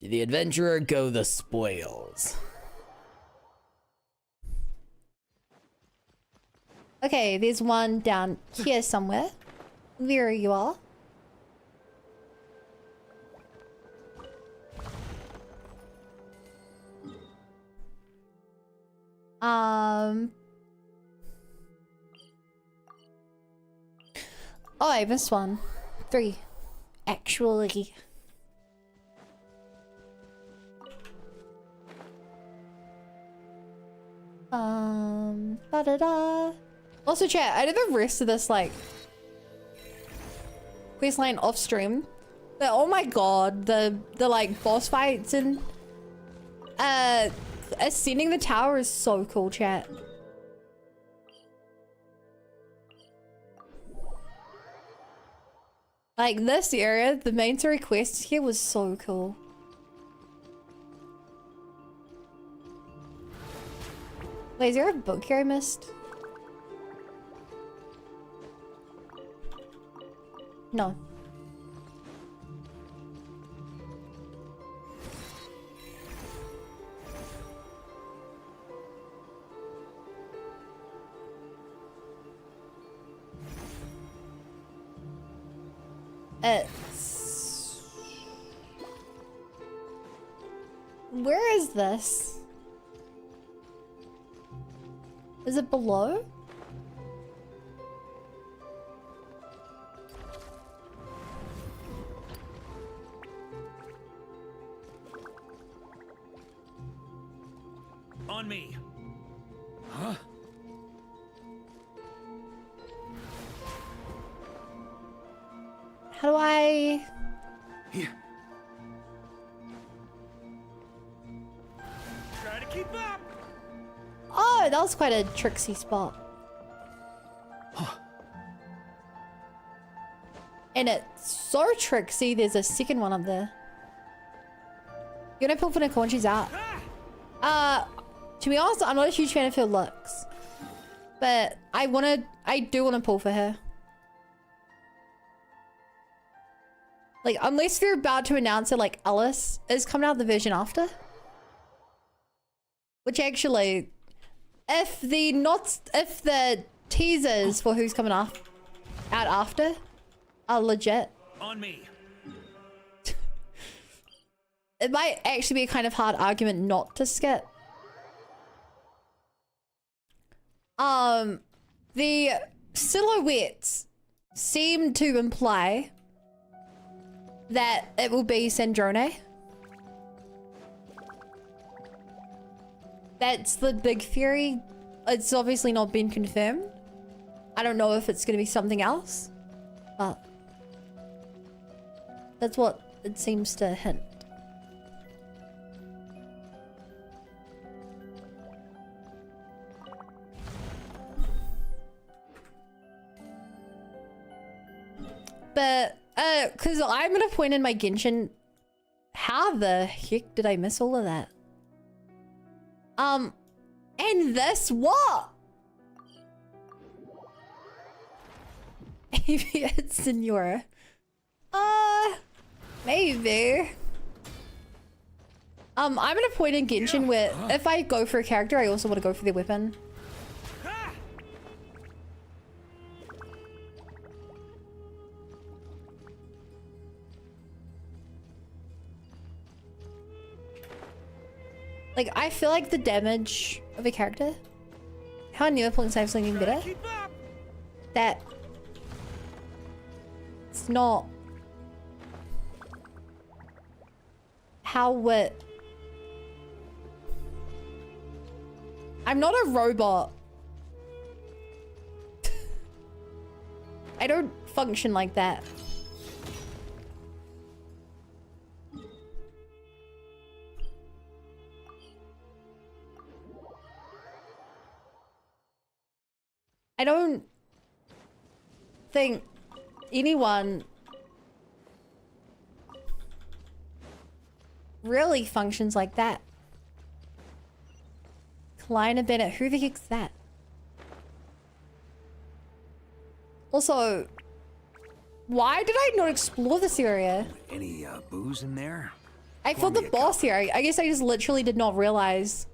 To the adventurer go the spoils. Okay, there's one down here somewhere. There you are. Oh, I missed one. 3. Actually. Ba-da-da. Also, chat, I did the rest of this, like, questline off stream. But, oh my god, the like, boss fights and, ascending the tower is so cool, chat. Like, this area, the main 3 quests here was so cool. Wait, is there a book here I missed? No. Where is this? Is it below? On me. Huh? How do I... Here. Try to keep up. Oh, that was quite a tricksy spot. And it's so tricksy, there's a second one up there. You're gonna pull for Nicole when she's out. To be honest, I'm not a huge fan of her looks. But I do wanna pull for her. Like, unless they're about to announce it, like Alice is coming out the version after. Which actually, if the teasers for who's coming out after are legit. On me. It might actually be a kind of hard argument not to skip. The silhouettes seem to imply that it will be Sandrone. That's the big theory. It's obviously not been confirmed. I don't know if it's going to be something else, but that's what it seems to hint. But, cause I'm at a point in my Genshin, how the heck did I miss all of that? And this, what? Maybe it's Senora. Maybe. I'm at a point in Genshin where if I go for a character, I also want to go for their weapon. Like, I feel like the damage of a character, how newer points I've seen even better, that it's not How it... I'm not a robot. I don't function like that. I don't think anyone really functions like that. Kleiner Bennett, who the heck's that? Also, why did I not explore this area? Any booze in there? I filled the boss here. I guess I just literally did not realize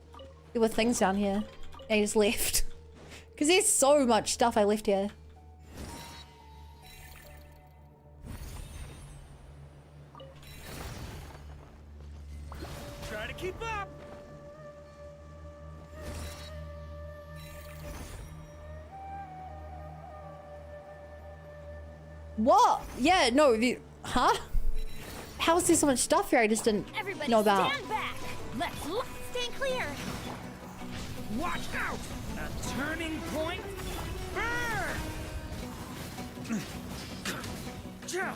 there were things down here. I just left. Because there's so much stuff I left here. Try to keep up. What? Yeah, no, huh? How is there so much stuff here I just didn't know about? Stand back. Let's look. Stand clear. Watch out! A turning point. Burn! Ja.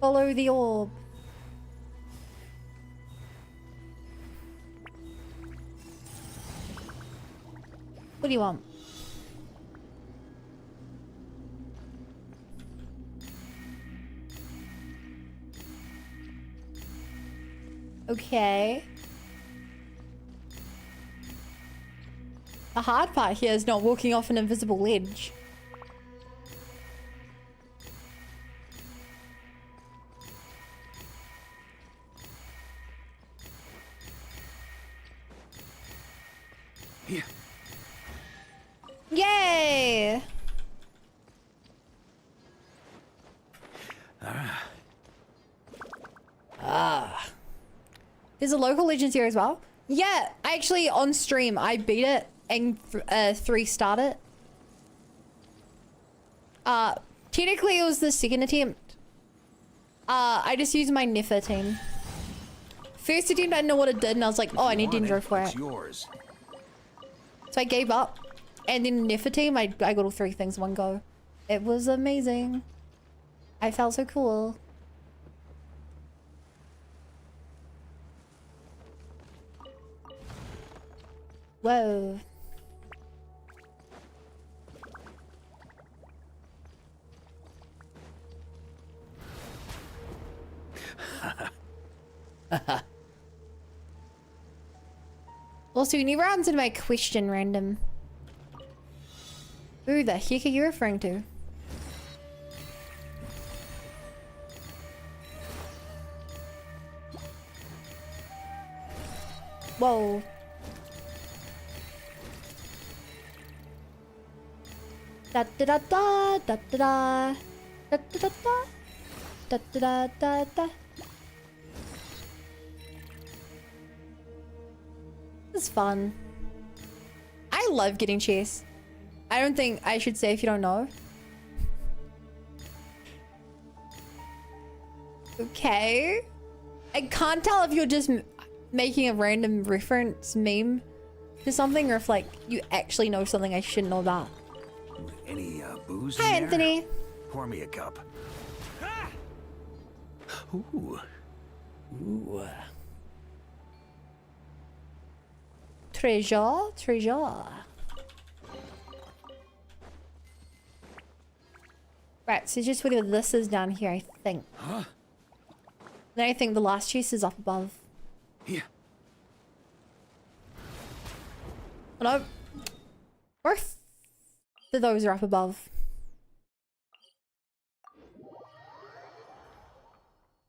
Follow the orb. What do you want? Okay. The hard part here is not walking off an invisible ledge. Yeah. Yay! There's a local legends here as well. Yeah, actually on stream I beat it and 3-starred it. Technically it was the second attempt. I just used my Nefer team. First attempt I didn't know what it did and I was like, oh, I need Dendro for it. It's yours. So I gave up. And then Nefer team, I got all 3 things in one go. It was amazing. I felt so cool. Whoa. Also, you never answered my question, random. Who the heck are you referring to? Whoa. Da da da da da da da da da da da da da da. This is fun. I love getting chased. I don't think I should say if you don't know. Okay. I can't tell if you're just making a random reference meme to something or if like you actually know something I shouldn't know about. Any booze Hi, in there? Anthony. Pour me a cup. Ooh. Ooh. Treasure, treasure. Right, so just whatever this is down here, I think. Huh? Then I think the last chest is up above. Yeah. Oh, no. Both of those are up above.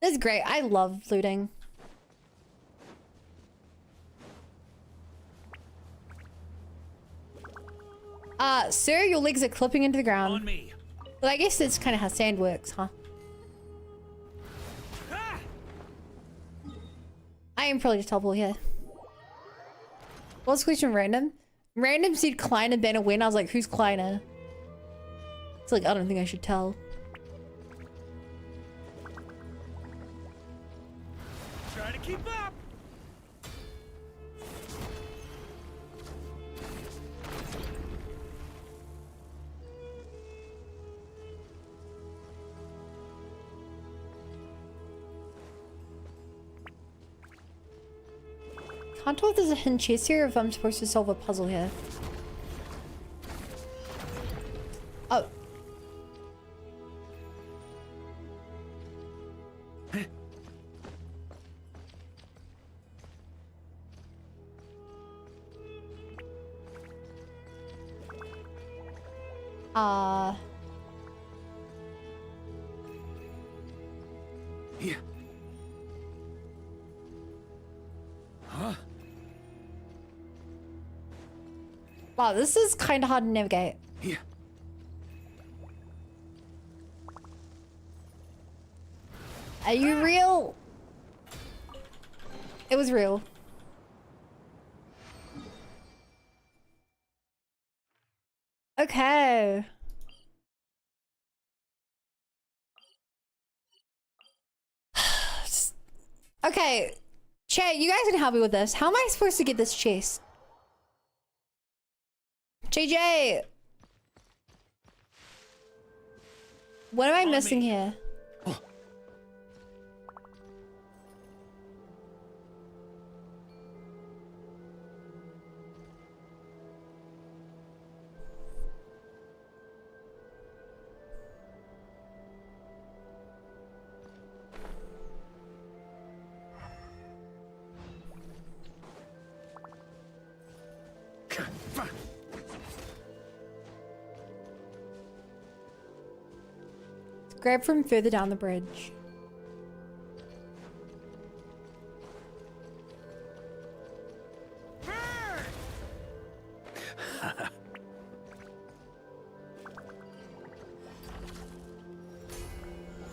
This is great. I love looting. Sir, your legs are clipping into the ground. On me. Well, I guess that's kind of how sand works, huh? I am probably just helpful here. What's the question, random? Random said Kleiner Banner win. I was like, who's Kleiner? It's like, I don't think I should tell. Try to keep up. Can't tell if there's a hidden chest here or if I'm supposed to solve a puzzle here. Oh. Yeah. Huh? Wow, this is kind of hard to navigate. Yeah. Are you real? It was real. Okay. Okay. Chat, you guys can help me with this. How am I supposed to get this chest? JJ! What am I missing here? Grab from further down the bridge.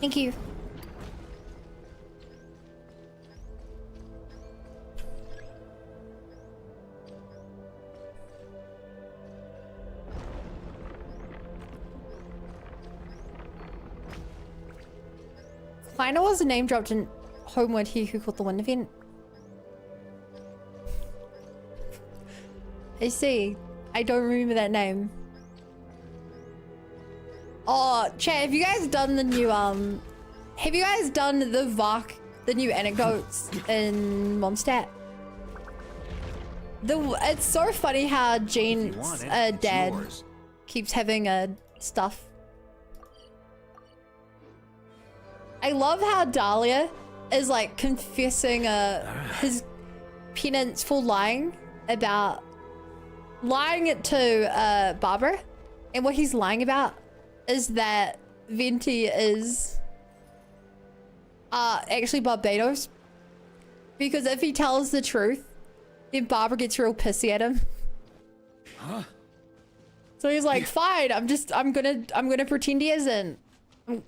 Thank you. Kleiner was a name dropped in Homeward, He Who Caught the Wind event. I see. I don't remember that name. Oh, chat, have you guys done the new, have you guys done the VARC, the new anecdotes in Mondstadt? It's so funny how Jean's dad keeps having stuff. I love how Dahlia is like confessing his penance for lying to Barbara, and what he's lying about is that Venti is actually Barbados, because if he tells the truth, then Barbara gets real pissy at him. Huh? So he's like, fine, I'm gonna pretend he isn't, so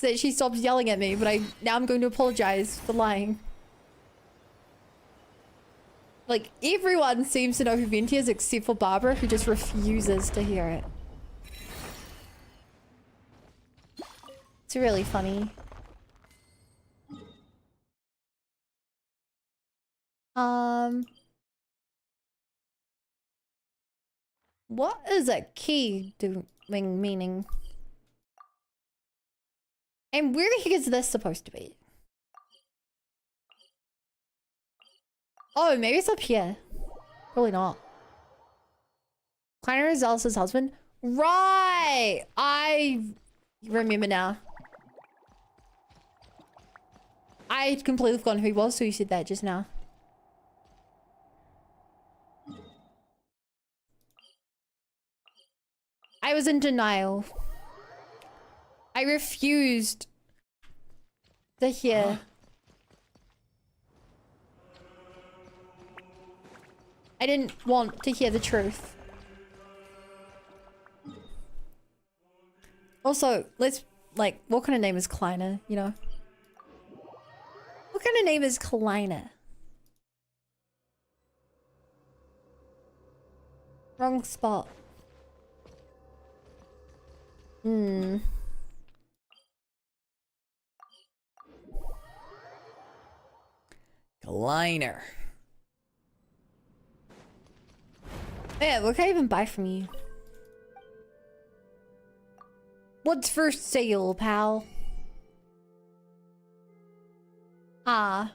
that she stops yelling at me, but now I'm going to apologize for lying. Like, everyone seems to know who Venti is except for Barbara, who just refuses to hear it. It's really funny. What is a key meaning? And where the heck is this supposed to be? Oh, maybe it's up here. Probably not. Kleiner is Alice's husband? Right! I remember now. I had completely forgotten who he was, so you said that just now. I was in denial. I refused to hear. I didn't want to hear the truth. Also, let's, like, what kind of name is Kleiner, you know? What kind of name is Kleiner? Wrong spot. Liner. Yeah, what can I even buy from you? What's for sale, pal? Ah.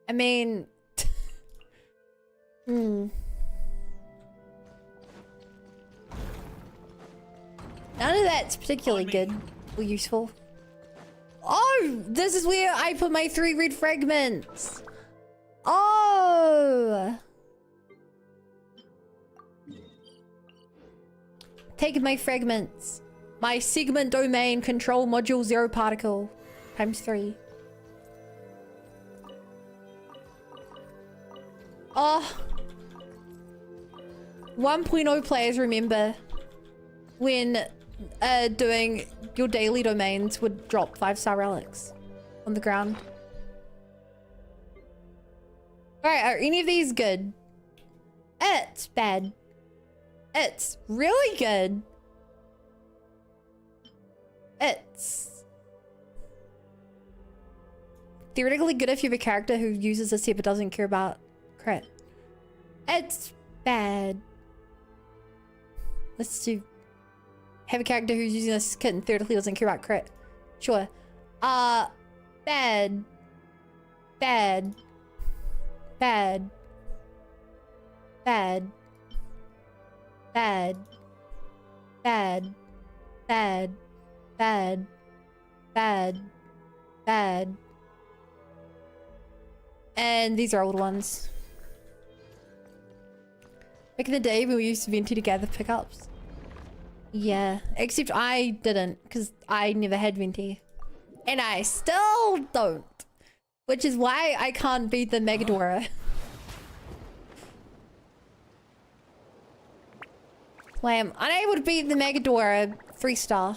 I mean... None of that's particularly good or useful. Oh! This is where I put my 3 red fragments! Oh! Take my fragments. My segment domain control module 0 particle. Times 3. Oh. 1.0 players remember when doing your daily domains would drop 5-star relics on the ground. Alright, are any of these good? It's bad. It's really good. It's theoretically good if you have a character who uses this here but doesn't care about crit. It's bad. Let's do have a character who's using this kit and theoretically doesn't care about crit. Sure. Bad. Bad. Bad. Bad. Bad. Bad. Bad. Bad. Bad. Bad. And these are old ones. Back in the day when we used to Venti to gather pickups. Yeah, except I didn't, because I never had Venti. And I still don't. Which is why I can't beat the Megadora. Why I'm unable to beat the Megadora 3-star.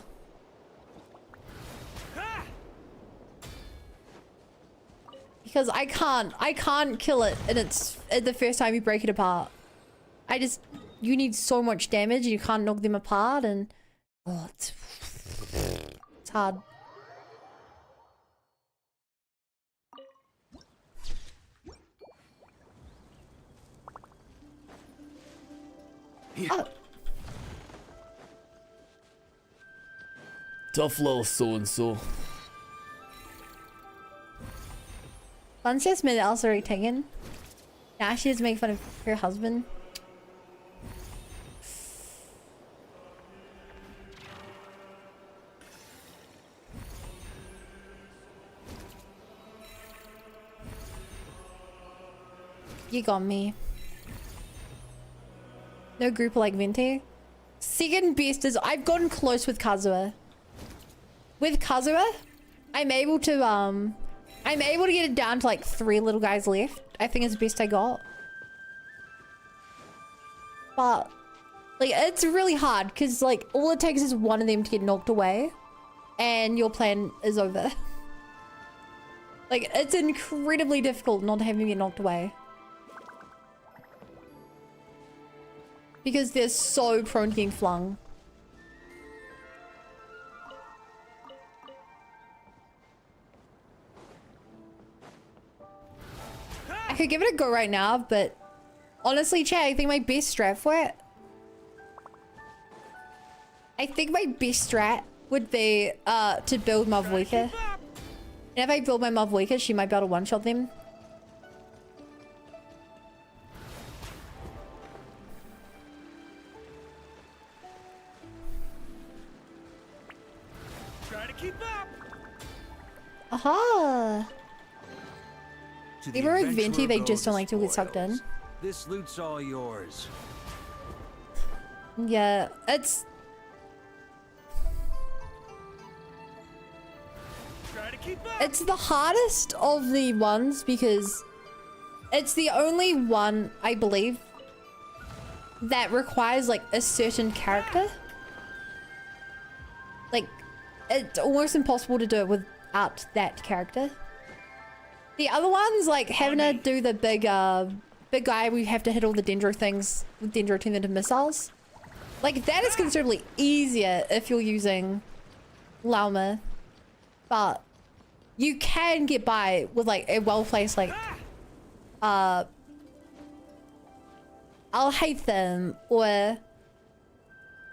Because I can't kill it and it's the first time you break it apart. You need so much damage and you can't knock them apart and... Oh, it's hard. Oh. Tough little so-and-so. Princess made else already taken. Now she has to make fun of her husband. You got me. No group like Venti. Second best is I've gotten close with Kazuha. With Kazuha, I'm able to get it down to like 3 little guys left. I think it's the best I got. But like it's really hard because like all it takes is one of them to get knocked away and your plan is over. Like it's incredibly difficult not to have him get knocked away. Because they're so prone to getting flung. I could give it a go right now, but honestly, chat, I think my best strat for it... I think my best strat would be to build Mavwika. And if I build my Mavwika, she might be able to one-shot them. Aha! Maybe with Venti, they just don't like to get sucked in. This loot's all yours. Yeah, it's... It's the hardest of the ones because it's the only one, I believe, that requires like a certain character. Like, it's almost impossible to do it without that character. The other ones, like having to do the big guy, we have to hit all the Dendro things with Dendro turn into missiles. Like, that is considerably easier if you're using Llama. But you can get by with, like, a well-placed, like, I'll hate them, or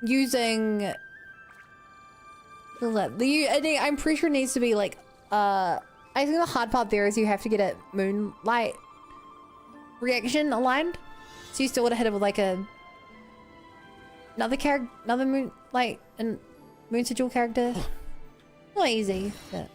using... I'm pretty sure it needs to be, like, I think the hard part there is you have to get a moonlight reaction aligned. So you still would have hit it with, like, another moonlight and moon sigil character. Not easy, but...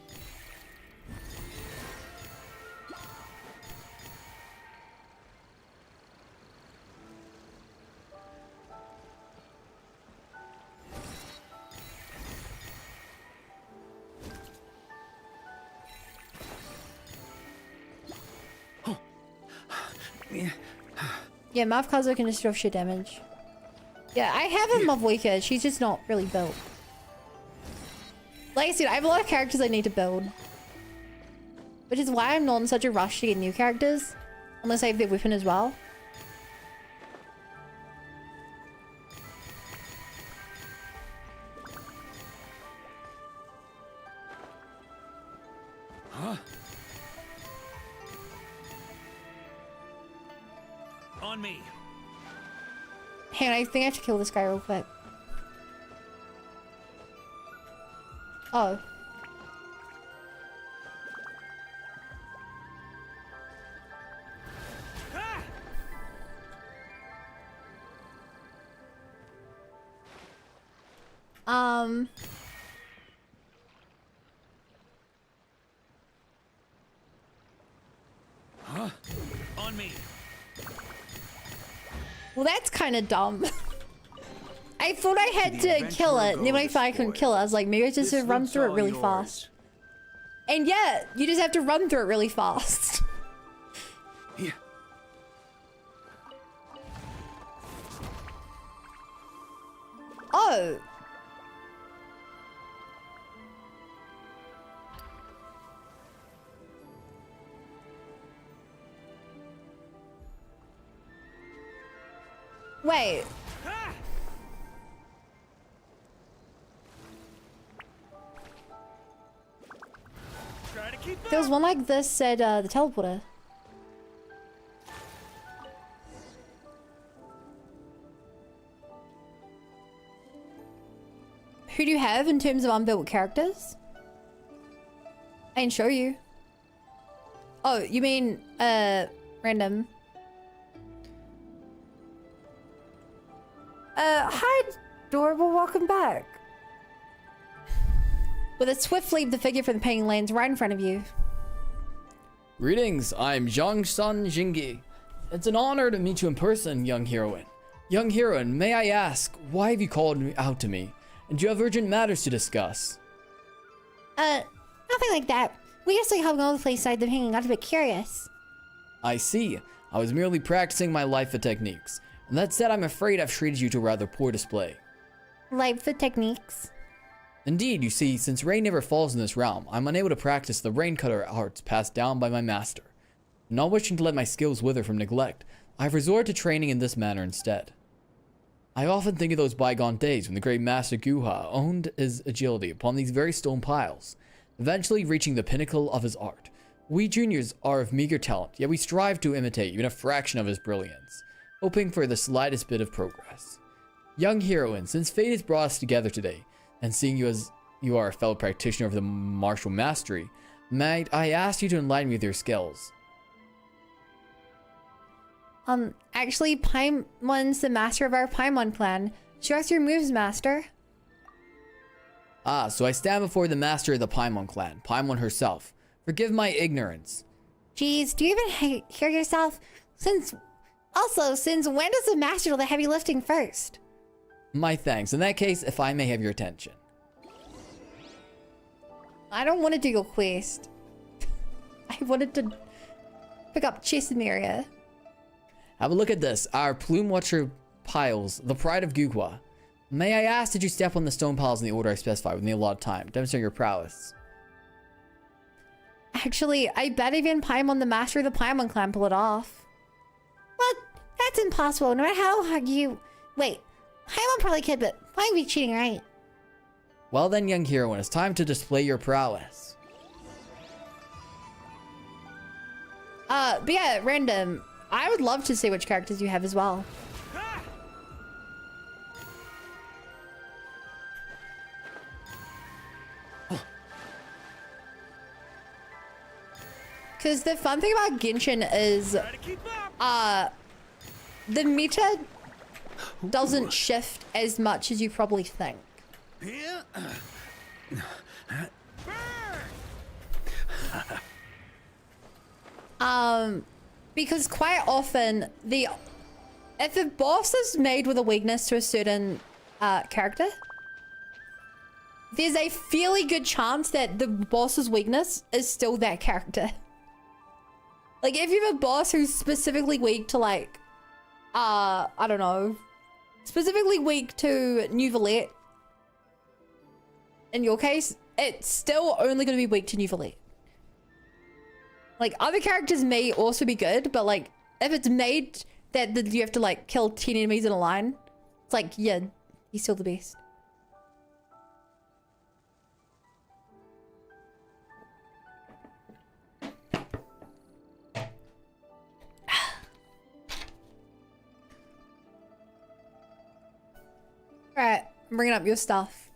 Yeah, Mavkazo can just do shit damage. Yeah, I have a Mavwika. She's just not really built. Like I said, I have a lot of characters I need to build. Which is why I'm not in such a rush to get new characters. Unless I have their weapon as well. Huh? On me. Hang on, I think I have to kill this guy real quick. Oh. Huh? On me. Well, that's kind of dumb. I thought I had to kill it, and then when I found I couldn't kill it, I was like, maybe I just have to run through it really fast. And yeah, you just have to run through it really fast. Yeah. Oh. Wait. There was one like this at the teleporter. Who do you have in terms of unbuilt characters? I can show you. Oh, you mean random? Hi, adorable. Welcome back. With a swift leap, the figure from the painting lands right in front of you. Greetings, I'm Zhang-san Jingi. It's an honor to meet you in person, young heroine. Young heroine, may I ask, why have you called me out to me? And do you have urgent matters to discuss? Nothing like that. We just like helping all the place side the painting. Got a bit curious. I see. I was merely practicing my life foot techniques. And that said, I'm afraid I've treated you to a rather poor display. Life foot techniques? Indeed, you see, since rain never falls in this realm, I'm unable to practice the rain cutter arts passed down by my master. Not wishing to let my skills wither from neglect, I've resorted to training in this manner instead. I often think of those bygone days when the great master Guha owned his agility upon these very stone piles, eventually reaching the pinnacle of his art. We juniors are of meager talent, yet we strive to imitate even a fraction of his brilliance, hoping for the slightest bit of progress. Young heroine, since fate has brought us together today, and seeing you as you are a fellow practitioner of the martial mastery, might I ask you to enlighten me with your skills? Actually, Paimon's the master of our Paimon clan. Show us your moves, master. Ah, so I stand before the master of the Paimon clan, Paimon herself. Forgive my ignorance. Jeez, do you even hear yourself? Since when does the master do the heavy lifting first? My thanks. In that case, if I may have your attention. I don't want to do your quest. I wanted to pick up chest in the area. Have a look at this. Our Plume Watcher piles, the pride of Gugwa. May I ask, did you step on the stone piles in the order I specified within a lot of time? Demonstrate your prowess. Actually, I bet even Paimon, the master of the Paimon clan, pull it off. What? That's impossible. No matter how hard you... Wait. I'm a probably kid, but why are we cheating, right? Well then, young heroine, it's time to display your prowess. But yeah, random. I would love to see which characters you have as well. Because the fun thing about Genshin is, the meta doesn't shift as much as you probably think. Because quite often if the boss is made with a weakness to a certain character, there's a fairly good chance that the boss's weakness is still that character. Like if you have a boss who's specifically weak to like, I don't know, specifically weak to New Valette, in your case, it's still only going to be weak to New Valette. Like other characters may also be good, but like if it's made that you have to like kill 10 enemies in a line, it's like, yeah, he's still the best. Alright, I'm bringing up your stuff.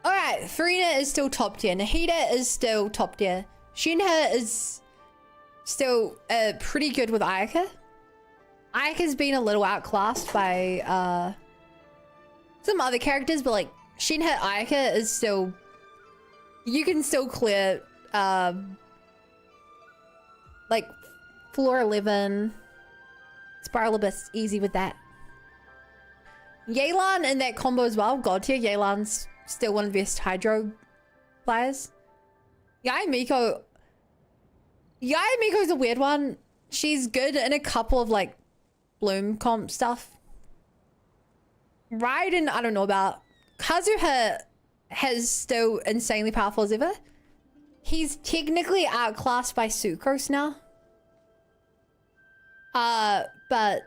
Alright, Farina is still top tier. Nahida is still top tier. Shinha is still pretty good with Ayaka. Ayaka's been a little outclassed by some other characters, but like Shinha Ayaka is still... You can still clear like floor 11, Spiral Abyss, easy with that. Yelan in that combo as well, god tier. Yelan's still one of the best Hydro players. Yae Miko's a weird one. She's good in a couple of like Bloom comp stuff. Raiden, I don't know about. Kazuha has still insanely powerful as ever. He's technically outclassed by Sucrose now. But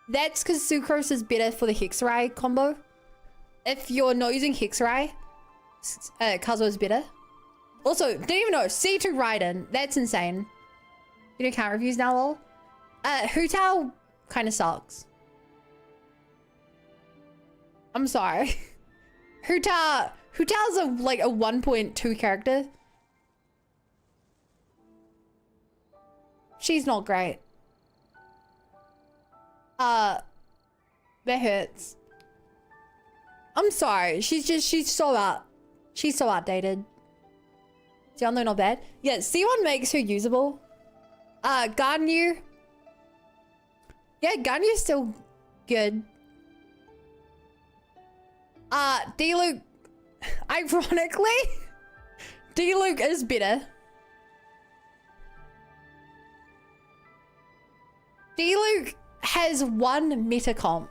that's because Sucrose is better for the Hexarai combo. If you're not using Hexarai, Kazuha is better. Also, didn't even know, C2 Raiden, that's insane. You know count reviews now, lol? Hu Tao kind of sucks. I'm sorry. Hu Tao's like a 1.2 character. She's not great. That hurts. I'm sorry. She's so outdated. Xianlu not bad. Yeah, C1 makes her usable. Ganyu. Yeah, Ganyu's still good. D-Luke, ironically, D-Luke is better. D-Luke has one meta comp.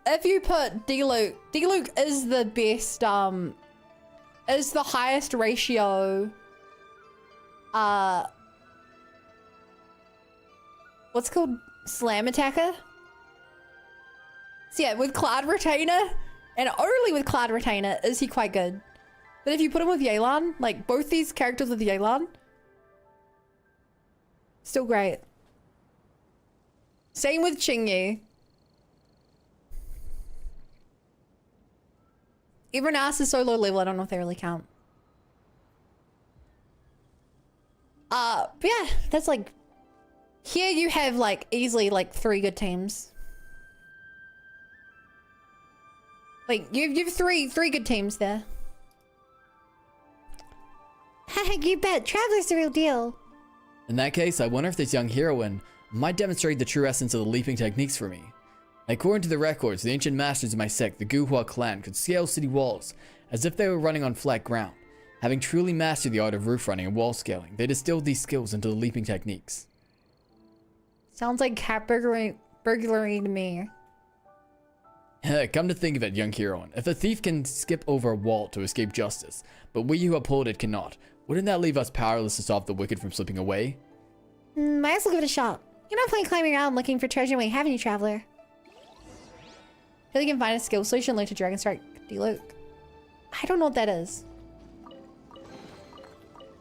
If you put D-Luke is the best, is the highest ratio, what's it called? Slam attacker? So yeah, with Cloud Retainer, and only with Cloud Retainer is he quite good. But if you put him with Yelan, like both these characters with Yelan, still great. Same with Qingyu. Everyone else is so low level, I don't know if they really count. But yeah, that's like, here you have like easily like 3 good teams. Like, you have three good teams there. You bet. Traveler's the real deal. In that case, I wonder if this young heroine might demonstrate the true essence of the leaping techniques for me. According to the records, the ancient masters of my sect, the Guhua clan, could scale city walls as if they were running on flat ground. Having truly mastered the art of roof running and wall scaling, they distilled these skills into the leaping techniques. Sounds like cat burglary to me. Come to think of it, young Kiron, if a thief can skip over a wall to escape justice, but we who uphold it cannot, wouldn't that leave us powerless to stop the wicked from slipping away? Might as well give it a shot. You're not playing climbing around looking for treasure when you haven't, you traveler. Feel like you can find a skill solution linked to Dragon Strike Deluxe. I don't know what that is.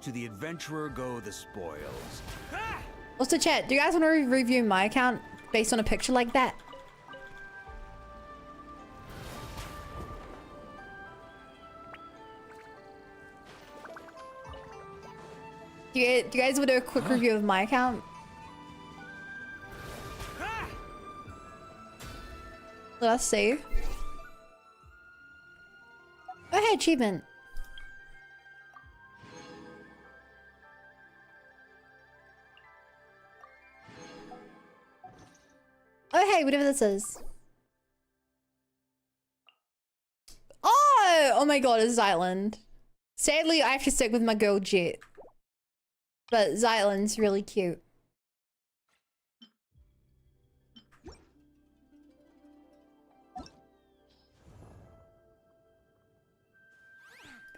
To the adventurer go the spoils. Also, chat, do you guys want to review my account based on a picture like that? Do you guys want to do a quick review of my account? Let us see. Oh, hey, achievement. Oh, hey, whatever this is. Oh my god, it's Zyland. Sadly, I have to stick with my girl Jet. But Zyland's really cute.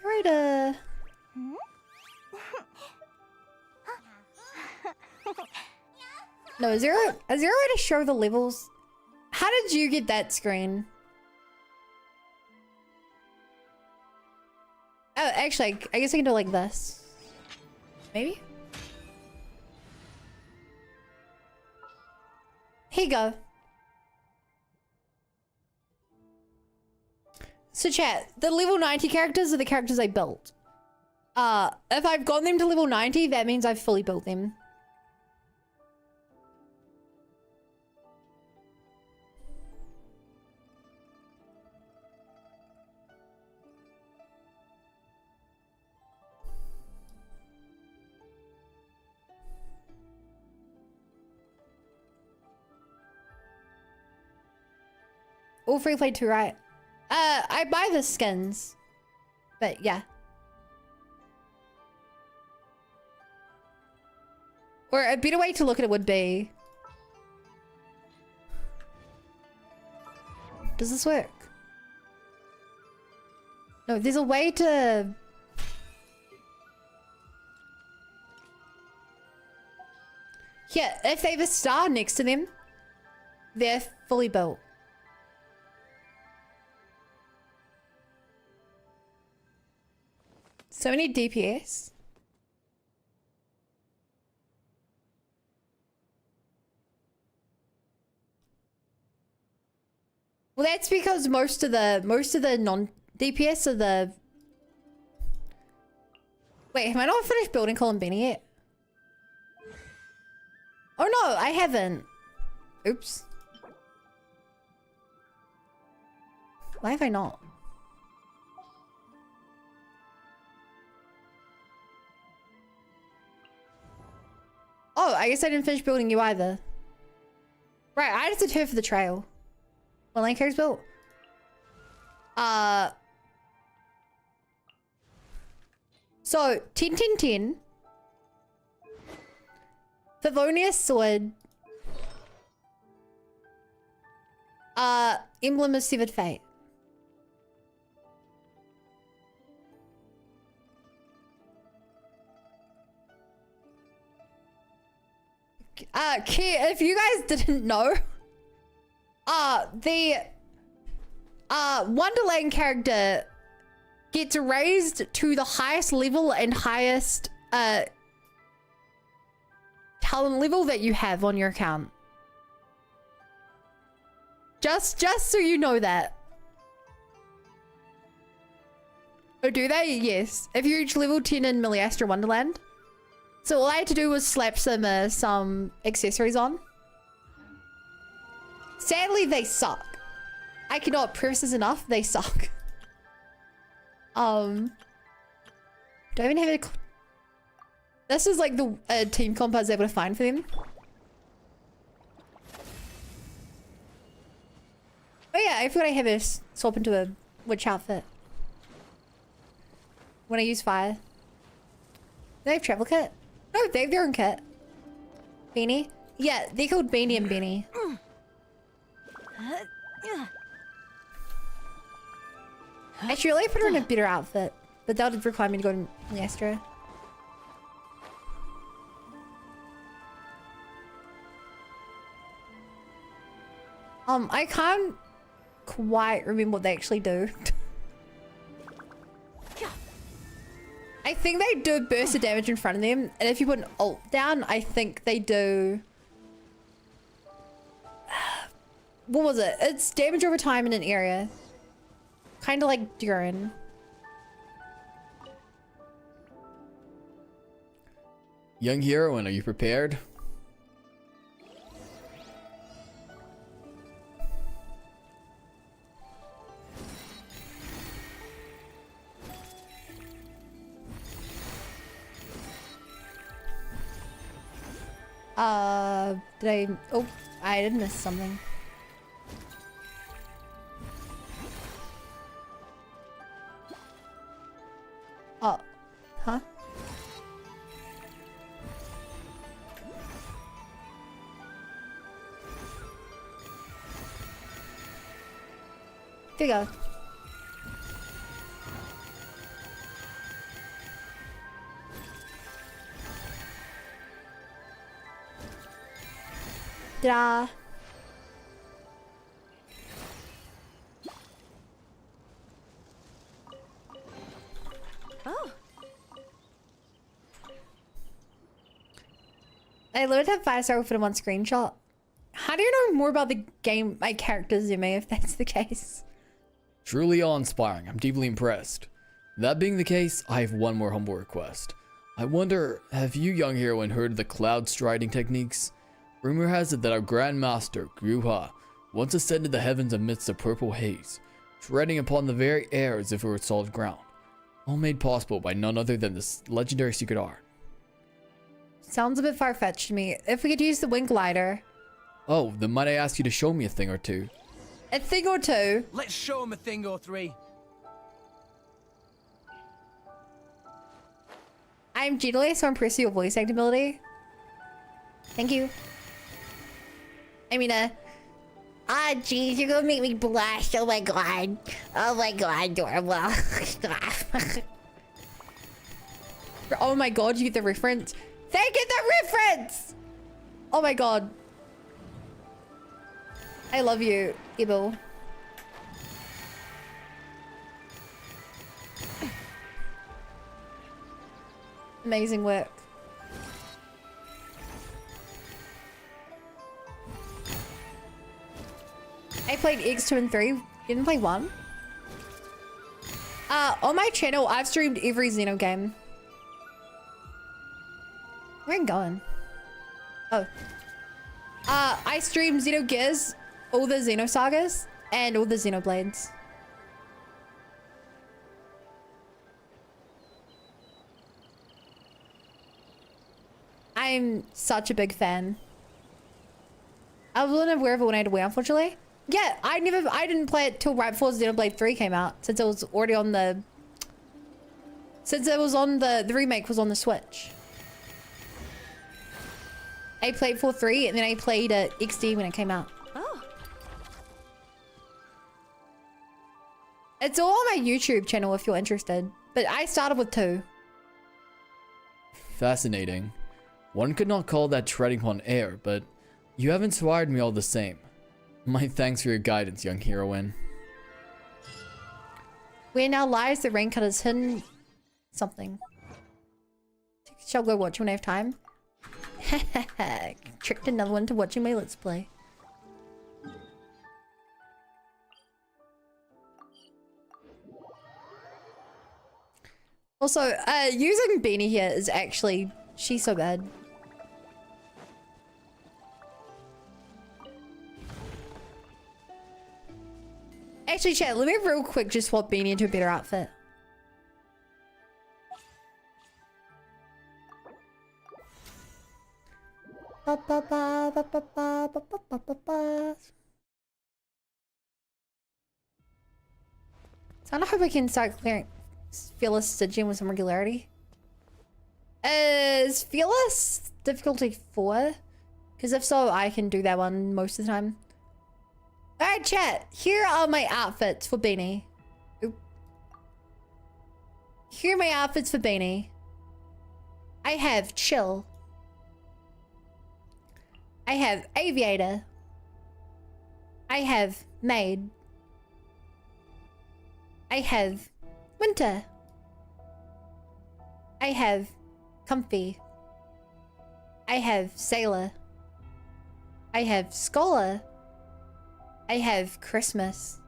Right, no, is there a way to show the levels? How did you get that screen? Oh, actually, I guess I can do it like this. Maybe? Here you go. So chat, the level 90 characters are the characters I built. If I've gotten them to level 90, that means I've fully built them. All free play too, right? I buy the skins. But yeah. Or a better way to look at it would be... Does this work? No, there's a way to... Yeah, if they have a star next to them, they're fully built. So many DPS. Well, that's because most of the non-DPS are the... Wait, have I not finished building Columbini yet? Oh no, I haven't. Oops. Why have I not? Oh, I guess I didn't finish building you either. Right, I just did her for the trail. What lane character's built? So, 10, 10, 10. Favonius sword. Emblem of Severed Fate. If you guys didn't know, the Wonderland character gets raised to the highest level and highest talent level that you have on your account. Just so you know that. Oh, do they? Yes. If you reach level 10 in Miliastra Wonderland. So all I had to do was slap some accessories on. Sadly, they suck. I cannot press this enough. They suck. Do I even have a... This is like the team comp I was able to find for them. Oh yeah, I forgot I have a swap into a witch outfit. When I use fire. Do they have travel kit? No, they have their own kit. Beanie? Yeah, they're called Beanie and Beanie. I should really put her in a better outfit, but that would require me to go to Leicester. I can't quite remember what they actually do. I think they do a burst of damage in front of them, and if you put an ult down, I think they do... What was it? It's damage over time in an area. Kind of like Durin. Young heroine, are you prepared? Did I... Oh, I did miss something. Oh. Huh? There you go. Ta-da! Oh. I literally have 5-star within one screenshot. How do you know more about the game, my characters, Yume, if that's the case? Truly awe-inspiring. I'm deeply impressed. That being the case, I have one more humble request. I wonder, have you, young heroine, heard of the cloud striding techniques? Rumor has it that our Grand Master, Gruha, once ascended the heavens amidst a purple haze, treading upon the very air as if it were solid ground, all made possible by none other than this legendary secret art. Sounds a bit far-fetched to me. If we could use the wing glider. Oh, then might I ask you to show me a thing or two? A thing or two? Let's show him a thing or three. I'm genuinely so impressed with your voice acting ability. Thank you. I mean, geez, you're gonna make me blush. Oh my god. Oh my god, Dorwell. Oh my god, you get the reference. They get the reference! Oh my god. I love you, Ibo. Amazing work. I played X2 and 3. Didn't play 1. On my channel, I've streamed every Xeno game. Where am I going? Oh. I streamed Xenogears, all the Xenosagas, and all the Xenoblades. I'm such a big fan. I wasn't aware of it when I had to wait, unfortunately. Yeah, I didn't play it till right before Xenoblade 3 came out, since it was already on the... Since it was on the remake was on the Switch. I played 4-3, and then I played XD when it came out. Oh. It's all on my YouTube channel if you're interested, but I started with 2. Fascinating. One could not call that treading upon air, but you have inspired me all the same. My thanks for your guidance, young heroine. Where now lies the raincutter's hidden something. Shall go watch when I have time. Tricked another one to watching my Let's Play. Also, using Beanie here is actually... She's so bad. Actually, chat, let me real quick just swap Beanie into a better outfit. Ba, ba, ba, ba, ba, ba, ba, ba, ba, ba. So I hope I can start clearing Fearless Stygian with some regularity. Is Fearless difficulty 4? Because if so, I can do that one most of the time. Alright, chat. Here are my outfits for Beanie. Oop. Here are my outfits for Beanie. I have chill. I have aviator. I have maid. I have winter. I have comfy. I have sailor. I have scholar. I have Christmas.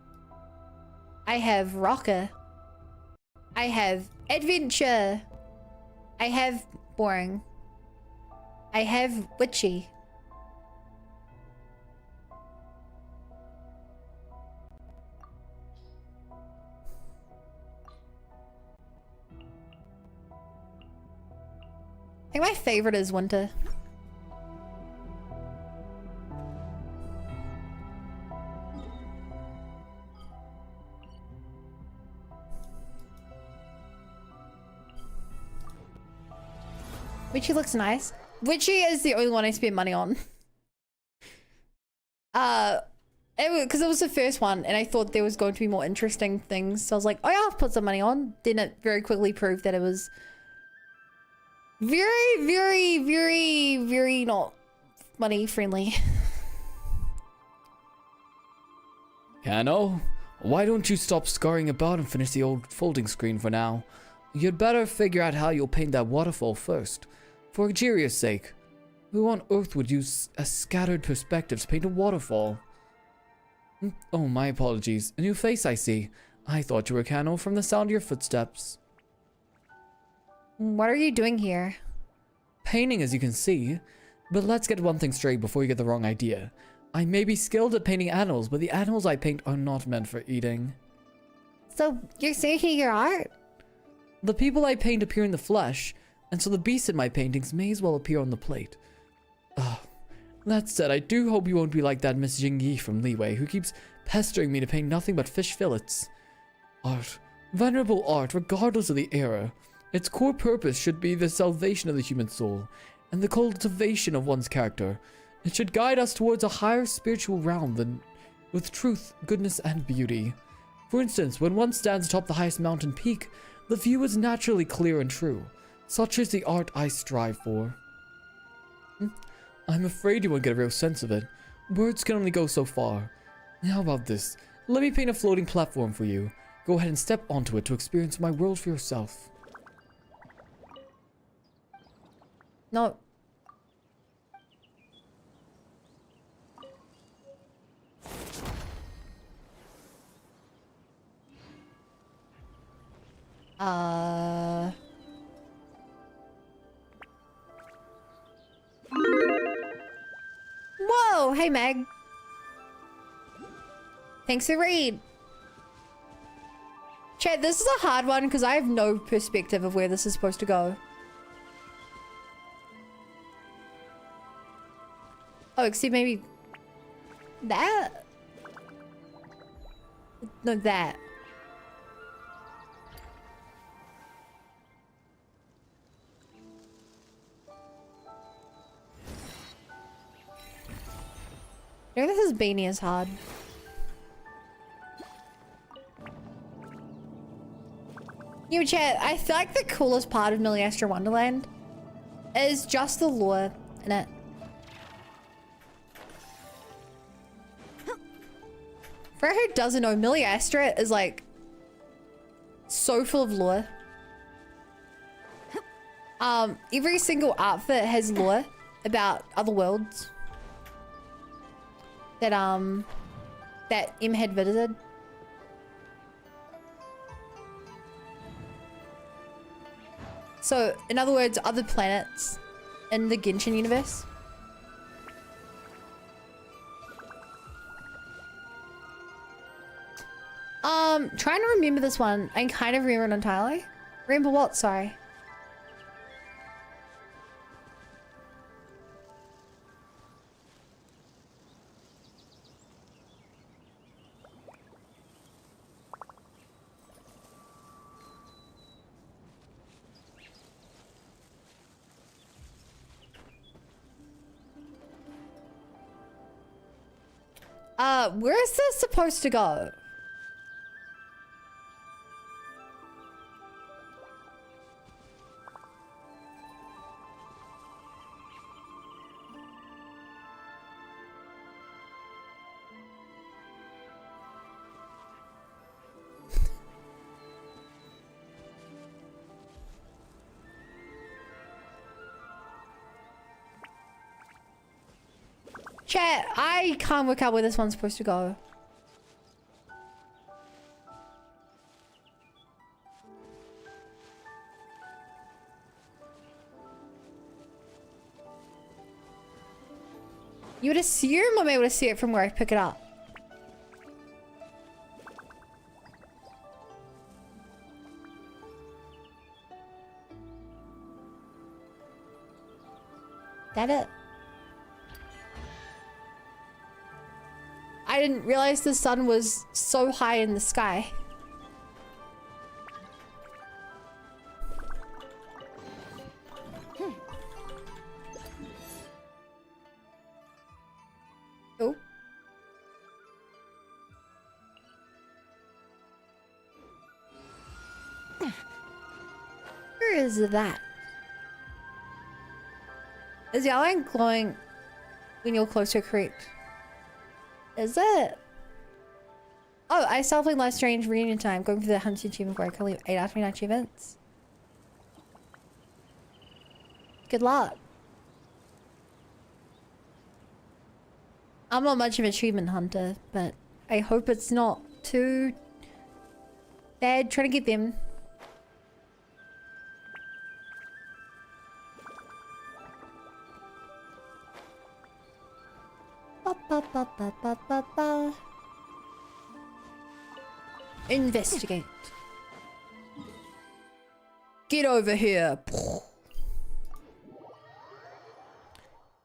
I have rocker. I have adventure. I have boring. I have witchy. I think my favorite is winter. Witchy looks nice. Witchy is the only one I spent money on. Because it was the first one and I thought there was going to be more interesting things. So I was like, oh yeah, I'll put some money on. Then it very quickly proved that it was very, very, very, very not money friendly. Kano, why don't you stop scurrying about and finish the old folding screen for now? You'd better figure out how you'll paint that waterfall first. For Agiria's sake, who on earth would use a scattered perspective to paint a waterfall? Oh, my apologies. A new face, I see. I thought you were Kano from the sound of your footsteps. What are you doing here? Painting, as you can see. But let's get one thing straight before you get the wrong idea. I may be skilled at painting animals, but the animals I paint are not meant for eating. So, you're saying your art? The people I paint appear in the flesh, and so the beasts in my paintings may as well appear on the plate. That said, I do hope you won't be like that Miss Jingyi from Leeway, who keeps pestering me to paint nothing but fish fillets. Art, venerable art, regardless of the era, its core purpose should be the salvation of the human soul, and the cultivation of one's character. It should guide us towards a higher spiritual realm than with truth, goodness, and beauty. For instance, when one stands atop the highest mountain peak, the view is naturally clear and true. Such is the art I strive for. I'm afraid you won't get a real sense of it. Words can only go so far. How about this? Let me paint a floating platform for you. Go ahead and step onto it to experience my world for yourself. No. Whoa, hey Meg. Thanks for read. Chat, this is a hard one because I have no perspective of where this is supposed to go. Oh, except maybe that? No, that. I think this is Beanie is hard. You chat, I feel like the coolest part of Milliastra Wonderland is just the lore in it. For who doesn't know, Milliastra is like so full of lore. Every single outfit has lore about other worlds that that M had visited. So, in other words, other planets in the Genshin universe. Trying to remember this one. I kind of remember it entirely. Remember what? Sorry. Where is this supposed to go? Chat, I can't work out where this one's supposed to go. You would assume I'm able to see it from where I pick it up. That it? I didn't realize the sun was so high in the sky. Oh. Where is that? Is the outline glowing when you're close to a creek? Is it? Oh, I still playing Life Strange Reunion Time. Going for the 100 achievement where I can leave 8 out of 29 achievements. Good luck. I'm not much of an achievement hunter, but I hope it's not too bad trying to get them. Ba, ba, ba, ba, ba, ba, ba. Investigate. Get over here.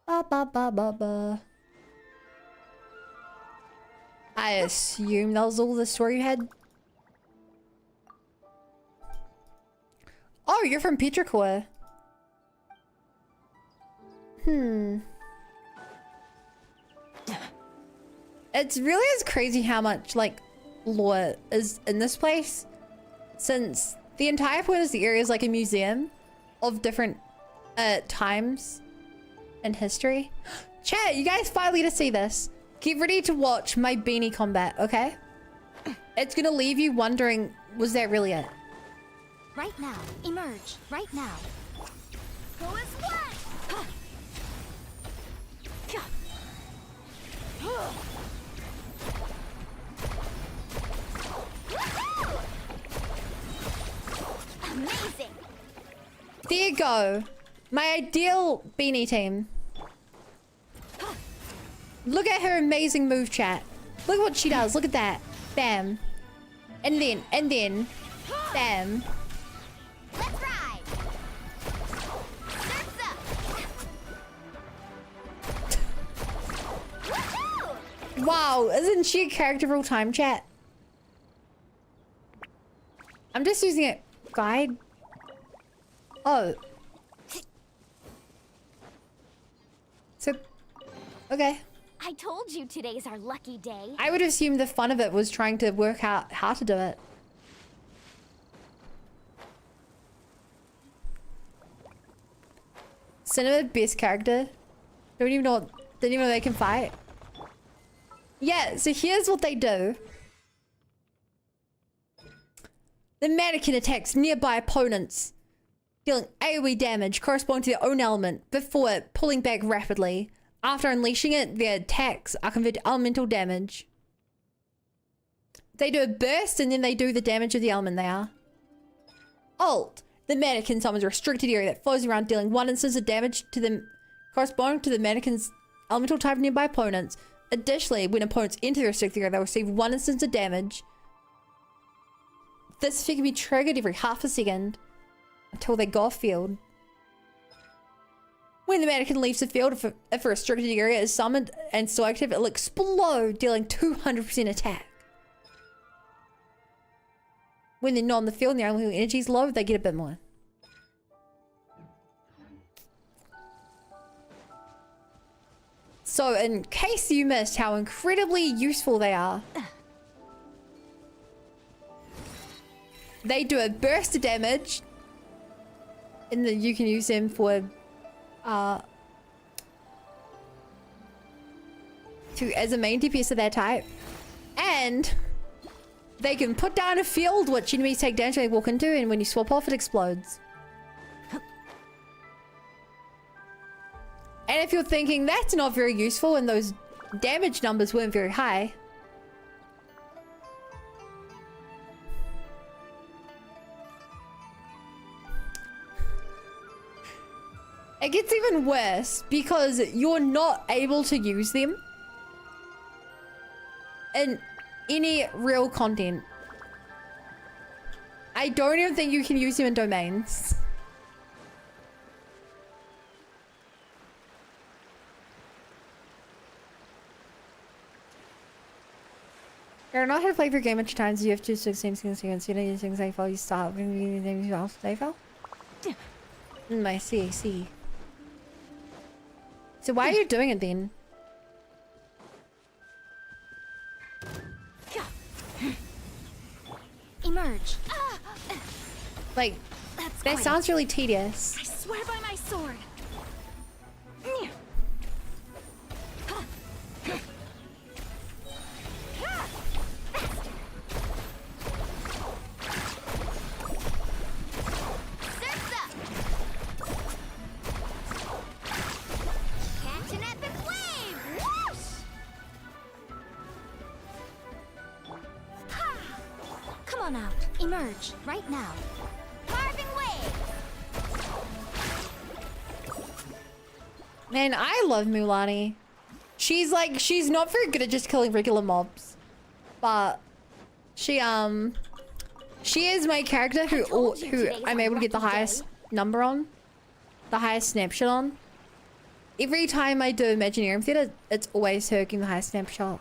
Ba, ba, ba, ba, ba. I assume that was all the story you had. Oh, you're from Petrichor. It's really is crazy how much like lore is in this place, since the entire point of the area is like a museum of different times and history. Chat, you guys finally to see this. Get ready to watch my beanie combat, okay? It's gonna leave you wondering, was that really it? Right now, emerge. Right now. Go as one. Amazing. There you go. My ideal beanie team. Look at her amazing move, chat. Look at what she does. Look at that. Bam. And then, bam. Let's ride. Surf's up. Wow, isn't she a character of all time, chat? I'm just using it. Guide. Oh. So, okay. I told you today's our lucky day. I would assume the fun of it was trying to work out how to do it. Cinema best character. Didn't even know they can fight. Yeah, so here's what they do. The mannequin attacks nearby opponents, dealing AoE damage corresponding to their own element before pulling back rapidly. After unleashing it, their attacks are converted to elemental damage. They do a burst and then they do the damage of the element they are. Alt. The mannequin summons a restricted area that flows around, dealing 1 instance of damage to them corresponding to the mannequin's elemental type nearby opponents. Additionally, when opponents enter the restricted area, they'll receive 1 instance of damage. This effect can be triggered every half a second until they go off field. When the mannequin leaves the field, if a restricted area is summoned and still active, it'll explode, dealing 200% attack. When they're not on the field and their elemental energy is low, they get a bit more. So, in case you missed how incredibly useful they are, they do a burst of damage, and then you can use them for as a main DPS of their type, and they can put down a field which enemies take damage when they walk into, and when you swap off, it explodes. And if you're thinking that's not very useful and those damage numbers weren't very high, it gets even worse because you're not able to use them in any real content. I don't even think you can use them in domains. You're not gonna play your game much times. You have to 16 seconds. You know, these things I fall. You stop. They fell. I see. I see. So why are you doing it then? Emerge. Like, that sounds really tedious. I swear by my sword. Catch an epic wave! Whoosh! Come on out. Emerge right now. Carving wave! Man, I love Mulaney. She's like, she's not very good at just killing regular mobs. But she is my character who I'm able to get the highest number on. The highest snapshot on. Every time I do Imaginarium Theater, it's always her getting the highest snapshot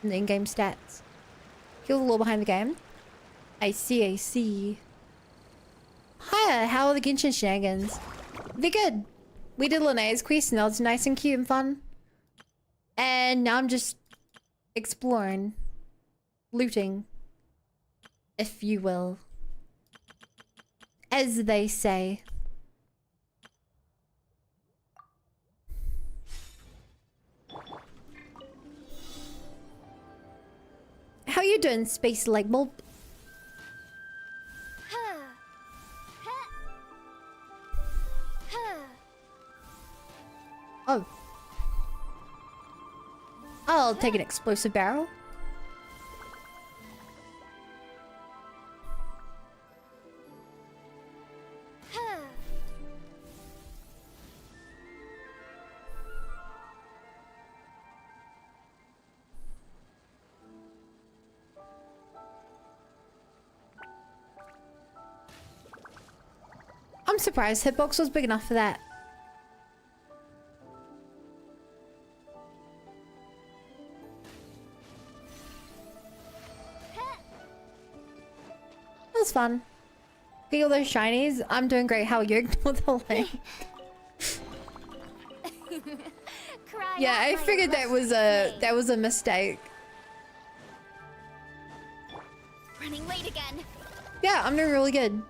in the in-game stats. Here's a little behind the game. I see, I see. Hiya, how are the Genshin shenanigans? They're good. We did LINNEA'S quest and that was nice and cute and fun. And now I'm just exploring. Looting. If you will. As they say. How you doing, Space Light Bulb? Oh. I'll take an explosive barrel. I'm surprised Hitbox was big enough for that. That was fun. Feel those shinies. I'm doing great. How are you? Ignore the link. Yeah, I figured that was a mistake. Running late again. Yeah, I'm doing really good.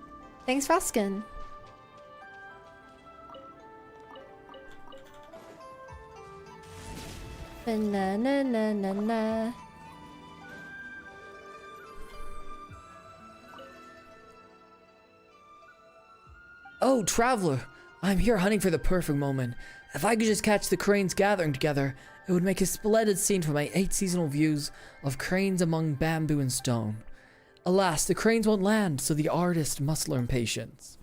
Thanks for asking. Na na na na na. Oh, traveler! I'm here hunting for the perfect moment. If I could just catch the cranes gathering together, it would make a splendid scene for my 8 seasonal views of cranes among bamboo and stone. Alas, the cranes won't land, so the artist must learn patience.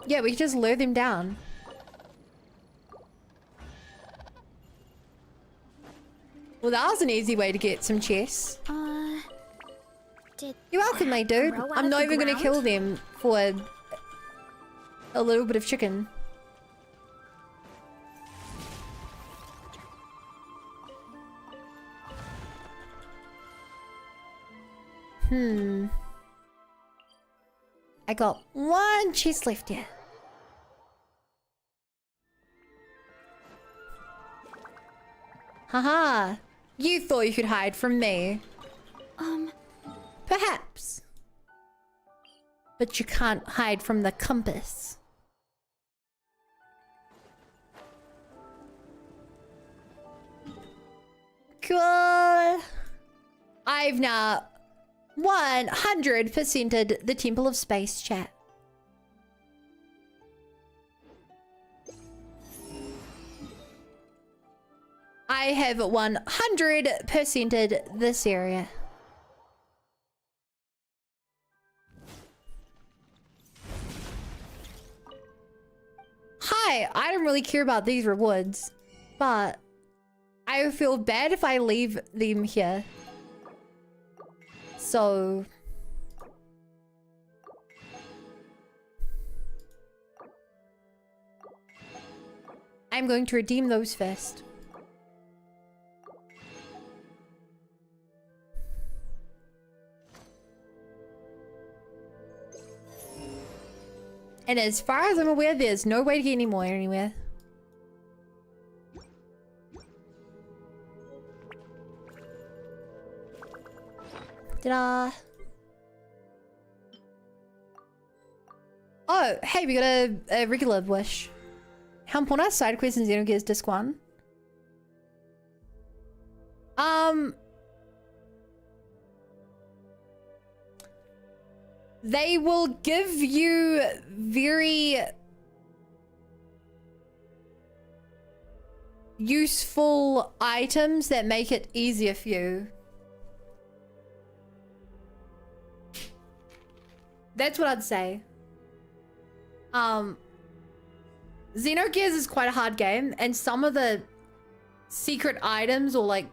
Yeah, we can just lure them down. Well, that was an easy way to get some chests. You're welcome, my dude. I'm not even gonna kill them for a little bit of chicken. I got one chest left here. Haha. You thought you could hide from me. Perhaps. But you can't hide from the compass. Cool. I've now 100%ed the Temple of Space, chat. I have 100%ed this area. Hi, I don't really care about these rewards, but I feel bad if I leave them here. So I'm going to redeem those first. And as far as I'm aware, there's no way to get any more anywhere. Ta-da! Oh, hey, we got a regular wish. Help on us, side quest in Xenogears Disc 1. They will give you very useful items that make it easier for you. That's what I'd say. Xenogears is quite a hard game, and some of the secret items or like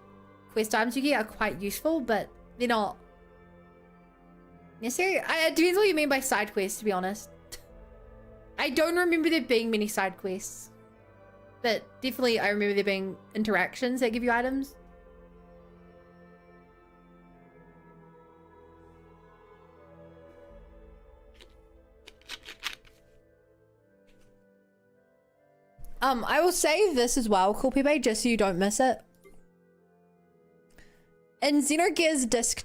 quest items you get are quite useful, but they're not necessary. It depends what you mean by side quests, to be honest. I don't remember there being many side quests, but definitely I remember there being interactions that give you items. I will save this as well, Cool Pepe, just so you don't miss it. In Xenogears Disc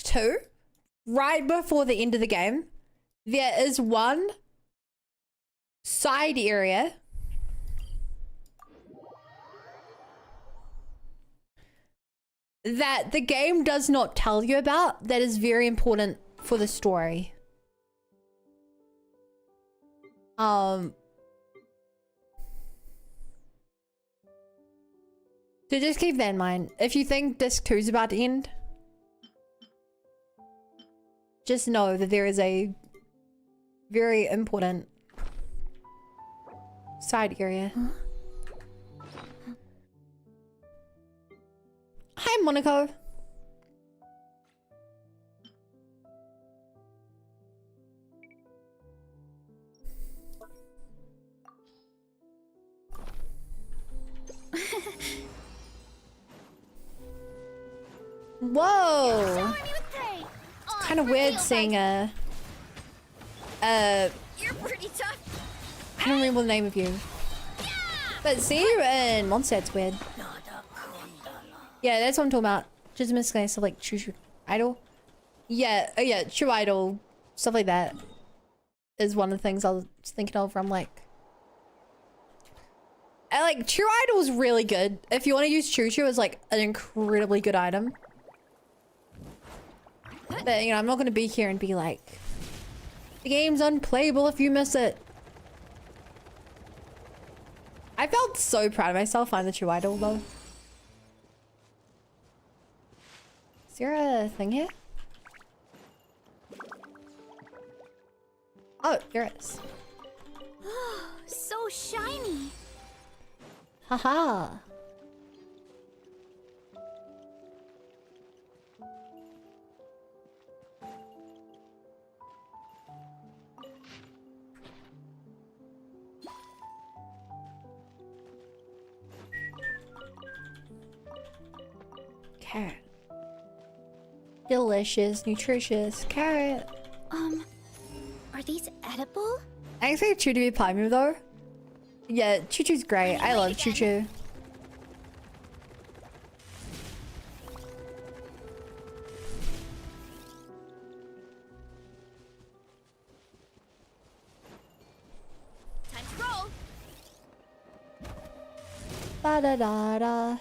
2, right before the end of the game, there is one side area that the game does not tell you about that is very important for the story. So just keep that in mind. If you think Disc 2 is about to end, just know that there is a very important side area. Hi, Monaco. Whoa! It's kind of weird seeing You're pretty tough. I don't remember the name of you. But seeing you in Mondstadt's weird. Yeah, that's what I'm talking about. Just missing stuff like True Idol. Yeah, yeah, True Idol, stuff like that is one of the things I was thinking of. I'm like, True Idol is really good. If you want to use Choo Choo as like an incredibly good item. But, you know, I'm not going to be here and be like, the game's unplayable if you miss it. I felt so proud of myself finding the True Idol though. Is there a thing here? Oh, there is. So shiny. Haha. Carrot. Delicious, nutritious carrot. Are these edible? I expect Choo to be pie move though. Yeah, Choo Choo's great. I love Choo Choo. Time to roll. Ba da da da.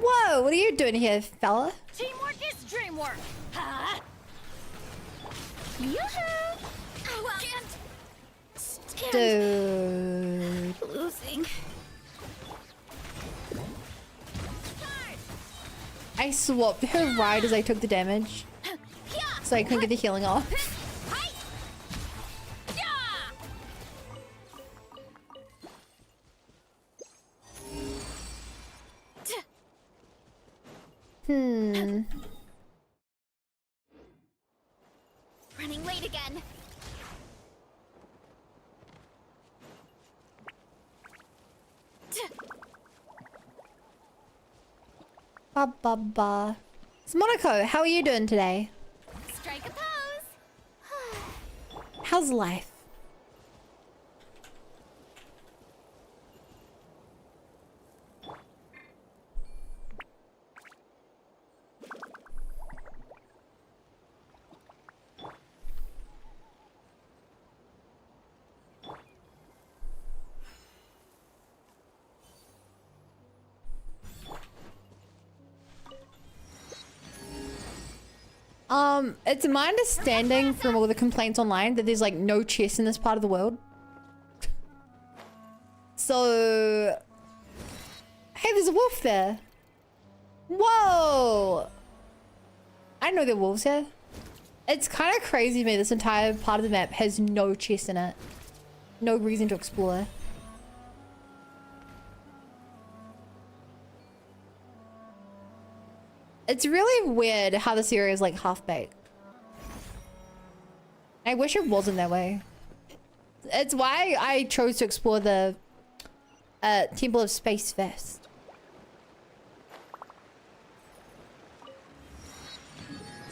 Whoa, what are you doing here, fella? Teamwork is dreamwork. Huh? Yoo-hoo! I can't stand Dude. losing. I swapped her right as I took the damage. So I couldn't get the healing off. Hmm. Running late again. Ba ba ba. So Monaco, how are you doing today? Strike a pose. How's life? It's my understanding from all the complaints online that there's like no chests in this part of the world. So... Hey, there's a wolf there. Whoa! I know there are wolves here. It's kind of crazy to me this entire part of the map has no chest in it. No reason to explore. It's really weird how this area is like half-baked. I wish it wasn't that way. It's why I chose to explore the Temple of Space first.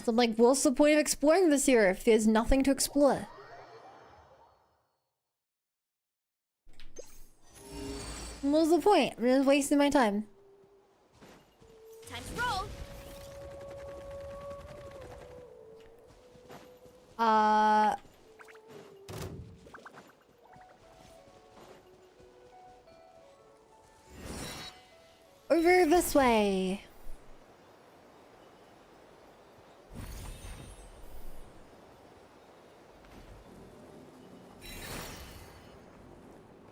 So I'm like, what's the point of exploring this area if there's nothing to explore? What's the point? I'm just wasting my time. Time to roll. Over this way.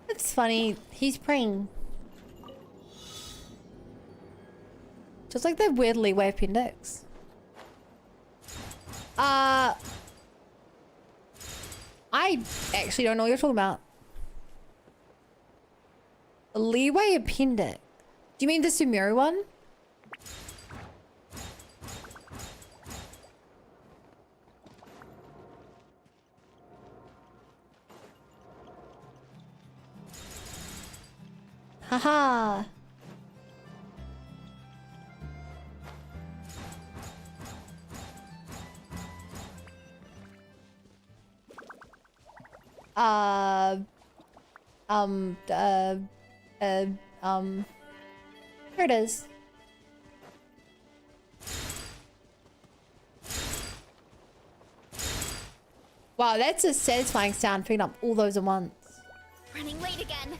It's funny, he's praying. Just like that weird leeway appendix. I actually don't know what you're talking about. A leeway appendix. Do you mean the Sumeru one? Haha. Here it is. Wow, that's a satisfying sound, picking up all those at once. Running late again.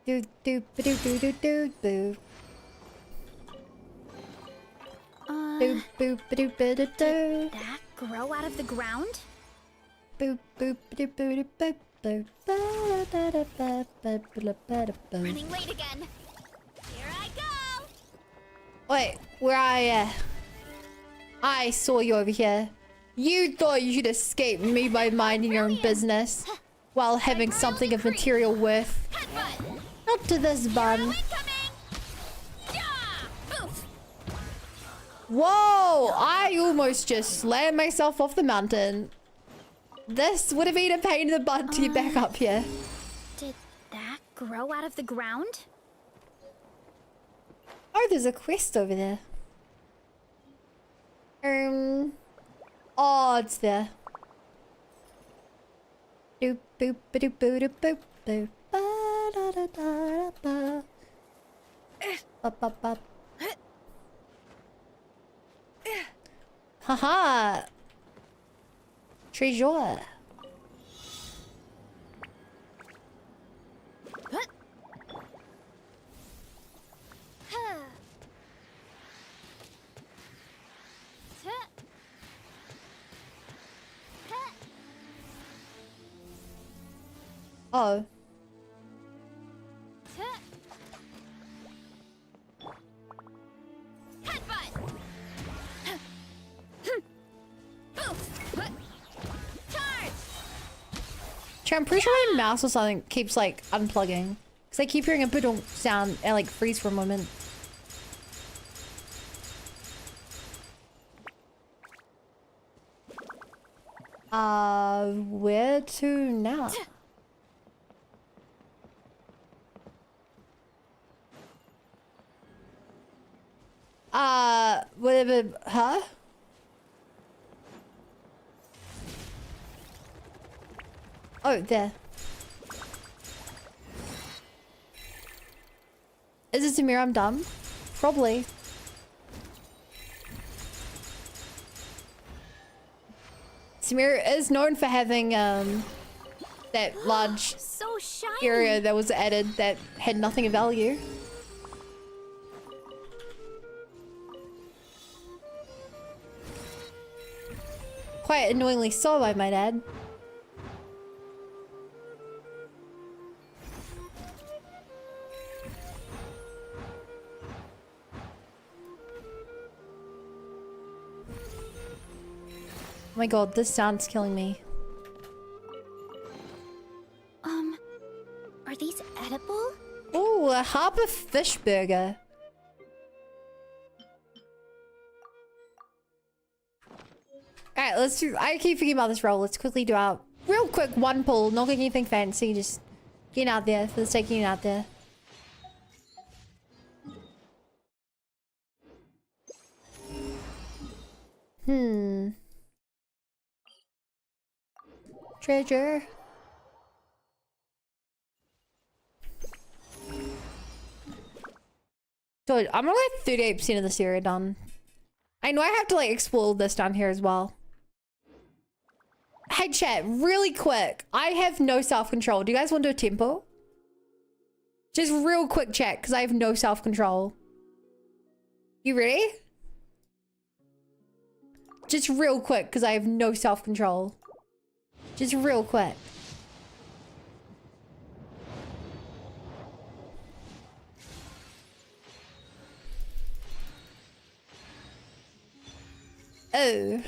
Do do do do do do do. Boop boop do do do do. That grow out of the ground? Boop boop do do boop boop. Running late again. Here I go. Wait, where are ya? I saw you over here. You thought you could escape me by minding your own business while having something of material worth. Not to this bun. Whoa! I almost just slammed myself off the mountain. This would have been a pain in the butt to get back up here. Did that grow out of the ground? Oh, there's a quest over there. Oh, it's there. Doop boop doop boop boop boop. Ba da da da ba. Bop bop bop. Haha. Treasure. Oh. I'm pretty sure my mouse or something keeps like unplugging. Because I keep hearing a boodle sound and like freeze for a moment. Where to now? Whatever, huh? Oh, there. Is it Samir? I'm dumb? Probably. Samir is known for having that large so shiny. area that was added that had nothing of value. Quite annoyingly so, I might add. Oh my god, this sound's killing me. Are these edible? Ooh, a harbor fish burger. Alright, let's do... I keep forgetting about this roll. Let's quickly do our... Real quick, one pull. Not getting anything fancy. Just getting out there for the sake of getting out there. Treasure. Dude, I'm only like 38% of this area done. I know I have to like explore this down here as well. Hey chat, really quick. I have no self-control. Do you guys want to do a tempo? Just real quick chat, because I have no self-control. You ready? Just real quick, because I have no self-control. Just real quick. Oh.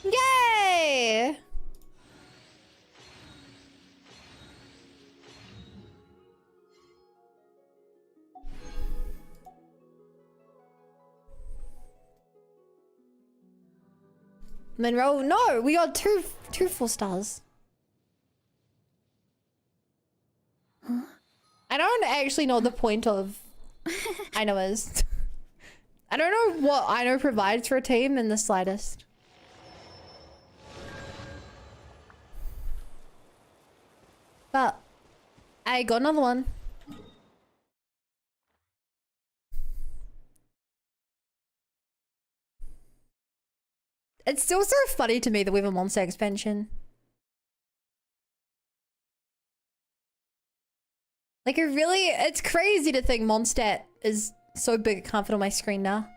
Yay! Monroe, no, we got two 4 stars. Huh? I don't actually know the point of I know is. I don't know what I know provides for a team in the slightest. But I got another one. It's still so funny to me that we have a monster expansion. Like it's crazy to think Mondstadt is so big it can't fit on my screen now.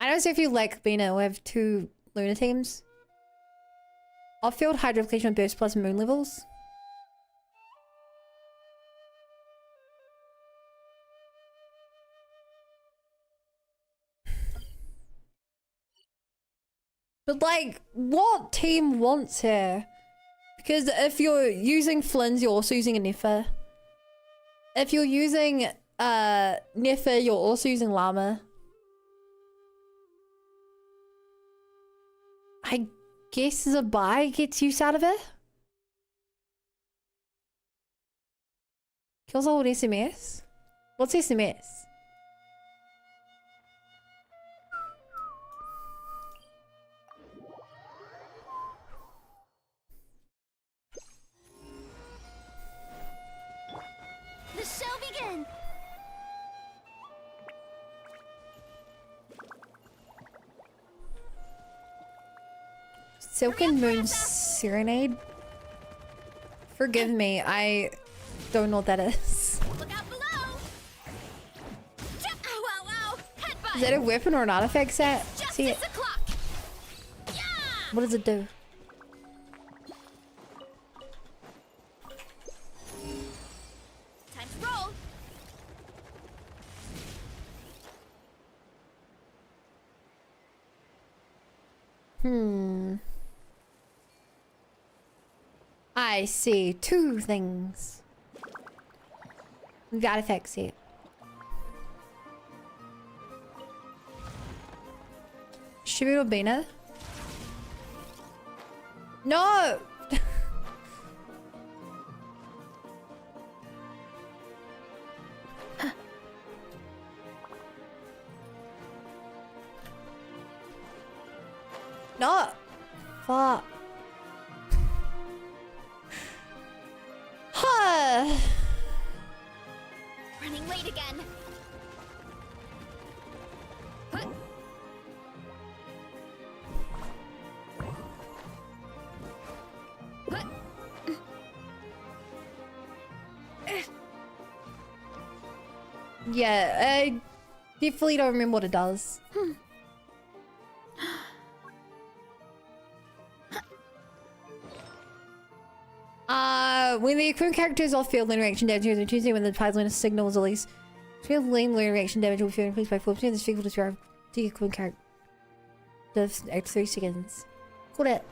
I don't know if you like Bina, we have 2 lunar teams. Off-field hydroplication burst plus moon levels. But like, what team wants her? Because if you're using Flynn's, you're also using a Neffa. If you're using Neffa, you're also using Llama. I guess a buy gets use out of it. Kills all SMS? What's SMS? The show begin! Silken Moon Serenade? Forgive me, I don't know what that is. Look out below! Ow, ow, ow! Headbutt! Is that a weapon or an artifact set? See it? O'clock! What does it do? Time to roll! I see two things. We gotta fix it. Shibuya Bina? No! No! Fuck. Huh. Running late again. Yeah, I definitely don't remember what it does. When the equipment character is off field, lane reaction damage is Tuesday when the pipeline signal is released. Field lane reaction damage will be increased by 4%. This figure will describe the equipment character. Does at 3 seconds. Got it.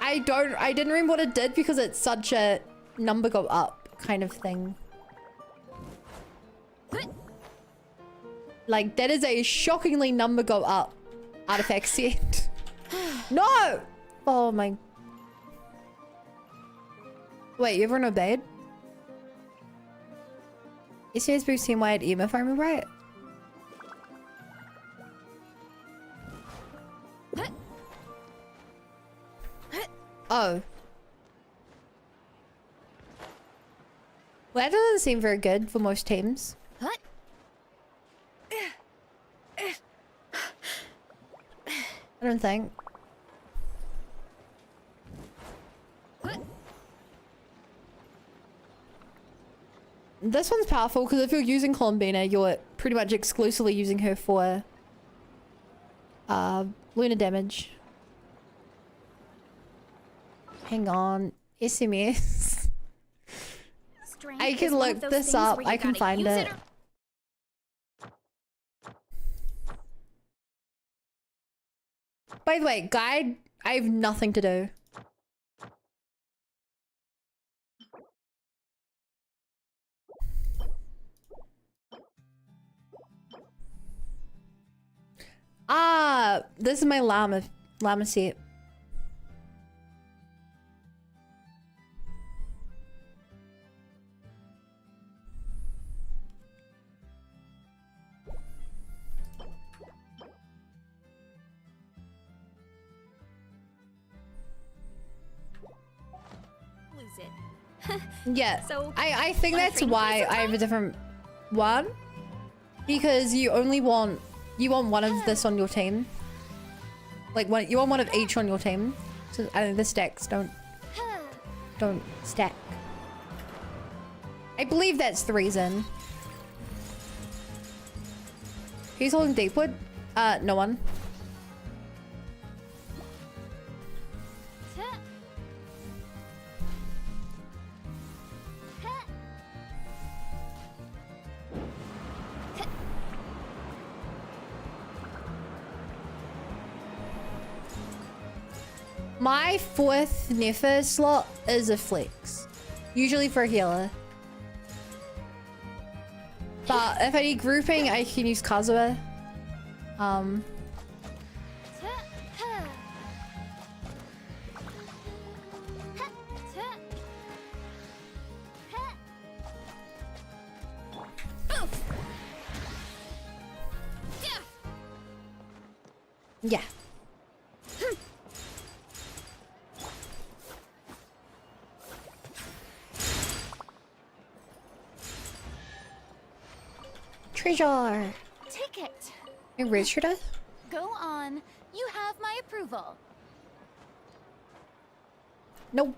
I didn't remember what it did because it's such a number go up kind of thing. Like, that is a shockingly number go up artifact set. No! Oh my. Wait, everyone obeyed? SCS boost team wide EM if I remember right. Oh. Well, that doesn't seem very good for most teams. I don't think. This one's powerful because if you're using Colombina, you're pretty much exclusively using her for lunar damage. Hang on. SMS. I can look this up. I can find it. By the way, guide, I have nothing to do. Ah, this is my llama seat. Yeah, So, I think wanna that's train why for I have a different one. Because you only want, one of this on your team. Like, you want one of each on your team. So, I think the stacks don't stack. I believe that's the reason. Who's holding Deepwood? No one. My 4th Nefer slot is a flex. Usually for a healer. But if I need grouping, I can use Kazuha. Yeah. Treasure. Take it. Hey, Richard? Go on. You have my approval. No.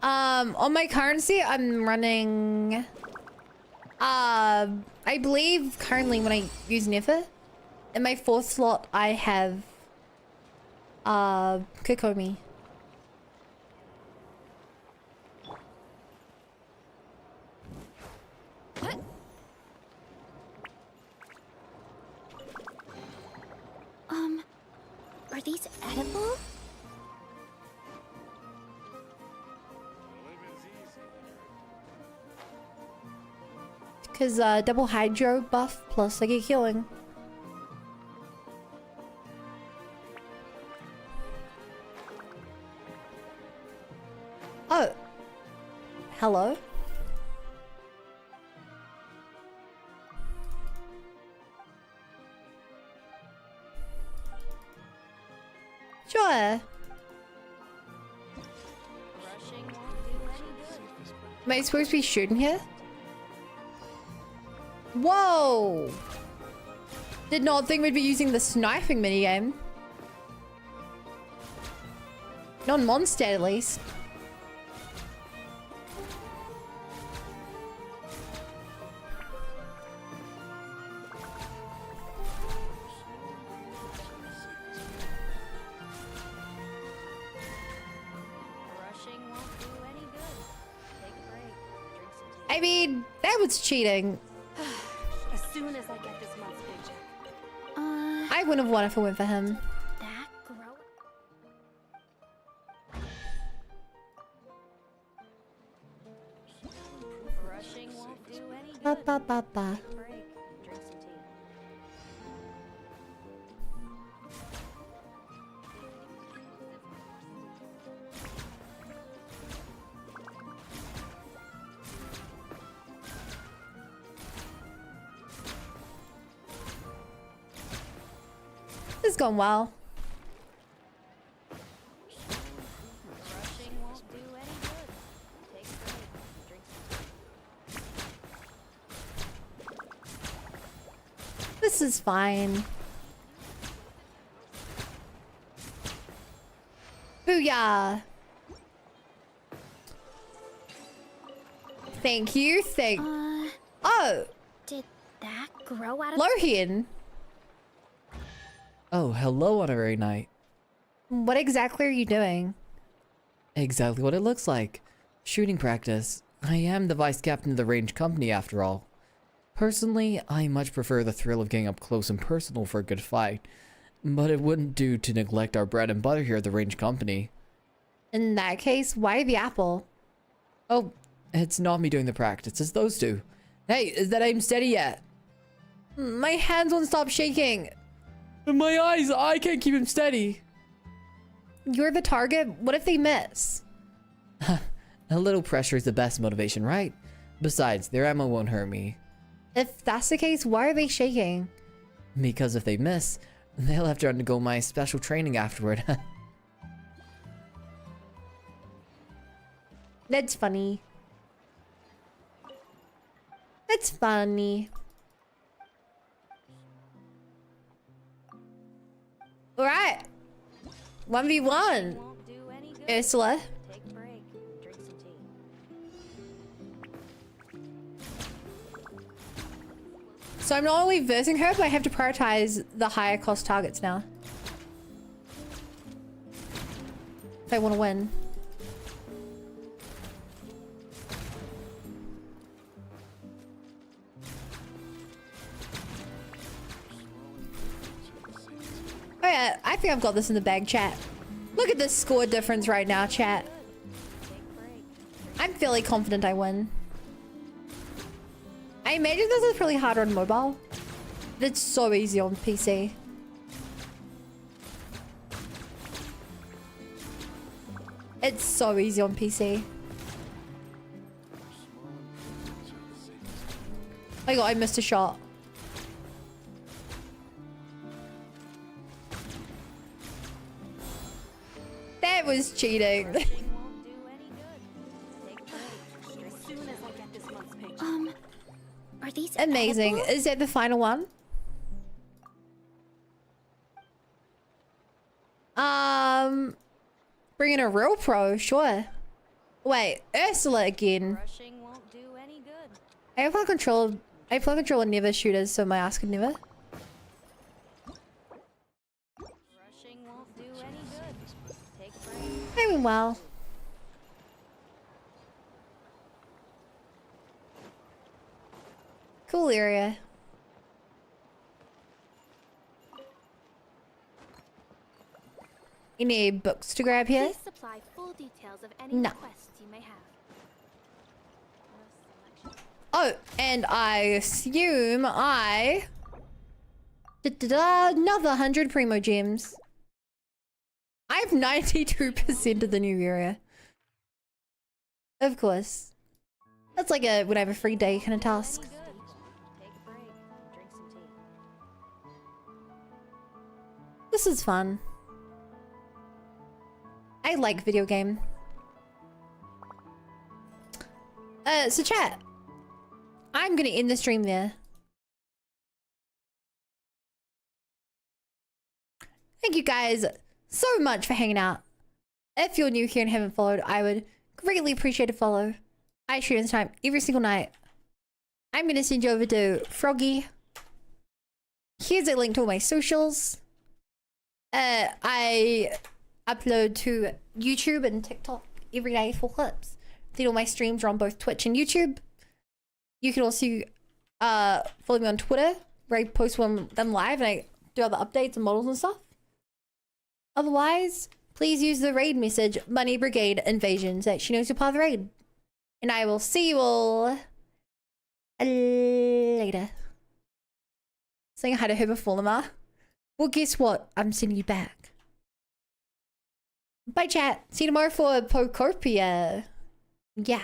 On my currency, I'm running... I believe currently when I use Never, in my 4th slot, I have... Kokomi. Are these edible? Because double hydro buff plus I get healing. Oh. Hello? Sure. Am I supposed to be shooting here? Whoa! Did not think we'd be using the sniping minigame. Not in Mondstadt, at least. I mean, that was cheating. As soon as I get this month's paycheck. I wouldn't have won if it went for him. That grow. Rushing won't do any good. Ba ba ba ba. Break. Drink some tea. This is going well. Rushing won't do any good. Take a break. Drink some tea. This is fine. Booyah! Thank you, Oh! Did that grow out of... Lohian! Oh, hello, honorary knight. What exactly are you doing? Exactly what it looks like. Shooting practice. I am the vice captain of the range company after all. Personally, I much prefer the thrill of getting up close and personal for a good fight. But it wouldn't do to neglect our bread and butter here at the range company. In that case, why the apple? Oh, it's not me doing the practice, it's those two. Hey, is that aim steady yet? My hands won't stop shaking. My eyes, I can't keep him steady. You're the target. What if they miss? A little pressure is the best motivation, right? Besides, their ammo won't hurt me. If that's the case, why are they shaking? Because if they miss, they'll have to undergo my special training afterward. That's funny. That's funny. Alright. 1v1. Ursula. Take a break. Drink some tea. So I'm not only versing her, but I have to prioritize the higher cost targets now. If I want to win. Oh yeah, I think I've got this in the bag, chat. Look at this score difference right now, chat. I'm fairly confident I win. I imagine this is really hard on mobile. But it's so easy on PC. It's so easy on PC. Oh my god, I missed a shot. That was cheating. Amazing. Is that the final one? Bring in a real pro, sure. Wait, Ursula again. Rushing won't do any good. I play controller never shooters, so my ass could never. Rushing won't do any good. Take break. I mean, well. Cool area. Any books to grab here? Please supply full details of any No. requests you may have. Oh, and I assume I... Another 100 Primo Gems. I have 92% of the new area. Of course. That's like a when I have a free day kind of task. Take a break. Drink some tea. This is fun. I like video game. So chat. I'm gonna end the stream there. Thank you guys so much for hanging out. If you're new here and haven't followed, I would greatly appreciate a follow. I stream this time every single night. I'm gonna send you over to Froggy. Here's a link to all my socials. I upload to YouTube and TikTok every day for clips. Then all my streams are on both Twitch and YouTube. You can also follow me on Twitter, where I post them live and I do other updates and models and stuff. Otherwise, please use the raid message, Money Brigade Invasions, that she knows you're part of the raid. And I will see you all later. Saying hi to her before, Lamar. Well, guess what? I'm sending you back. Bye, chat. See you tomorrow for Pocopia. Yeah.